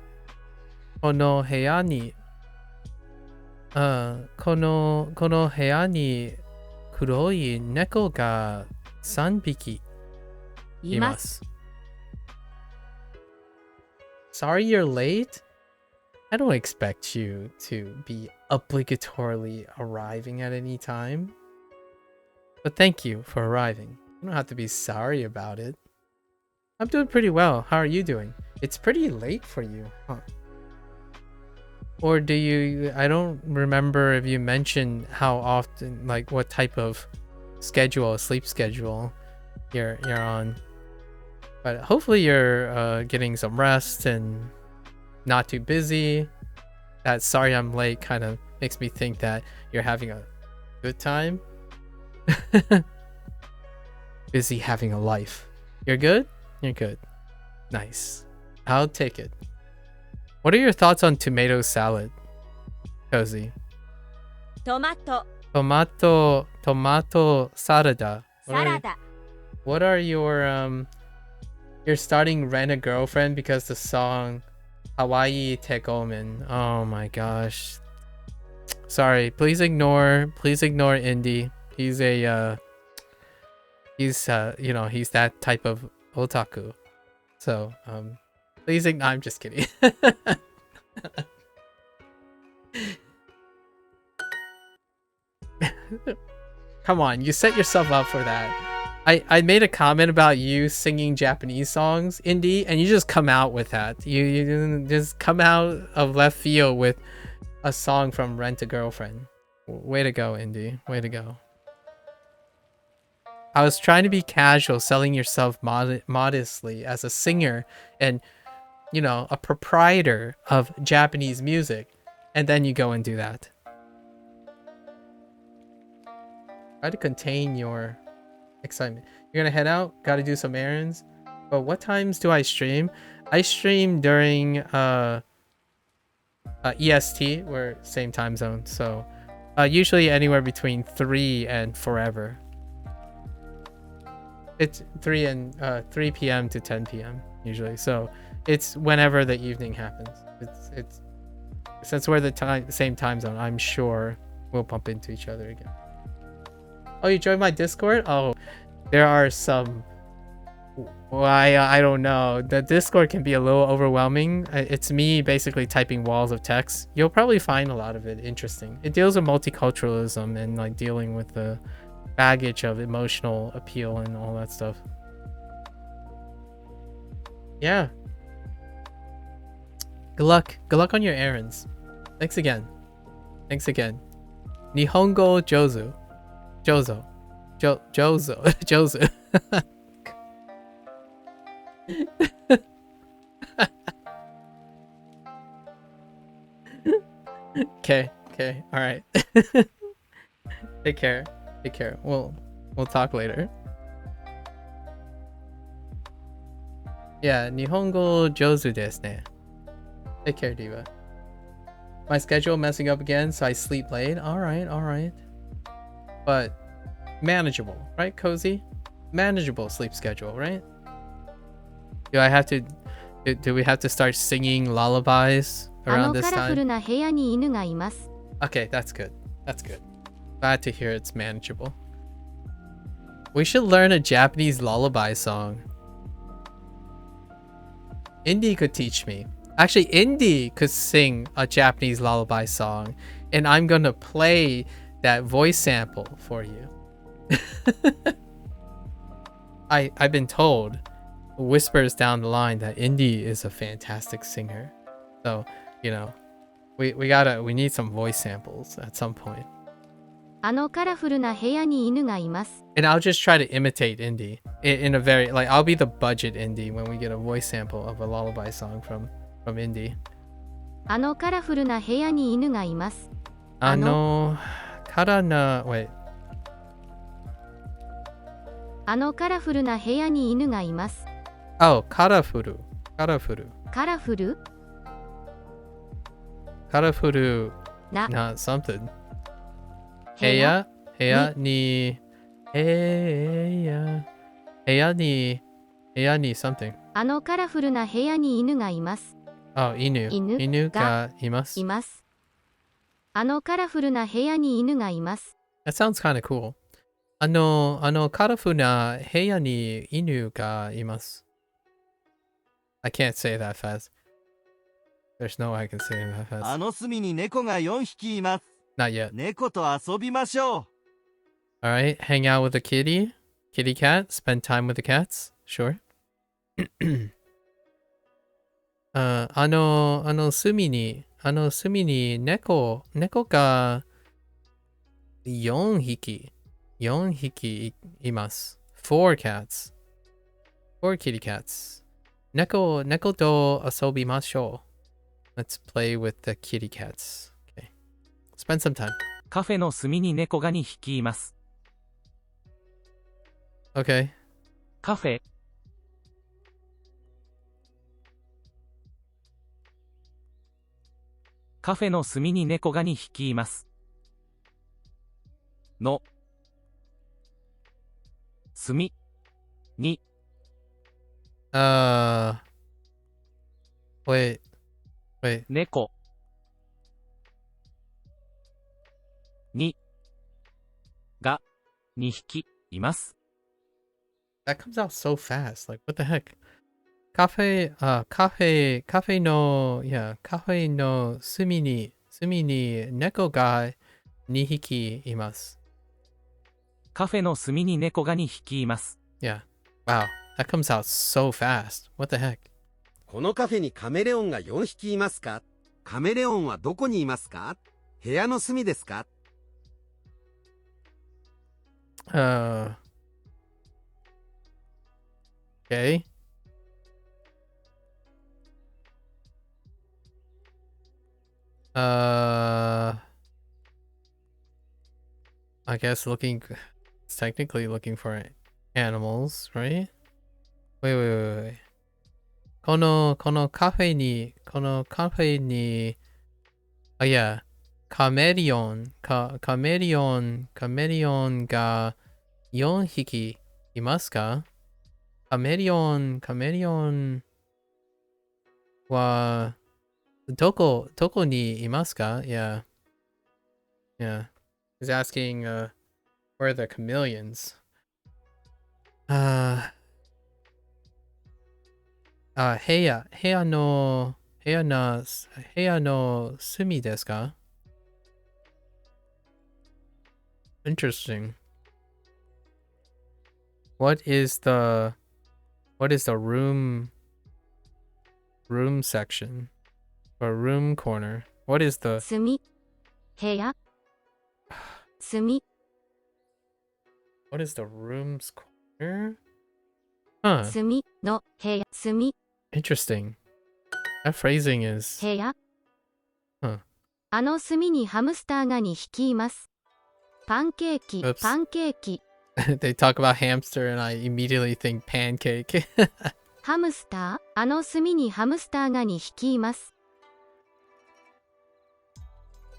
この部屋に黒い猫が3匹います。Sorry you're late? I don't expect you to be obligatorily arriving at any time. But thank you for arriving. You don't have to be sorry about it. I'm doing pretty well. How are you doing? It's pretty late for you, huh? Or do you... I don't remember if you mentioned how often, like what type of schedule, sleep schedule you're on. But hopefully you're getting some rest and not too busy. That sorry I'm late kind of makes me think that you're having a good time. Busy having a life. You're good? You're good. Nice. I'll take it. What are your thoughts on tomato salad, Cozy? Tomato salada. What are your you're starting Rent a Girlfriend because the song Hawaii Tegomen. Oh my gosh. Sorry, please ignore Indy. He's a you know, he's that type of otaku. So, please ignore. I'm just kidding. Come on, you set yourself up for that. I made a comment about you singing Japanese songs, Indie, and you just come out with that. You just come out of left field with a song from Rent a Girlfriend. Way to go, Indie. Way to go. I was trying to be casual, selling yourself modestly as a singer and, you know, a proprietor of Japanese music. And then you go and do that. Try to contain your excitement. You're gonna head out, gotta do some errands. But what times do I stream? I stream during EST, we're same time zone, so usually anywhere between 3 and forever. It's 3 p.m. to 10 p.m. usually, so it's whenever the evening happens. It's since we're the same time zone, I'm sure we'll bump into each other again. Oh, you joined my Discord? Oh, there are some... Well, I don't know. The Discord can be a little overwhelming. It's me basically typing walls of text. You'll probably find a lot of it interesting. It deals with multiculturalism and like dealing with the baggage of emotional appeal and all that stuff. Yeah. Good luck. Good luck on your errands. Thanks again. Thanks again. Nihongo Jozu. Jozo. Jozo. Jozu. Okay. All right. Take care. We'll talk later. Yeah, Nihongo Jozu desu ne. Take care, Diva. My schedule messing up again, so I sleep late. All right. But manageable, right, Cozy? Manageable sleep schedule, right? Do I have to? Do we have to start singing lullabies around this time? Okay, that's good. Glad to hear it's manageable. We should learn a Japanese lullaby song. Indy could teach me. Actually, Indy could sing a Japanese lullaby song, and I'm gonna play that voice sample for you. I've been told whispers down the line that Indy is a fantastic singer. So, you know, we need some voice samples at some point. And I'll just try to imitate Indy in a very, like, I'll be the budget Indy when we get a voice sample of a lullaby song from Indy. Wait. Oh, karafuru. Karafuru. Not something. Heya ni something. Oh, inu. Inu ga imasu. That sounds kind of cool. Karafuna heya ni inu ga imasu. I can't say that fast. There's no way I can say it that fast. Not yet. Alright, hang out with a kitty cat, spend time with the cats, sure. Sumi ni neko ga 4 hiki imasu. 4 cats. 4 kitty cats. Neko to asobimashou. Let's play with the kitty cats. Okay. Spend some time. カフェの隅に猫が2匹います。 Okay. カフェ。カフェの隅に猫が2匹います。の。隅。に。Wait. 猫。に。が。2匹います。 That comes out so fast. Like, what the heck? Cafe no sumi ni neko ga 2匹います。カフェの隅に猫が2匹います。Yeah. Wow. That comes out so fast. What the heck? このカフェにカメレオンが4匹いますか？カメレオンはどこにいますか？部屋の隅ですか？ Okay. I guess it's technically looking for animals, right? Wait. このカフェに、yeah, カメレオンが4匹いますか？カメレオンはどこにいますか？ Yeah. He's asking where are the chameleons? 部屋の隅ですか？ Interesting. What is the room section or room corner? What is the 隅部屋隅 What is the room's corner? Huh. 隅の部屋隅 Interesting. That phrasing is 部屋 Huh. あの隅にハムスターが2匹います。パンケーキ Oops. パンケーキ They talk about hamster and I immediately think pancake. ハムスターあの隅にハムスターが2匹います。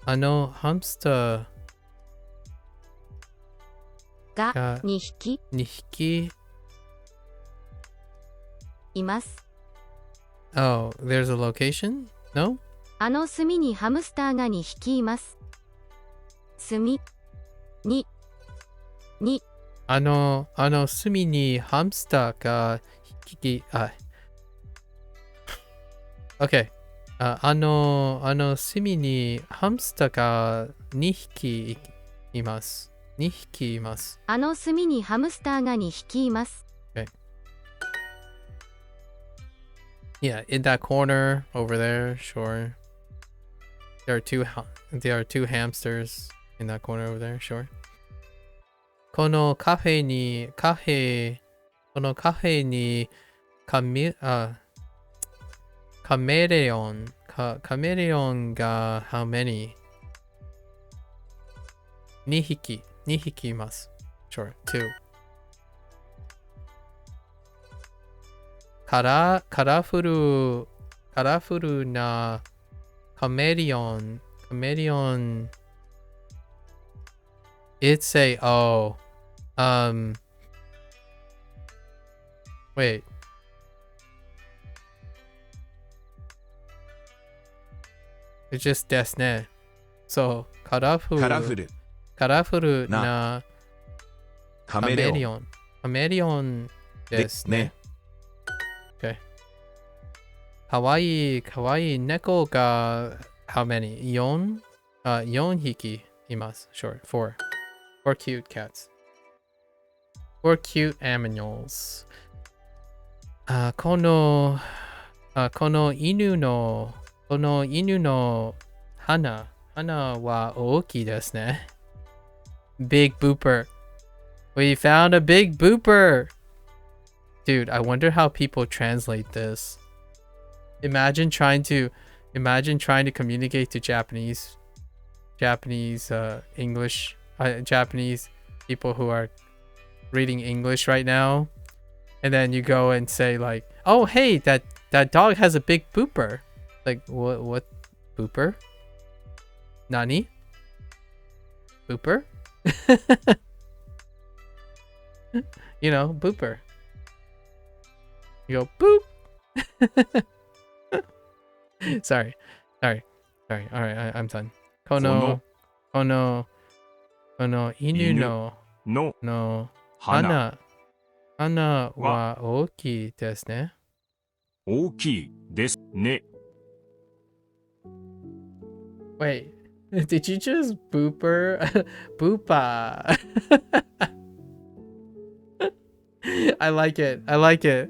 ハムスターが2匹います。Oh, there's a location? No? あの隅にハムスターが2匹います。隅にあの隅にハムスターが1匹Okay. あの隅にハムスターが2匹います。2匹います。あの隅にハムスターが2匹います。Okay. Yeah, in that corner over there, sure. There are two hamsters in that corner over there, sure. このカフェにカメレオンが how many? 2匹います。Sure, 2. カラフルなカメレオン It's a wait. It's just ですね。そう、カラフルなカメレオンですね。Okay. かわいい猫が how many? 4匹います。Sure, 4 cute cats. 4 cute animals. この犬の鼻は大きいですね。Big booper. We found a big booper. Dude, I wonder how people translate this. Imagine trying to communicate to Japanese English Japanese people who are reading English right now, and then you go and say like, "Oh, hey, that dog has a big booper." Like, what booper? Nani? Booper? You know, booper. You go boop. Sorry. All right, I'm done. この犬の鼻は大きいですね。大きいですね。Wait, did you just booper? Boopa. I like it. I like it.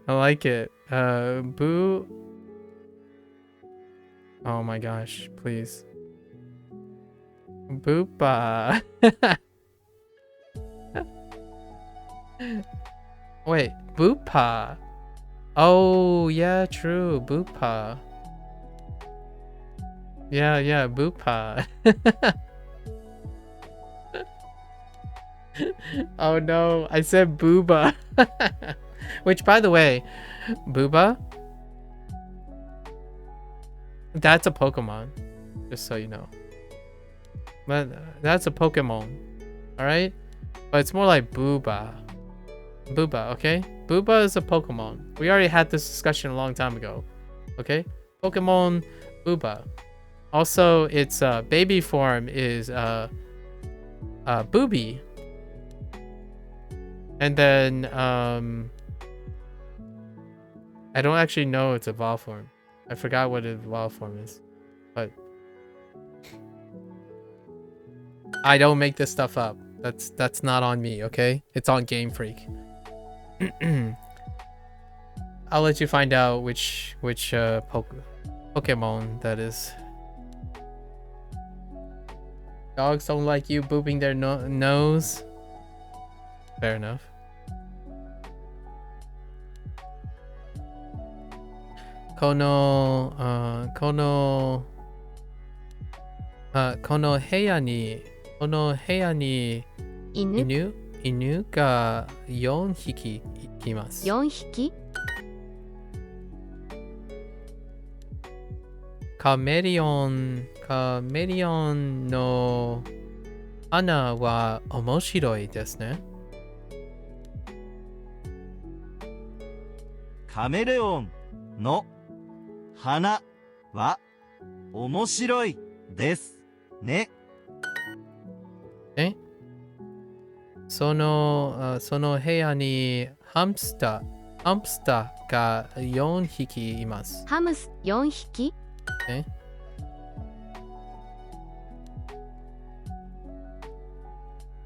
I like it. Boo. Oh my gosh, please. Boopa. Wait, Boopa. Oh, yeah, true. Boopa. Yeah, Boopa. Oh no, I said Booba. Which, by the way, Booba, that's a Pokemon, just so you know. But that's a Pokemon, alright? But it's more like Booba. Booba, okay? Booba is a Pokemon. We already had this discussion a long time ago, okay? Pokemon Booba. Also, its baby form is Booby. And then, I don't actually know its evolved form. I forgot what its evolved form is. But I don't make this stuff up. That's not on me, okay? It's on Game Freak. I'll let you find out which Pokemon that is. Dogs don't like you booping their nose. Fair enough. Kono heya ni inu ga 4匹います. 4匹? カメレオンの花は面白いですね。カメレオンの花は面白いですね。その部屋にハムスターが4匹います。ハムス4匹?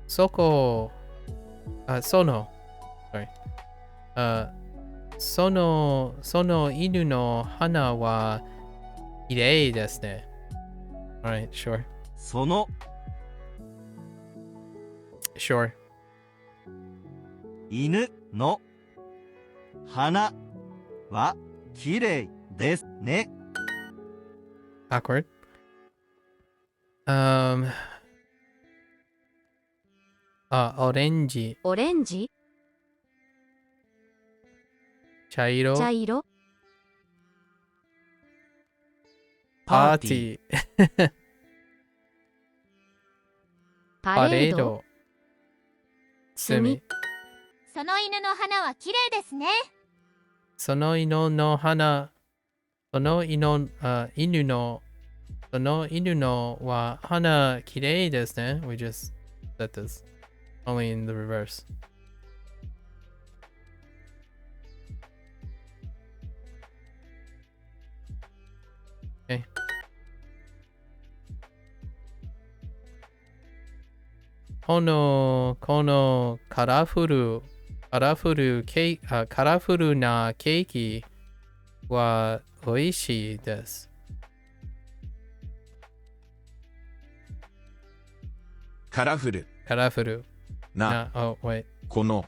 その犬の花は綺麗ですね。Alright, sure. その Sure. 犬の花は綺麗ですね。Awkward. オレンジ。オレンジ? 茶色。茶色? パーティー。パレード。セミ。その犬の花は綺麗ですね。その犬のは花綺麗ですね。We just said this. Only in the reverse. Okay. このカラフルなケーキは美味しいです。カラフルな、oh, wait. この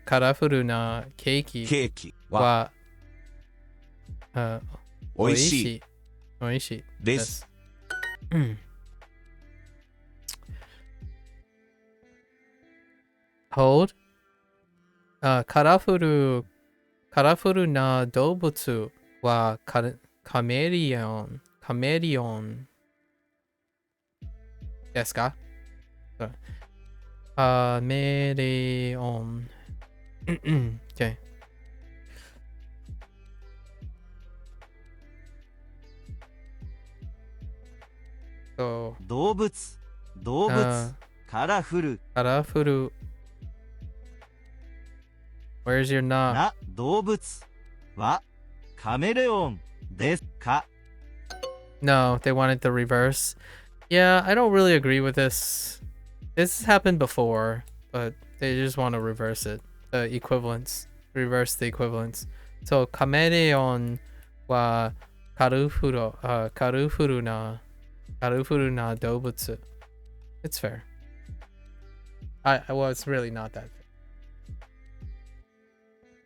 カラフルなケーキは美味しいです。Hold. カラフルな動物はカメレオンですか？カメレオン。Okay. So, 動物カラフル Where's your not? な動物はカメレオンですか? No, they wanted the reverse. Yeah, I don't really agree with this. This has happened before, but they just want to reverse it. the equivalents. Reverse the equivalents. So chameleon wa karufuru na dobutsu. It's fair. Well, it's really not that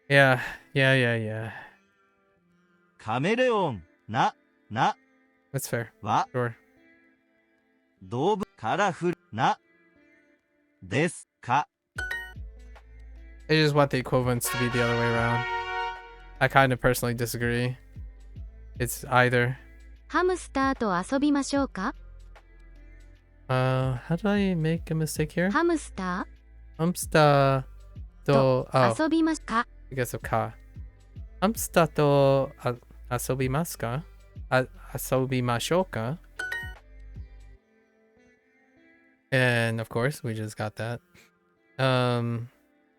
fair. Yeah. カメレオンな That's fair. は Sure. 動物カラフルなですか I just want the equivalents to be the other way around. I kind of personally disagree. It's either. ハムスターと遊びましょうか？ How did I make a mistake here? ハムスタ Hamster と遊びますか？ because of ka. Hamster と遊びますか？遊びましょうか? And of course, we just got that.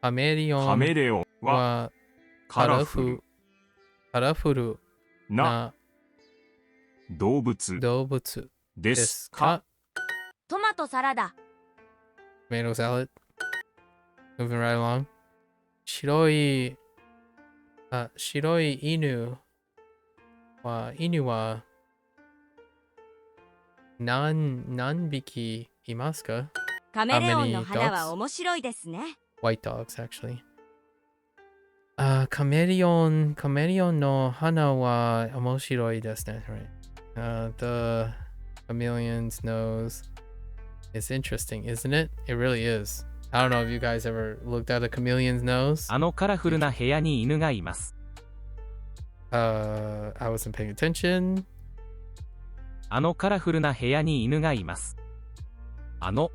カメレオンはカラフルな動物ですか? トマトサラダ Tomato salad. Moving right along. 白い犬は何匹いますか？カメレオンの花は面白いですね。White dogs, actually. カメレオンの花は面白いですね。Right. The chameleon's nose is interesting, isn't it? It really is. I don't know if you guys ever looked at a chameleon's nose. あのカラフルな部屋に犬がいます。I wasn't paying attention. あのカラフルな部屋に犬がいます。あの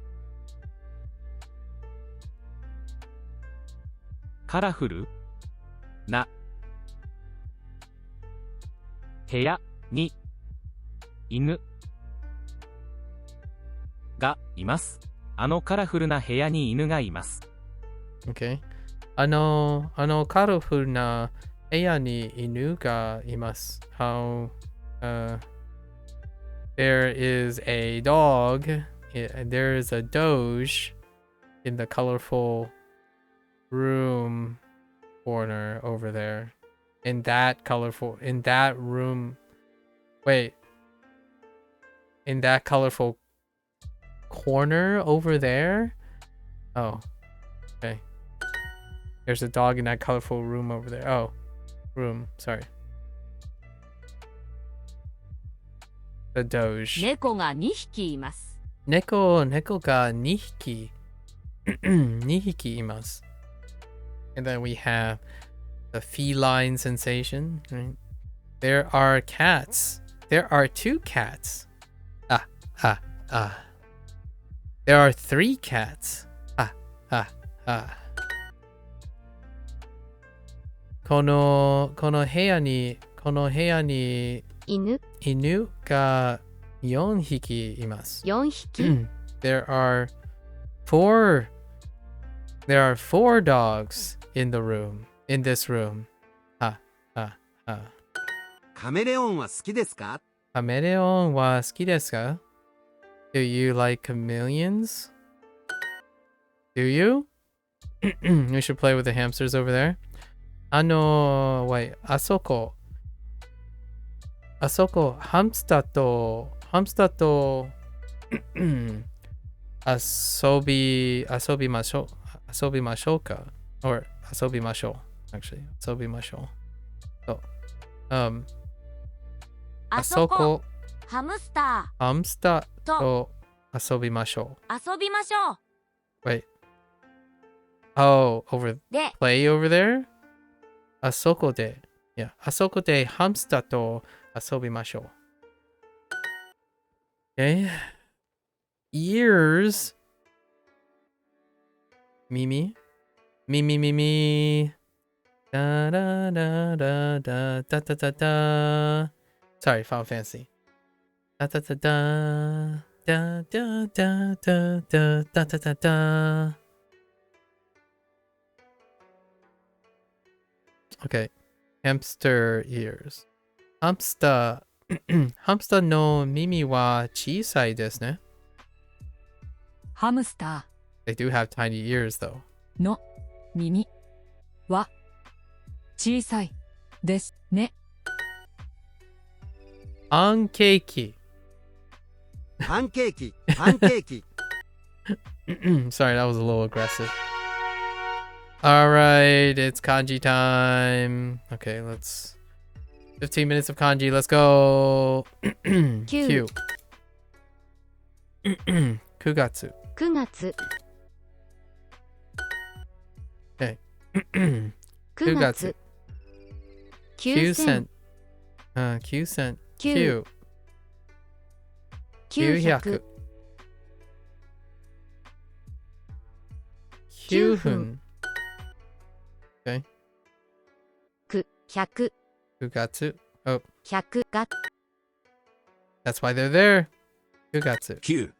カラフルな部屋に犬がいます。あのカラフルな部屋に犬がいます。Okay. あのカラフルな部屋に犬がいます。How there is a dog, there is a doge in the colorful room corner over there. In that room. Wait. In that colorful corner over there? Oh. Okay. There's a dog in that colorful room over there. Oh. Room. Sorry. The doge. 猫が2匹います。猫が2匹2匹います。And then we have the feline sensation, right? There are cats. There are 2 cats. There are 3 cats. この部屋に犬が4匹います。4匹 There are 4 dogs in this room. カメレオンは好きですか？カメレオンは好きですか？ Do you like chameleons? Do you? We should play with the hamsters over there. Wait, あそこハムスターと遊びましょうか or 遊びましょう actually 遊びましょう so あそこハムスターと遊びましょう Wait. Oh, over で play over there? あそこでハムスターと遊びましょう Okay. Ears. Mimi. Da da da da da da da da da. Sorry, Final Fantasy. Da da da da da da da da da da da da. Okay. Hamster ears. Hamster の耳は小さいですね。ハムスタ They do have tiny ears though. ーの耳は小さいですね。パンケーキ。パンケーキ、パンケーキ。Sorry, that was a little aggressive. Alright, it's kanji time. Okay, let's... 15 minutes of kanji, let's go. Q. 9月。9月。Okay. 9月。9千。9千。9。900。9分。Okay. 100。9月。Oh. 100月。That's why they're there. 9月。9。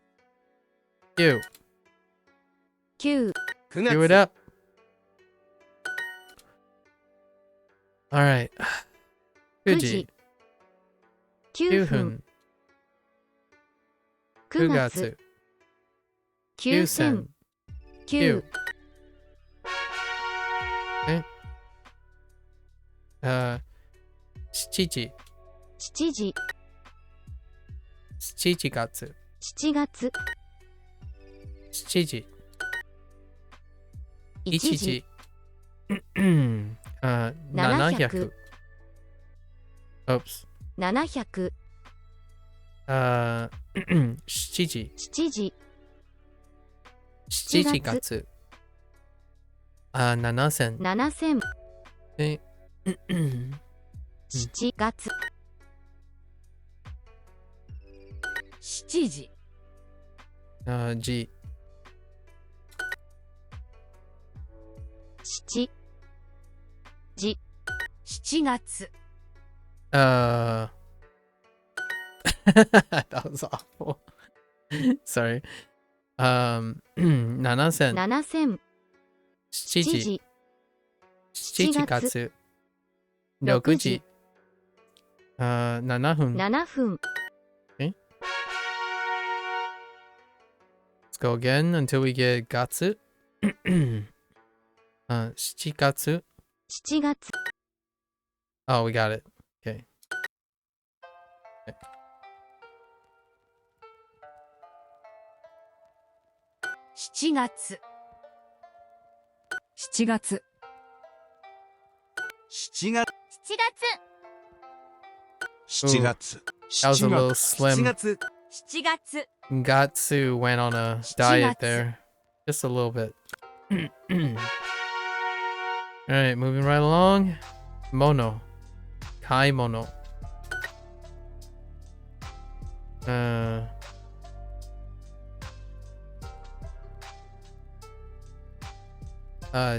9。 9。Do it up. Alright. 9時。9分。9月。9千。9。7時。7時。7月。7月。7時。1時。700。Oops. 700。7時。7時。7月。7000。7000。7月。7時。時。7時。7月。That was awful. Sorry. 7000。7000。7時。7月。6時。7分。7分。Okay. Let's go again until we get 月。7月。7月。Oh, we got it. Okay. 7月。7月。7月。7月。That was a little slim. 7月。7月。 Gatsu went on a diet there. Just a little bit. Alright, moving right along. Mono. Kaimono.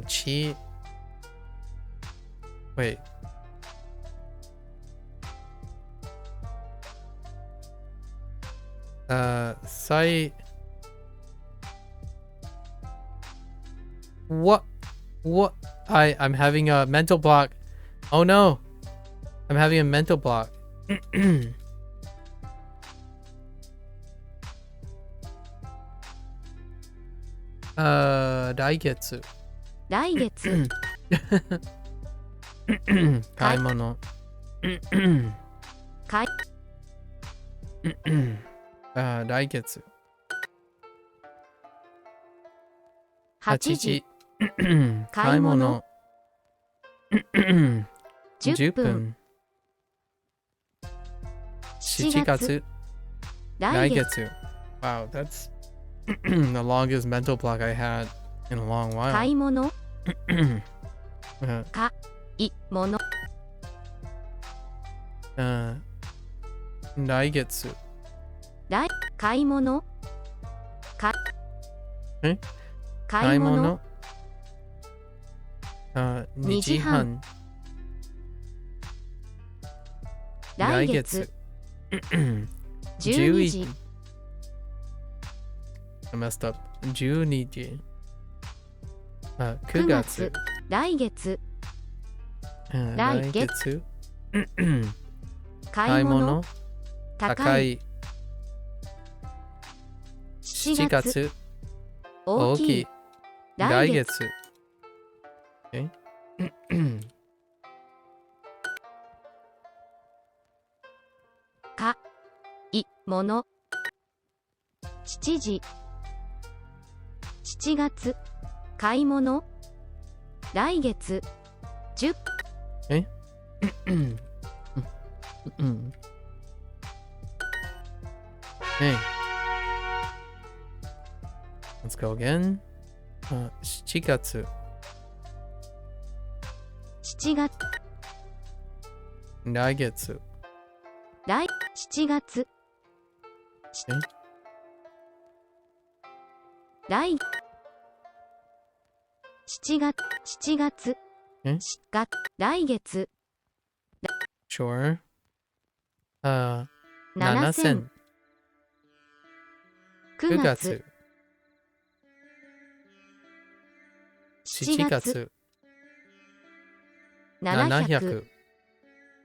Chi. Wait. Sai. What? I'm having a mental block. Oh no. I'm having a mental block. 来月。来月。買い物。買い。来月。8 8時。時。買い物。10 10分。7 7月。来来月。月。Wow, that's the longest mental block I had in a long 買 while. い物。 Uh, 買い物。来月。買い物。え買い物。 2時半。来月。 12 12時。 I messed up. 12時。9 9月月。。来月。来来月。月。買買いい物物。。高い。高い。 7 7月。月。大きい。来来月。月。Okay. かいもの7時7月買い物来月10えHey. Let's go again. 7月。7月来月。7月来7月7月来月 Sure. 7000。 9 9月月。7月。700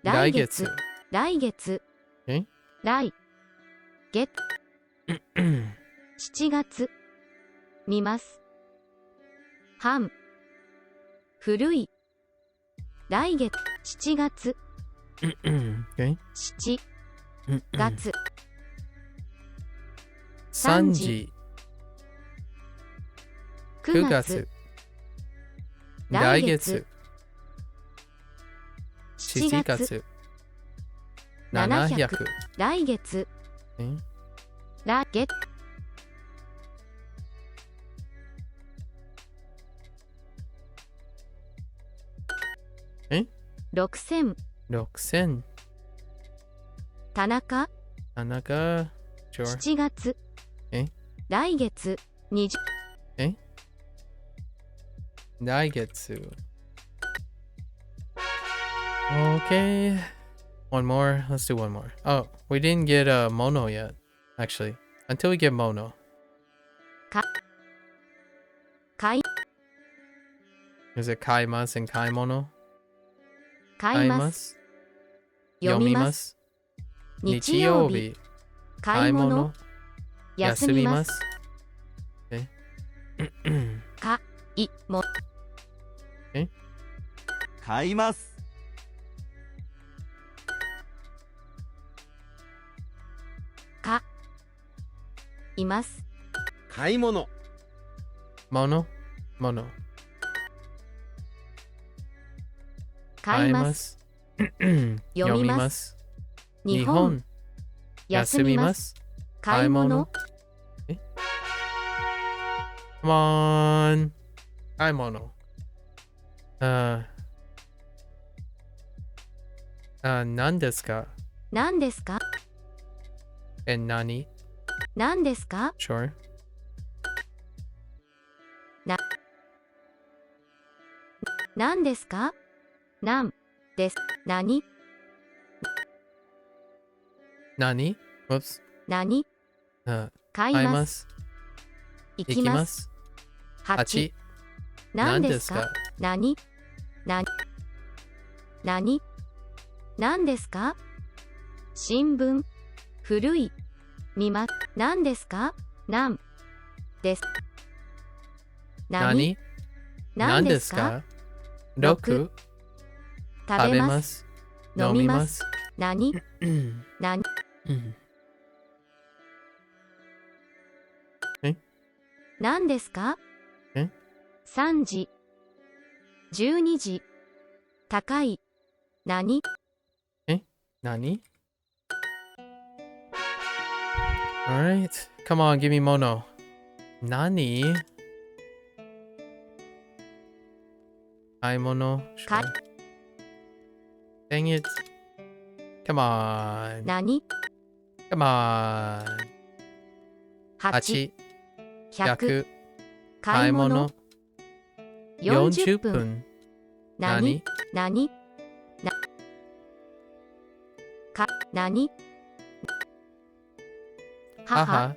来月。来月え来月7月見ます半古い来月7月 Okay. 7月3時。9月。来月。7月。700。来月来月え6000 6000。田中田中。Sure. 7月え来月20来月。Okay. One more. Let's do one more. Oh, we didn't get Mono yet, actually. Until we get Mono. 買い Is it Kaimas and Kaimono? 買います読みます日日曜日曜日。買い物休みますえかいも買いますかいます買い物 Mono? Mono. 買います読みまますす。日本休みます買い物え Come on. 買い物。何ですか何ですか何 何ですか Sure. 何ですかなんです何何 Oops. 何買買いまいますす。行行きまきますす。 8 8。何ですか何何何何ですか新聞古い見ま何ですか何です何何ですか ?6。食べます。飲みます。何何何ですかえ ?3 時12時高い何何 Alright. Come on, give me Mono. 何買い物。買い Dang it. Come on. 何 Come on. 8 8。 100 100。買い物。 40 40分分。何何なか何母母。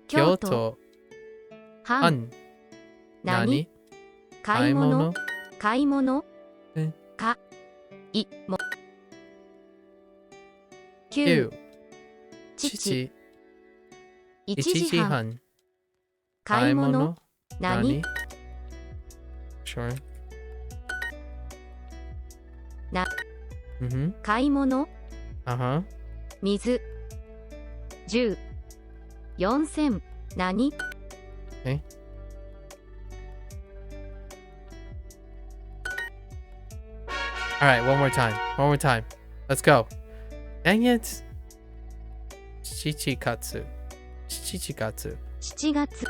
京都京都。半何買い物買い物えかいも9。 9父。1 1時半時半。買い物何 Sure. な、Mm-hmm. 買い物、 Uh-huh. 水、10、4000、何、 Okay. All right, one more time. One more time. Let's go. Dang it. Chichikatsu. Chichikatsu. 7月、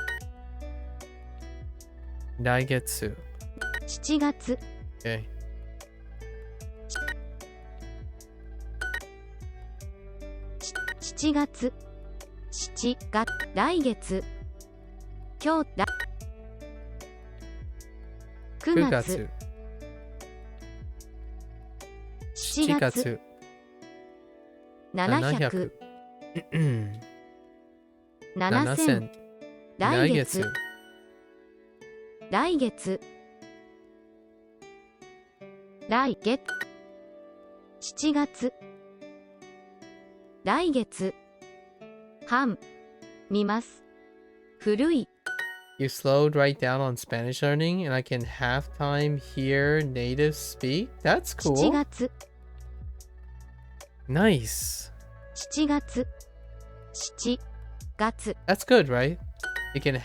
Daigetsu. 7月、 Okay. 7月、7月、来月、今日、9月、 7月、 700、 7000、来月、来月、来月、7月、来月、半、見ます。古い、 You slowed right down on Spanish learning, and I can half time hear native speak? That's 7 cool. 月、 Nice. 7月、7月、 That's good, right? You can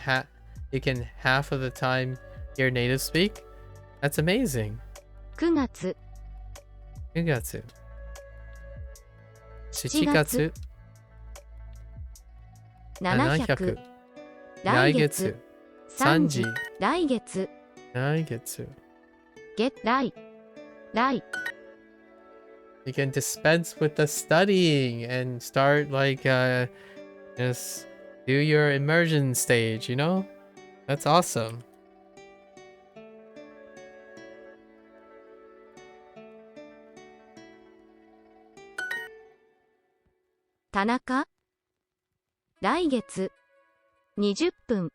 half of the time hear native speak? That's amazing. 9月、 9月。 7 7月、 700、 来月、 3時、 来月、 来月。 来、来、 You can dispense with the studying and start like just do your immersion stage, you know? That's awesome. 田中、来月、20分、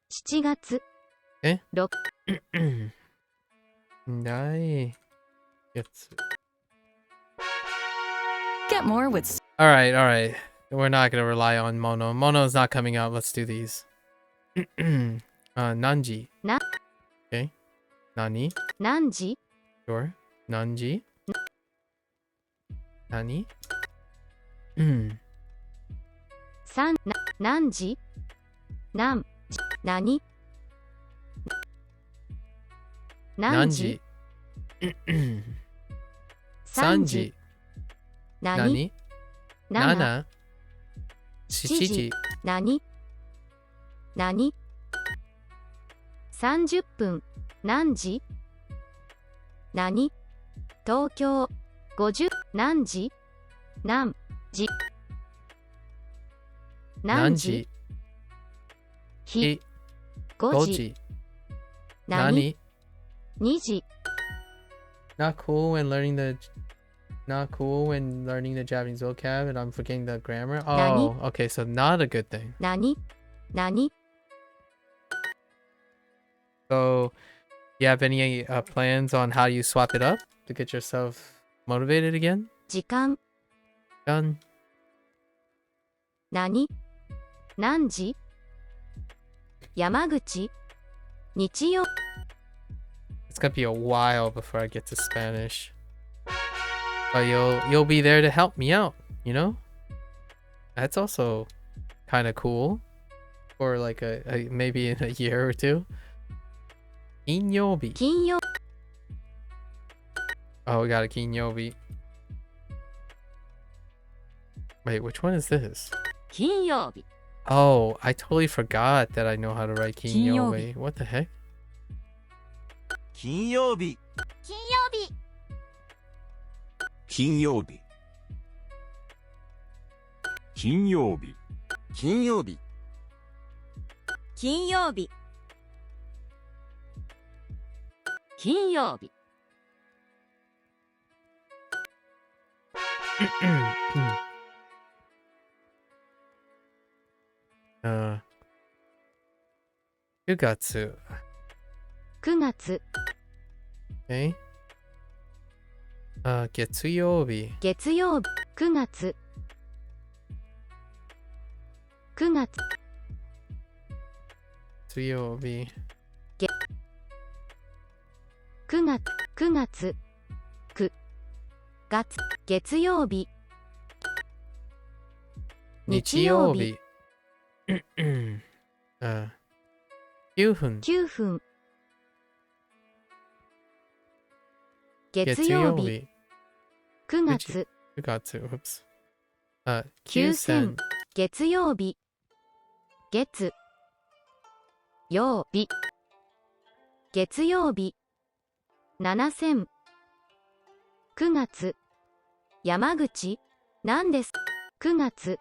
7月、え6、来月。 Get more with All right. We're not gonna rely on Mono. Mono's not coming out. Let's do these. Nanji. な、 Okay. Nani. 何時、 Sure. Nanji. Nani. 3、何時、何、何、何時、 3時、 何、 7 7時、何、何、30分、何時、何、東京、50、何時、何時、何時、日、5時、何、2時。 Not cool when learning the Japanese vocab and I'm forgetting the grammar. Oh, okay, so not a good thing. 何、何、 So, you have any plans on how you swap it up to get yourself motivated again? 時間、 Done. 何、何時、山口、日曜。 It's gonna be a while before I get to Spanish. But you'll be there to help me out, you know? That's also kind of cool. For like a maybe in a year or two. 金曜日. 金曜。 Oh, we got a 金曜日. Wait, which one is this? 金曜日。 Oh, I totally forgot that I know how to write 金曜日. 金曜日。 What the heck? 金曜日、金曜日、金曜日、金曜日、金曜日、金曜日、金曜日、 9月. 9月、 Okay. 月曜日. 月曜日、9月。9月、月曜日. 9月、9月、9、月曜日日曜日9分9分月曜日9月9月 Oops 9000月曜日月曜日月曜日7000 9月山口何です9月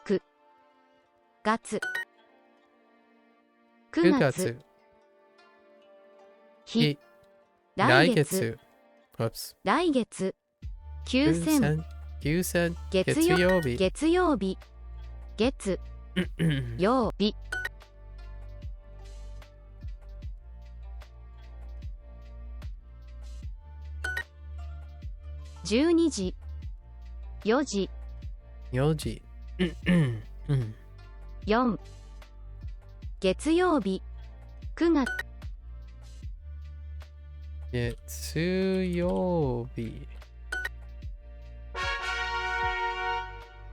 9月9月日来月 Oops 来月9000 9000月曜日月曜日月曜日12時4時4時4月曜日9月月曜日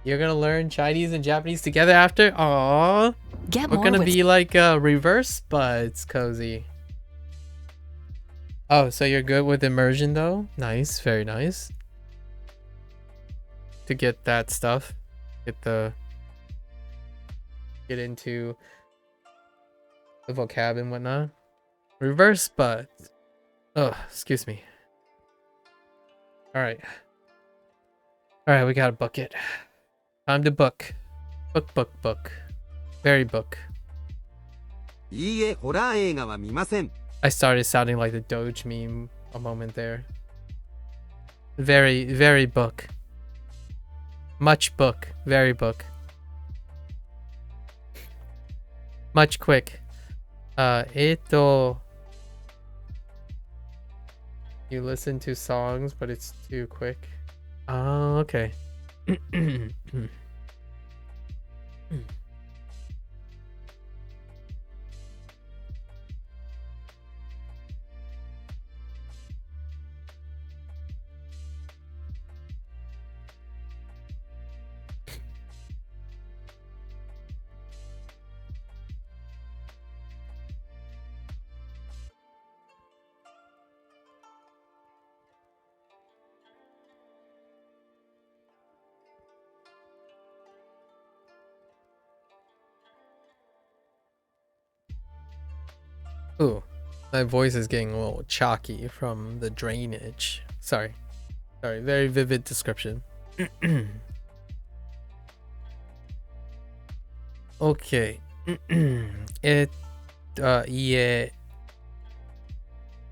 You're gonna learn Chinese and Japanese together after? Aww. We're gonna be like reverse buds, Cozy. Oh, so you're good with immersion though? Nice, very nice. To get that stuff. Get into the vocab and whatnot. Reverse buds. Oh, excuse me. Alright. Alright, we gotta book it. Time to book. Book. Very book. いいえ、ホラー映画は見ません。 I started sounding like the Doge meme a moment there. Very, very book. Much book. Very book. Much quick. You listen to songs, but it's too quick. Oh, okay. Ooh, my voice is getting a little chalky from the drainage. Sorry, very vivid description. Okay. Yeah.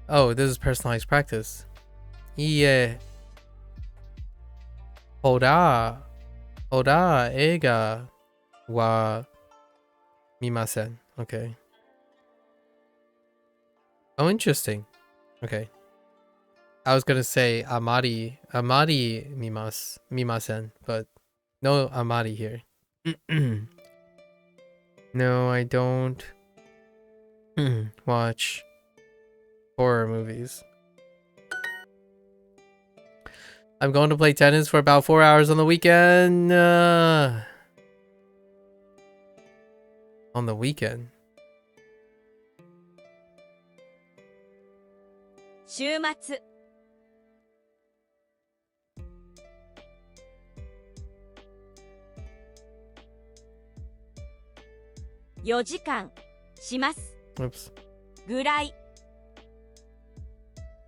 Oh, this is personalized practice. Yeah. Hoda ega wa mimasen. Okay. Oh, interesting. Okay. I was gonna say amari mimasen, but no amari here. No, I don't watch horror movies. I'm going to play tennis for about 4 hours on the weekend. On the weekend. 週末4時間します Oops. ぐらい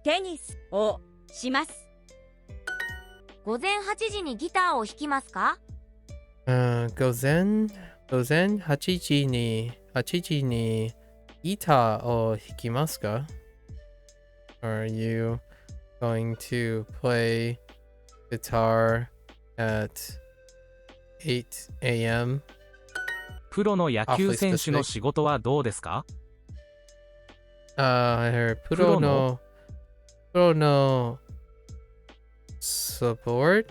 テニスをします午前8時にギターを弾きますか午前8時にギターを弾きますか Are you going to play guitar at 8 a.m.? プロの野球選手の仕事はどうですか I heard プロの support?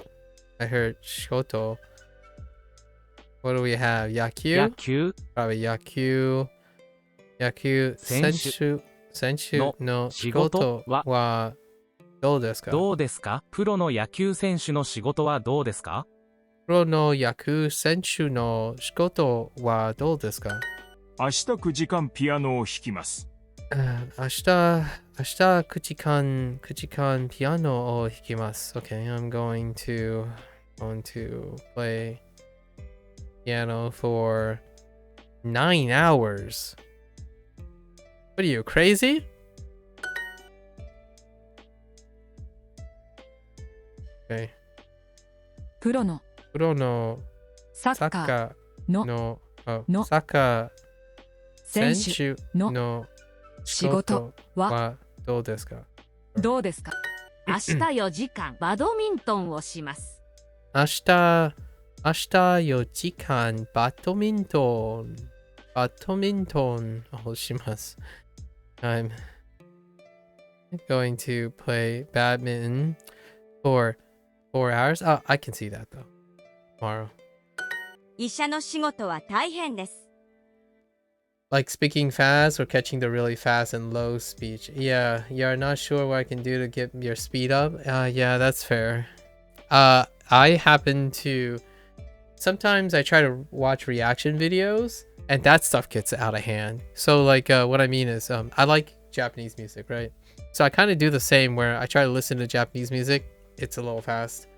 I heard 仕事 What do we have? 野球 Probably 野球選手の仕事はどうですか？どうですか？プロの野球選手の仕事はどうですか？プロの野球選手の仕事はどうですか？明日9時間ピアノを弾きます。明日9時間ピアノを弾きます。Okay, I'm going to play piano for 9 hours. What are you, crazy? Okay. プロのサッカーのサッカー選手手の仕事はどうですか？どうですか？明日4時間バドミントンをします。明日4時間バドミントンをします。I'm going to play badminton for 4 hours. Oh, I can see that though. Tomorrow. 医者の仕事は大変です。Like speaking fast or catching the really fast and low speech. Yeah, you're not sure what I can do to get your speed up. Yeah, that's fair. I happen to sometimes I try to watch reaction videos and that stuff gets out of hand. So like what I mean is I like Japanese music, right? So I kind of do the same where I try to listen to Japanese music. It's a little fast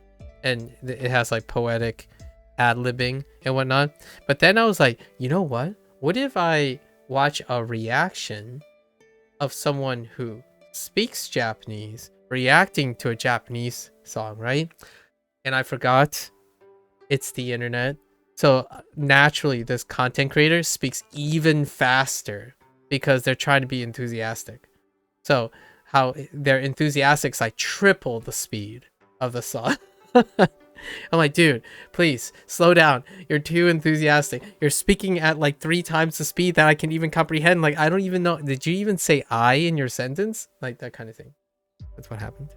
and it has like poetic ad-libbing and whatnot. But then I was like, you know what? What if I watch a reaction of someone who speaks Japanese reacting to a Japanese song, right? And I forgot it's the internet. So naturally, this content creator speaks even faster because they're trying to be enthusiastic. So how they're enthusiastic is like triple the speed of the song. I'm like, dude, please slow down. You're too enthusiastic. You're speaking at like 3 times the speed that I can even comprehend. Like, I don't even know. Did you even say I in your sentence? Like that kind of thing. That's what happened.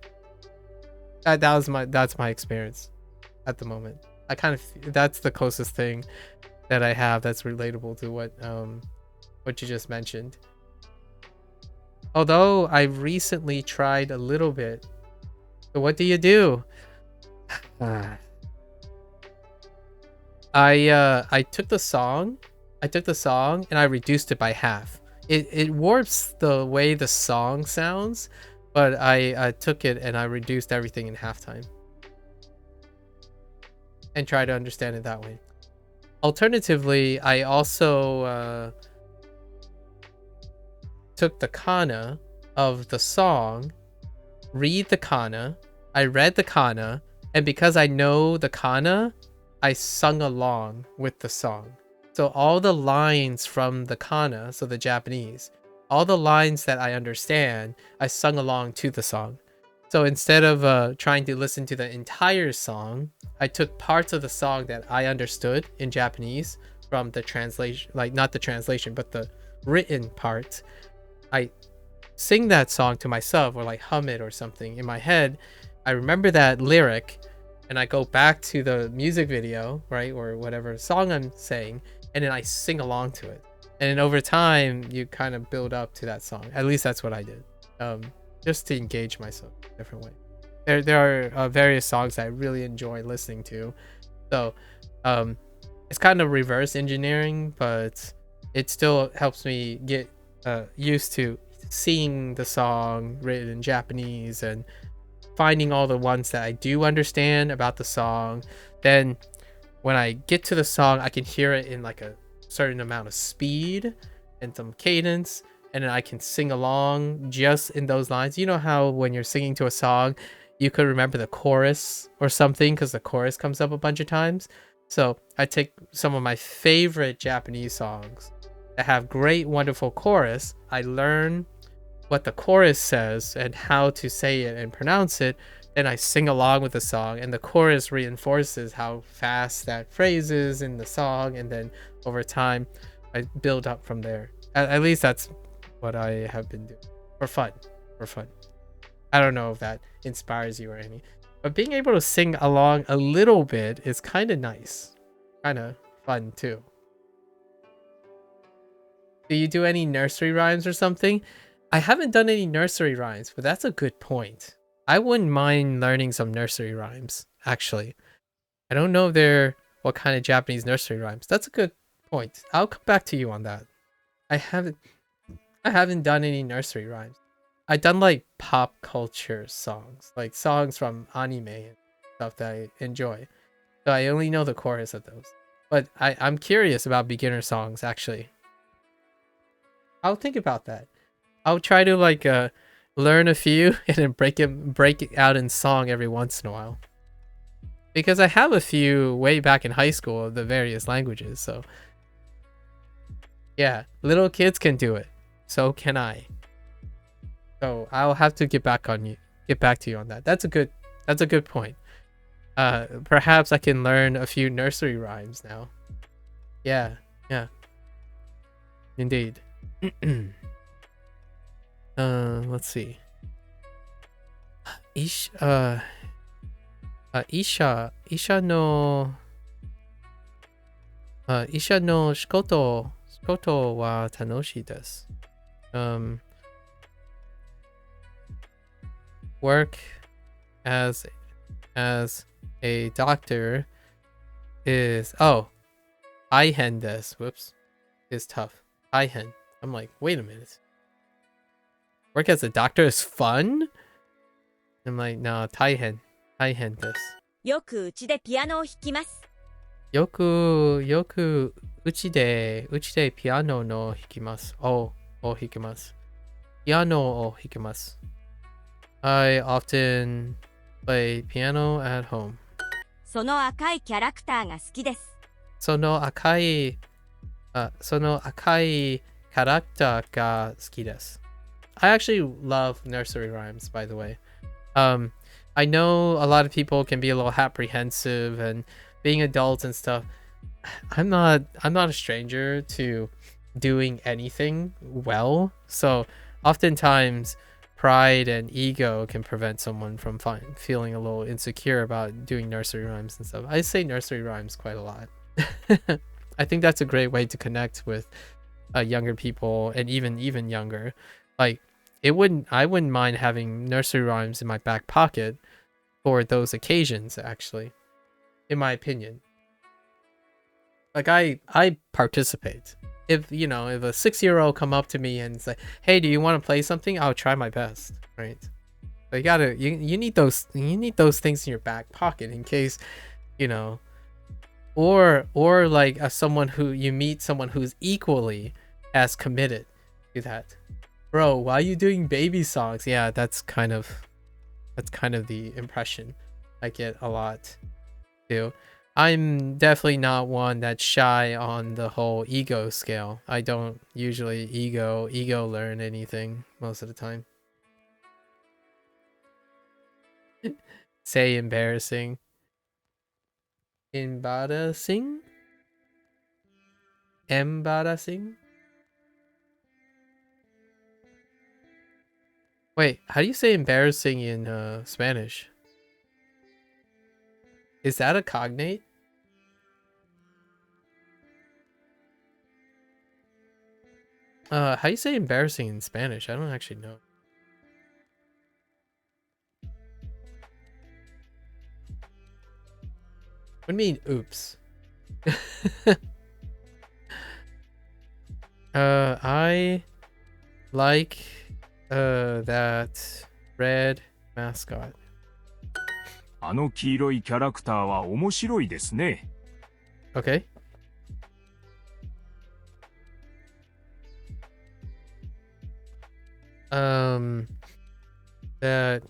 That's my experience at the moment. I kind of, that's the closest thing that I have that's relatable to what you just mentioned. Although I recently tried a little bit. So what do you do? I took the song and I reduced it by half. It warps the way the song sounds, but I took it and I reduced everything in halftime and try to understand it that way. Alternatively, I also took the kana of the song, read the kana. I read the kana, and because I know the kana, I sung along with the song. So all the lines from the kana, so the Japanese, all the lines that I understand, I sung along to the song. So instead of trying to listen to the entire song, I took parts of the song that I understood in Japanese from the translation, like not the translation, but the written part. I sing that song to myself or like hum it or something in my head. I remember that lyric and I go back to the music video, right? Or whatever song I'm saying, and then I sing along to it. And then over time, you kind of build up to that song. At least that's what I did. Just to engage myself in a different way. There are various songs that I really enjoy listening to. So it's kind of reverse engineering, but it still helps me get used to seeing the song written in Japanese and finding all the ones that I do understand about the song. Then when I get to the song, I can hear it in like a certain amount of speed and some cadence, and then I can sing along just in those lines. You know how when you're singing to a song, you could remember the chorus or something because the chorus comes up a bunch of times. So I take some of my favorite Japanese songs that have great, wonderful chorus. I learn what the chorus says and how to say it and pronounce it. Then I sing along with the song, and the chorus reinforces how fast that phrase is in the song. And then over time, I build up from there. At least that's what I have been doing for fun. I don't know if that inspires you or any, but being able to sing along a little bit is kind of nice, kind of fun too. Do you do any nursery rhymes or something? I haven't done any nursery rhymes, but that's a good point. I wouldn't mind learning some nursery rhymes, actually. I don't know if they're what kind of Japanese nursery rhymes. That's a good point. I'll come back to you on that. I haven't done any nursery rhymes. I've done like pop culture songs, like songs from anime and stuff that I enjoy. So I only know the chorus of those. But I'm curious about beginner songs, actually. I'll think about that. I'll try to like learn a few and then break it out in song every once in a while. Because I have a few way back in high school of the various languages, so yeah, little kids can do it. So can I. So I'll have to get back to you on that. That's a good point. Perhaps I can learn a few nursery rhymes now. Yeah. Indeed. Let's see. Isha no shikoto wa tanoshii desu. Work as a doctor is taihen desu. Whoops. Is tough. Taihen. I'm like, wait a minute. Work as a doctor is fun? I'm like, no, taihen desu. よくうちでピアノを弾きます。よくうちでピアノの弾きます。弾きます。ピアノを弾きます。I often play piano at home. その赤いキャラクターが好きです。その赤いキャラクターが好きです。I actually love nursery rhymes, by the way. I know a lot of people can be a little apprehensive and being adults and stuff. I'm not a stranger to doing anything well. So oftentimes pride and ego can prevent someone from feeling a little insecure about doing nursery rhymes and stuff. I say nursery rhymes quite a lot. I think that's a great way to connect with younger people and even younger. Like I wouldn't mind having nursery rhymes in my back pocket for those occasions, actually, in my opinion. Like I participate. If a 6-year-old come up to me and say, "Hey, do you want to play something?" I'll try my best, right? So you need those things in your back pocket in case, or like someone who's equally as committed to that. Bro, why are you doing baby songs? Yeah, that's kind of the impression I get a lot too. I'm definitely not one that's shy on the whole ego scale. I don't usually ego learn anything most of the time. Say embarrassing. Embarrassing? Wait, how do you say embarrassing in Spanish? Is that a cognate? How do you say embarrassing in Spanish? I don't actually know. What do you mean, oops? I like that red mascot. あの黄色いキャラクターは面白いですね。Okay. That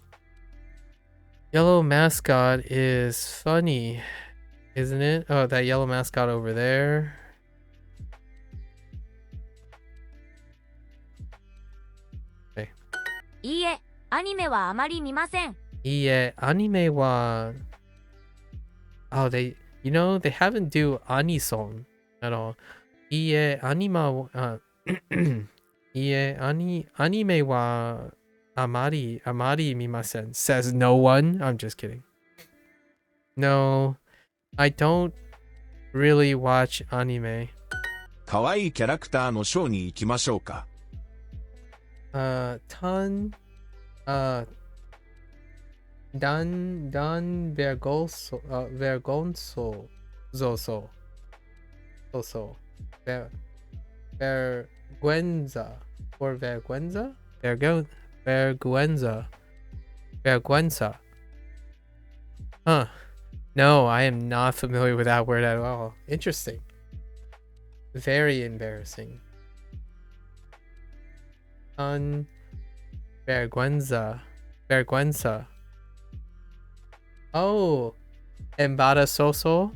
yellow mascot is funny, isn't it? Oh, that yellow mascot over there. Okay. いいえ、アニメはあまり見ません。いいえ、アニメは they haven't do anisong at all. いいえ、アニメはあまり見ません says no one. I'm just kidding. No, I don't really watch anime. かわいいキャラクターのショーに行きましょうか。Dan vergonzo vergonzo zoso. So. Vergüenza or vergüenza? Vergüenza. Vergüenza. Huh. No, I am not familiar with that word at all. Interesting. Very embarrassing. Vergüenza. Vergüenza. Oh. Embarazoso.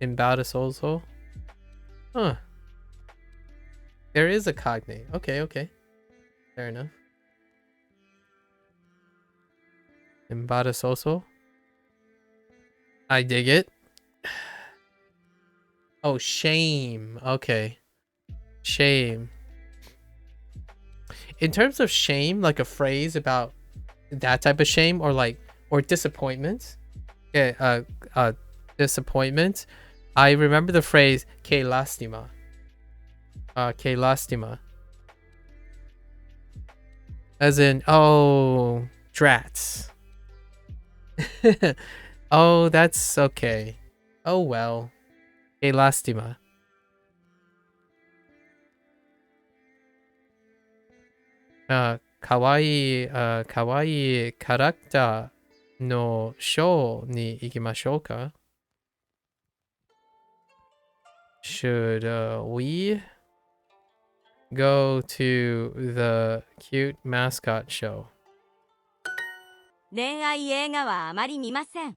Embarazoso. Huh. There is a cognate. Okay. Fair enough. Embarazoso. I dig it. Oh, shame. Okay. Shame. In terms of shame, like a phrase about that type of shame or disappointment. Yeah, disappointment. I remember the phrase que lastima. Que lastima. As in, oh, drats. Oh, that's okay. Oh well. Que lastima. Kawaii character no show ni ikimashou ka? Should we go to the cute mascot show? 恋愛映画はあまり見ません。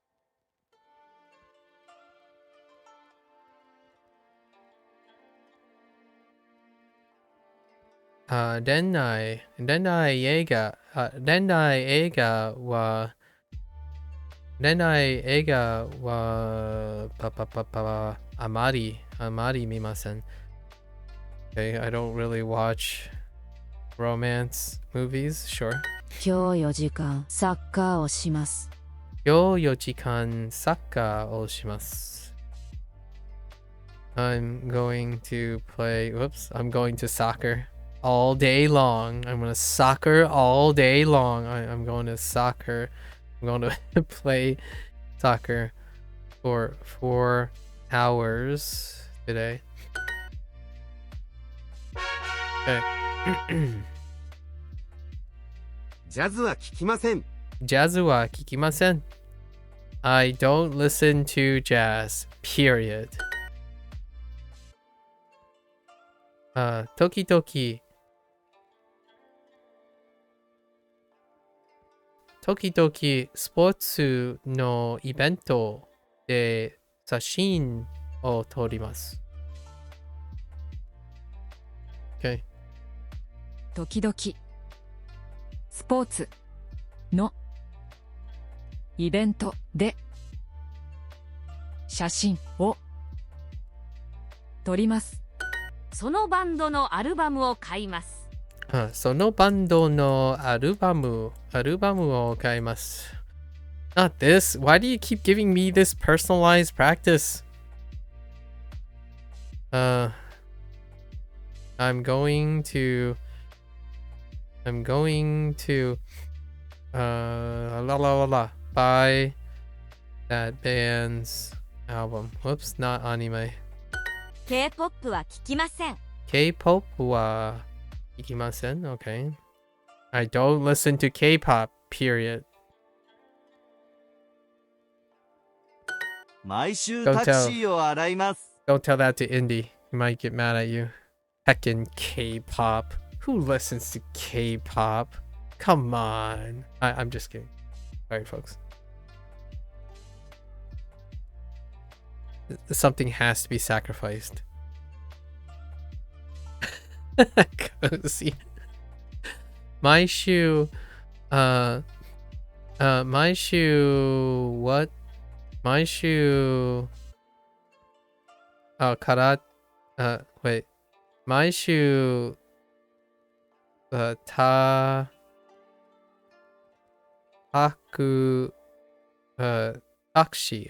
恋愛映画はあまり見ません。Okay, I don't really watch romance movies, sure. 今日4時間サッカーをします。今日4時間サッカーをします。I'm going to soccer all day long. I'm going to soccer all day long. I'm going to soccer. I'm going to play soccer for 4 hours today. Okay. ジャズは聞きません。ジャズは聞きません。I don't listen to jazz. Period. 時々スポーツのイベントで写真を撮ります。Okay. 時々スポーツのイベントで写真を撮ります。そのバンドのアルバムを買います。そのバンドのアルバムを買います。Not this. Why do you keep giving me this personalized practice? I'm going to buy that band's album. Whoops, not anime. K-POP は聞きません。K-POP は聞きません。Okay. I don't listen to K-pop, period. 毎週タクシーを洗います。Don't tell that to Indy. He might get mad at you. Heckin' K-pop. Who listens to K-pop? Come on. I'm just kidding. Sorry, folks. Something has to be sacrificed. Cozy. My shoe. What? My shoe. Wait. My shoe. Taxi.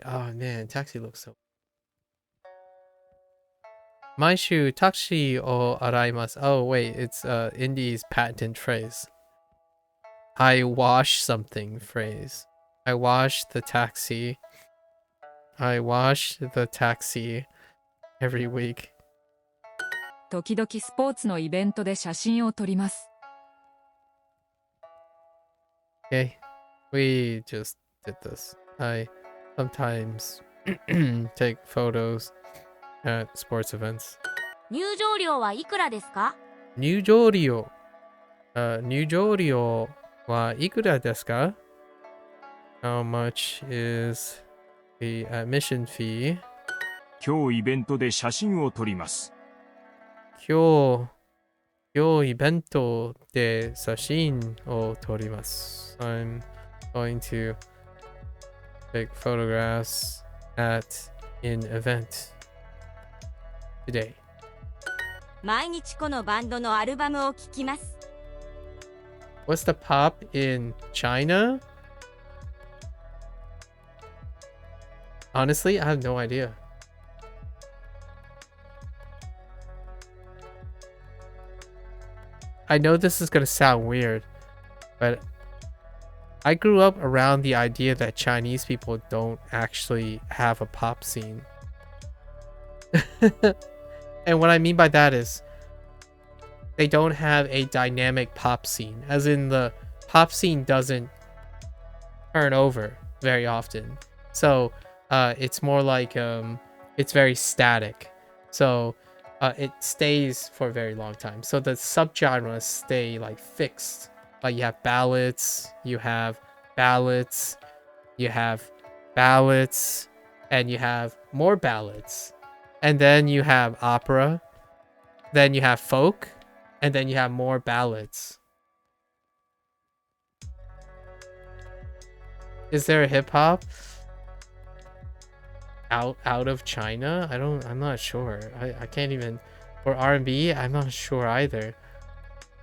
Oh man, taxi looks so. My shoe taxi o araimasu. Oh wait, it's Indy's patent phrase. I wash something phrase. I wash the taxi. I wash the taxi every week. 時々スポーツのイベントで写真を撮ります。Okay, we just did this. I sometimes take photos at sports events. 入場料はいくらですか？入場料。入場料はいくらですか？ How much is the admission fee? 今日イベントで写真を撮ります。今日イベントで写真を撮ります。I'm going to take photographs at an event today. 毎日このバンドのアルバムを聴きます。What's the pop in China? Honestly, I have no idea. I know this is gonna sound weird, but I grew up around the idea that Chinese people don't actually have a pop scene. And what I mean by that is they don't have a dynamic pop scene, as in the pop scene doesn't turn over very often. So it's more like it's very static. So it stays for a very long time. So the subgenres stay like fixed. Like you have ballads, you have ballads, you have ballads, and you have more ballads. And then you have opera, then you have folk, and then you have more ballads. Is there a hip hop out of China? I'm not sure. I can't even, for R&B, I'm not sure either.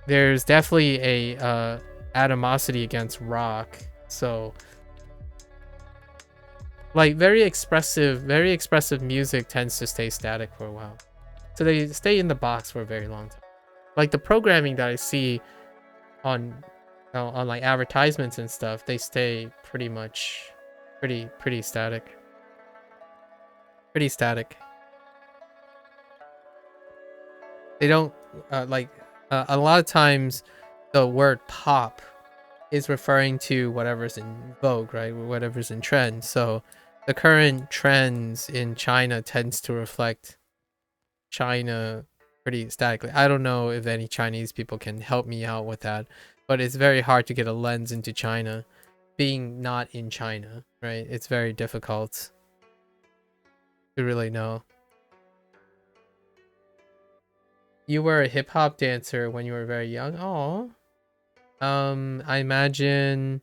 There's definitely a animosity against rock. So like very expressive music tends to stay static for a while. So they stay in the box for a very long time. Like the programming that I see on like advertisements and stuff, they stay pretty much pretty static. Pretty static. They don't like a lot of times the word pop is referring to whatever's in vogue, right? Whatever's in trend. So the current trends in China tends to reflect China pretty statically. I don't know if any Chinese people can help me out with that, but it's very hard to get a lens into China being not in China, right? It's very difficult to really know. You were a hip-hop dancer when you were very young. Oh, I imagine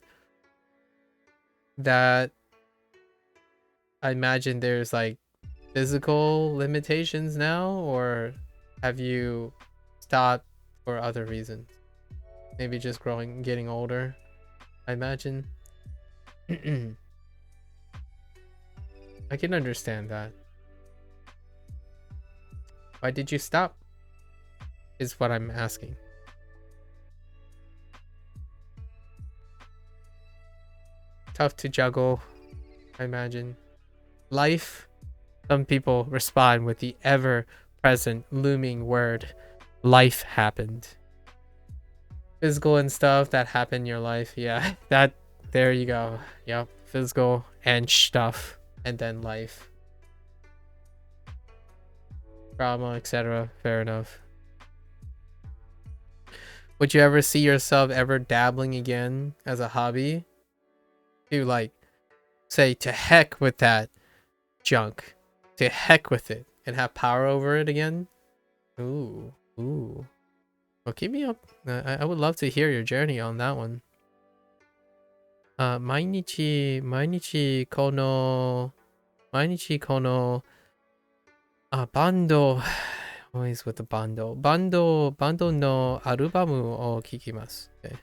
there's like physical limitations now, or have you stopped for other reasons? Maybe just getting older, I imagine. I can understand that. Why did you stop? Is what I'm asking. Tough to juggle, I imagine. Life. Some people respond with the ever-present looming word, life happened. Physical and stuff that happened in your life. Yeah, there you go. Yep, physical and stuff, and then life. Trauma, etc. Fair enough. Would you ever see yourself ever dabbling again as a hobby? To like say to heck with that junk, to heck with it, and have power over it again? Ooh. Well, keep me up. I would love to hear your journey on that one. 毎日このバンド always with the バンドのアルバムを聴きます。Okay.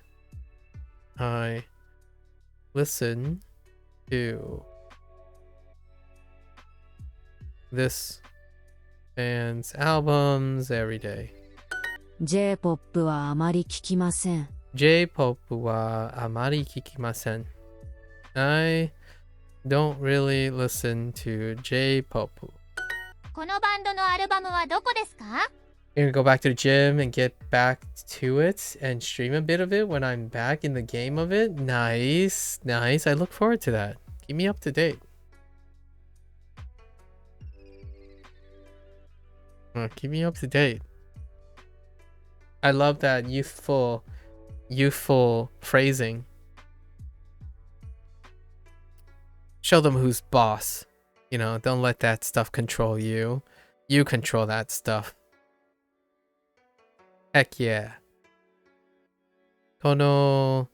I listen to this band's albums every day. J-POP はあまり聞きません。J-POP はあまり聞きません。I don't really listen to J-pop. このバンドのアルバムはどこですか? You're gonna go back to the gym and get back to it and stream a bit of it when I'm back in the game of it. Nice, nice. I look forward to that. Keep me up to date. Keep me up to date. I love that youthful phrasing. Show them who's boss. You know, don't let that stuff control you. You control that stuff. Heck yeah. この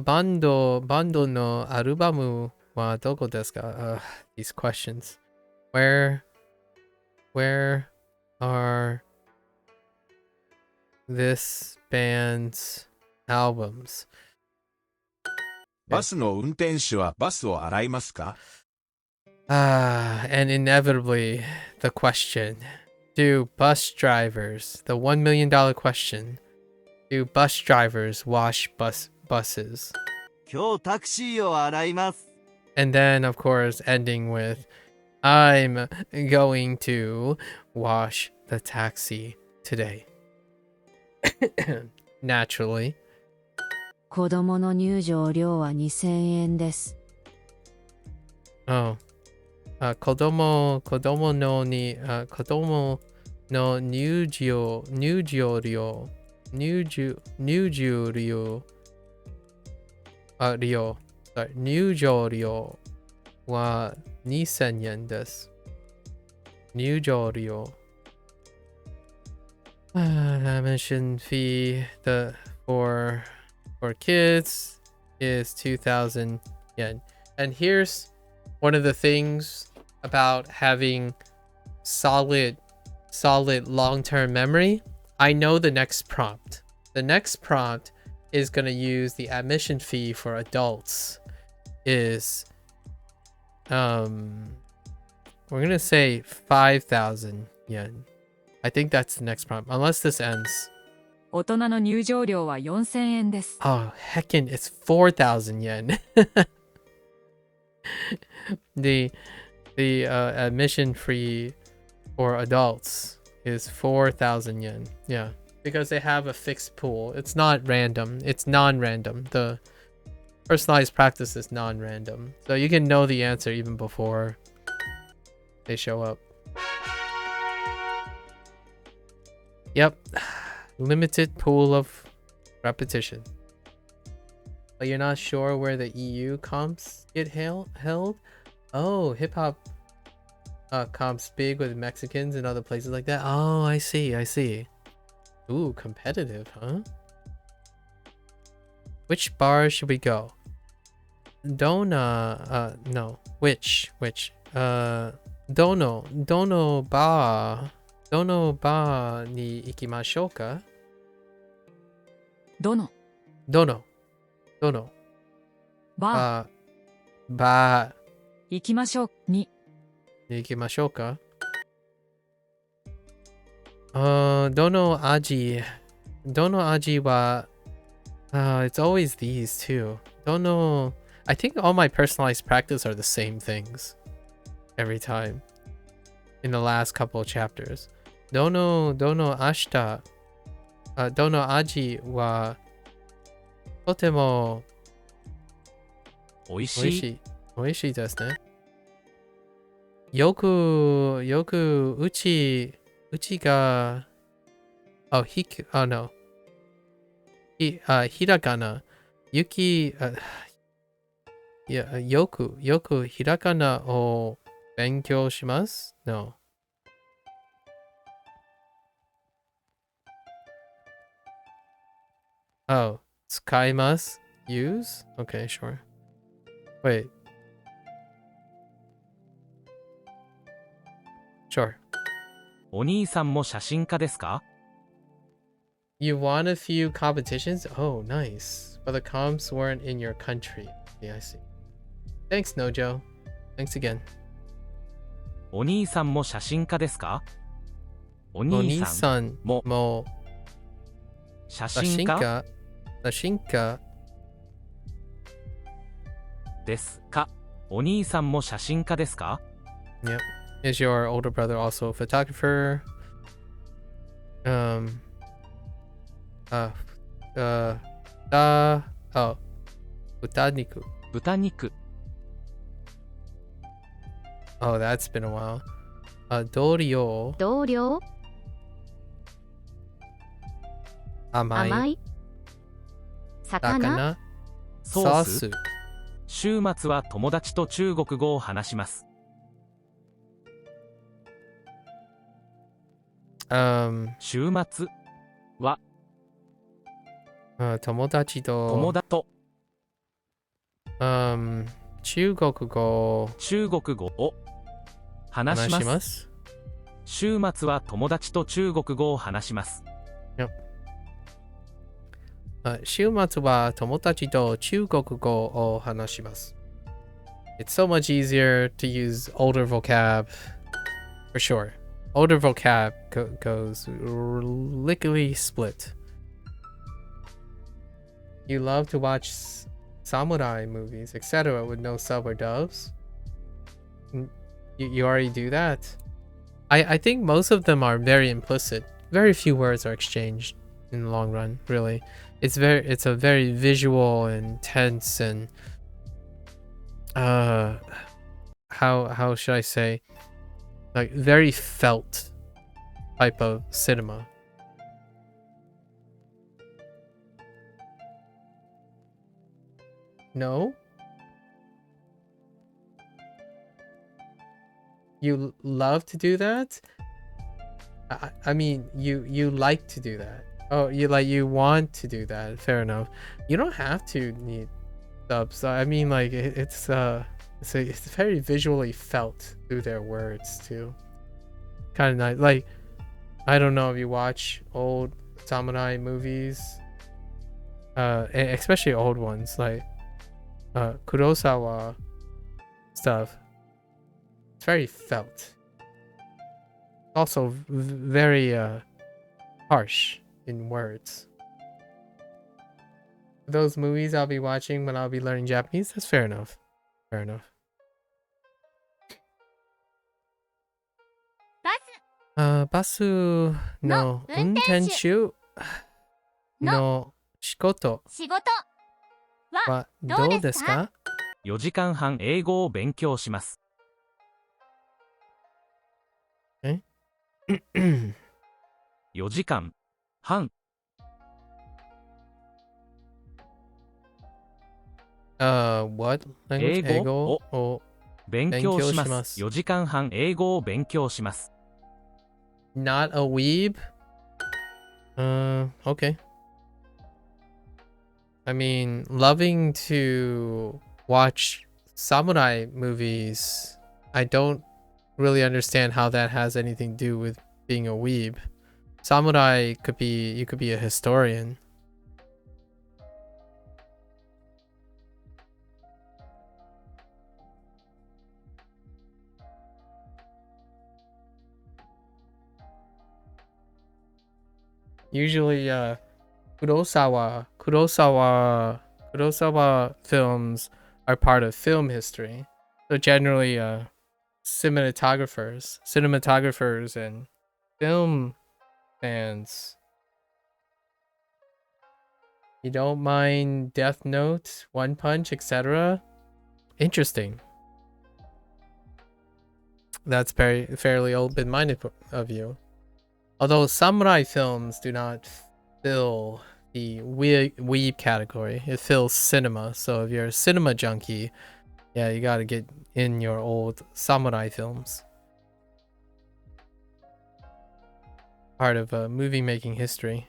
バンドのアルバムはどこですか? These questions. Where are this band's albums? バスの運転手はバスを洗いますか? And inevitably the question, do bus drivers, the $1 million question, do bus drivers wash buses? 今日タクシーを洗います。 And then of course ending with, I'm going to wash the taxi today. Naturally. 子供の入場料は2000円です。 Oh. 子供の入場料は2000円です。入場料。Admission fee for kids is 2,000 yen. And here's one of the things about having solid long-term memory. I know the next prompt. The next prompt is going to use the admission fee for adults is we're going to say 5,000 yen. I think that's the next prompt, unless this ends. 大人の入場料は4000円です。 Oh, heckin', it's 4,000 yen. The admission fee for adults is 4,000 yen. Yeah, because they have a fixed pool. It's not random. It's non-random. The personalized practice is non-random. So you can know the answer even before they show up. Yep. Limited pool of repetition. But you're not sure where the EU comps get held? Oh, hip-hop comps big with Mexicans and other places like that? Oh, I see. Ooh, competitive, huh? Which bar should we go? No. Which? Dono bar ni ikimashou ka? Dono. Ba. 行きましょうに。行きましょうか? Dono aji wa. It's always these two. Dono. I think all my personalized practice are the same things every time in the last couple of chapters. Dono ashita. Dono aji wa totemo おいしい。美味しいですね。よくうちがひらがなよくひらがなを勉強します No. Oh, 使います Use? Okay, sure. Wait. Sure. お兄さんも写真家ですか? You won a few competitions? Oh, nice. But the comps weren't in your country. Yeah, I see. Thanks, Nojo. Thanks again. お兄さんも写真家ですか? お兄さんも写真家?ですか。お兄さんも写真家ですか？ Yep. Is your older brother also a photographer? Uh, oh, 豚肉. 豚肉。Oh, that's been a while. 同僚。同僚。甘い。甘い。魚。ソース。週末は友達と中国語を話します。週末は友達と友達と中国語を話します。週末は友達と中国語を話します。週末は友達と中国語を話します。It's so much easier to use older vocab, for sure. Older vocab goes lickety split. You love to watch samurai movies, etc. with no sub or dubs. You already do that. I think most of them are very implicit. Very few words are exchanged in the long run, really. It's a very visual and tense and how should I say, like very felt type of cinema. No? You love to do that? I mean, you like to do that. Oh, you want to do that. Fair enough. You don't have to need subs. I mean, like it's very visually felt through their words too. Kind of nice. Like, I don't know if you watch old samurai movies, especially old ones like Kurosawa stuff. It's very felt. Also very harsh in words. Those movies I'll be watching when I'll be learning Japanese, that's fair enough. Fair enough. バスの運転手の仕事はどうですか？4時間半英語を勉強します。4時間半。What language? 英語を勉強します。4時間半英語を勉強します。Not a weeb? Okay. I mean, loving to watch samurai movies, I don't really understand how that has anything to do with being a weeb. Samurai could be, you could be a historian. Usually, Kurosawa films are part of film history. So generally, cinematographers and film fans. You don't mind Death Note, One Punch, etc. Interesting. That's fairly open-minded of you. Although samurai films do not fill the weeb category, it fills cinema. So if you're a cinema junkie, yeah, you gotta get in your old samurai films. Part of movie making history.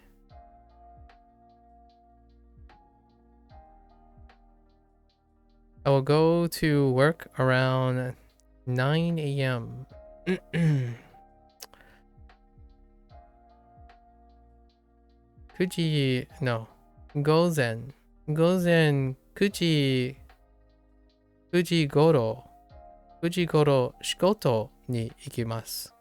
I will go to work around 9 a.m. 9時 no 午前9時頃仕事に行きます。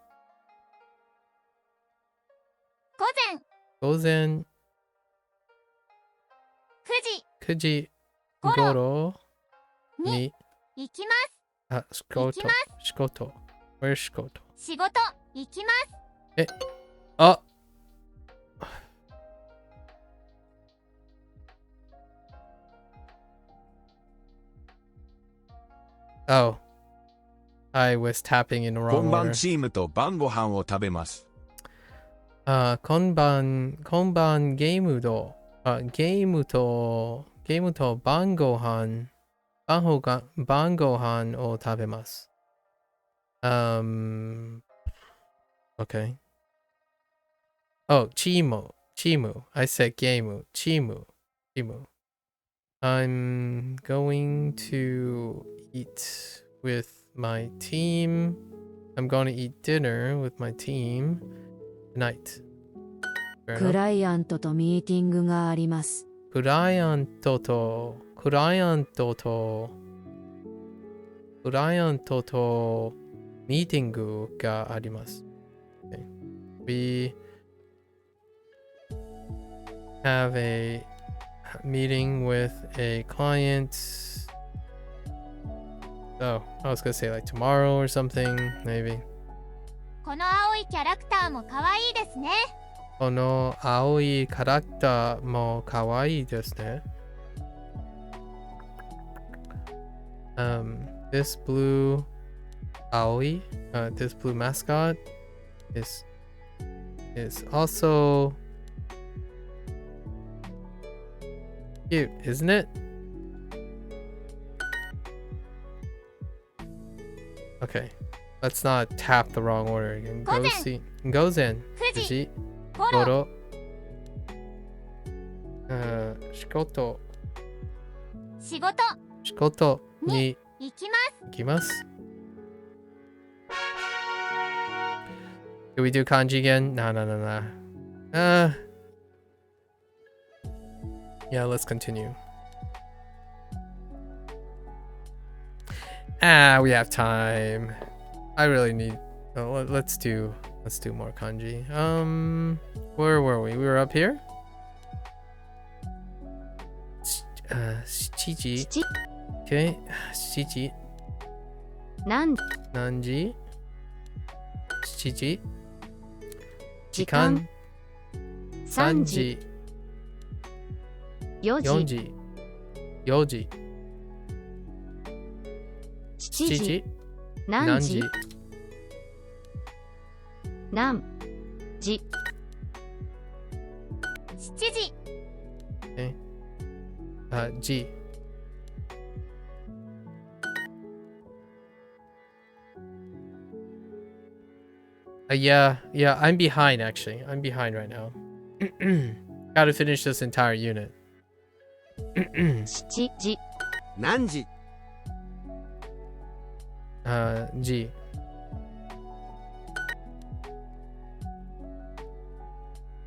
午前9時頃に行きます。仕事。仕事。Where's 仕事？仕事行きます。あOh, I was tapping in the wrong 今晩 order. チームと晩ご飯を食べます。今晩ゲームと晩ご飯を食べます。Okay. Oh, チーム。I said ゲーム。チーム。I'm going to eat with my team. I'm going to eat dinner with my team tonight. クライアントとミーティングがあります。クライアントとミーティングがあります。Okay. We have a meeting with a client. Oh, I was gonna say like tomorrow or something, maybe. この青いキャラクターも可愛いですね。この青いキャラクターも可愛いですね。This blue 青い this blue mascot is also cute, isn't it? Okay, let's not tap the wrong order again. Goes in. 9時。ゴロ。仕事に行きます。Do we do kanji again? No. Yeah, let's continue. We have time. I really need. Oh, let's do more kanji. Where were we? We were up here. 7時。Okay. 7時。何時？ 7時。時間。3時。4時。4時。7時。何時？何時？ 7時。G. Yeah, I'm behind actually. I'm behind right now. Gotta finish this entire unit. 7時。何時？ G.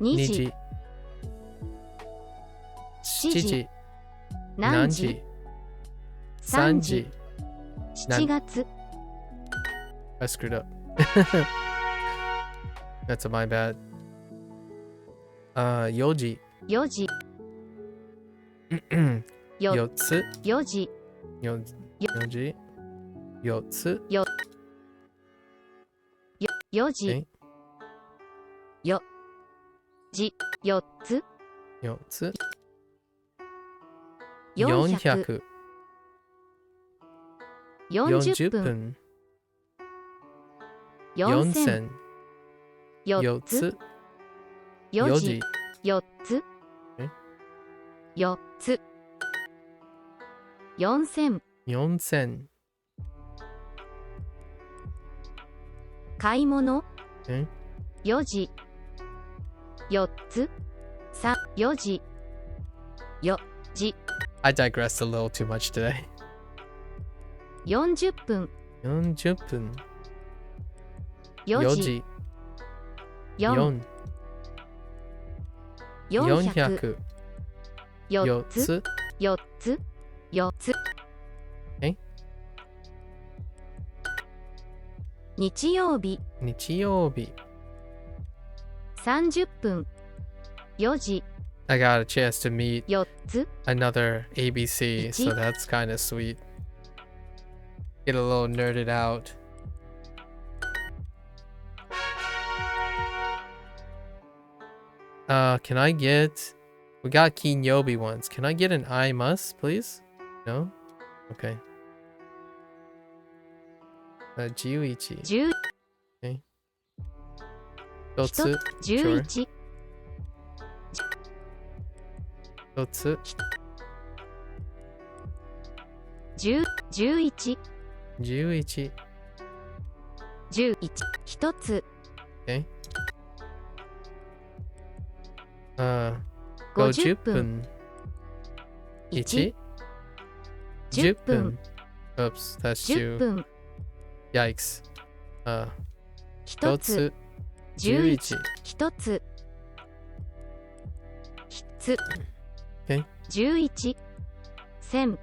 2 2時。時。7時。何時？ 3時。 7月。 I screwed up. That's my bad. 4時。 4時。 4つ。 4時。 4時。4つ。 4時。4時。4つ。 4つ。 400。 40分。 4000。 4つ。 4時。4つ。 4つ。 4000。 4000。 買い物。4時。4つ。4時。4時。 I digressed a little too much today. 40分。 40分。 4 4時。時。 4。 400。 4つ。4つ。4つ。日曜日。日曜日。 30分。4時。 I got a chance to meet 4つ。 another ABC, so that's kind of sweet. Get a little nerded out. Can I get... We got Kinyobi ones. Can I get an I must, please? No? Okay. 11. 10 Okay. 1つ。 11 1つ。 10 11 11。 11 1つ Okay. 50分。 1。 10分。 Oops, that's 10 two. 分 Yikes. 1つ 11 1つ Okay. 11 1000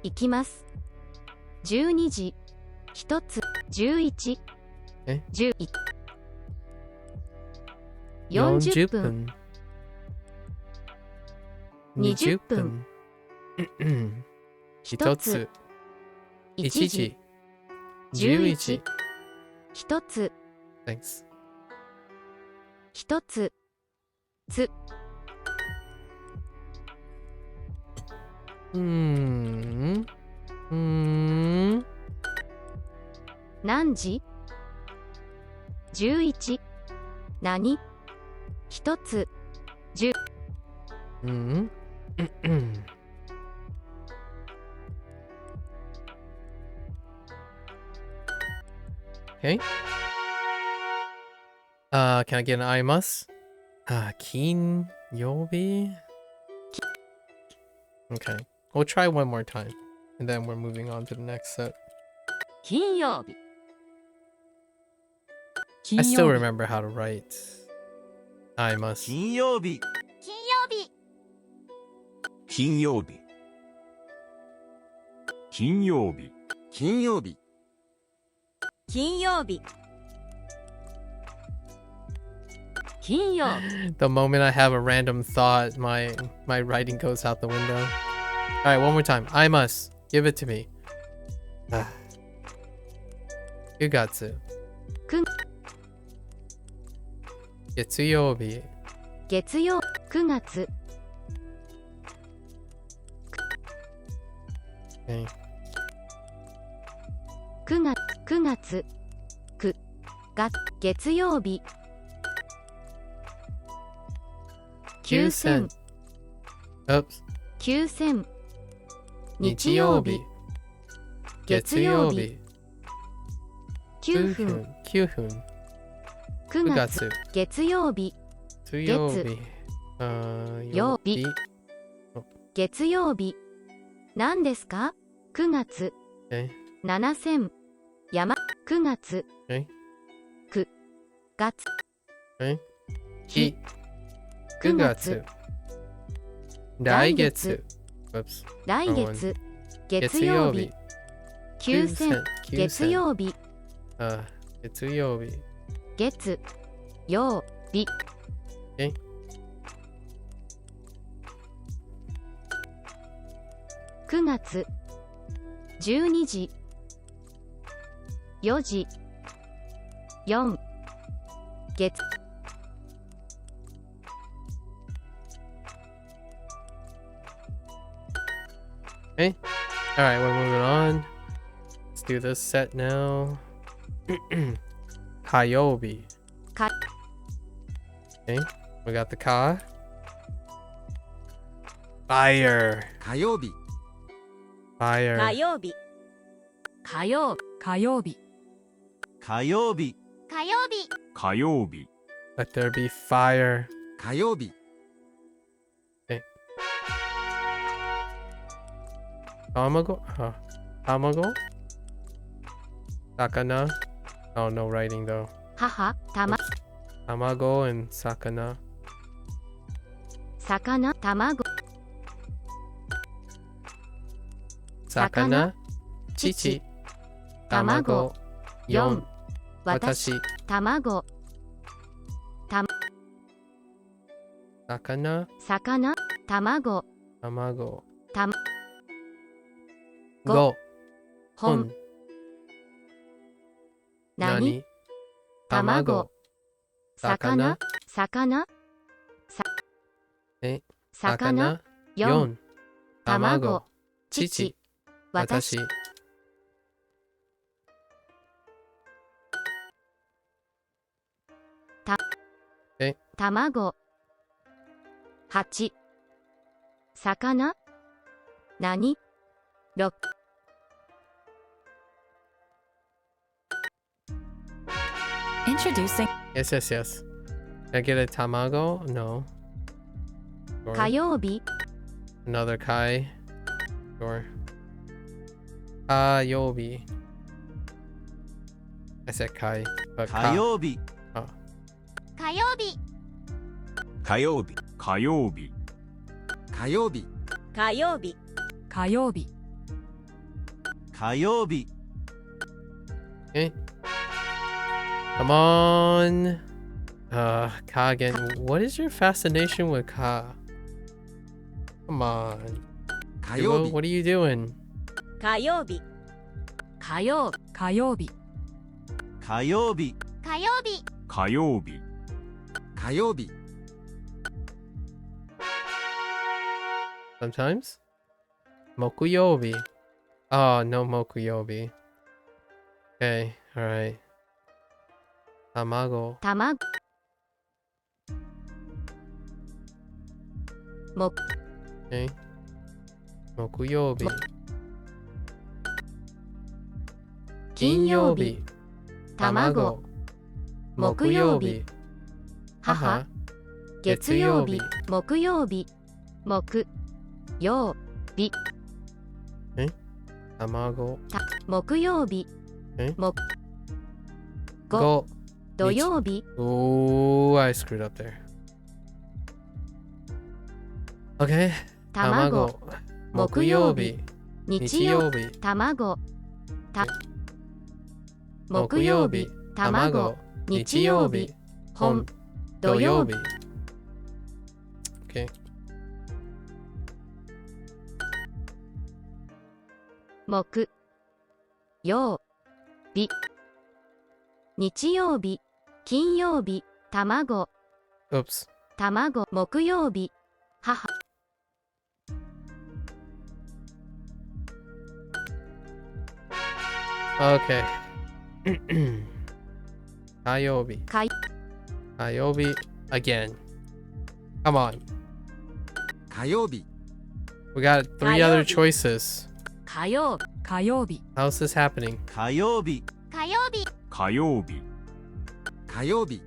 行きます12時1つ11 10 40分 20分 1つ 1時 11 1つ Thanks. 1つつ何時 ?11 何1つ10 Okay. Can I get an I must? Kinyobi? Okay. We'll try one more time. And then we're moving on to the next set. 金曜日 I still remember how to write I must. 金曜日金曜日金曜日金曜日金曜日金曜日 The moment I have a random thought, my writing goes out the window. Alright, one more time. I must. Give it to me. Yugatsu. 月曜日月曜9月 Okay. 9月9月9月月曜日9000 Oops. 9000日曜日月曜日9分9分9月月曜日水曜日曜日月曜日何ですか9月 7000山9月 9月日9月来月来月月曜日9000月曜日月曜日月曜日9月12時4時4月 Okay. Alright, we're moving on. Let's do this set now. Kayobi. Okay, we got the ka. Fire. 火曜日 Fire. 火曜日火曜日火曜日火曜日火曜日 Let there be fire. 火曜日 Tamago? Tamago? Sakana? Oh, no writing though. 母たま Tamago and sakana. 魚卵 Sakana. Chichi. Tamago. 4. 私 Watashi. 卵 Sakana. 魚卵 Tamago. た Go. 本。何？卵。魚。魚。魚。4。卵。父。私。卵。8。魚。何？6。Introducing. Yes, yes, yes. Can I get a tamago? No. Sure. 火曜日。 Another kai. Sure. Kayobi. I said kai. But 火曜日 Oh. 火曜日火曜日火曜日火曜日火曜日火曜日火曜日 Okay. Come on. Ka again. What is your fascination with Ka? Come on. 火曜 Duo, 日 what are you doing? 火曜日火曜。火曜日火曜日火曜日火曜日火曜日 Sometimes? Mokuyobi. Oh, no mokuyobi. Okay, alright. Tamago. 卵。も Okay. Mokuyobi. 金曜日。卵。 Tamago. 木曜日。 Haha. 月曜日。木曜日。木曜日。 Tamago. 木曜日。え木 Go. 土曜日。 Oh, I screwed up there. Okay. 卵。 木曜日。日曜日。 日。卵。木曜日。卵。日曜日。本。土曜日。 Okay. 木曜日。日曜日。金曜日。卵。 Oops. 卵。木曜日。母。 Okay. Kayobi. 火 Kayobi again. Come on. 火曜日 We got three other choices. 火曜。火曜日 How's this happening? 火曜日火曜日火曜日火曜日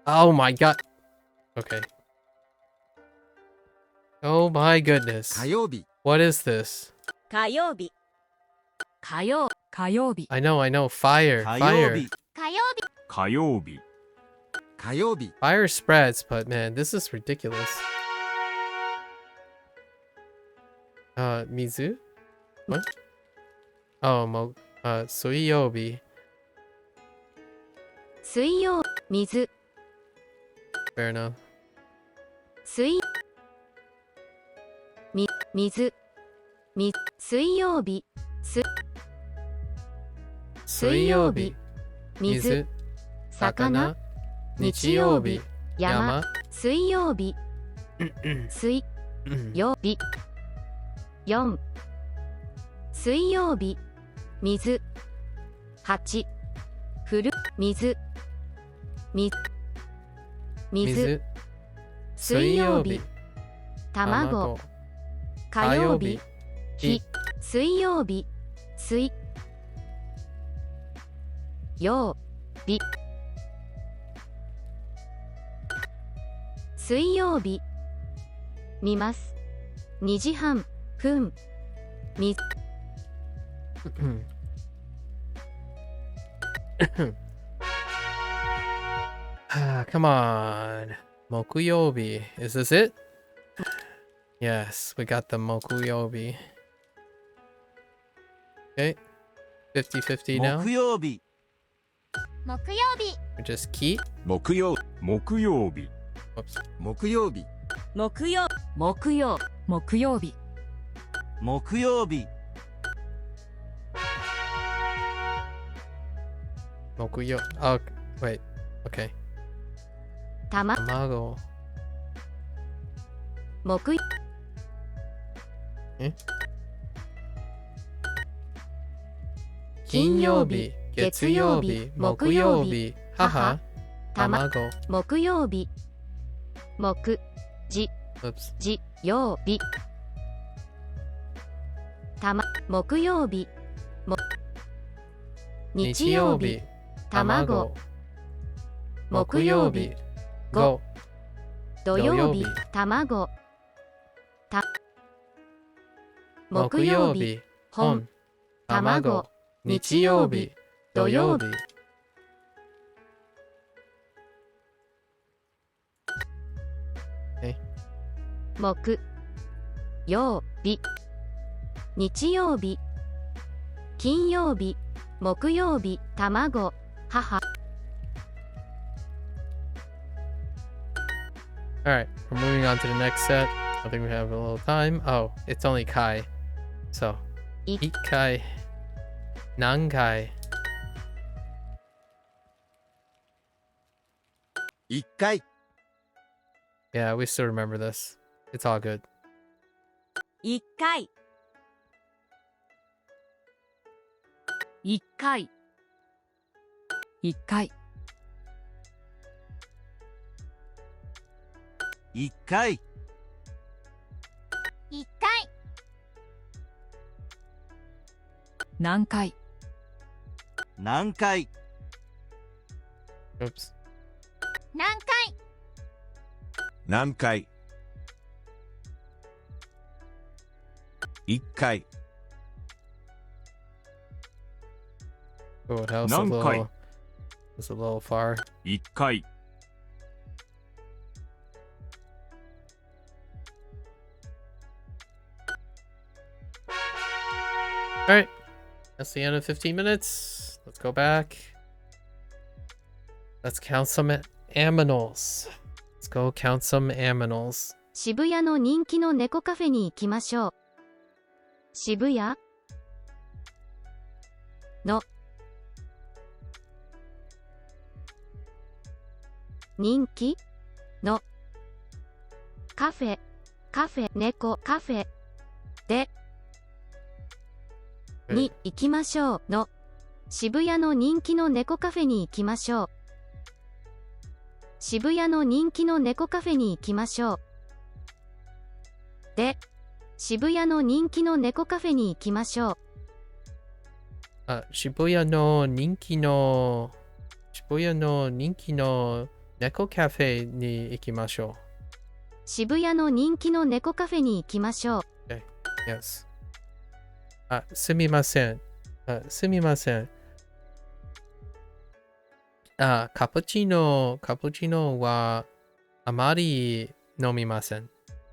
Oh my god. Okay. Oh my goodness. 火曜日 What is this? 火曜日火曜。火曜日 I know. Fire. 火曜 Fire. 日火曜日火曜日火曜日 Fire spreads, but man, this is ridiculous. Mizu? What? Oh, Suiyobi. 水曜。水。 Fair enough. 水。水。水曜日。水曜日。水。魚。日曜日。山。水曜日。水曜日。4。水曜日。水。8。ふる。水。水。水曜日。卵。火曜日。火。水曜日。水曜日。水曜日。見ます。2時半。分。水。 Come on. Mokuyobi. Is this it? Yes, we got the Mokuyobi. Okay. 50-50 now. 木曜日木曜日 We just keep. 木曜木曜日 Whoops. 木曜日木曜木曜。木曜日。木曜日。木曜。Oh, wait. Okay. 卵。木。金曜日、月曜日、木曜日、母、卵。木曜日。木、じ、じ、曜日。木曜日。日曜日。卵。木曜日。5。土曜日。卵。木曜日。本。卵。日曜日。土曜日。木曜日。日曜日。金曜日。木曜日。卵。母。Alright, we're moving on to the next set. I think we have a little time. Oh, it's only Kai. So, Ikkai. Nankai. 1回。 Yeah, we still remember this. It's all good. 1回。1回。1回。1回。1回。何回。何回。 Oops. 何回。何回。1回。 Oh, that was a little far. 1回。Alright, that's the end of 15 minutes. Let's go back. Let's count some aminals. Let's go count some aminals. 渋谷の人気の猫カフェに行きましょう。渋谷の人気のカフェ、猫カフェでに行きましょうの渋谷の人気の猫カフェに行きましょう。渋谷の人気の猫カフェに行きましょう。で、渋谷の人気の猫カフェに行きましょう。渋谷の人気の猫カフェに行きましょう。渋谷の人気の猫カフェに行きましょう。Okay. Yes. すみません。すみません。カプチーノはあまり飲みません。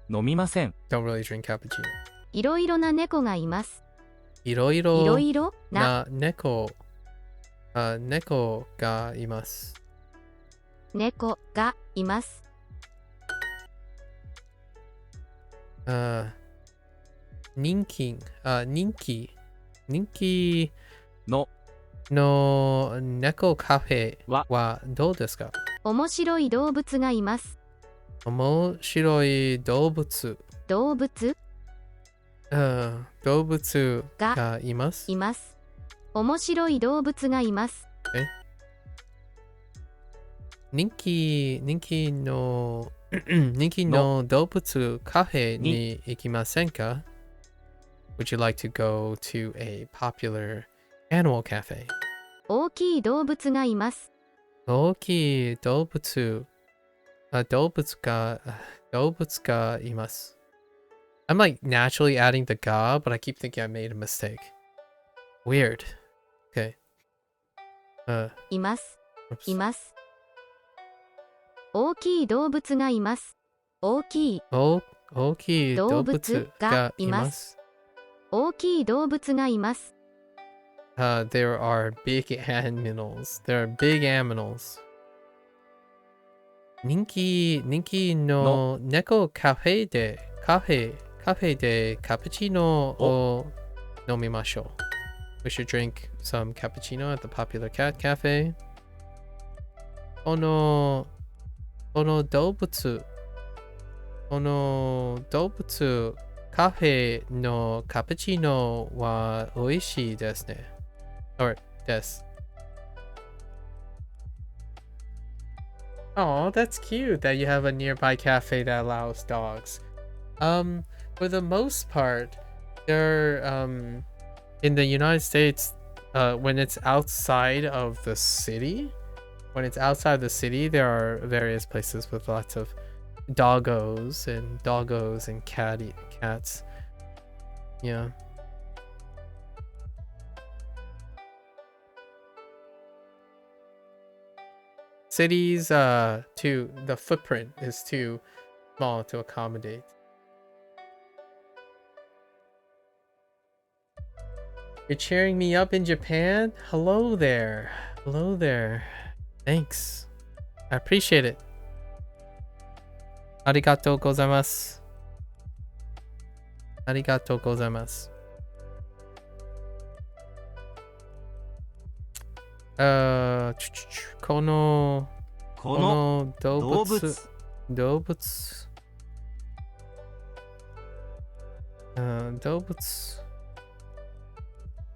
飲みません。Don't really drink cappuccino. いろいろな猫がいます。いろいろな猫がいます。猫がいます。人気の猫カフェはどうですか？面白い動物がいます。面白い動物動物がいます。います。面白い動物がいます。人気の動物カフェに行きませんか？ Would you like to go to a popular animal cafe? 大きい動物がいます。大きい動物がいます。I'm like naturally adding the ga, but I keep thinking I made a mistake. Weird. Okay. います。います。大きい動物がいます。大きい動物がいます。大きい動物がいます。There are big animals. There are big animals. 人気の猫カフェカフェでカプチーノを飲みましょう。We should drink some cappuccino at the popular cat cafe. この動物、カフェのカプチーノは美味しいですね。or です。Oh, that's cute that you have a nearby cafe that allows dogs. For the most part, they're in the United States, when it's outside of the city, there are various places with lots of doggos and cats. Yeah. Cities, the footprint is too small to accommodate. You're cheering me up in Japan? Hello there. Hello there. Thanks. I appreciate it. Arigatou gozaimasu. Arigatou gozaimasu. この動物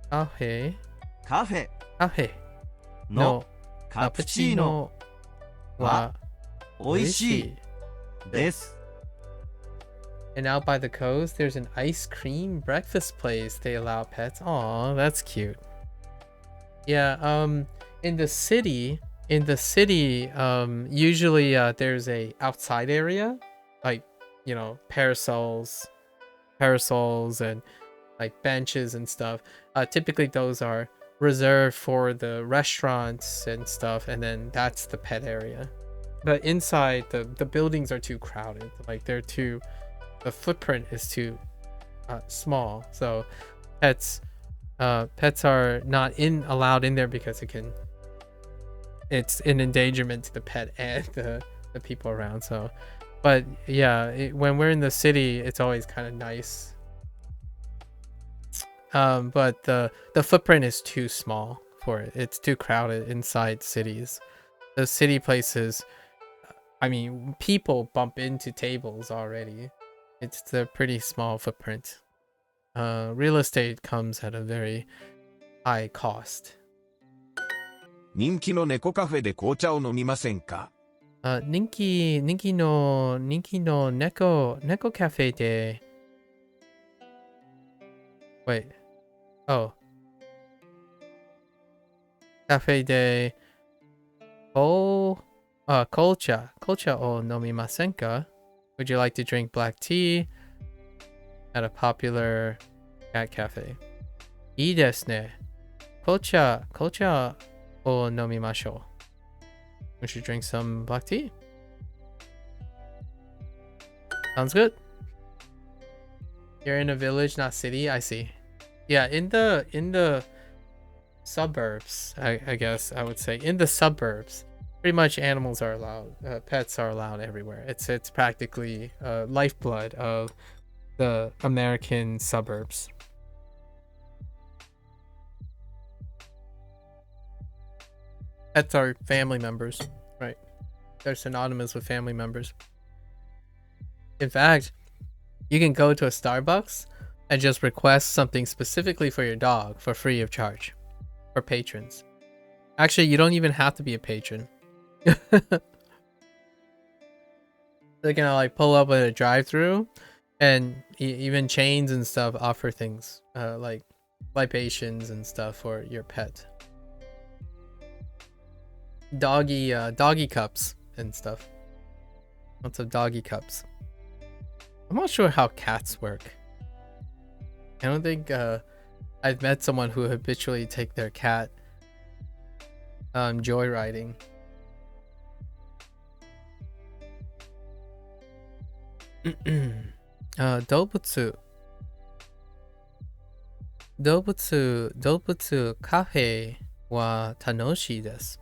カフェのカプチーノは美味しいです。And out by the coast, there's an ice cream breakfast place. They allow pets. Aw, that's cute. Yeah, in the city, usually there's a outside area, like, parasols and like benches and stuff. Typically those are reserved for the restaurants and stuff, and then that's the pet area. But inside, the buildings are too crowded. Like the footprint is too small, so pets are not allowed in there because it's an endangerment to the pet and the people around. So, but yeah, when we're in the city, it's always kind of nice. But the footprint is too small for it. It's too crowded inside cities. The city places, I mean, people bump into tables already. It's a pretty small footprint. Real estate comes at a very high cost. 人気の猫カフェで紅茶を飲みませんか？人気の猫カフェで Wait. Oh. カフェで紅茶を飲みませんか？ Would you like to drink black tea at a popular cat cafe? いいですね。紅茶を飲みましょう。We should drink some black tea. Sounds good. You're in a village, not city. I see. Yeah, in the suburbs, I guess I would say in the suburbs, pretty much animals are allowed. Pets are allowed everywhere. It's practically lifeblood of the American suburbs. Pets are family members, right? They're synonymous with family members. In fact, you can go to a Starbucks and just request something specifically for your dog for free of charge for patrons. Actually, you don't even have to be a patron. They're gonna like pull up at a drive-through, and even chains and stuff offer things like libations and stuff for your pet. Doggy cups and stuff. Lots of doggy cups. I'm not sure how cats work. I don't think I've met someone who habitually take their cat joyriding. Dobutsu cafe wa tanoshii desu.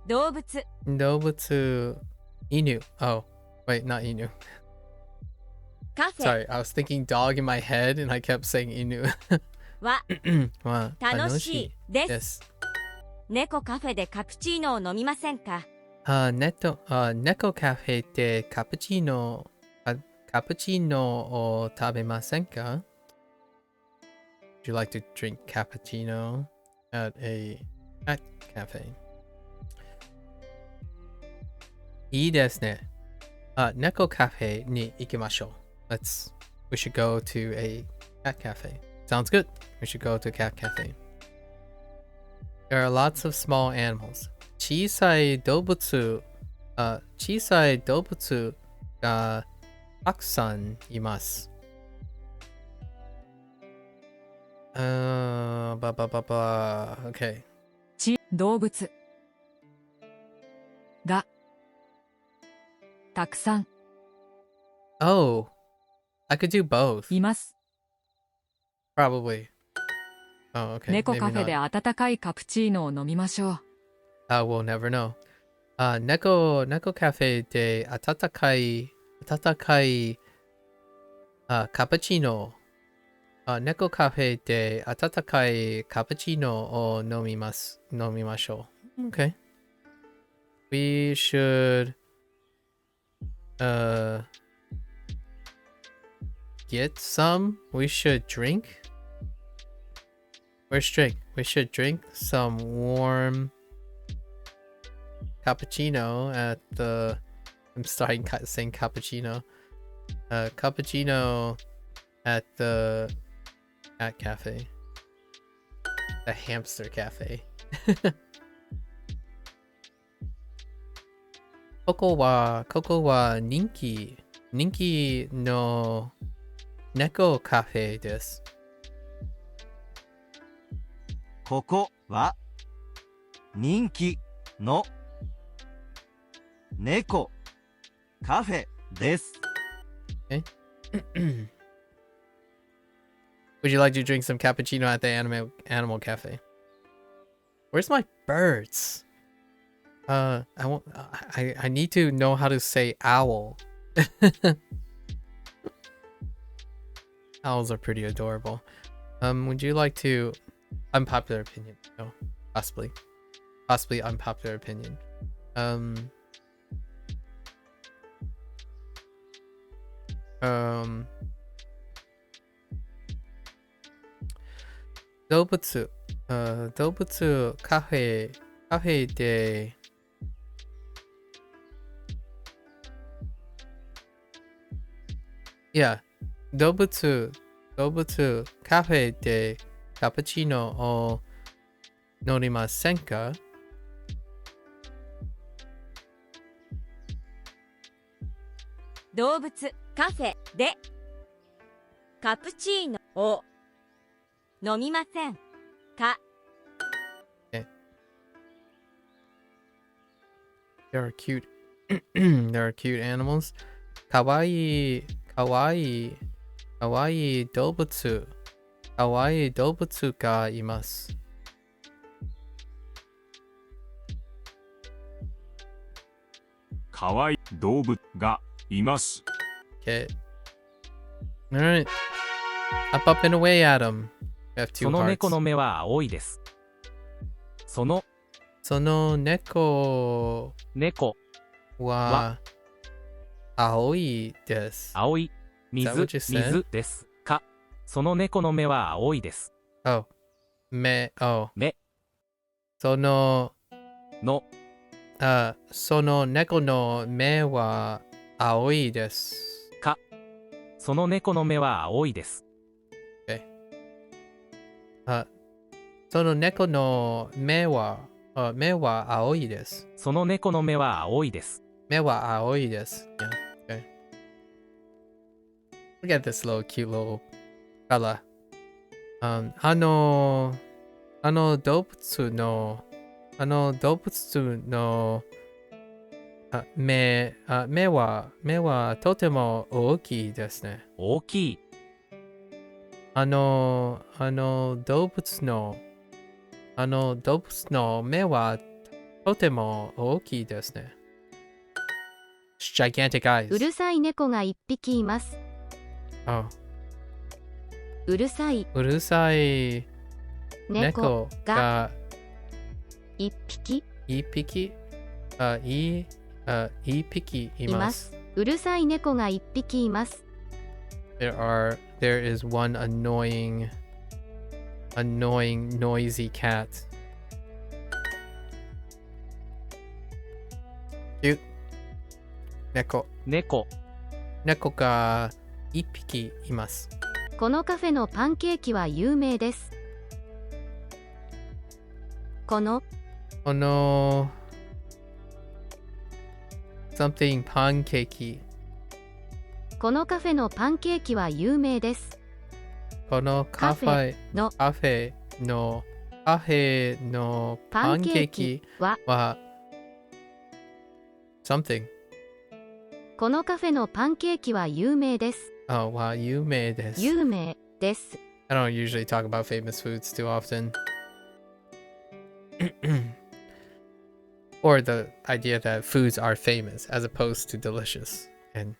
Dobutsu inu. Oh, wait, not inu. Sorry, I was thinking dog in my head and I kept saying inu. はわ楽しいでです。猫カフェでカプチーノを飲みませんか？猫カフェでカプチーノを食べませんか？ Would you like to drink cappuccino at a cat cafe? いいですね。猫カフェに行きましょう。We should go to a cat cafe. Sounds good. We should go to a cat cafe. There are lots of small animals. 小さい動物がたくさんいます。Okay. 動物がたくさん Oh, I could do both. います。Probably. Oh, okay. 猫カフェ Maybe で not. 温かいカプチーノを飲みましょう。We'll never know. 猫カフェで温かいカプチーノ。猫カフェで温かいカプチーノを飲みましょう。Okay. We should get some. We should drink. Where's drink? We should drink some warm cappuccino at the. I'm starting saying cappuccino. Cappuccino at the cat cafe. The hamster cafe. ここは人気の猫カフェです。ここは人気の猫カフェです。Would you like to drink some cappuccino at the animal cafe? Where's my birds? I need to know how to say owl. Owls are pretty adorable. Would you like to unpopular opinion? No, possibly unpopular opinion.動物カフェで動物カフェでカプチーノを飲みませんか？動物カフェでカプチーノを飲みませんか？ There are cute animals. かわいい動物がいます。かわいい動物がいます。Okay. Alright. Up and away, Adam. We have two その hearts. 猫の目は青いです。その猫は青いです。青い水ですか。その猫の目は青いです。目その猫の目は青いですか。その猫の目は青いです。その猫の目は青いです。その猫の目は青いです。目は青いです。Yeah. Okay. Look at this cute little fella. あの動物の目はとても大きいですね。大きい。動物の目はとても大きいですね。Gigantic eyes. うるさい猫が一匹います。Oh. うるさい。うるさい猫猫が一匹一匹一匹います。うるさい猫が一匹います。There is one annoying noisy cat. Cute. 猫が一匹います。このカフェのパンケーキは有名です。この something パンケーキ。このカフェのパンケーキは有名です。このカフェのパンケーキは something。このカフェのパンケーキは有名です。は有名です。有名です。I don't usually talk about famous foods too often. Or the idea that foods are famous as opposed to delicious and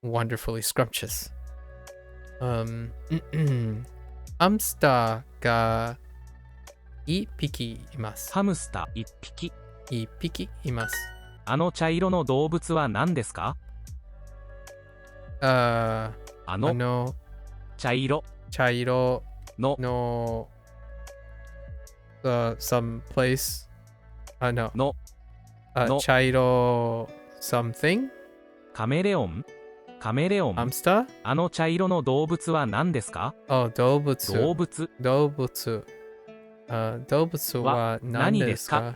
wonderfully scrumptious. ハムスターが一匹います。ハムスター一匹います。あの茶色の動物は何ですか？あの茶色のsome place の茶色 something カメレオンハムスターあの茶色の動物は何ですか？動物は何ですか？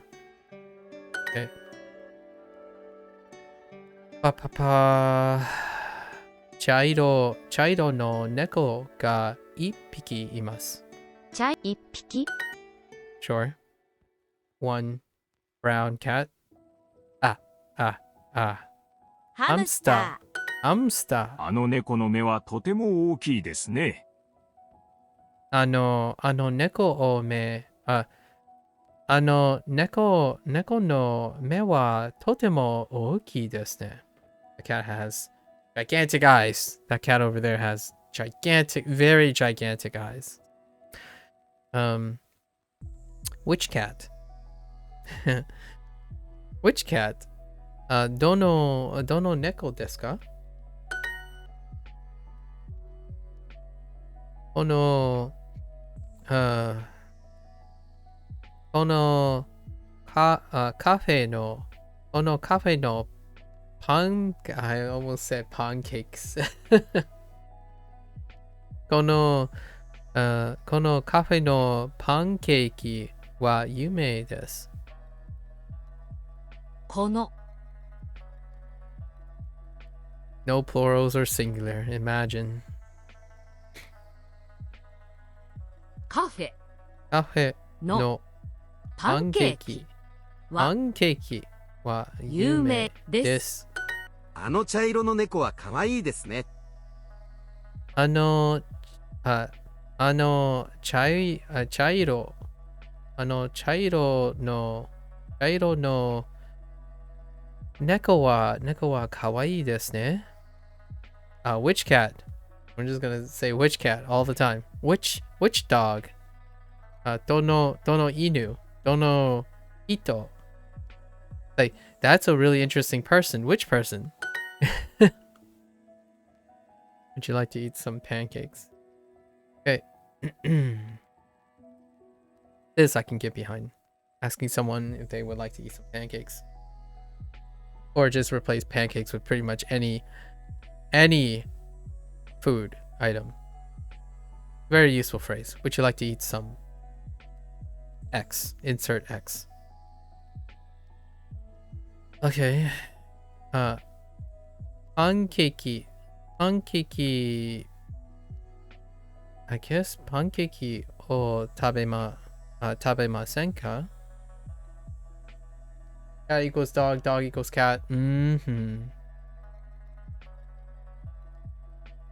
茶色の猫が一匹います。一匹 Sure. One brown cat. ハムスター。あの猫の目はとても大きいですね。あの猫の目はとても大きいですね。The cat has gigantic eyes. That cat over there has very gigantic eyes. Which cat? Which cat? どの猫ですか？このカフェのパン I almost said pancakes このカフェのパンケーキは有名です。この No plurals or singular. Imagine. カフェのパンケーキは有名です。あの茶色の猫は可愛いですね。茶色の猫は可愛いですね。Which cat? I'm just gonna say which cat all the time. Which dog? どの犬? どの人? Like, that's a really interesting person. Which person? Would you like to eat some pancakes? Okay. This I can get behind. Asking someone if they would like to eat some pancakes. Or just replace pancakes with pretty much any food item. Very useful phrase. Would you like to eat some X? Insert X. Okay. Pancake. I guess pancake を食べませんか? Cat equals dog, dog equals cat.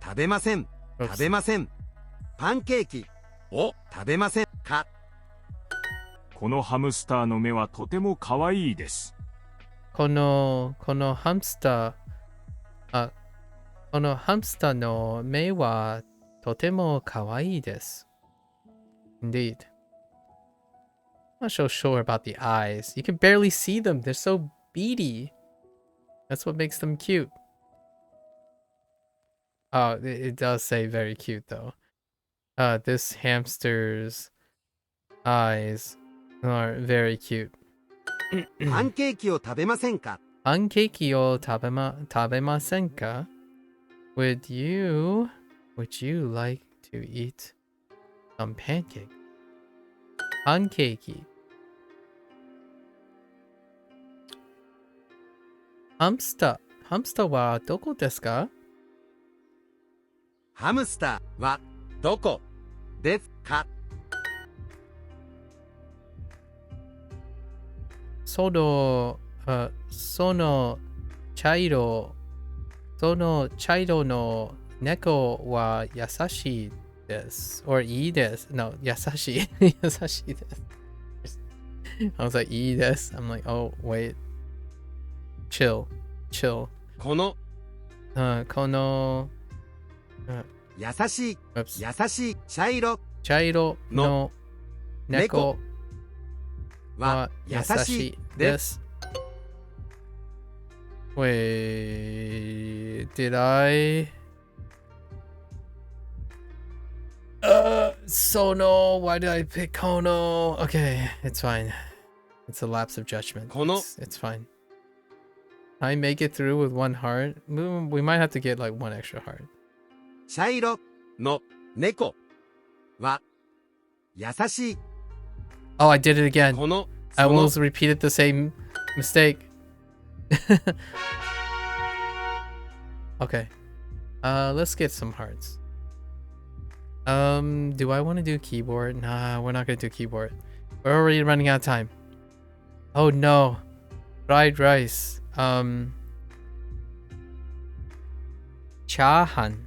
食べません。パンケーキを食べませんか？このハムスターの目はとても可愛いです。このハムスターこのハムスターの目はとても可愛いです。Indeed. I'm not so sure about the eyes. You can barely see them. They're so beady. That's what makes them cute. Oh, it does say very cute though. This hamster's eyes are very cute. パンケーキを食べませんか？パンケーキを食べませんか？ Would you like to eat some pancake? パンケーキ。ハムスターはどこですか？ハムスターはどこですか？その茶色の猫は優しいです。or いいです。No, 優しい。優しいです。I was like, いいです。I'm like, oh, wait. Chill. この優しい茶色の猫は優しいです。Wait, did I? Sono, why did I pick Kono? Okay, it's fine. It's a lapse of judgment. It's fine. I make it through with one heart. We might have to get like one extra heart. 茶色の猫は優しい。Oh, I did it again. I almost repeated the same mistake. Okay. Let's get some hearts. Do I want to do keyboard? Nah, we're not gonna do keyboard. We're already running out of time. Oh no. Fried rice. Chahan.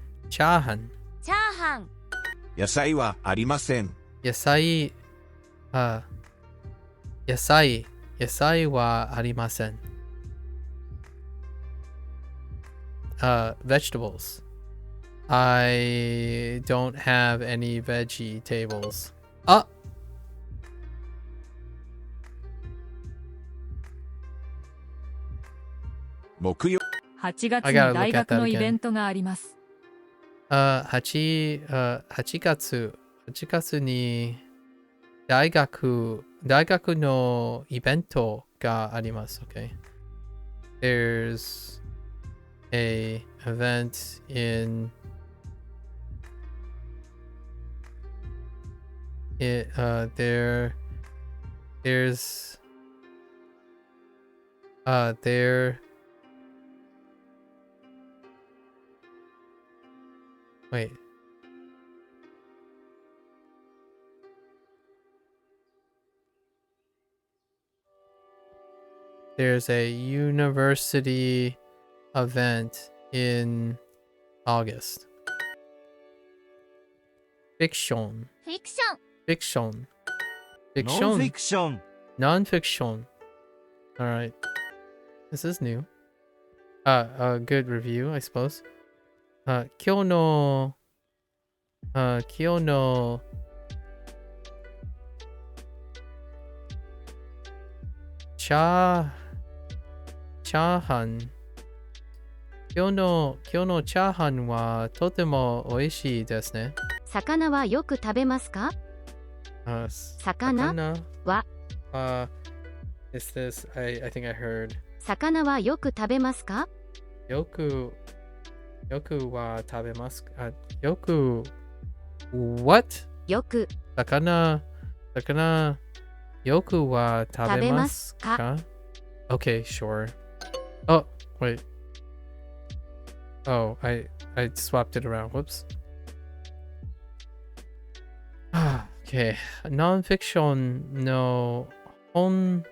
野菜はありません。野菜はありません。Vegetables. I don't have any veggie tables. Ah! 木曜8月に大学のイベントがあります。8月に大学のイベントがあります。Okay. There's a event in it. Wait. There's a university event in August. Fiction. Non-fiction. All right. This is new. A good review, I suppose. 今日のチャーハン。今日のチャーハンはとても美味しいですね。魚はよく食べますか？魚は Is this I think I heard 魚はよく食べますか？よくは食べますか？よく What? よく魚よくは食べますか？ Okay, sure. Oh, wait. Oh, I swapped it around. Whoops. Okay. Non-fiction no 本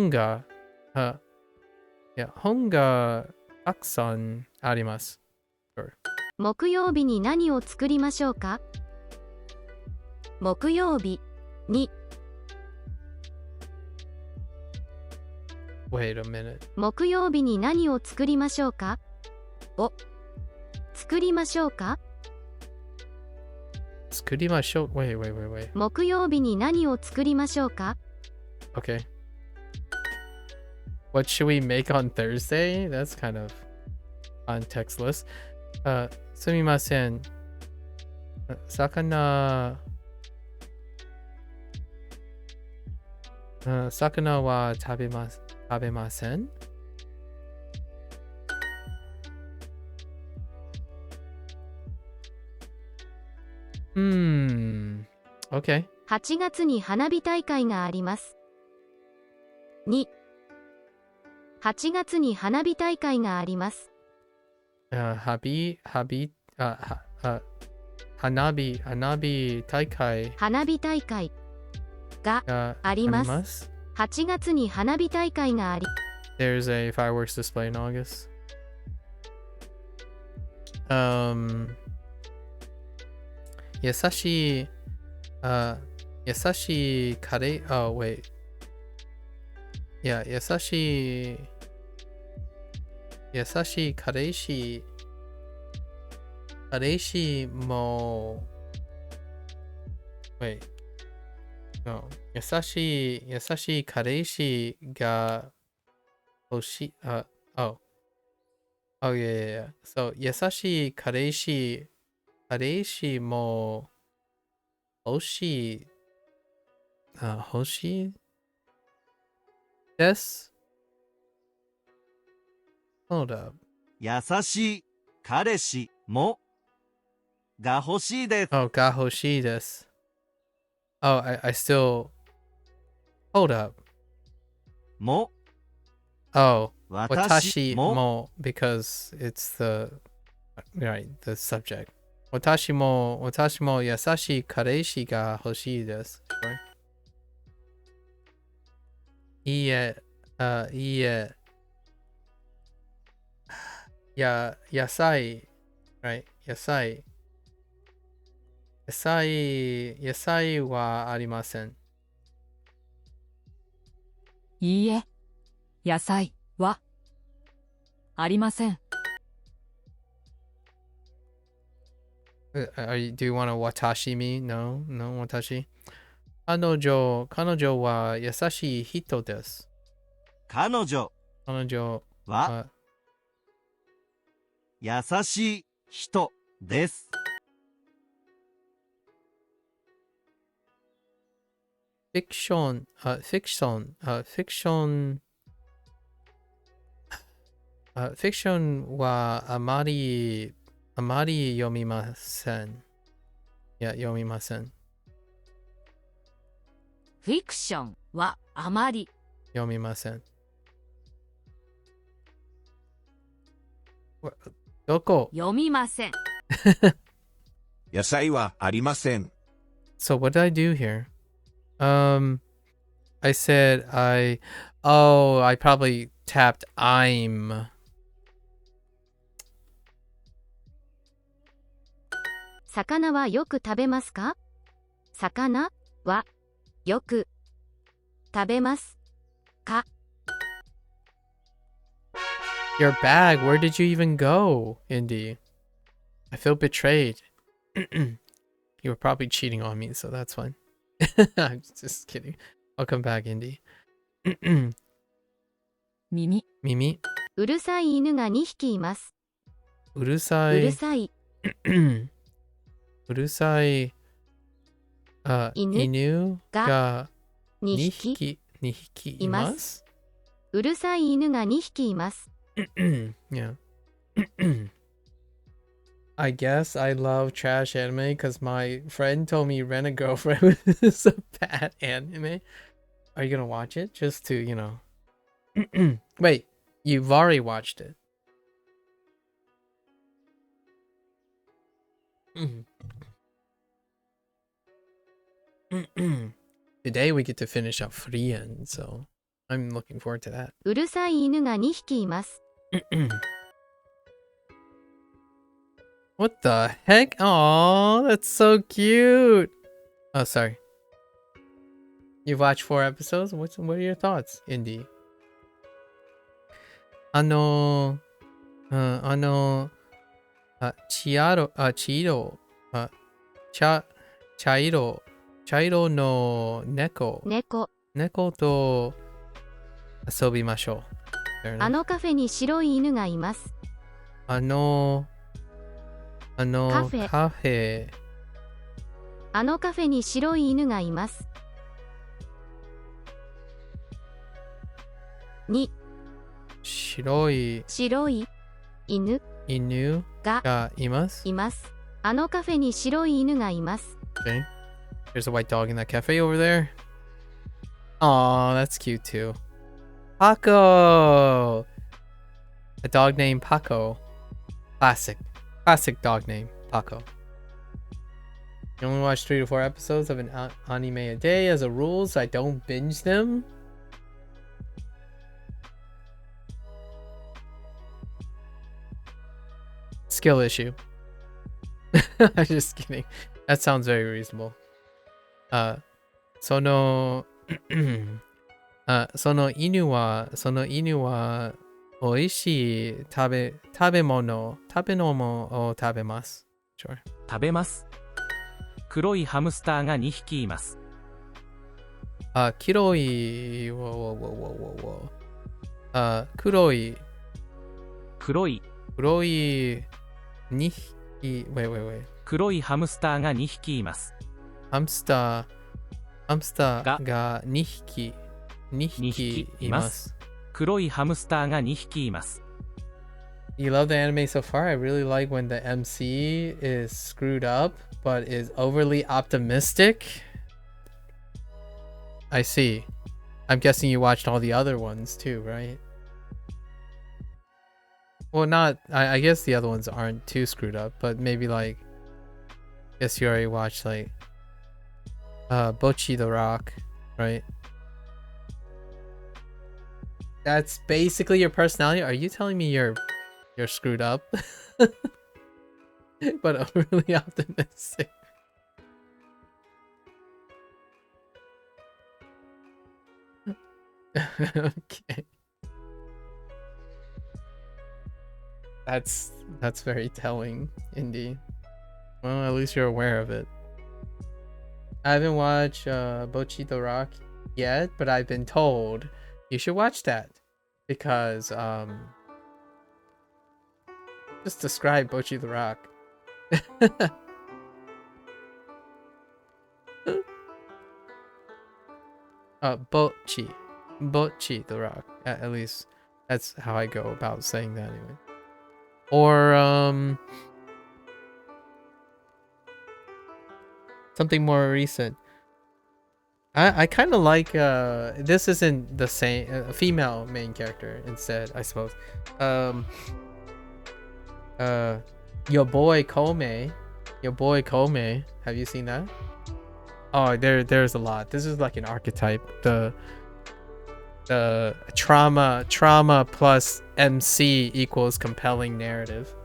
がたくさんあります。Sure. 木曜日に何を作りましょうか？木曜日に Wait a minute. 木曜日に何を作りましょうか？を作りましょうか。作りましょう。Wait. 木曜日に何を作りましょうか。 Okay. What should we make on Thursday? That's kind of contextless. すみません。魚は食べません。Okay. 8月に花火大会があります。2、8月に花火大会があります。花火大会があります。8月に花火大会があり。There's a fireworks display in August. 優しいカレー、wait. Yeah, 優しいカレーも、wait. No. 優しいカレーが欲しい、oh, yeah. So, 優しいカレーも欲しいです。Hold up. 優しい彼氏もが欲しいです。が欲しいです。I still. Hold up. も。私も because it's the subject. 私も優しい彼氏が欲しいです。いいえ。野菜 right? 野菜はありません。いいえ、野菜はありません。Do you want to watashi me? No, watashi. 彼女は優しい人です。彼女は優しい人です。Fiction はあまり読みません。いや、読みません。フィクションはあまり読みません。どこ？読みません。野菜はありません。So what did I do here? I said I probably tapped I'm. 魚はよく食べますか？魚はよく食べますか？ Your bag, where did you even go, Indy? I feel betrayed. You were probably cheating on me, so that's fine. I'm just kidding. I'll come back, Indy. 耳。うるさい犬が2匹います。うるさい犬が2匹います。うるさい犬が2匹います。Yeah. I guess I love trash anime because my friend told me Rent a Girlfriend was a bad anime. Are you gonna watch it? Just to, you know. Wait, you've already watched it. Today we get to finish up Frien, so I'm looking forward to that. うるさい犬が2匹います。What the heck? Aw, that's so cute. Oh, sorry. You've watched 4 episodes? What are your thoughts, Indy? 茶色の猫と遊びましょう。あのカフェに白い犬がいます。カフェ。あのカフェに白い犬がいます。2白い犬がいます。あのカフェに白い犬がいます。Okay. There's a white dog in that cafe over there. Aw, that's cute too. Paco! A dog named Paco. Classic dog name, Paco. You only watch 3 to 4 episodes of an anime a day as a rule, so I don't binge them. Skill issue. I'm just kidding. That sounds very reasonable. その犬は美味しい食べ物を食べます。Sure. 食べます。黒いハムスターが2匹います。黒い2匹。Wait. 黒いハムスターが2匹います。ハムスターが2匹います。黒いハムスターが2匹います。You love the anime so far? I really like when the MC is screwed up but is overly optimistic. I see. I'm guessing you watched all the other ones too, right? Well, not. I guess the other ones aren't too screwed up, but maybe like, I guess you already watched like Bocchi the Rock, right? That's basically your personality. Are you telling me you're screwed up, but overly optimistic? Okay. That's very telling, Indy. Well, at least you're aware of it. I haven't watched Bocchi the Rock yet, but I've been told you should watch that because just describe Bocchi the Rock. Bocchi the Rock. At least that's how I go about saying that anyway. Or something more recent. I kind of like this isn't the same female main character instead, I suppose. Your boy Kome. Have you seen that? Oh, there's a lot. This is like an archetype. The trauma plus MC equals compelling narrative.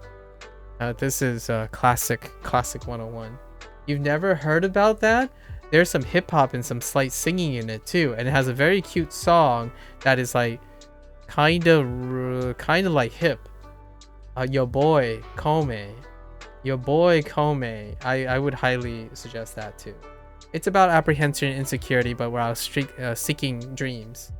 This is classic 101. You've never heard about that? There's some hip hop and some slight singing in it too, and it has a very cute song that is like kind of like hip. Your boy Kome. I would highly suggest that too. It's about apprehension and insecurity, but while seeking dreams.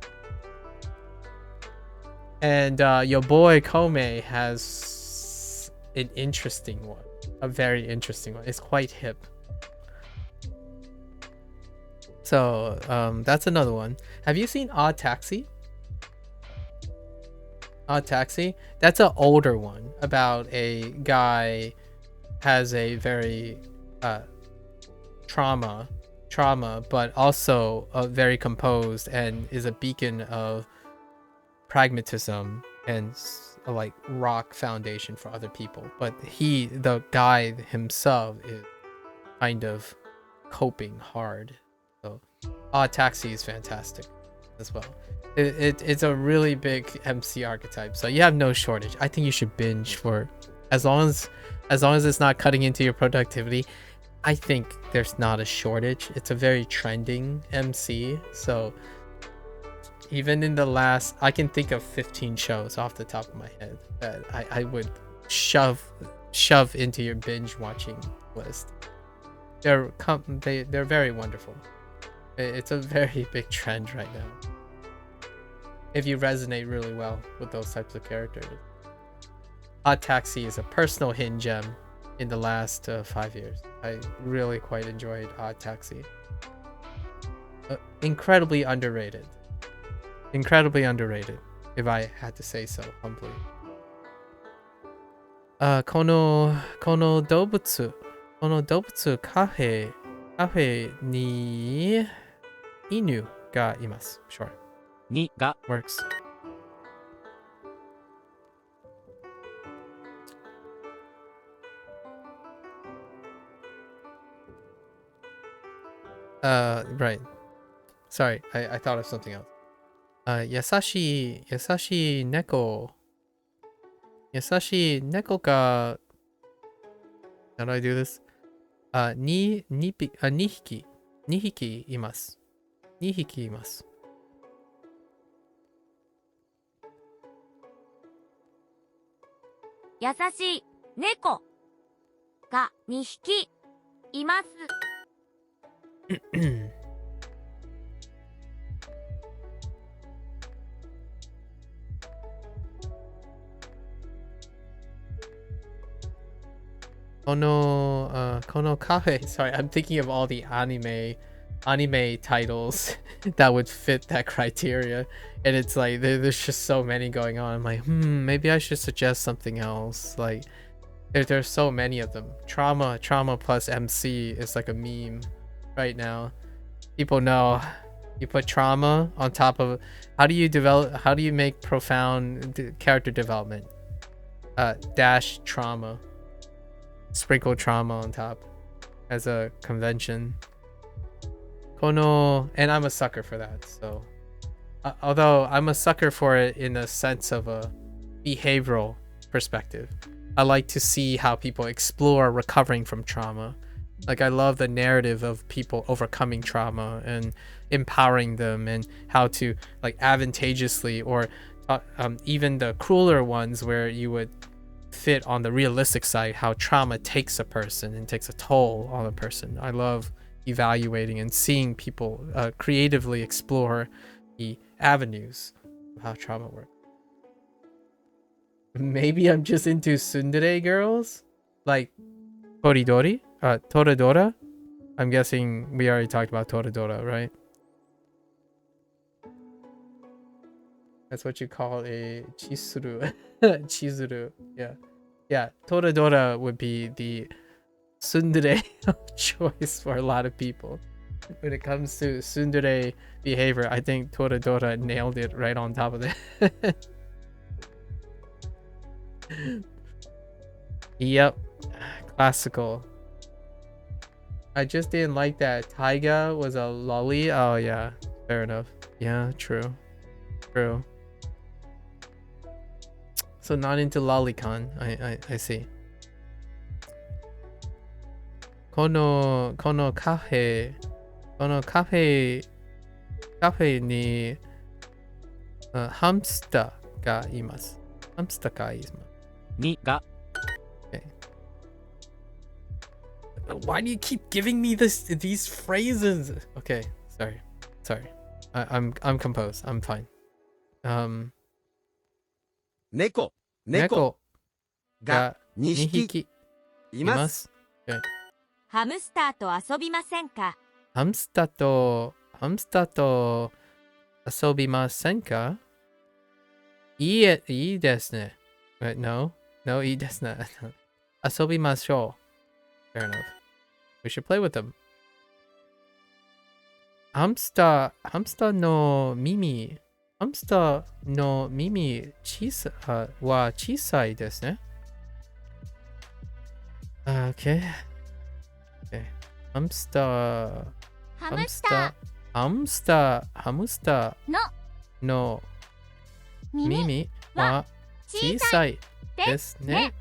And your boy Kome has an interesting one, a very interesting one. It's quite hip. So that's another one. Have you seen Odd Taxi? Odd Taxi? That's an older one about a guy has a very trauma, but also very composed and is a beacon of pragmatism and like rock foundation for other people. But the guy himself is kind of coping hard. So Odd Taxi is fantastic as well. It's a really big MC archetype, so you have no shortage. I think you should binge for as long as it's not cutting into your productivity. I think there's not a shortage. It's a very trending MC, so even in the last, I can think of 15 shows off the top of my head that I would shove into your binge watching list. They're very wonderful. It's a very big trend right now. If you resonate really well with those types of characters. Odd Taxi is a personal hidden gem in the last 5 years. I really quite enjoyed Odd Taxi. Incredibly underrated. Incredibly underrated, if I had to say so humbly. この動物カフェに犬がいます。Sure. にが works. Right. Sorry, I thought of something else. 優しい猫が How do I do this? 2匹います。2匹います。優しい猫が2匹います。このカフェ sorry, I'm thinking of all the anime titles that would fit that criteria, and it's like there's just so many going on. I'm like, maybe I should suggest something else. Like there's so many of them. Trauma plus MC is like a meme right now. People know you put trauma on top of, how do you make profound character development? Dash trauma, sprinkle trauma on top as a convention. And I'm a sucker for that. So although I'm a sucker for it in a sense of a behavioral perspective, I like to see how people explore recovering from trauma. Like I love the narrative of people overcoming trauma and empowering them, and how to like advantageously, or even the crueler ones where you would fit on the realistic side, how trauma takes a person and takes a toll on a person. I love evaluating and seeing people creatively explore the avenues of how trauma works. Maybe I'm just into tsundere girls like Toradora. I'm guessing we already talked about Toradora, right? That's what you call a chisuru. Chizuru. Yeah, Toradora would be the tsundere of choice for a lot of people. When it comes to tsundere behavior, I think Toradora nailed it right on top of it. Yep, classical. I just didn't like that Taiga was a lolly. Oh yeah, fair enough. Yeah, true. So not into lolicon. I see. このカフェにハムスターがいます。ハムスターがいます。にが Okay. Why do you keep giving me these phrases? Okay, sorry. I'm composed. I'm fine. 猫が2匹います。Okay. ハムスターと遊びませんか？ハムスターと遊びませんか？いいですね。No, いいですね。遊びましょう。Fair enough. We should play with them. ハムスターの耳は小さいですね。Okay. ハムスターの耳は小さいですね。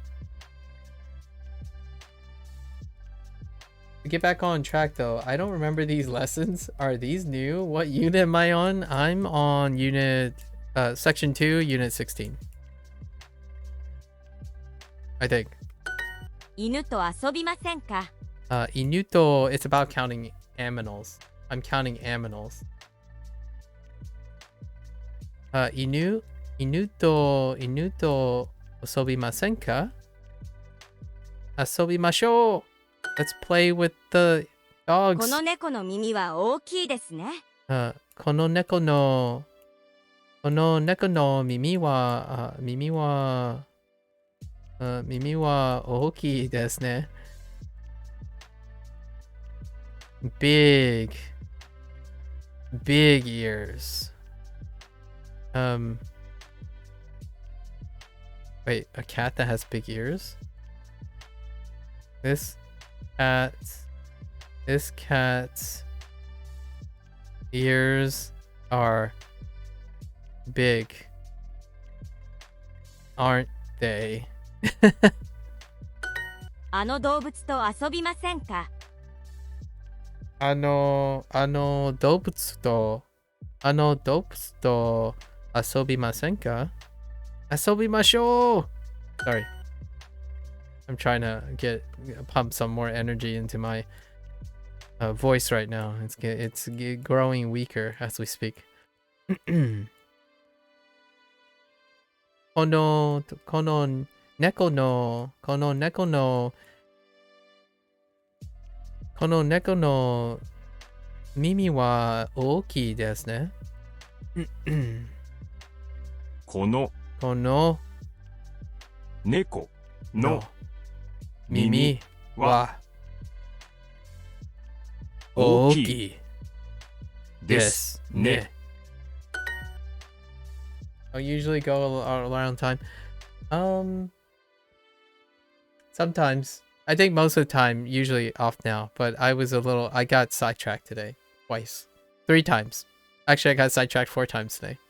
To get back on track though, I don't remember these lessons. Are these new? What unit am I on? I'm on unit section 2, unit 16. I think. 犬と遊びませんか? Inuto, it's about counting aminals. I'm counting aminals. Inuto asobimasen ka? Asobimashou! Let's play with the dogs. この猫の耳は大きいですね。この猫の耳は大きいですね。Big ears. Wait, a cat that has big ears? This cat's ears are big, aren't they? あの動物と遊びませんか? あの動物と遊びませんか? 遊びましょう! Sorry. I'm trying to pump some more energy into my voice right now. It's growing weaker as we speak. この猫の耳は大きいですね。この猫の耳は大きいですね。I usually go around time. Sometimes. I think most of the time, usually off now, but I got sidetracked today. Twice. 3 times. Actually, I got sidetracked 4 times today.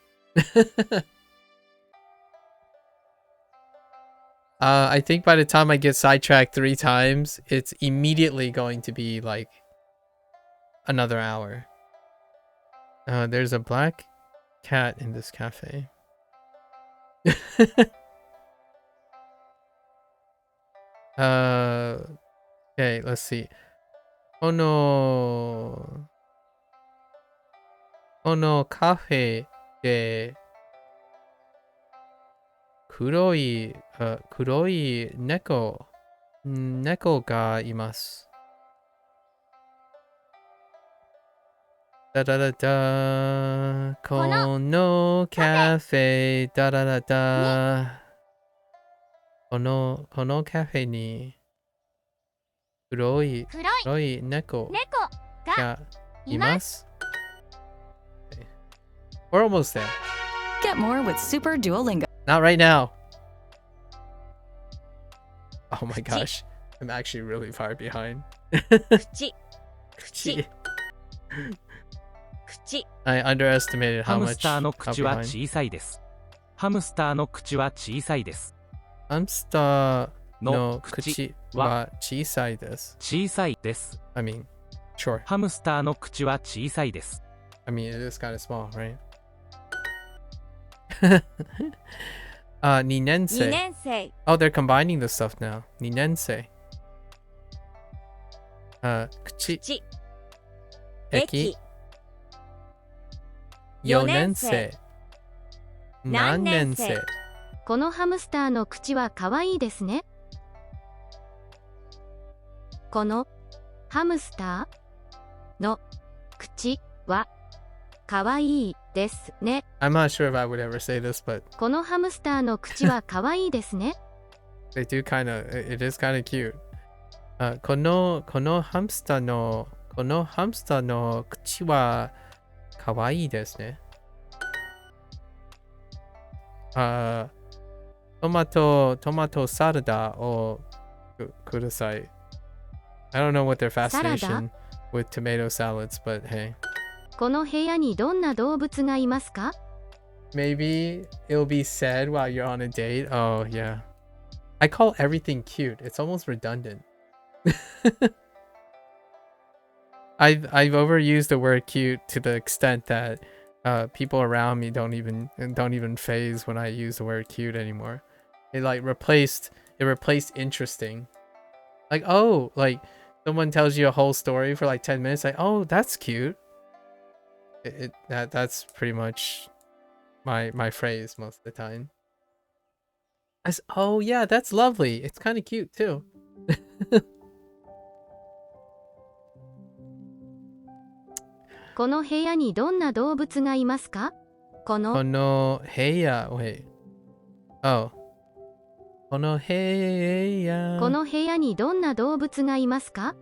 I think by the time I get sidetracked 3 times, it's immediately going to be like another hour. There's a black cat in this cafe. Okay, let's see. このカフェで黒い猫がいます。ダダダダ、このカフェ、ダダダダ、このカフェに黒い猫がいます。We're almost there. Get more with Super Duolingo. Not right now. Oh my gosh. I'm actually really far behind. I underestimated how much. ハムスターの口は小さいです。ハムスターの口は小さいです。ハムスターの口は小さいです。小さいです。I mean, sure. ハムスターの口は小さいです。I mean, it is kind of small, right? 2年生。Oh, they're combining the stuff now. 2年生。口。駅。4年生。何年生。このハムスターの口はかわいいですね。このハムスターの口はかわいいですね。I'm not sure if I would ever say this, but このハムスターの口はかわいいですね。They do kind of, it is kind of cute. このハムスターの口はかわいいですね。トマトサラダをください。I don't know what their fascination with tomato salads, but hey. この部屋にどんな動物がいますか? Maybe it'll be said while you're on a date. Oh, yeah. I call everything cute. It's almost redundant. I've overused the word cute to the extent that people around me don't even phase when I use the word cute anymore. It like replaced interesting. Like, oh, like someone tells you a whole story for like 10 minutes, like, oh, that's cute. That's pretty much my phrase most of the time. Oh yeah, that's lovely. It's kind of cute too. この部屋にどんな動物がいますか？この部屋 wait. Oh. この部屋にどんな動物がいますか？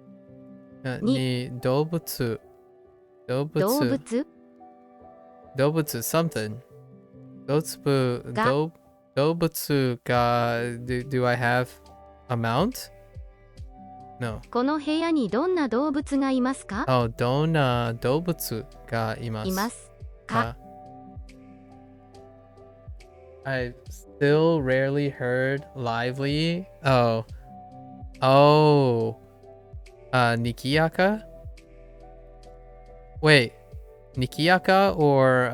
に動物 something 動物が do I have a mount? No. この部屋にどんな動物がいますか？ Oh, どんな動物がいますか？ I still rarely heard lively. Oh. Nikiyaka? Wait, Nikiyaka or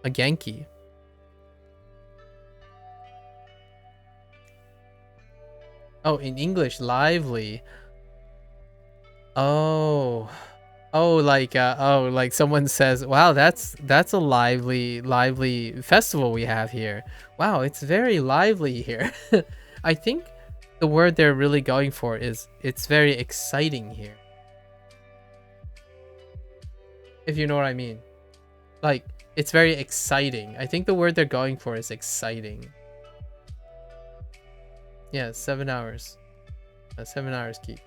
a Genki? Oh, in English, lively. Oh, like someone says, wow, that's a lively festival we have here. Wow, it's very lively here. I think the word they're really going for is it's very exciting here. If you know what I mean. Like, it's very exciting. I think the word they're going for is exciting. Yeah, 7 hours. 7 hours keep.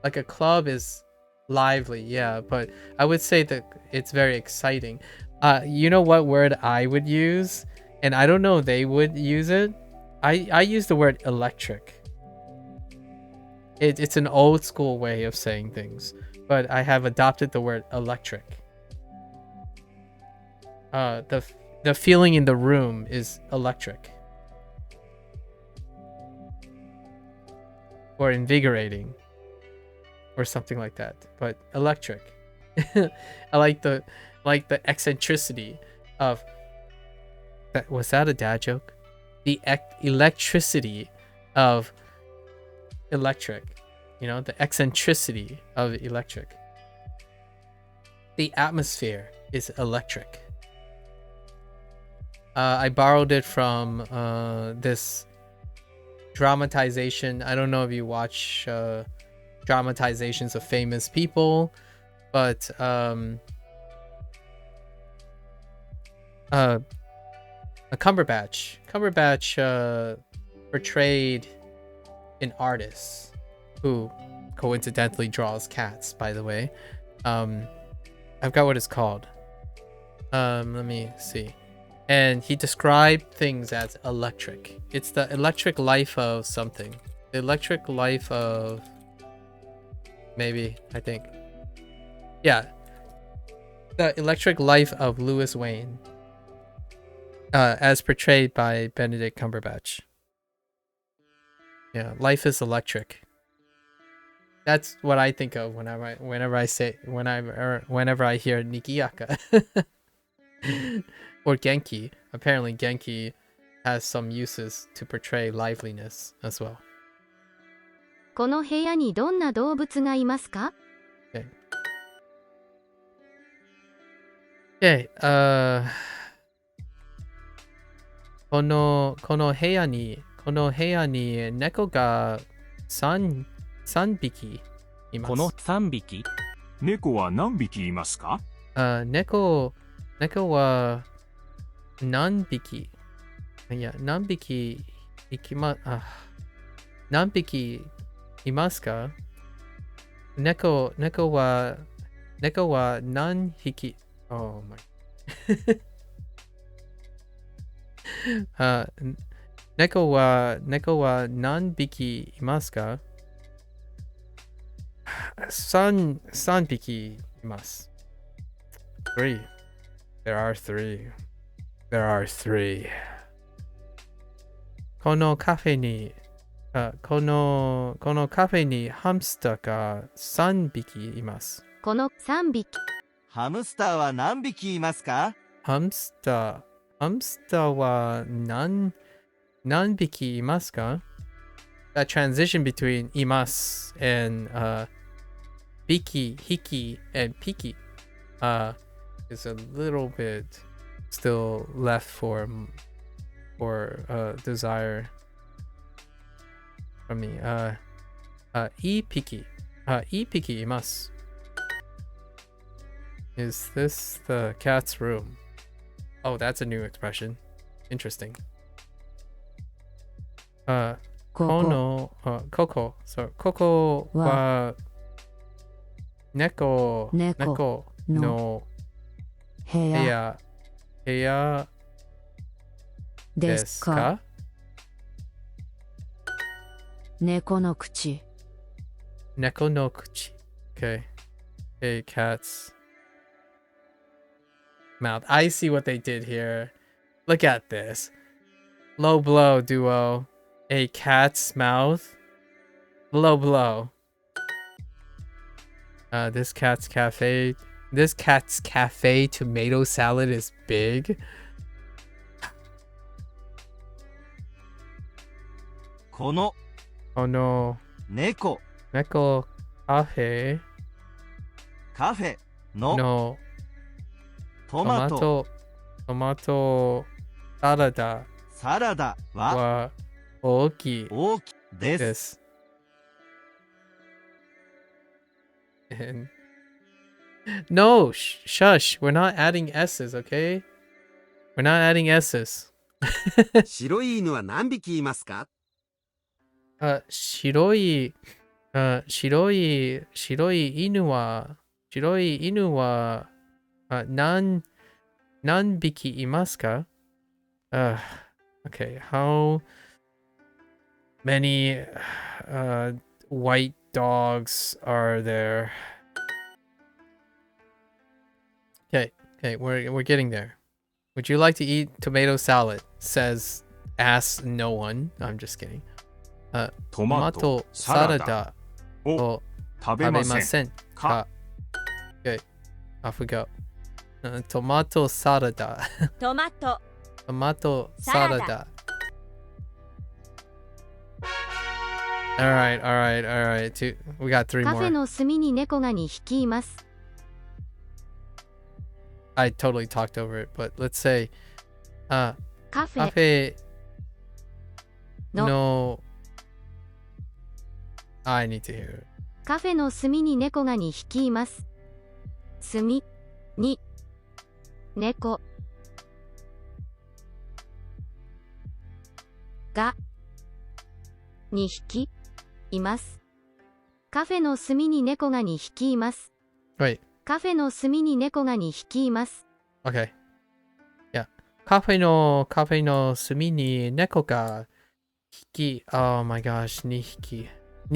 Like a club is lively, yeah, but I would say that it's very exciting. You know what word I would use? And I don't know if they would use it. I use the word electric. It's an old school way of saying things, but I have adopted the word electric. The feeling in the room is electric. Or invigorating. Or something like that. But electric. I like the eccentricity of that. Was that a dad joke? The electricity of electric. You know, the eccentricity of electric. The atmosphere is electric. I borrowed it from this dramatization. I don't know if you watch dramatizations of famous people, but a Cumberbatch portrayed an artist who coincidentally draws cats, by the way. I've got what it's called. Let me see. And he described things as electric. It's the electric life of something. The electric life of... Maybe, I think. Yeah. The electric life of Louis Wayne. As portrayed by Benedict Cumberbatch. Yeah, life is electric. That's what I think of whenever I hear Nikiyaka. Or Genki. Apparently Genki has some uses to portray liveliness as well. この部屋にどんな動物がいますか? Okay. この部屋に猫が3匹います。この3匹？猫は何匹いますか？猫は何匹？いや、何匹いますか？猫は何匹？Oh my. 猫は何匹いますか？3匹います。3. There are 3. There are 3. このカフェにこのカフェにハムスターが3匹います。この3匹。ハムスターは何匹いますか？ハムスターは何匹いますか？ That transition between います and biki, hiki, and piki is a little bit still left for desire from me. いいpiki. いいpikiいます。Is this the cat's room? Oh, that's a new expression. Interesting. ここは猫の部屋ですか？猫の口。猫の口。Okay. A cat's mouth. I see what they did here. Look at this. Low blow duo. A cat's mouth. Low blow. This cat's cafe tomato salad is big. この猫カフェのトマトサラダは大きいです。And no, shush. We're not adding S's, okay? We're not adding S's. 白い犬は何匹いますか？白い犬は何匹いますか？ Okay, how many white dogs are there? Okay, we're getting there. Would you like to eat tomato salad? Says ask no one. I'm just kidding. トマトサラダを食べませんか？ Okay, I forgot. トマトサラダ。トマトサラダ。Alright. We got 3 more. カフェの隅に猫が2匹います。I totally talked over it, but let's say カフェのI need to hear it. カフェの隅に猫が2匹います。隅に猫が2匹います。カフェの隅に猫が2匹います。Wait. カフェの隅に猫が2匹います。Okay. Yeah. カフェの隅に猫がOh my gosh, 2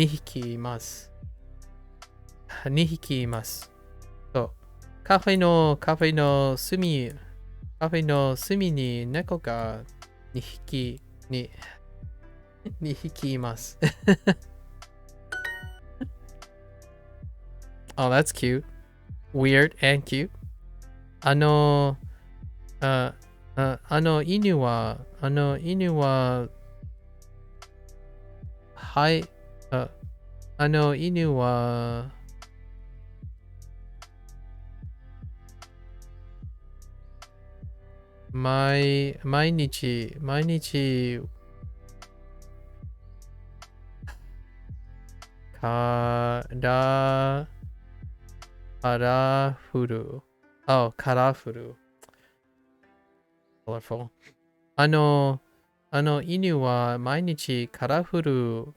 匹います。2匹います。そう。カフェの隅に猫が2匹います。Oh, that's cute. Weird and cute. 犬ははい犬は毎日カラフル。Oh, カラフル。Colorful. 犬は毎日カラフル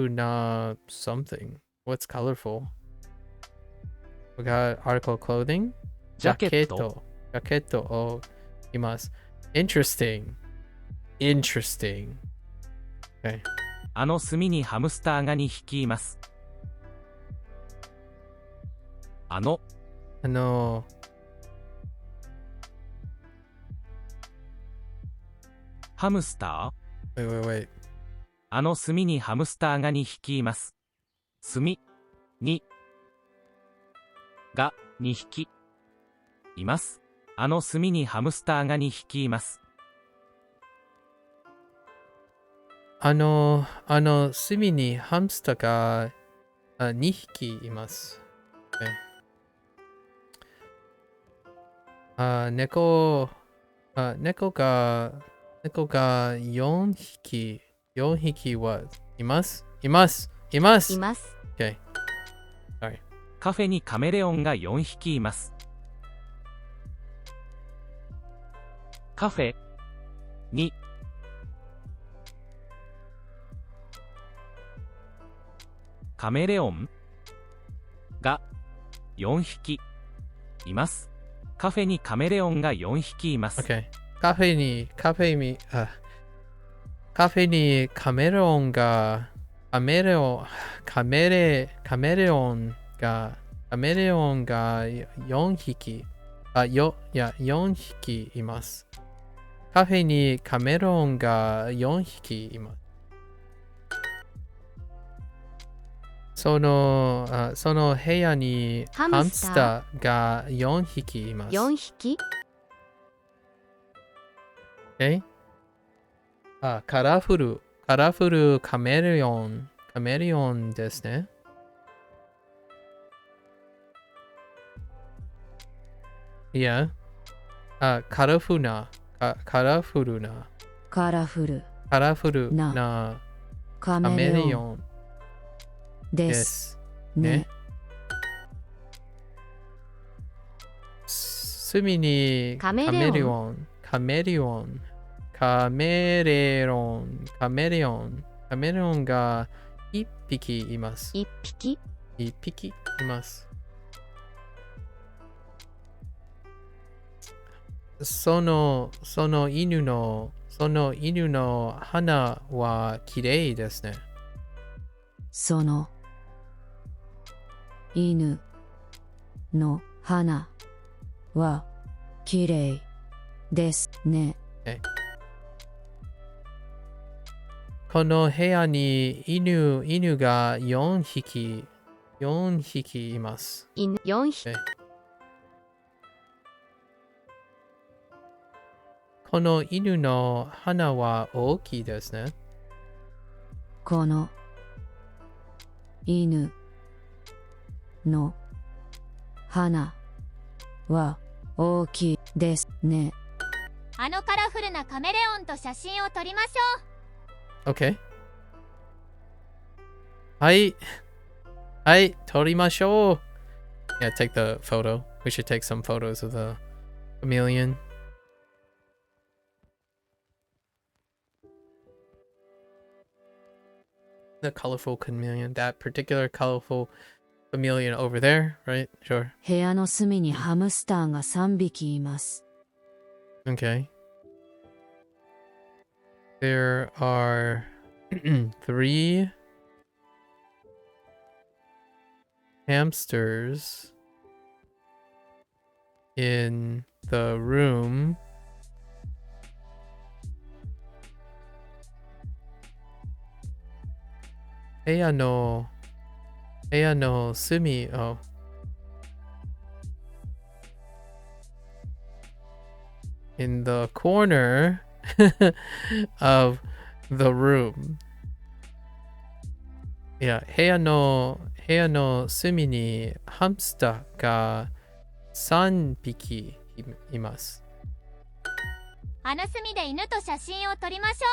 な something. What's colorful? We got article clothing. ジャケットを着ます。Interesting. Okay. 隅にハムスターが2匹います。ハムスター Wait. あの隅にハムスターが2匹います。隅にが2匹います。あの隅にハムスターが2匹います。隅にハムスターが2匹います。猫が4匹。4匹はいます。います。います。います。Okay. Sorry. カフェにカメレオンが4匹います。カフェにカメレオンが4匹います。カフェにカメレオンが4匹います。Okay. カフェにカメレオンが4匹4匹います。カフェにカメレオンが4匹います。その部屋にハムスターが4匹います。4匹カラフルカメレオンですね。いや、カラフルなカメレオンですね。隅にカメレオンが1匹います。1匹います。その犬の鼻はきれいですね。その犬の鼻はきれいですね。この部屋に犬が4匹います。犬4匹。この犬の鼻は大きいですね。この犬の鼻は大きいですね。あのカラフルなカメレオンと写真を撮りましょう。OK。はい、撮りましょう。Yeah, take the photo. We should take some photos of the chameleon. The colorful chameleon. That particular colorful chameleon over there, right? Sure. 部屋の隅にハムスターが3匹います。Okay. There are 3 hamsters in the room. Heya no sumi. Oh. In the corner of the room. Yeah, 部屋の隅にハムスターが3匹います。あの隅で犬と写真を撮りましょ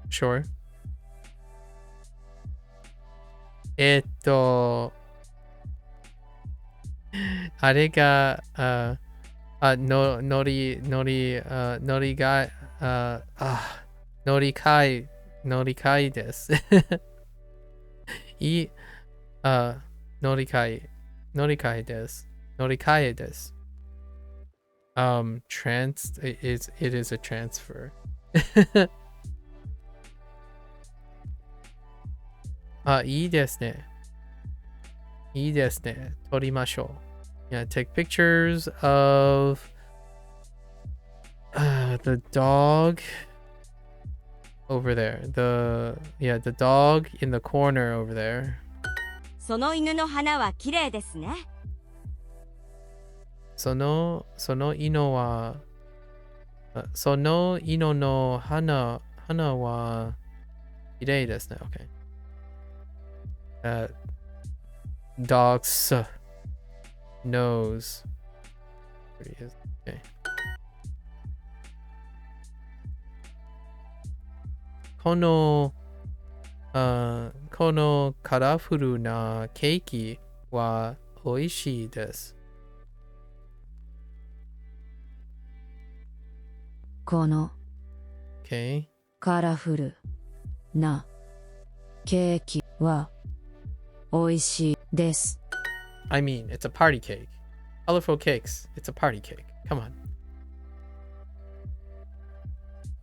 う。Sure. あれが、乗り換えです。乗り換えです。It is a transfer. いいですね。撮りましょう。Yeah, take pictures of the dog over there. The dog in the corner over there. その犬の花は綺麗ですね。その犬はその犬の花は綺麗ですね。Okay. Dog's nose. There he is. Okay. このカラフルなケーキは美味しいです。この Okay. カラフルなケーキは美味しいです。I mean, it's a party cake. Colorful cakes. It's a party cake. Come on.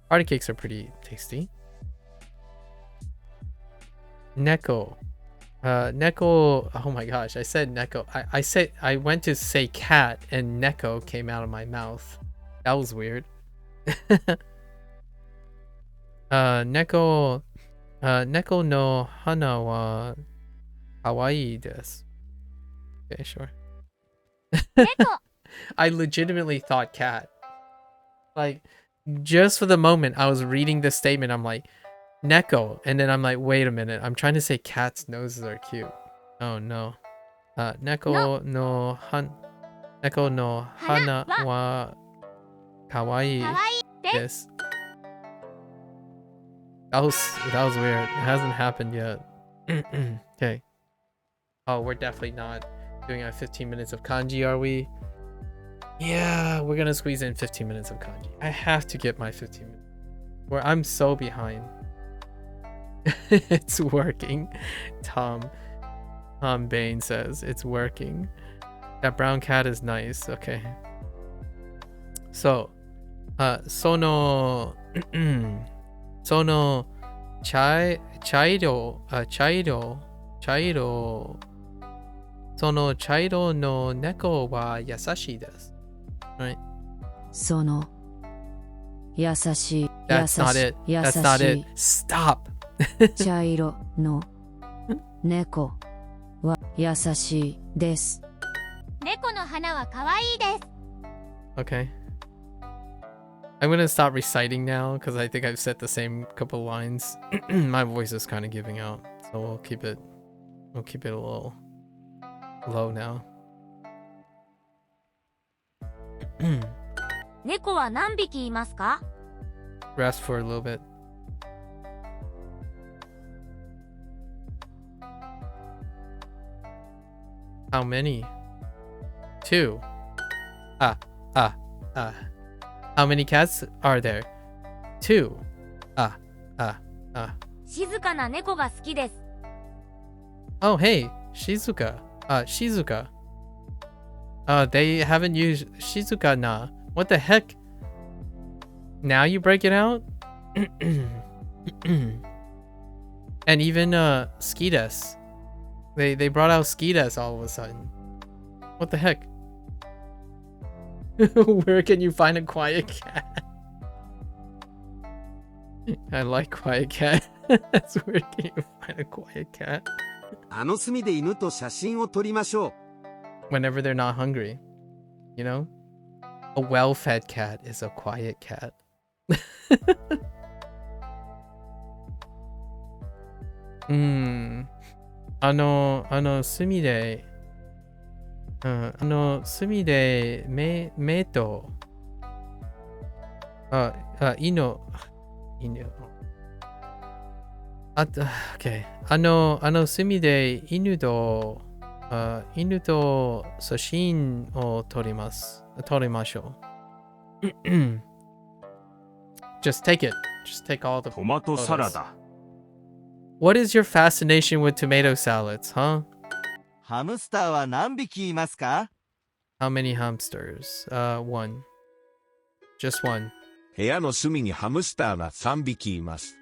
Party cakes are pretty tasty. Neko. Neko. Oh my gosh, I said Neko. I went to say cat and Neko came out of my mouth. That was weird. Neko no hana wa kawaii desu. Okay, sure. I legitimately thought cat. Like, just for the moment I was reading this statement, I'm like, Neko, and then I'm like, wait a minute, I'm trying to say cats' noses are cute. Oh no. Neko no hana wa kawaii desu. That was weird. It hasn't happened yet. Okay. Oh, we're definitely not doing our 15 minutes of kanji, are we? Yeah, we're gonna squeeze in 15 minutes of kanji. I have to get my 15 minutes. Where I'm so behind. It's working. Tom Bain says it's working. That brown cat is nice. Okay. So, sono chairo sono chairo no neko wa yasashii desu. Right? Sono yasashi. That's not it. That's not it. Stop. 茶色の猫は優しいです。猫の花は可愛いです。Okay. I'm gonna stop reciting now because I think I've said the same couple lines. My voice is kind of giving out, so we'll keep it a little low now. 猫は何匹いますか？ Rest for a little bit. How many? 2. How many cats are there? 2. 静かな猫が好きです。 Oh, hey, Shizuka. Shizuka. They haven't used Shizuka na. What the heck? Now you break it out? And even Skides. They brought out Skides all of a sudden. What the heck? Where can you find a quiet cat? I like quiet cat. That's where can you find a quiet cat? あの隅で犬と写真を撮りましょう。Whenever they're not hungry, you know? A well-fed cat is a quiet cat. 隅で、隅で目と、犬。Okay. 隅で犬と写真を撮りましょう。Just take it. Just take all the トマトサラダ。What is your fascination with tomato salads, huh? ハムスターは何匹いますか？ How many hamsters? One. Just one. 部屋の隅にハムスターが3匹います。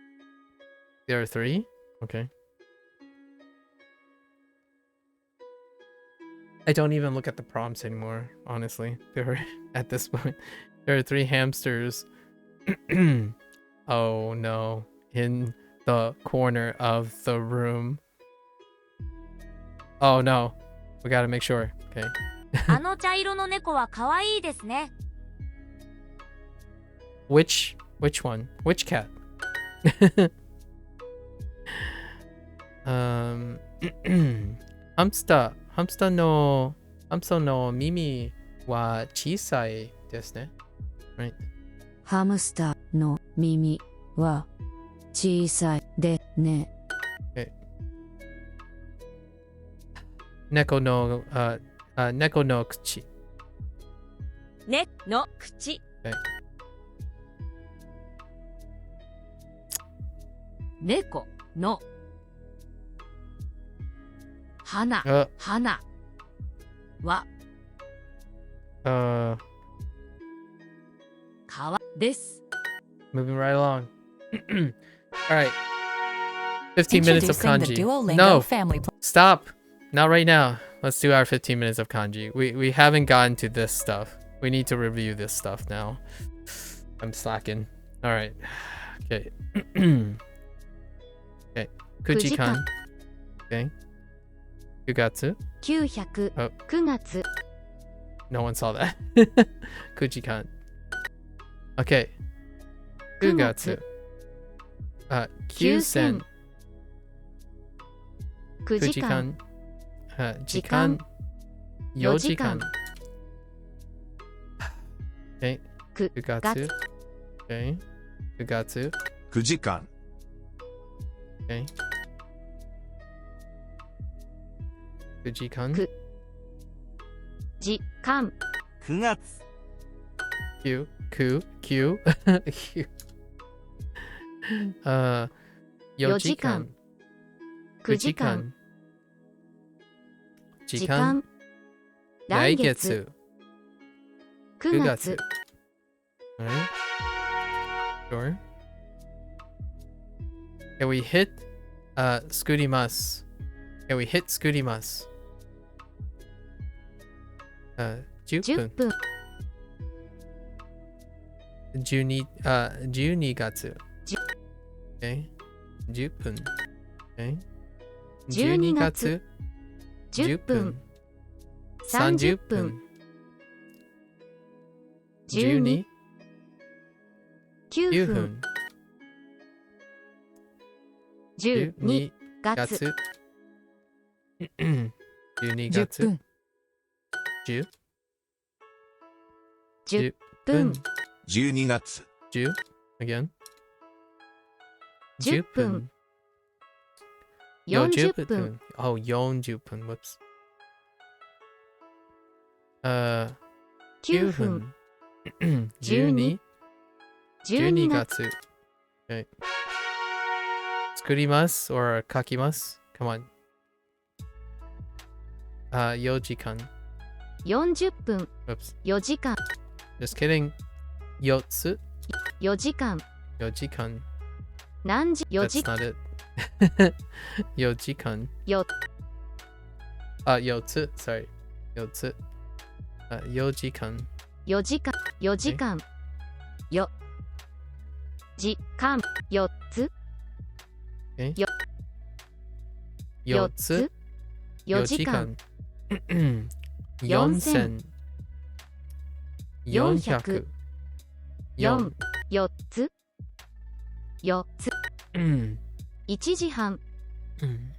There are 3? Okay. I don't even look at the prompts anymore, honestly. At this point, there are 3 hamsters. Oh no. in the corner of the room. Oh no. We gotta make sure. Okay. あの茶色の猫は可愛いですね。Which one? Which cat? hamster no mimi wa chisai desu ne. Right. ハムスターの耳は小さいでね。Okay. Neko no kuchi. ねの口。Okay. 猫の花花は川です。Moving right along. All right. 15 minutes of Introducing the kanji. Duolingo No. family Stop. Not right now. Let's do our 15 minutes of kanji. We haven't gotten to this stuff. We need to review this stuff now. I'm slacking. All right. Okay. Okay. Kujikan. Okay. Kugatsu. 900、Oh. 9月、 No one saw that. Kujikan. Okay. Kugatsu. 9000. 9時間、 時間 4時間 Okay. 9月 Okay. 9月9時間 Okay. 9時間時間、 9月 Q Q Q Q 4時間9時間時間来月9月 Alright. Sure. Can we hit skurimasu? Can we hit skurimasu? 10分12月 Okay. 10分 Okay. 12月10分30分12 9 9分分12月12 10月分10 10分12月 10 again 10分40 40分 Oh, 40分 Whoops 9 9分分12 12 12月 月 Okay. 作ります or 書きます Come on 4時間40分 Whoops 4時間 Just kidding 4つ4時間4時間何時4 That's 時間 not it 4時間よ4つ Sorry 4つ4時間4時間4時間よ時間4つ Okay. よ4つ4時間4000 400 4 4つ4つうん1時半うん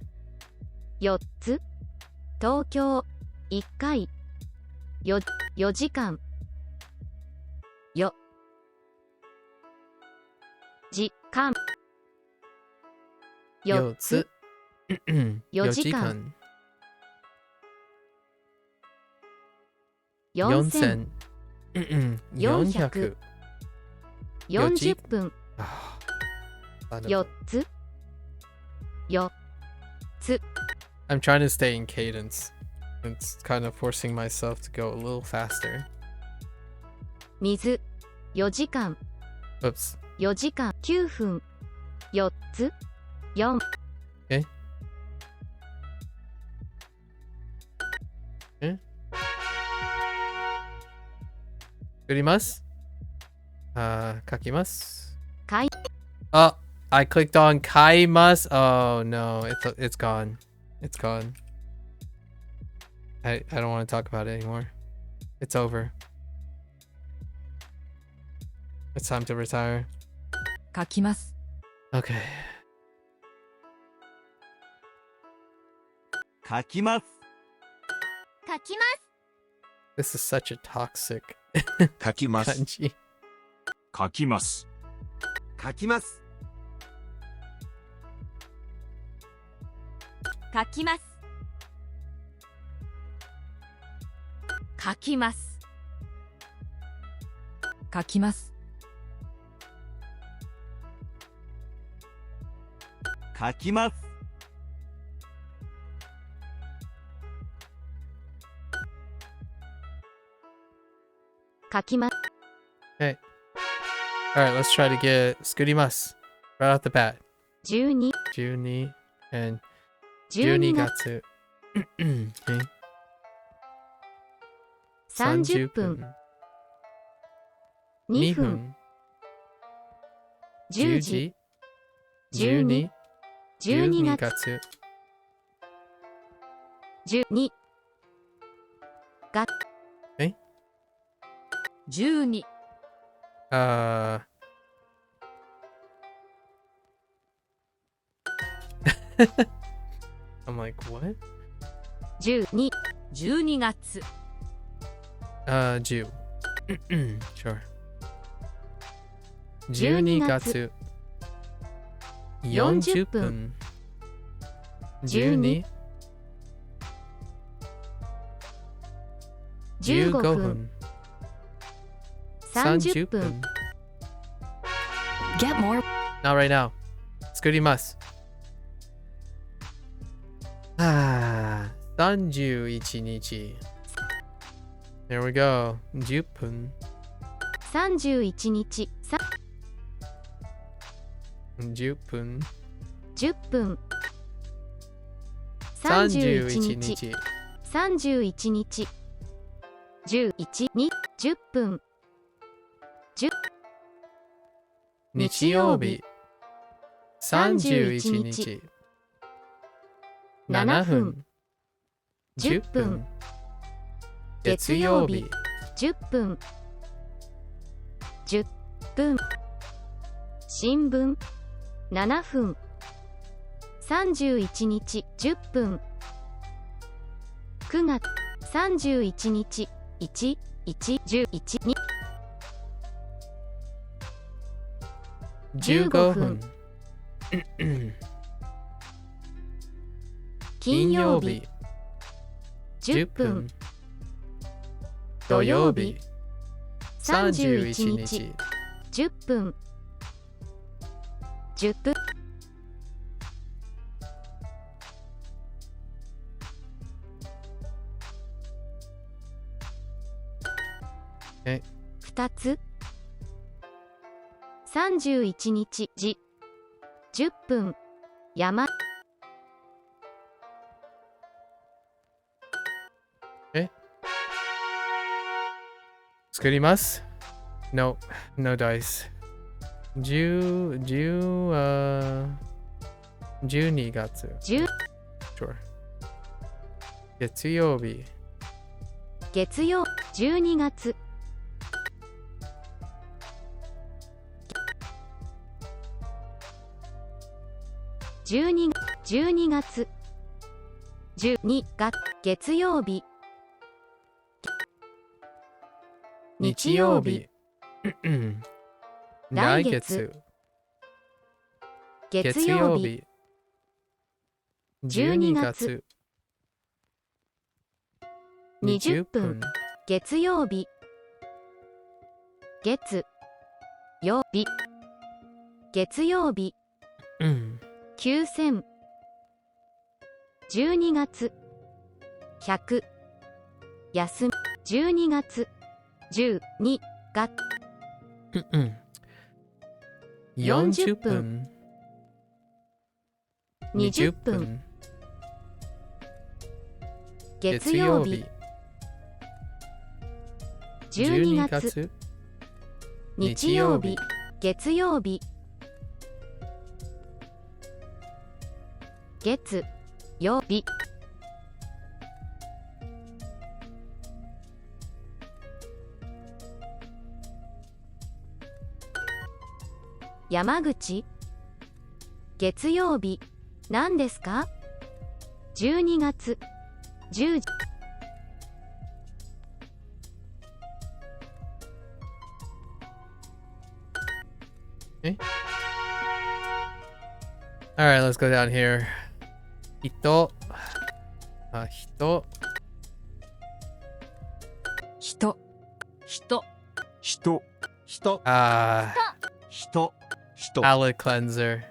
4つ東京1回 4時間よ時間4つ4時間4000 400 40分4つ4つ I'm trying to stay in cadence. It's kind of forcing myself to go a little faster. 水4時間 Oops. 4時間9分4つ4 Okay. Okay. 作ります書きますかいあ I clicked on kaimasu. Oh no, it's gone. It's gone. I don't want to talk about it anymore. It's over. It's time to retire. 書きます。 Okay. 書きます。書きます。 This is such a toxic 書きます。 kanji. 書きます。書きます。書きます。書きます。書きます。書きます。書きます。 Okay. Alright, let's try to get skurimasu right off the bat. 12 12 and 12 12月 okay. 30分2分10時12 12月12が12 I'm like, what? 12 12月 10 sure. 12月40分12 15分30分 Get more. Not right now. 作ります。31日 There we go. 10分31日10分10分31 31日日31日11に10分10日曜日31日7分10分月曜日10分10分新聞7分31日10分9月31日1、1、11、2 15分金曜日10分土曜日31日10分10分2つ31日時10分山作ります No, no dice 12月 10 Sure 月曜日月曜12月12月12月月曜日日曜日来月月曜日12月20分月曜日月曜日月曜日9000 12月100休み12月12月40分20分月曜日12月日曜日月曜日月曜日山口月曜日何ですか？12月10時Alright, let's go down here. Hito. Hito. 人人人人 人 palate cleanser.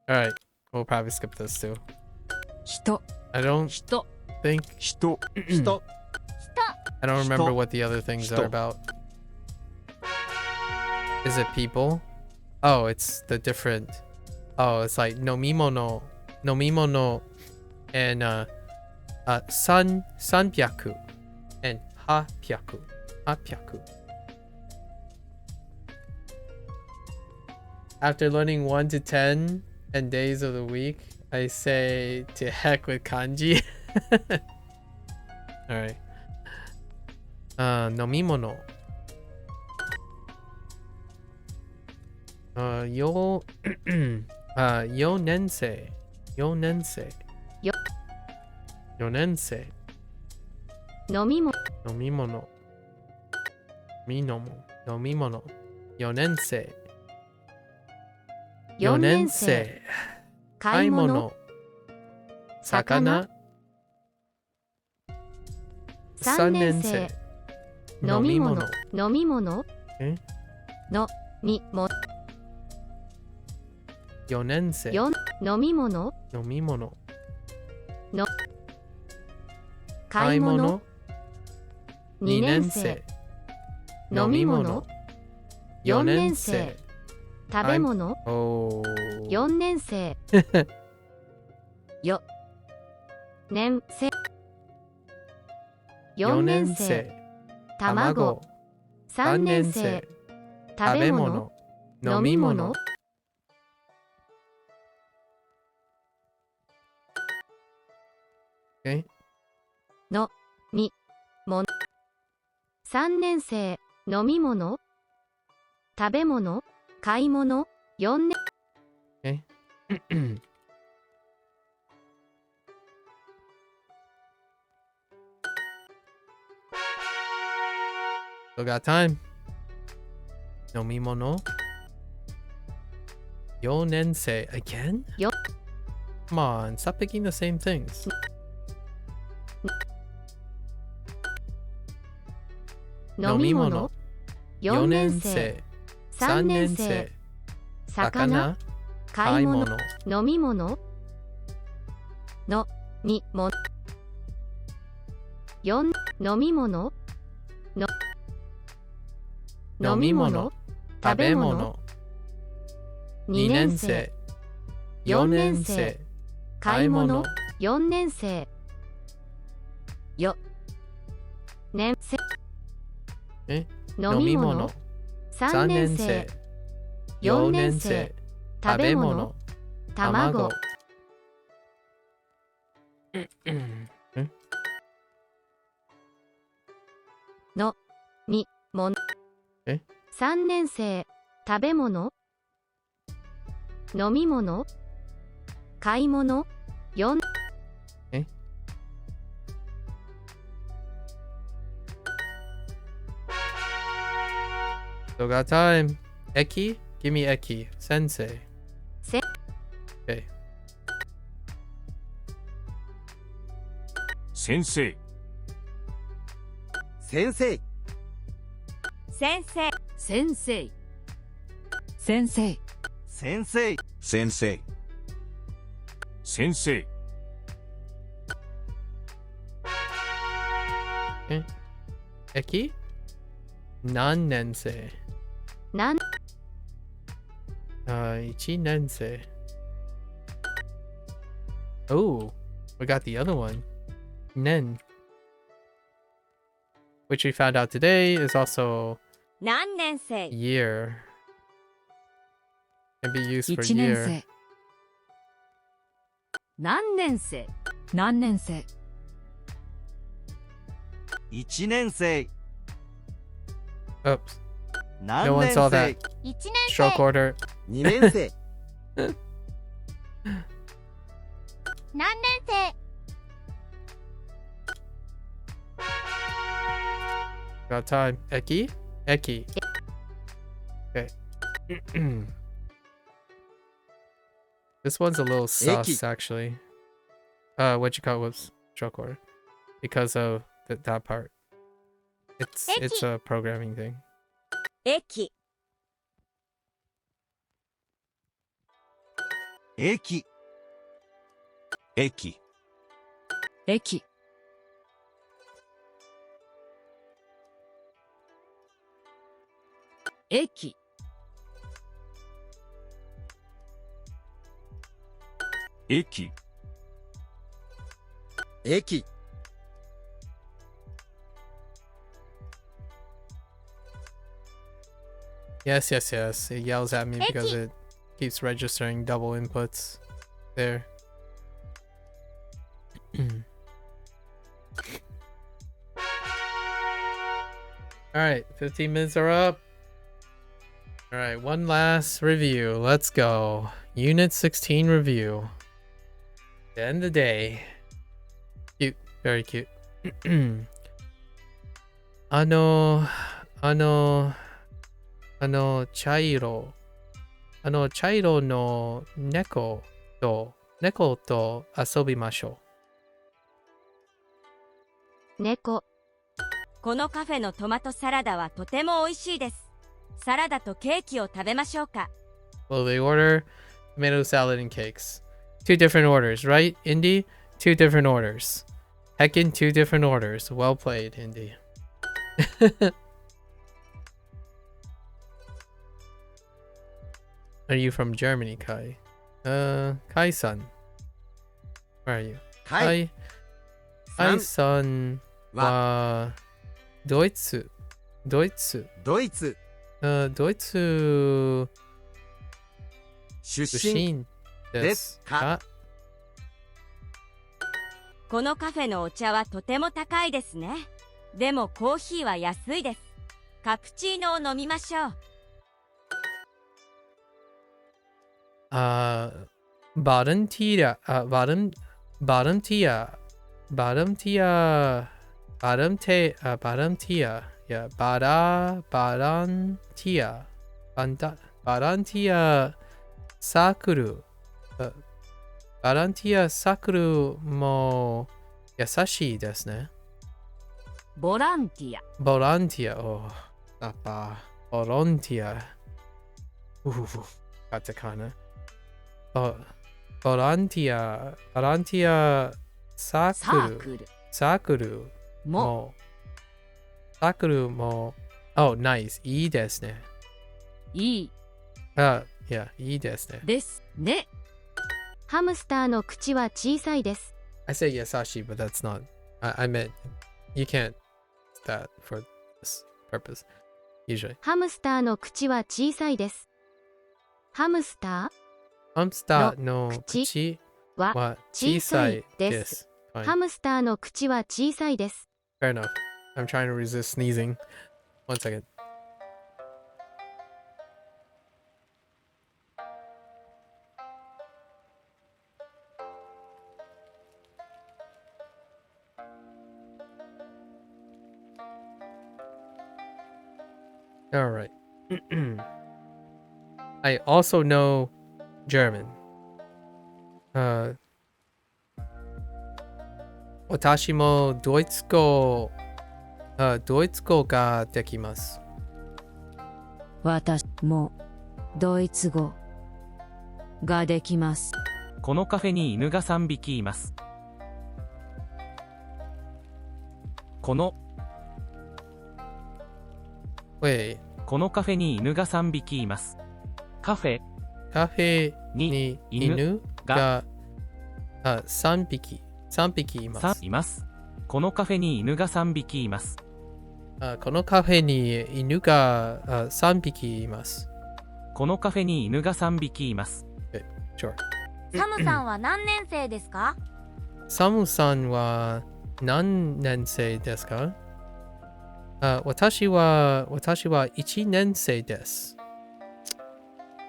Alright, we'll probably skip this too. 人 I don't 人 think 人 人 I don't remember what the other things are about. Is it people? Oh, it's the different. Oh, it's like nomimono, and sanpyaku, and hapyaku. After learning 1 to 10 and days of the week, I say to heck with kanji. All right. Nomimono. Yonensei. Yonensei. Yonensei. Nomimono. Nomimono. Yonensei. Yonensei. Kaimono. Sakana. 3年生 飲み物 Nomimono. 飲み物えのみも 4年生 4飲み物 飲み物 の買い物2年生飲み物4年生食べ物 Oh. 4年生よ年生4年生卵3年生食べ物飲み物 Okay. のみも3年生飲み物食べ物買い物4年 Okay. Still got time. Nomimono. Yonensei. Again? Yo. Come on, stop picking the same things. Nomimono. 4年生3年生魚買い物飲み物のみも4飲み物の飲み物食べ物2年生4年生買い物4年生よ年生飲み物3年生4年生食べ物卵のみも3年生食べ物飲み物買い物4 Still got time. Eki? Give me Eki. Sensei. Okay. 先生先生先生先生先生先生先生先生 Okay. Eki? Nannensei. なん Ichinensei. Oh, we got the other one. Nen. Which we found out today is also 何年生 year. Can be used for 1年 year. 生。何年生？何年生？ 1年生。 Oops. 何 No one 年 saw 生 that. 1年 Stroke 生。 order. 2年生。何年生？ Got time. Eki? Eki. Okay. This one's a little sus, Eki. actually. What you call it? Whoops. Stroke order. Because of that part. It's a programming thing. 駅。駅。駅。駅。駅。駅。駅。 Yes, yes, yes. It yells at me because Eki. it keeps registering double inputs there. Alright, 15 minutes are up. Alright, one last review. Let's go. Unit 16 review. The end of the day. Cute. Very cute. 茶色の猫と遊びましょ猫。このカフェのトマトサラダはとても美味しいです。サラダとケーキを食べましょうか。う。Well, they order tomato salad and cakes. Two different orders, right, Indy? Two different orders. Heckin' two different orders. Well played, Indy. Are you from Germany, Kai? Kai-san. Where are you? Kai-san はドイツドイツ出身ですか？このカフェのお茶はとても高いですね。でもコーヒーは安いです。カプチーノを飲みましょう。バランティア、バランティア、バランティア、バランティア、いや、バランティア、バランティアサークル、バランティアサークルも優しいですね。ボランティア。ボランティア、おやっぱ、ボランティア。カタカナ。ボランティアサークルも、oh, nice. いいですね。いい。いいですね。ですね。ハムスターの口は小さいです。I say yasashi, but that's not. I meant you can't use that for this purpose, usually. ハムスターの口は小さいです。ハムスターの口は小さいです。ハムスターの口は小さいです。Fair enough. I'm trying to resist sneezing. One second. All right. I also know German. 私もドイツ語ができます。私もドイツ語ができます。このカフェに犬が3匹います。このカフェに犬が3匹います。カフェに犬が3匹います。このカフェに犬が3匹います。このカフェに犬が3匹います。このカフェに犬が3匹います。Okay, sure. サムさんは何年生ですか？サムさんは何年生ですか？私は1年生です。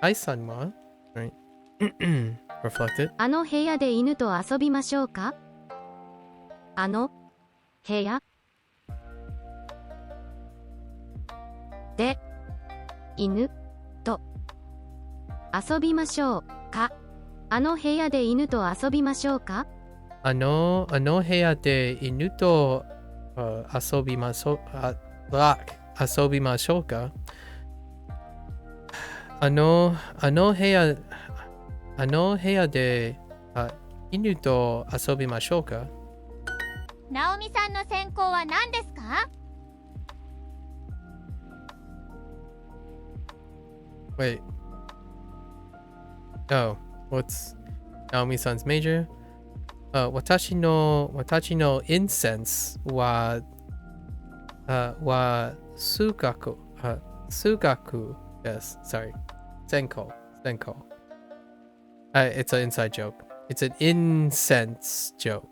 アイさんは Right. Reflected. あの部屋で犬と遊びましょうか？あの部屋で犬と遊びましょうか？あの部屋で犬と遊びましょうか？あの部屋で犬と遊びましょうか？あの部屋で犬と遊びましょうか？ナオミさんの専攻は何ですか？ Wait. Oh, what's Naomi-san's major? 私のincense は数学です。Sorry. 専攻。It's an inside joke. It's an incense joke.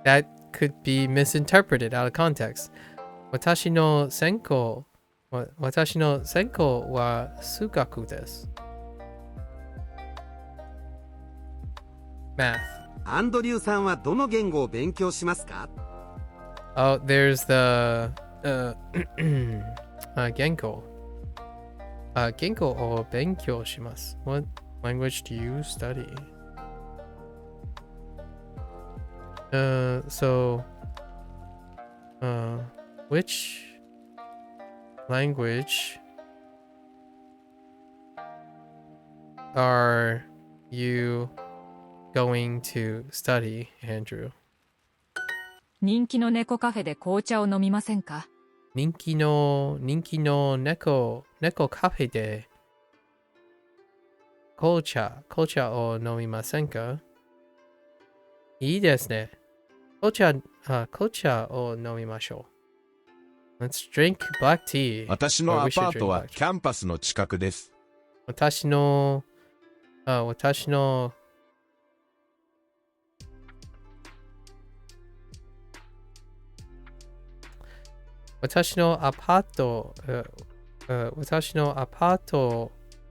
That could be misinterpreted out of context. 私の専攻は数学です。Math. アンドリューさんはどの言語を勉強しますか？ Oh, there's the Genko. Genko を勉強します。What language do you study? Which language are you going to study, Andrew? 人気の猫カフェで紅茶を飲みませんか？人気の猫カフェで紅茶を飲みませんか？いいですね。紅茶を飲みましょう。Let's drink black tea. 私のアパートはキャンパスの近くです。私のアパート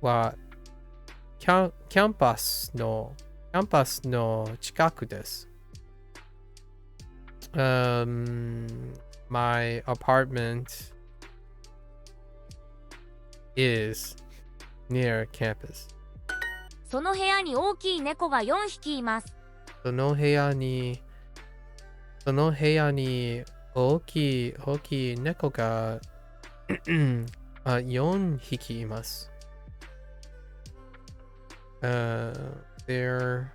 はキャンパスの近くです。My apartment is near campus. その部屋に大きい猫が4匹います。その部屋に大きい猫が4匹います。There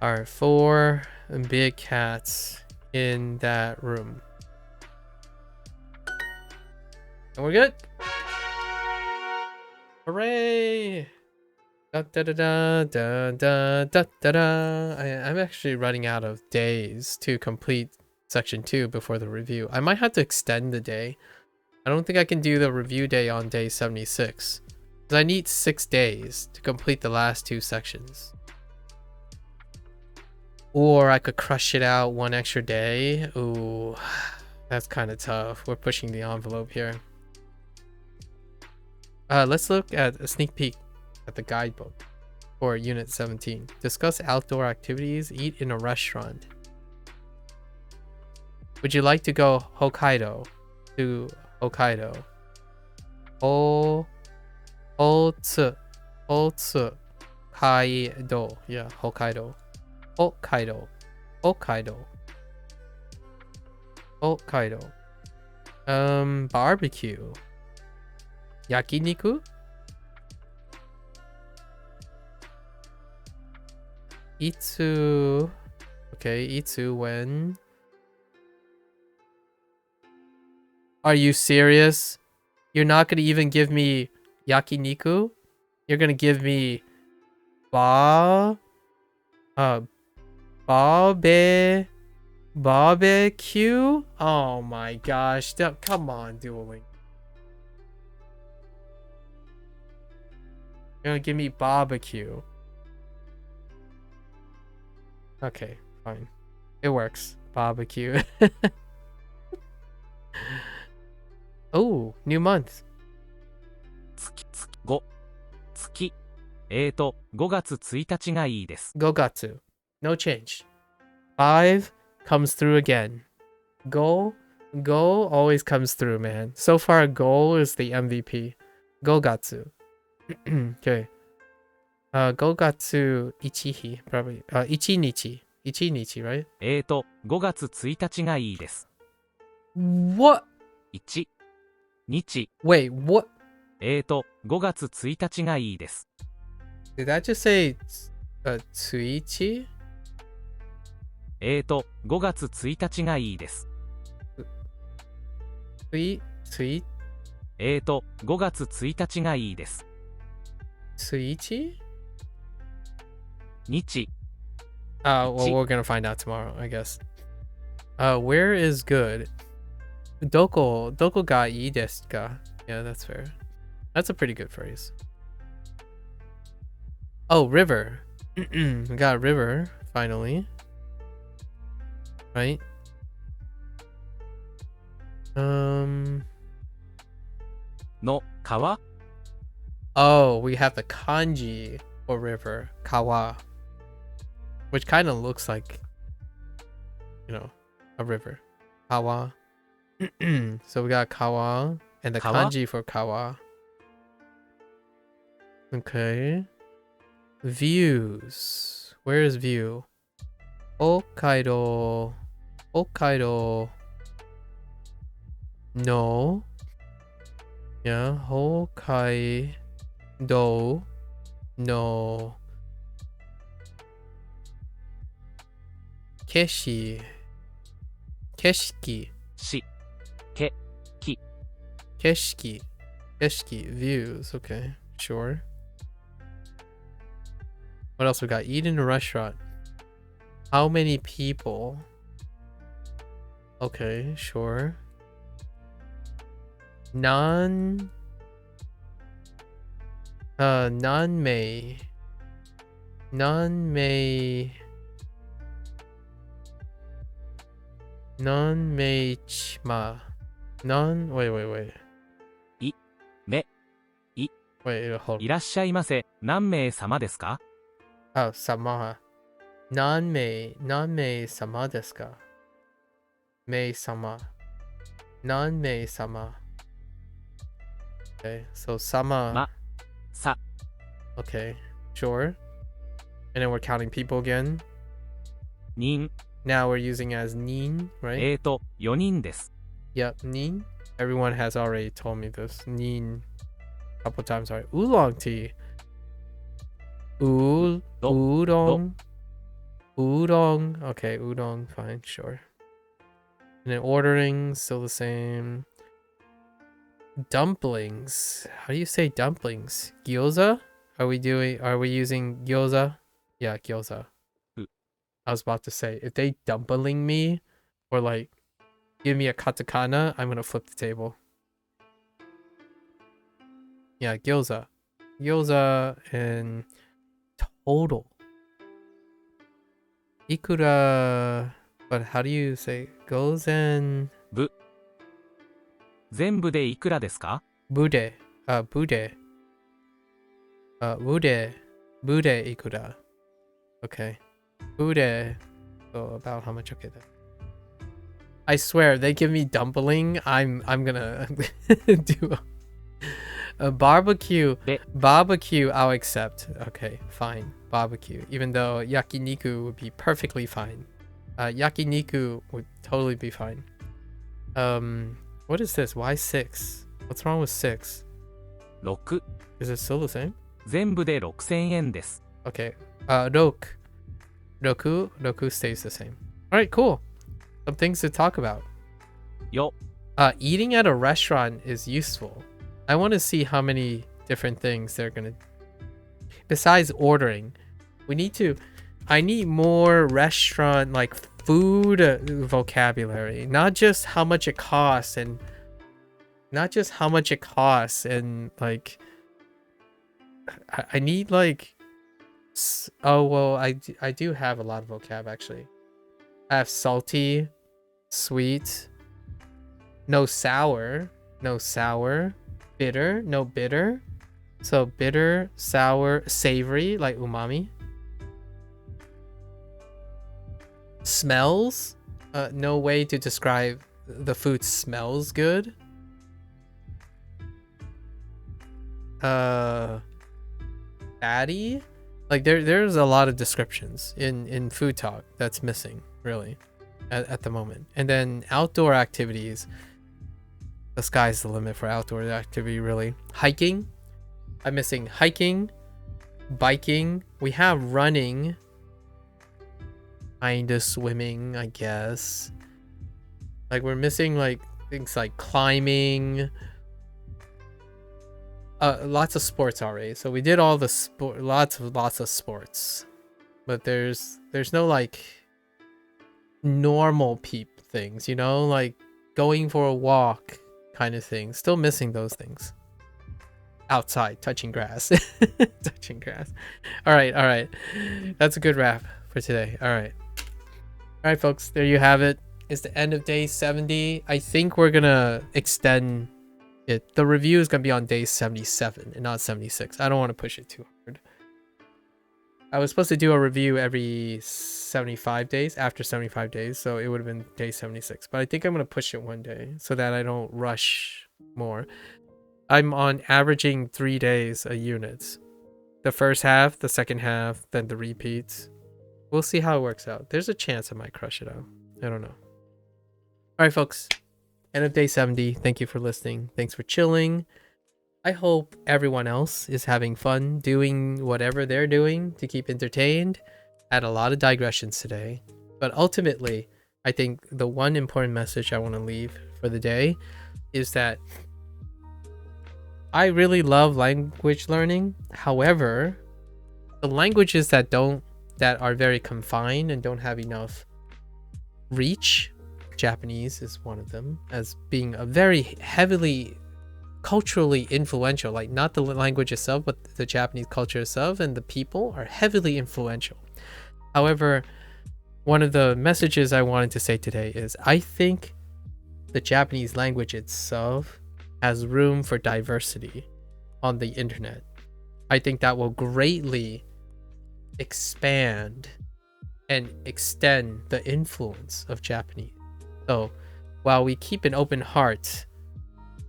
are 4 big cats in that room. And we're good. Hooray! I'm actually running out of days to complete section 2 before the review. I might have to extend the day. I don't think I can do the review day on day 76. Because I need 6 days to complete the last 2 sections. Or I could crush it out 1 extra day. Ooh, that's kind of tough. We're pushing the envelope here. Let's look at a sneak peek at the guidebook for Unit 17. Discuss outdoor activities. Eat in a restaurant. Would you like to go Hokkaido? To Hokkaido. Kaido. Yeah, Hokkaido. Hokkaido. Barbecue. Yakiniku? Itsu. Okay, Itsu when? Are you serious? You're not gonna even give me yakiniku? You're gonna give me barbecue? Oh my gosh. Come on, Duolingo. You're gonna give me barbecue. Okay, fine. It works. Barbecue. Oh, new month. 5月5月1日がいいです。5月. No change. 5 comes through again. Go always comes through, man. So far, Go is the MVP. 5月. Okay. 5月1日 probably. 1日. 1日, right? 5月1日がいいです。What? 1日。Wait, what? 5月1日がいいです。Did that just say 1日5月1日がいいです。5月1日がいいです。日日。Well, we're gonna find out tomorrow, I guess. Where is good? どこがいいですか? Yeah, that's fair. That's a pretty good phrase. Oh, river. We got river, finally. Right? No, 川? Oh, we have the kanji for river, kawa. Which kind of looks like, a river. Kawa. So we got kawa and the Kawa? kanji for kawa. Okay. Views. Where is view? Hokkaido. No. Yeah, Hokkaido. No. Keshiki. Keshiki. Views. Okay, sure. What else we got? Eat in a restaurant. How many people? Okay, sure. Non-mei. Non-mei-chima. Wait. Wait, hold on. いらっしゃいませ。何名様ですか? Oh, sama. Nanmei sama desu ka? Mei sama. Nanmei sama. Okay, so sama. Sa. Okay, sure. And then we're counting people again. 人. Now we're using as nin, right? 4人です。 Yep, nin. Everyone has already told me this. Nin. A couple times already. Oolong tea. Udon. Okay, udon, fine, sure. And then ordering, still the same. Dumplings. How do you say dumplings? Gyoza? Are we using gyoza? Yeah, gyoza. I was about to say, if they dumpling me or like give me a katakana, I'm gonna flip the table. Yeah, gyoza. Gyoza and total. Ikura, but how do you say gozen? 全部でいくらですか? Bude. Bude ikura. Okay. Bude. So about how much? Okay then. I swear, they give me dumpling, I'm gonna do a barbecue. Barbecue, I'll accept. Okay, fine. Barbecue. Even though yakiniku would be perfectly fine. Yakiniku would totally be fine. What is this? Why 6? What's wrong with 6? 6. Is it still the same? 全部で6000円です。 Okay. Roku stays the same. Alright, cool. Some things to talk about. Yo. Eating at a restaurant is useful. I want to see how many different things they're gonna... Besides ordering, I need more restaurant, like, food vocabulary. Not just how much it costs and like I need like oh well, I do have a lot of vocab actually. I have salty, sweet, no sour, bitter, no bitter. So bitter, sour, savory, like umami. Smells, no way to describe the food smells good. Fatty, like there's a lot of descriptions in food talk that's missing really at the moment. And then outdoor activities, the sky's the limit for outdoor activity really. Hiking, I'm missing hiking, biking. We have running, kinda swimming, I guess. Like we're missing like things like climbing, lots of sports already. So we did all the lots of sports, but there's no like normal peep things, you know, like going for a walk kind of thing. Still missing those things. Outside, touching grass. Touching grass. All right. That's a good wrap for today. All right, folks. There you have it. It's the end of day 70. I think we're gonna extend it. The review is gonna be on day 77 and not 76. I don't want to push it too hard. I was supposed to do a review every 75 days, after 75 days, so it would have been day 76. But I think I'm gonna push it one day so that I don't rush more. I'm on averaging 3 days a unit. The first half, the second half, then the repeats. We'll see how it works out. There's a chance I might crush it out. I don't know. All right, folks. End of day 70. Thank you for listening. Thanks for chilling. I hope everyone else is having fun doing whatever they're doing to keep entertained. Had a lot of digressions today. But ultimately, I think the one important message I want to leave for the day is that I really love language learning. However, the languages that are very confined and don't have enough reach, Japanese is one of them, as being a very heavily culturally influential, like not the language itself, but the Japanese culture itself and the people are heavily influential. However, one of the messages I wanted to say today is I think the Japanese language itself has room for diversity on the internet. I think that will greatly expand and extend the influence of Japanese. So while we keep an open heart,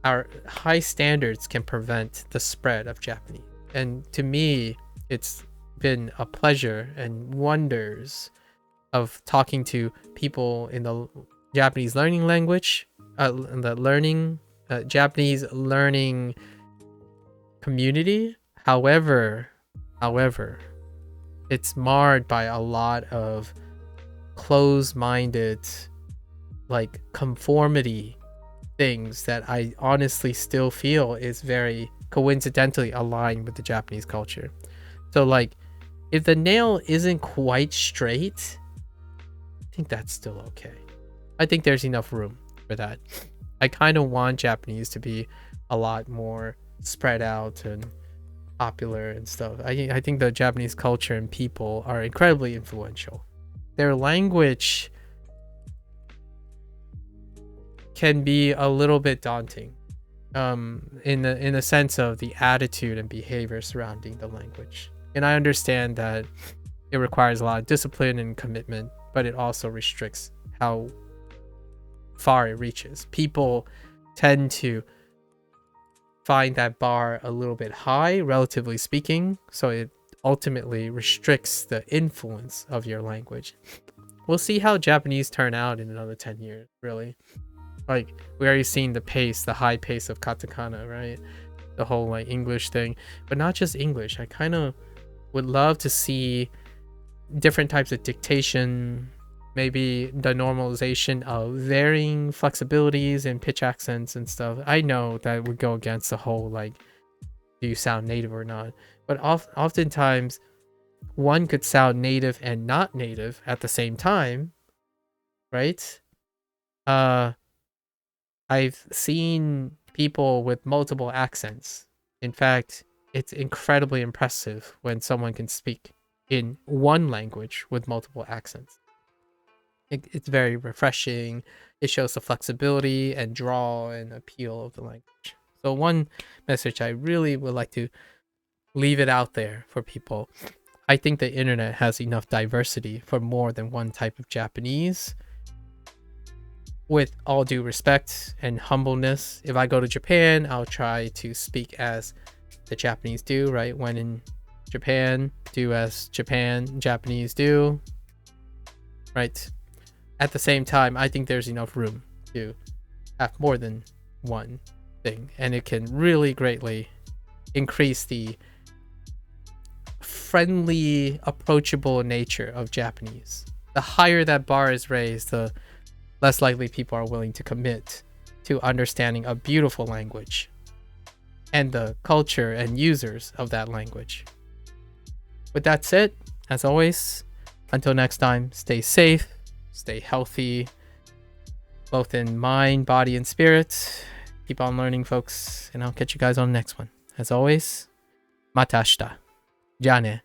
our high standards can prevent the spread of Japanese. And to me, it's been a pleasure and wonders of talking to people in the Japanese learning language, Japanese learning community. However, it's marred by a lot of closed-minded, like conformity things that I honestly still feel is very coincidentally aligned with the Japanese culture. So like, if the nail isn't quite straight, I think that's still okay. I think there's enough room for that. I kind of want Japanese to be a lot more spread out and popular and stuff. I think the Japanese culture and people are incredibly influential. Their language can be a little bit daunting, in the sense of the attitude and behavior surrounding the language. And I understand that it requires a lot of discipline and commitment, but it also restricts how far it reaches. People tend to find that bar a little bit high, relatively speaking, so it ultimately restricts the influence of your language. We'll see how Japanese turn out in another 10 years, really. Like, we already seen the high pace of katakana, right? The whole like English thing, but not just English. I kind of would love to see different types of dictation, maybe the normalization of varying flexibilities and pitch accents and stuff. I know that would go against the whole like, do you sound native or not? But oftentimes one could sound native and not native at the same time, right? I've seen people with multiple accents. In fact, it's incredibly impressive when someone can speak in one language with multiple accents. It's very refreshing. It shows the flexibility and draw and appeal of the language. So one message I really would like to leave it out there for people. I think the internet has enough diversity for more than one type of Japanese. With all due respect and humbleness, if I go to Japan, I'll try to speak as the Japanese do, right? When in Japan, do as Japanese do, right? At the same time, I think there's enough room to have more than one thing, and it can really greatly increase the friendly, approachable nature of Japanese. The higher that bar is raised, the less likely people are willing to commit to understanding a beautiful language and the culture and users of that language. With that said, as always, until next time, stay safe, stay healthy, both in mind, body, and spirit. Keep on learning, folks, and I'll catch you guys on the next one. As always, mata ashita. じゃあね。